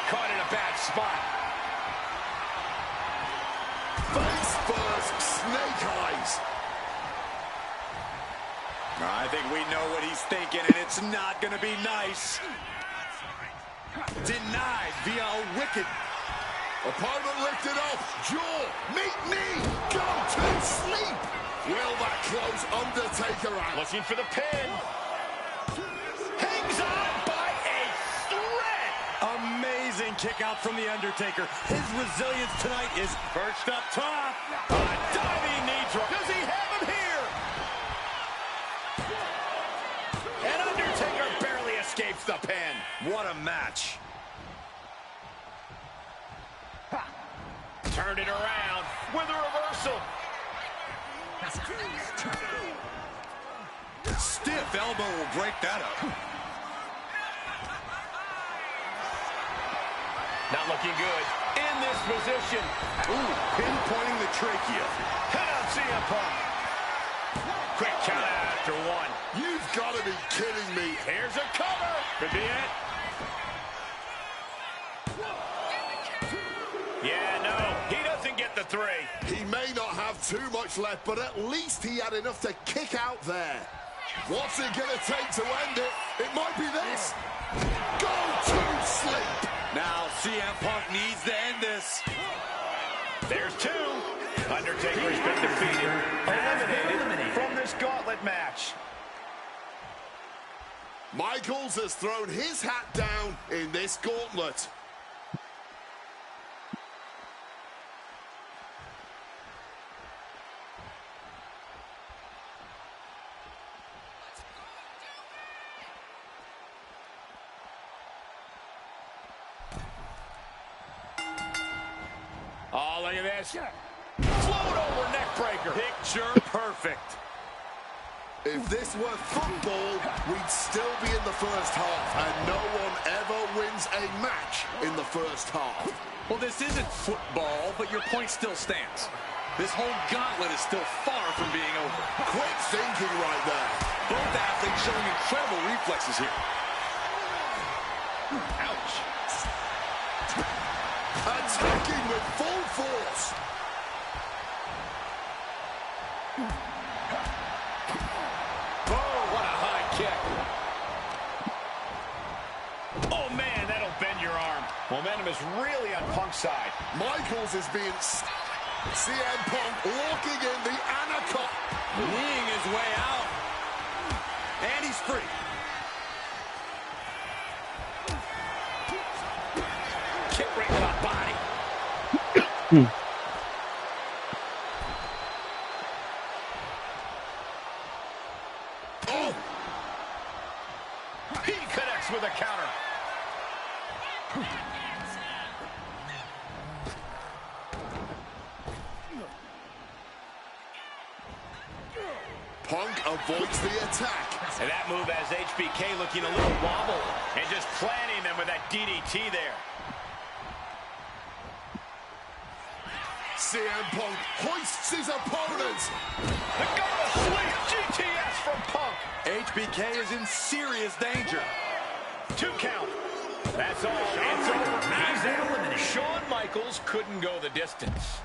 Caught in a bad spot. Face first, snake eyes. I think we know what he's thinking, and it's not going to be nice. Denied via a wicked. Opponent lifted off. Jaw, meet knee, go to sleep. Will that close Undertaker out? Looking for the pin. Hangs on by a thread. Amazing kick out from the Undertaker. His resilience tonight is Perched up top. A diving knee drop. Does he have him here? And Undertaker barely escapes the pin. what a match. Turned it around with a reversal. Stiff elbow will break that up. Not looking good in this position. Ooh, pinpointing the trachea. Head on CM Punk. Quick count after one. You've got to be kidding me. Here's a cover. Could be it. Yeah, no, he doesn't get the three. He may not have too much left, but at least he had enough to kick out there. What's it going to take to end it? It might be this. Go to sleep. Now CM Punk needs to end this. There's two. Undertaker has been defeated, eliminated from this gauntlet match. Michaels has thrown his hat down in this gauntlet. Oh, look at this. Float over neck breaker. Picture perfect. If this were football, we'd still be in the first half, and no one ever wins a match in the first half. Well, this isn't football, but your point still stands. This whole gauntlet is still far from being over. Quick thinking right there. Both athletes showing incredible reflexes here. Ouch. Attacking with full force. Oh, what a high kick. Oh, man, that'll bend your arm. Momentum is really on Punk's side. Michaels is being... CM Punk locking in the anaconda. Kneeing his way out. And he's free. Kick right to the body. Oh, connects with a counter. Punk avoids the attack. And that move has HBK looking a little wobble and just planting them with that DDT there. CM Punk hoists his opponent. The go to sleep GTS from Punk. HBK is in serious danger. 2 count. That's all. It's over. He's out. Shawn Michaels couldn't go the distance.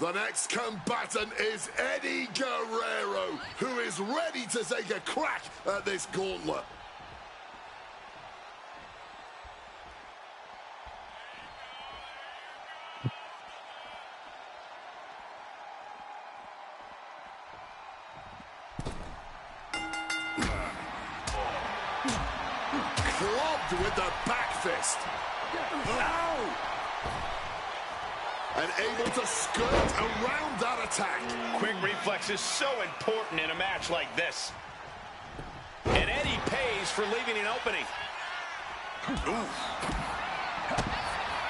The next combatant is Eddie Guerrero, who is ready to take a crack at this gauntlet. Clubbed with the back fist. Ow! And able to skirt around that attack. Quick reflex is so important in a match like this. And Eddie pays for leaving an opening.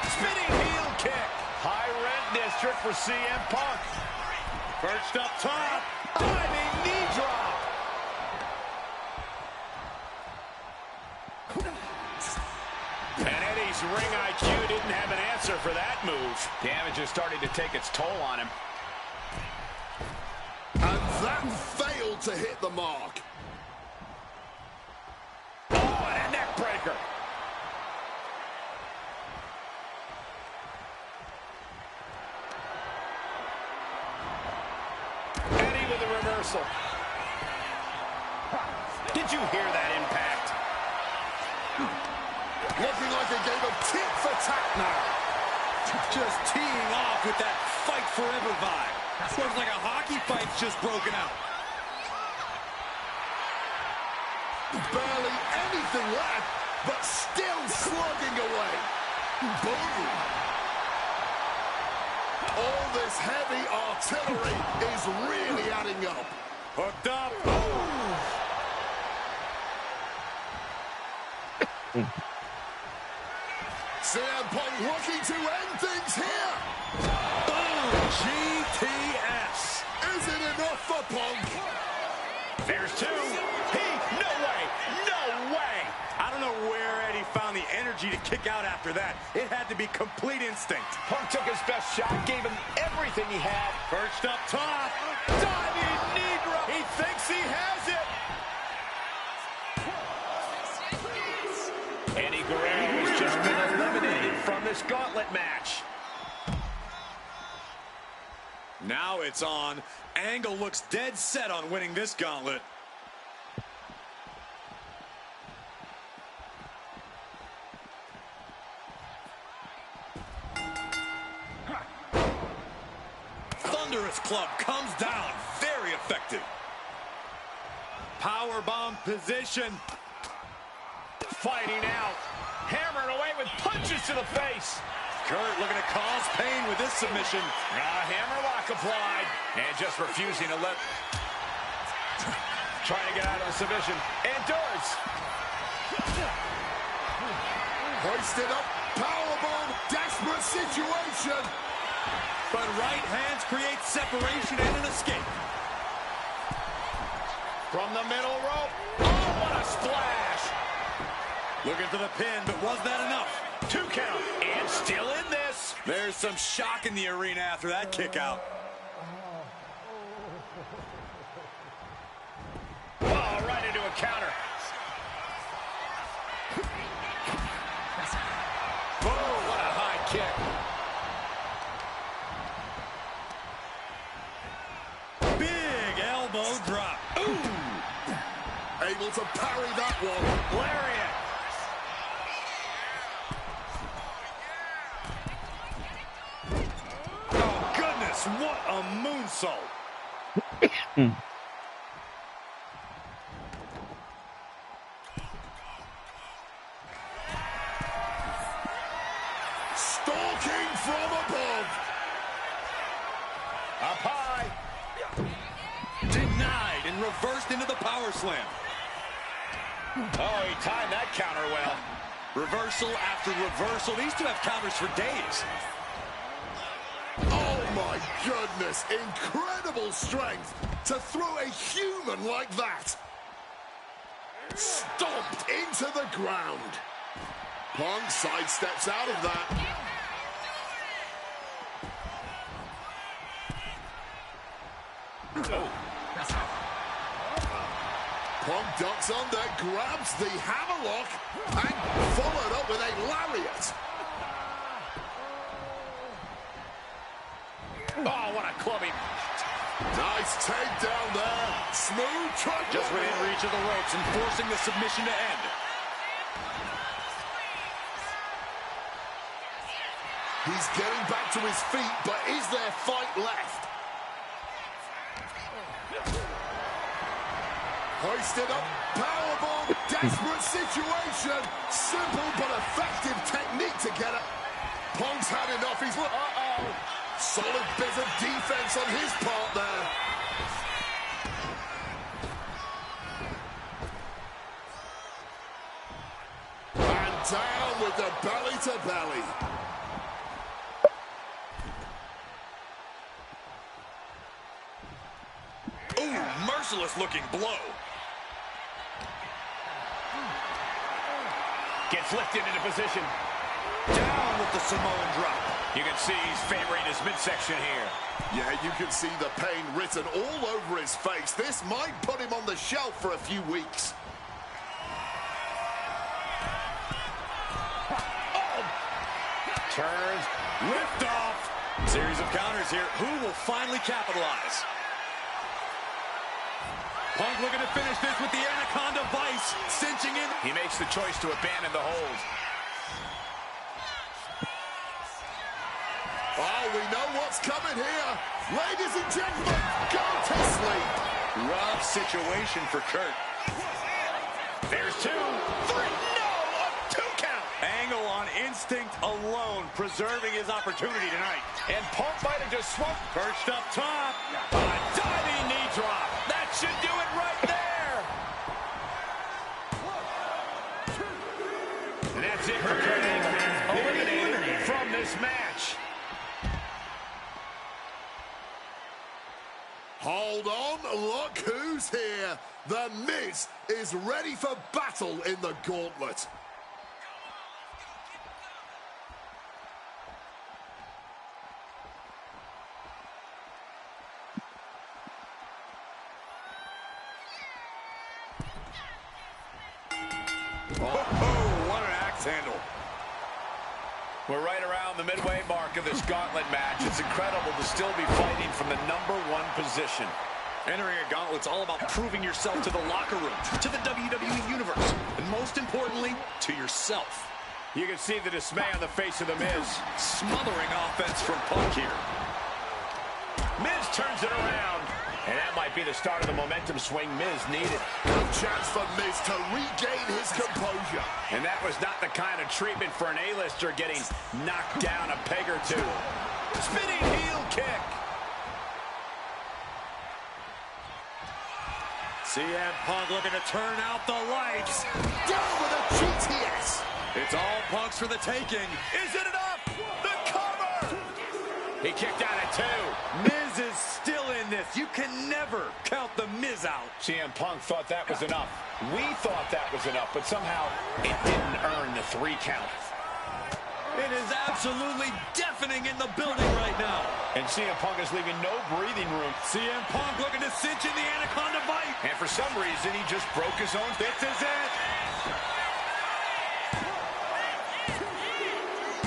Spinning heel kick. High rent district for CM Punk. Perched up top. Diving knee drop. And Eddie's ring IQ didn't have an answer for that move. Damage is starting to take its toll on him. And that failed to hit the mark. Oh, and a neck breaker. Eddie with a reversal. Did you hear that impact? Looking like a game of tit for tat now. Just teeing off with that fight forever vibe. Looks like a hockey fight's just broken out. Barely anything left, but still slugging away. Boom. All this heavy artillery is really adding up. Hooked up. CM Punk looking to end things here. Boom. GTS. Is it enough for Punk? There's 2. No way. No way. I don't know where Eddie found the energy to kick out after that. It had to be complete instinct. Punk took his best shot, gave him everything he had. Perched up top. Diving knee drop. He thinks he has it. Eddie Guerrero has just been eliminated from this gauntlet match. Now it's on. Angle looks dead set on winning this gauntlet. Thunderous club comes down. Very effective. Powerbomb position. Fighting out. Hammering away with punches to the face. Kurt looking to cause pain with this submission. Hammerlock applied. And just refusing to let... Trying to get out of the submission. Endures. Hoisted up. Powerbomb. Desperate situation. But right hands create separation and an escape. From the middle rope. Oh, what a splash. Looking for the pin, but was that enough? 2 count. And still in this. There's some shock in the arena after that kick out. Oh, right into a counter. Oh, what a high kick. Big elbow drop. Ooh. Able to parry that one. Lariat. Oh, goodness, what a moonsault. Stalking from above. Up high. Denied and reversed into the power slam. Oh, he timed that counter well. Reversal after reversal. These two have counters for days. Oh my goodness, incredible strength to throw a human like that. Stomped into the ground. Punk sidesteps out of that. Oh. Punk ducks under, grabs the hammerlock, and followed up with a lariat. Oh, what a clubbing. Nice takedown there. Smooth truck. Just within reach of the ropes and forcing the submission to end. He's getting back to his feet, but is there fight left? Hoisted up, powerbomb, desperate situation. Simple but effective technique to get it. Punk's had enough. He's solid bit of defense on his part there. And down with the belly to belly. Ooh, merciless looking blow. Gets lifted into position. Down with the Samoan drop. You can see he's favoring his midsection here. Yeah, you can see the pain written all over his face. This might put him on the shelf for a few weeks. Oh. Turns. Lift off. Series of counters here. Who will finally capitalize? Punk looking to finish this with the Anaconda Vice. Cinching in. He makes the choice to abandon the hold. Oh, we know what's coming here. Ladies and gentlemen, go to sleep. Rough situation for Kurt. There's 2, 3, no, a 2 count. Angle on instinct alone, preserving his opportunity tonight. And Punk might have just swung. Perched up top. A diving knee drop. That should do it right there. And that's it for Kurt Angle. Eliminated from this match. Hold on, look who's here. The Miz is ready for battle in the gauntlet. Oh, what an axe handle. We're right around the midway mark of this gauntlet match. It's incredible to still be fighting from the #1 position. Entering a gauntlet's all about proving yourself to the locker room, to the WWE Universe, and most importantly, to yourself. You can see the dismay on the face of the Miz. Smothering offense from Punk here. Miz turns it around. And that might be the start of the momentum swing Miz needed. Good chance for Miz to regain his composure. And that was not the kind of treatment for an A-lister getting knocked down a peg or two. Spinning heel kick. CM Punk looking to turn out the lights. Down with a GTS. It's all Punk's for the taking. Is it enough? The cover! He kicked out at 2. Miz is still in this. You can never count the Miz out. CM Punk thought that was enough. We thought that was enough, but somehow it didn't earn the 3 count. It is absolutely deafening in the building right now. And CM Punk is leaving no breathing room. CM Punk looking to cinch in the Anaconda Bite. And for some reason, he just broke his own. This is it.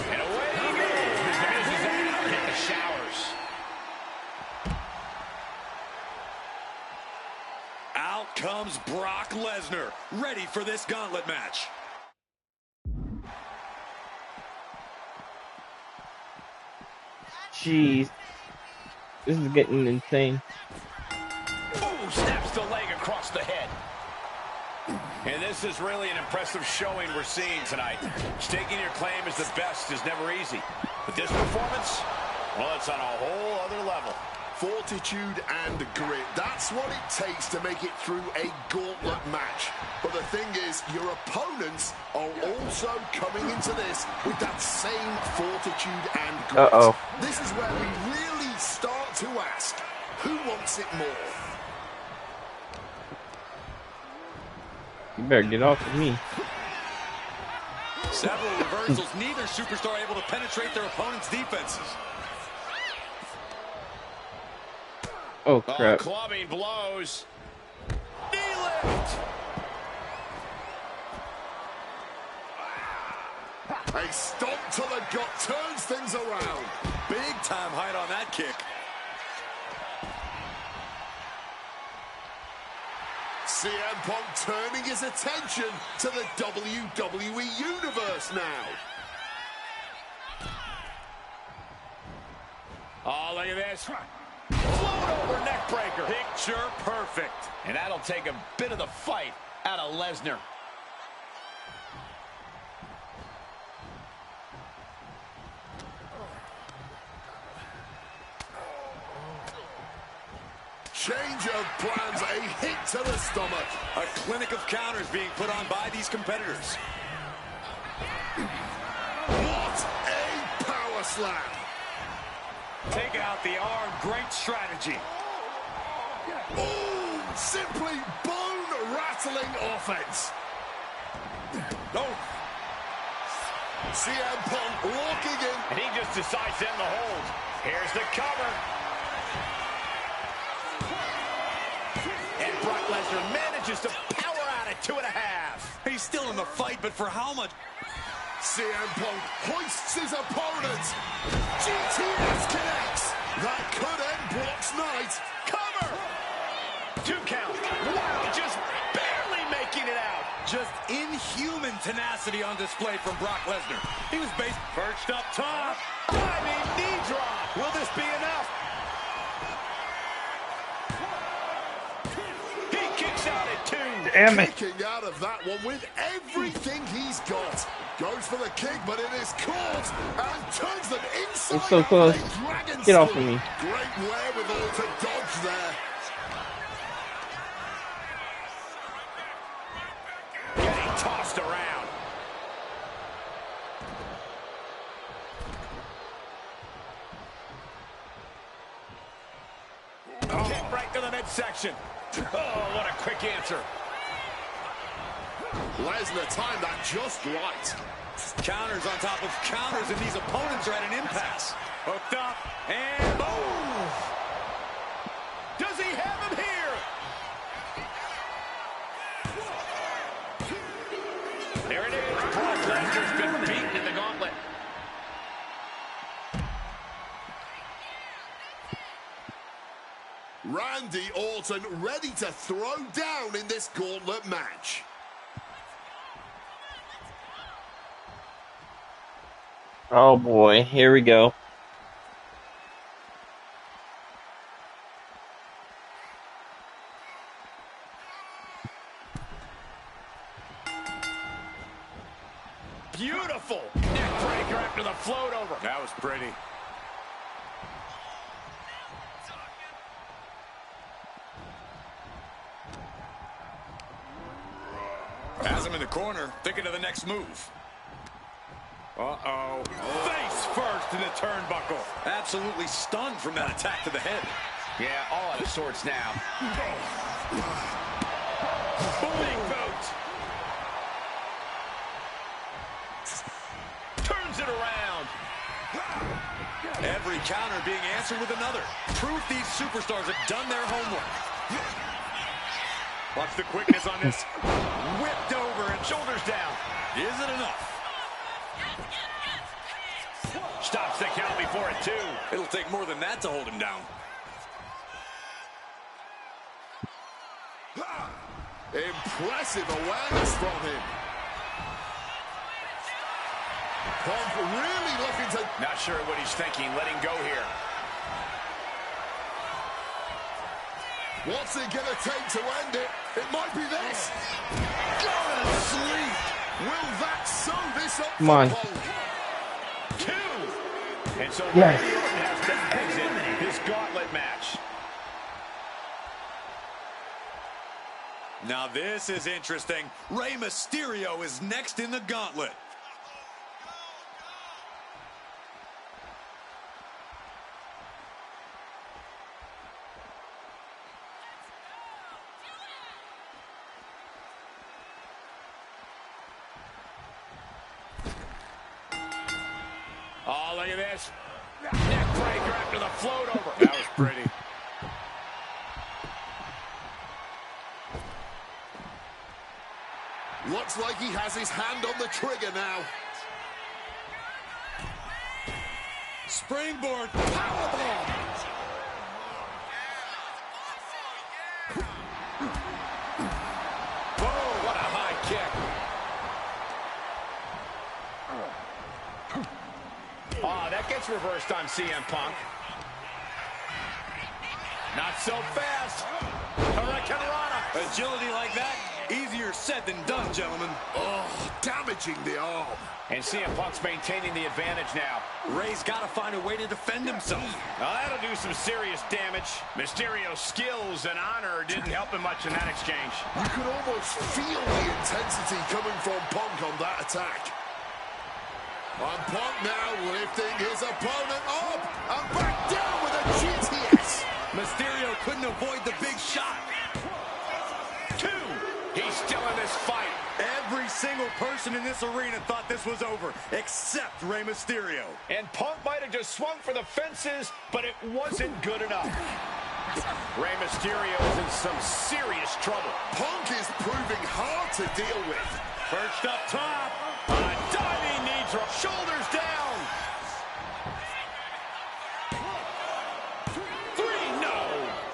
And away he goes. The Miz is out. Hit the showers. Out comes Brock Lesnar, ready for this gauntlet match. Jeez. This is getting insane. Ooh, snaps the leg across the head. And this is really an impressive showing we're seeing tonight. Staking your claim as the best is never easy. But this performance, well, it's on a whole other level. fortitude and grit. That's what it takes to make it through a gauntlet match. But the thing is, your opponents are also coming into this with that same fortitude and grit. This is where we really start to ask, who wants it more? You better get off of me. Several reversals, neither superstar able to penetrate their opponent's defenses. Oh, crap. Clubbing blows. Knee lift. A stomp to the gut turns things around. Big time height on that kick. CM Punk turning his attention to the WWE Universe now. Oh, look at this. Float over neck breaker. Picture perfect. And that'll take a bit of the fight out of Lesnar. Change of plans, a hit to the stomach. A clinic of counters being put on by these competitors. What a power slam. Taking out the arm, great strategy. Oh, simply bone-rattling offense. No. CM Punk locking in. And he just decides to end the hold. Here's the cover. And Brock Lesnar manages to power out at 2.5. He's still in the fight, but for how much? CM Punk hoists his opponent. GTS connects. That could end Brock's night. Cover! 2 count. Wow, just barely making it out. Just inhuman tenacity on display from Brock Lesnar. He was perched up top. Diving knee drop. Will this be enough? He kicks out at 2. Damn it. Kicking out of that one with everything he's got. Goes for the kick, but it is caught and turns them inside. It's so close. Get off of me. Great wherewithal to dodge there. Getting tossed around. Kick right to the midsection. Oh, what a quick answer. Lesnar timed that just right. Counters on top of counters, and these opponents are at an impasse. Hooked up, and boom! Does he have him here? There it is. Brock Lesnar's been beaten in the gauntlet. Randy Orton ready to throw down in this gauntlet match. Oh boy, here we go. Beautiful neck breaker after the float over. That was pretty. Has him in the corner, thinking of the next move. Uh-oh. Face first in the turnbuckle. Absolutely stunned from that attack to the head. Yeah, all out of sorts now. Big boot. Turns it around. Every counter being answered with another. Proof these superstars have done their homework. Watch the quickness on this. Whipped over and shoulders down. Is it enough? Stops the count before it, too. It'll take more than that to hold him down. Impressive awareness from him. Punk really looking to... Not sure what he's thinking. Letting go here. What's it going to take to end it? It might be this. Going to sleep. Will that sew this up? Come on. Two. And so Yes. Randy Orton has to exit his gauntlet match. Now this is interesting. Rey Mysterio is next in the gauntlet. Oh, look at this. Neck breaker after the float over. That was pretty. Looks like he has his hand on the trigger now. Springboard powerbomb. Oh, what a high kick. Oh, that gets reversed on CM Punk. Not so fast. Hurricanrana. Agility like that, easier said than done, gentlemen. Oh, damaging the arm. And CM Punk's maintaining the advantage now. Rey's got to find a way to defend himself. Now that'll do some serious damage. Mysterio's skills and honor didn't help him much in that exchange. You could almost feel the intensity coming from Punk on that attack. And Punk now lifting his opponent up and back down with a GTS. Mysterio couldn't avoid the big shot. 2. He's still in this fight. Every single person in this arena thought this was over, except Rey Mysterio. And Punk might have just swung for the fences, but it wasn't good enough. Rey Mysterio is in some serious trouble. Punk is proving hard to deal with. Perched up top. A diving knee drop. Shoulders down. 3, no.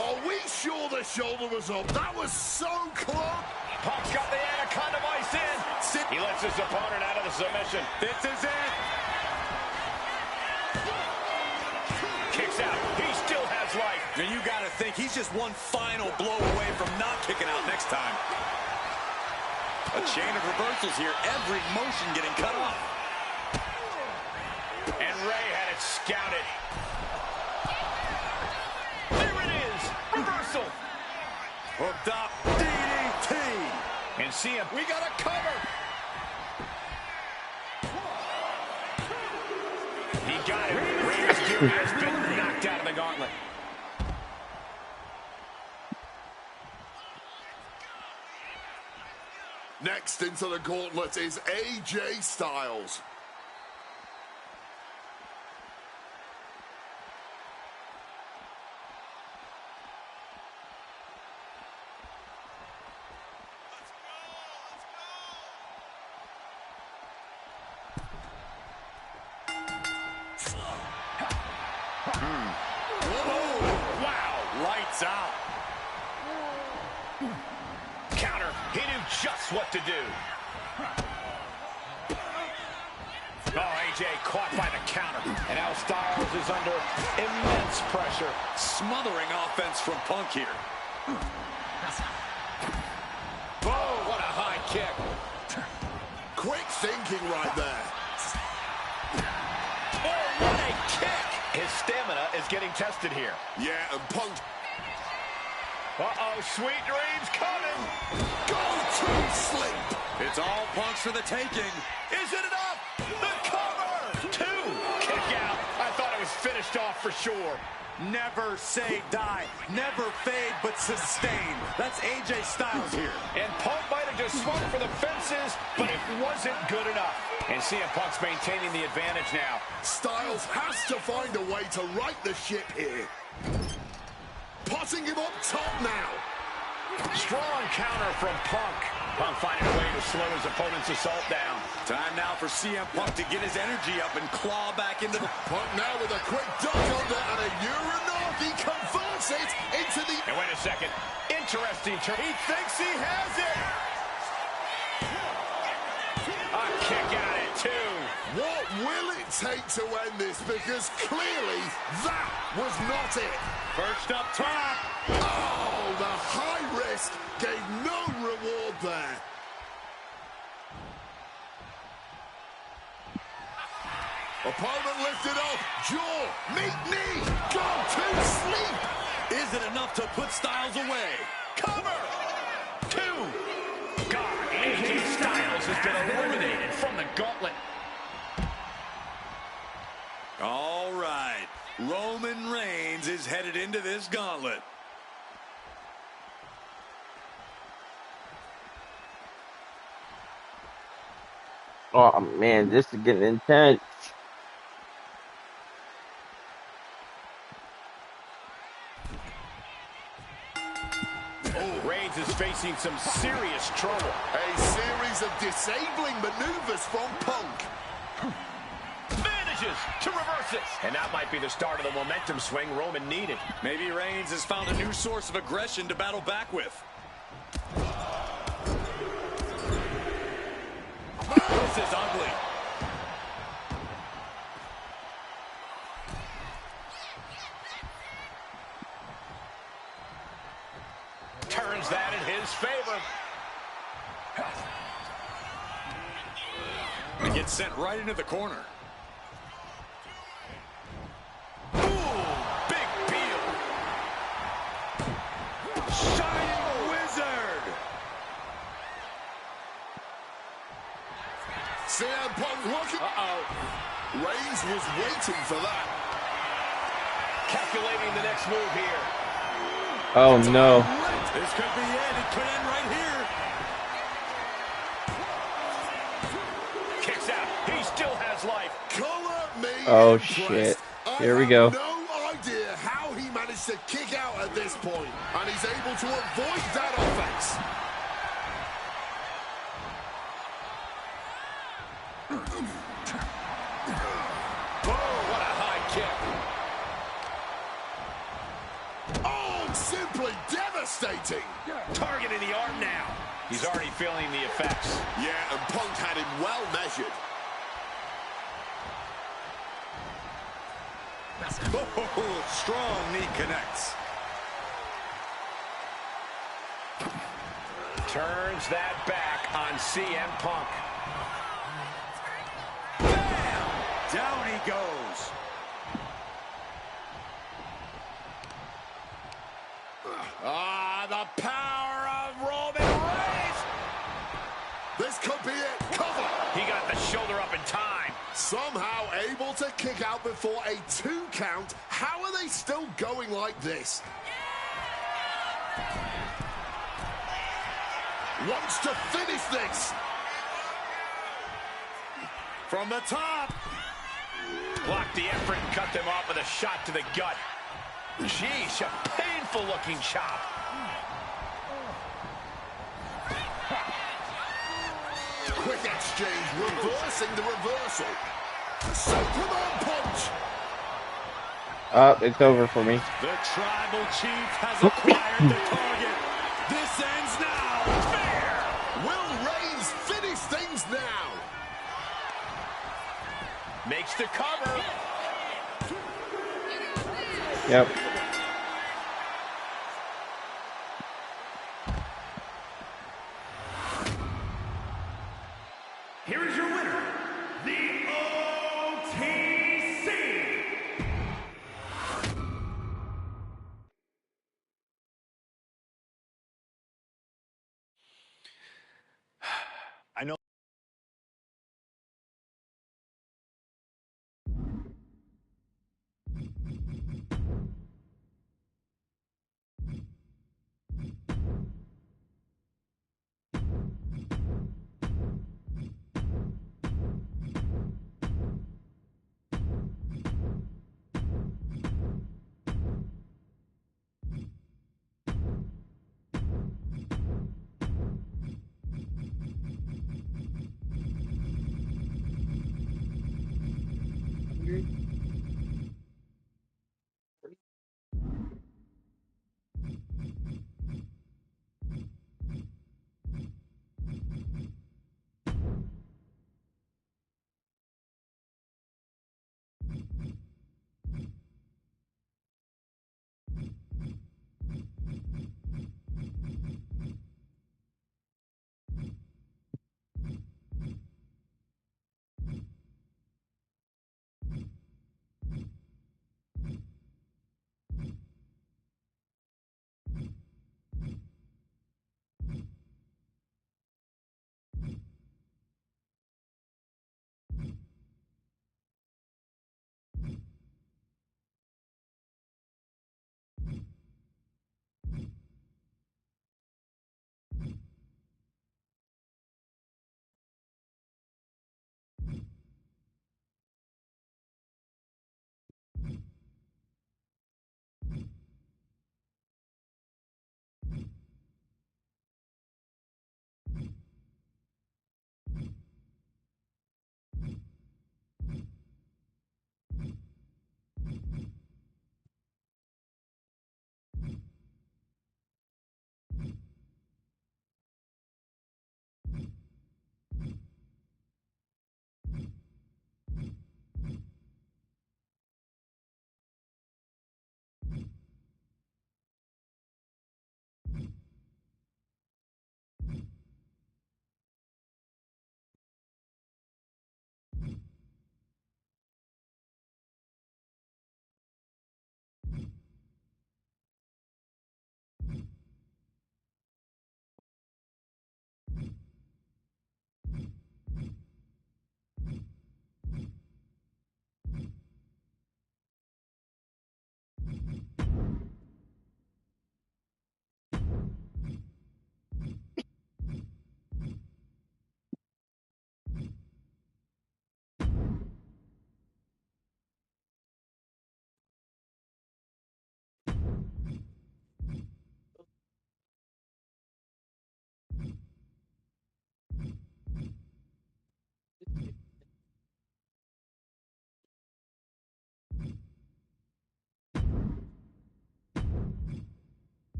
Are we sure the shoulder was up? That was so close. Punk's got the anaconda vice in. He lets his opponent out of the submission. This is it. Kicks out. He still has life. And you got to think he's just one final blow away from not kicking out next time. A chain of reversals here. Every motion getting cut off. And Rey had it scouted. There it is. Reversal. Hooked up. DDT. And see him. We got a cover. He got it. Rey Mysterio has been knocked out of the gauntlet. Next into the gauntlet is AJ Styles. Lights out. Counter. He knew just what to do. Oh, AJ caught by the counter. And now Styles is under immense pressure. Smothering offense from Punk here. Oh, what a high kick. Quick thinking right there. Oh, what a kick. His stamina is getting tested here. Yeah, and Punk. Uh-oh, sweet dreams coming. Go to sleep. It's all Punk's for the taking. Is it enough? The cover. 2. Kick out. I thought it was finished off for sure. Never say die. Never fade, but sustain. That's AJ Styles here. And Punk might have just swung for the fences, but it wasn't good enough. And CM Punk's maintaining the advantage now. Styles has to find a way to right the ship here. Potting him up top now. Strong counter from Punk. Punk finding a way to slow his opponent's assault down. Time now for CM Punk to get his energy up and claw back into the... Punk now with a quick duck under and a Uranagi converts it into the... And wait a second. Interesting turn. He thinks he has it. A kick out at 2. What will it take to end this? Because clearly that was not it. First up top. Oh, the high risk gave no reward there. Opponent lifted up. Jaw, meet knee, gone to sleep. Is it enough to put Styles away? Cover! 2. God, AJ Styles has been eliminated from the gauntlet. All right, Roman Reigns is headed into this gauntlet. Oh man, this is getting intense. Reigns is facing some serious trouble. A series of disabling maneuvers from Punk. Manages to reverse it. And that might be the start of the momentum swing Roman needed. Maybe Reigns has found a new source of aggression to battle back with. This is ugly. Turns that in his favor. He gets sent right into the corner. Ooh, big peel. Shining Wizard. CM Punk looking. Reigns was waiting for that. Calculating the next move here. Oh no. This could be it. It could end right here. Kicks out. He still has life. Color me Oh impressed. shit. I Here we have go. No idea how he managed to kick out at this point, and he's able to avoid that offense. Oh, what a high kick. Oh, simply devastating. Targeting the arm now. He's already feeling the effects. Yeah, and Punk had him well measured. Oh, strong knee connects. Turns that back on CM Punk. Bam! Down he goes. The power of Roman Reigns. This could be it. Cover. He got the shoulder up in time. Somehow able to kick out before a 2 count. How are they still going like this? Wants to finish this. From the top. Blocked the effort and cut them off with a shot to the gut. Sheesh, a painful looking chop. Quick exchange, reversing the reversal. Superman punch. It's over for me. The tribal chief has acquired the target. This ends now. Fair. Will Reigns finish things now? Makes the cover. Yep. Here is your winner, the OTC. I know.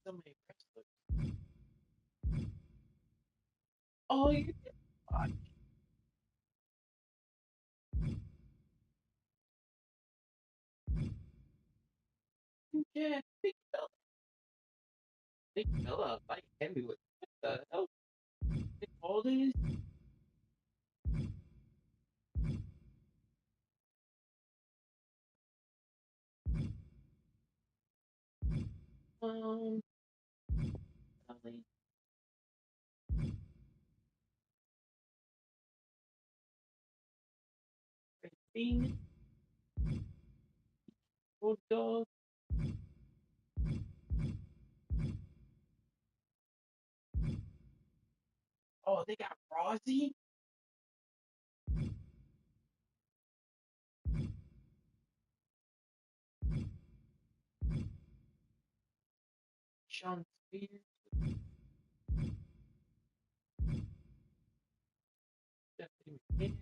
so many wrestlers. Oh, you did watch. Yeah, big fella. Big fella, like heavyweight. What the hell? Big all this? Ali. Phoenix, Bulldog. Oh, they got Rossi. Sean Spears. Stephanie McMahon.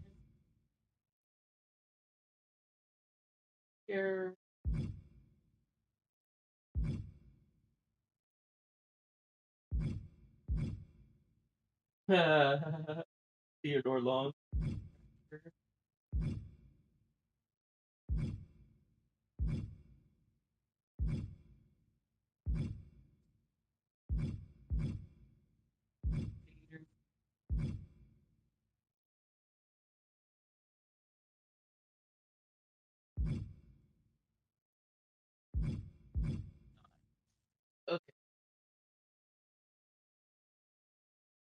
Here. Theodore Long.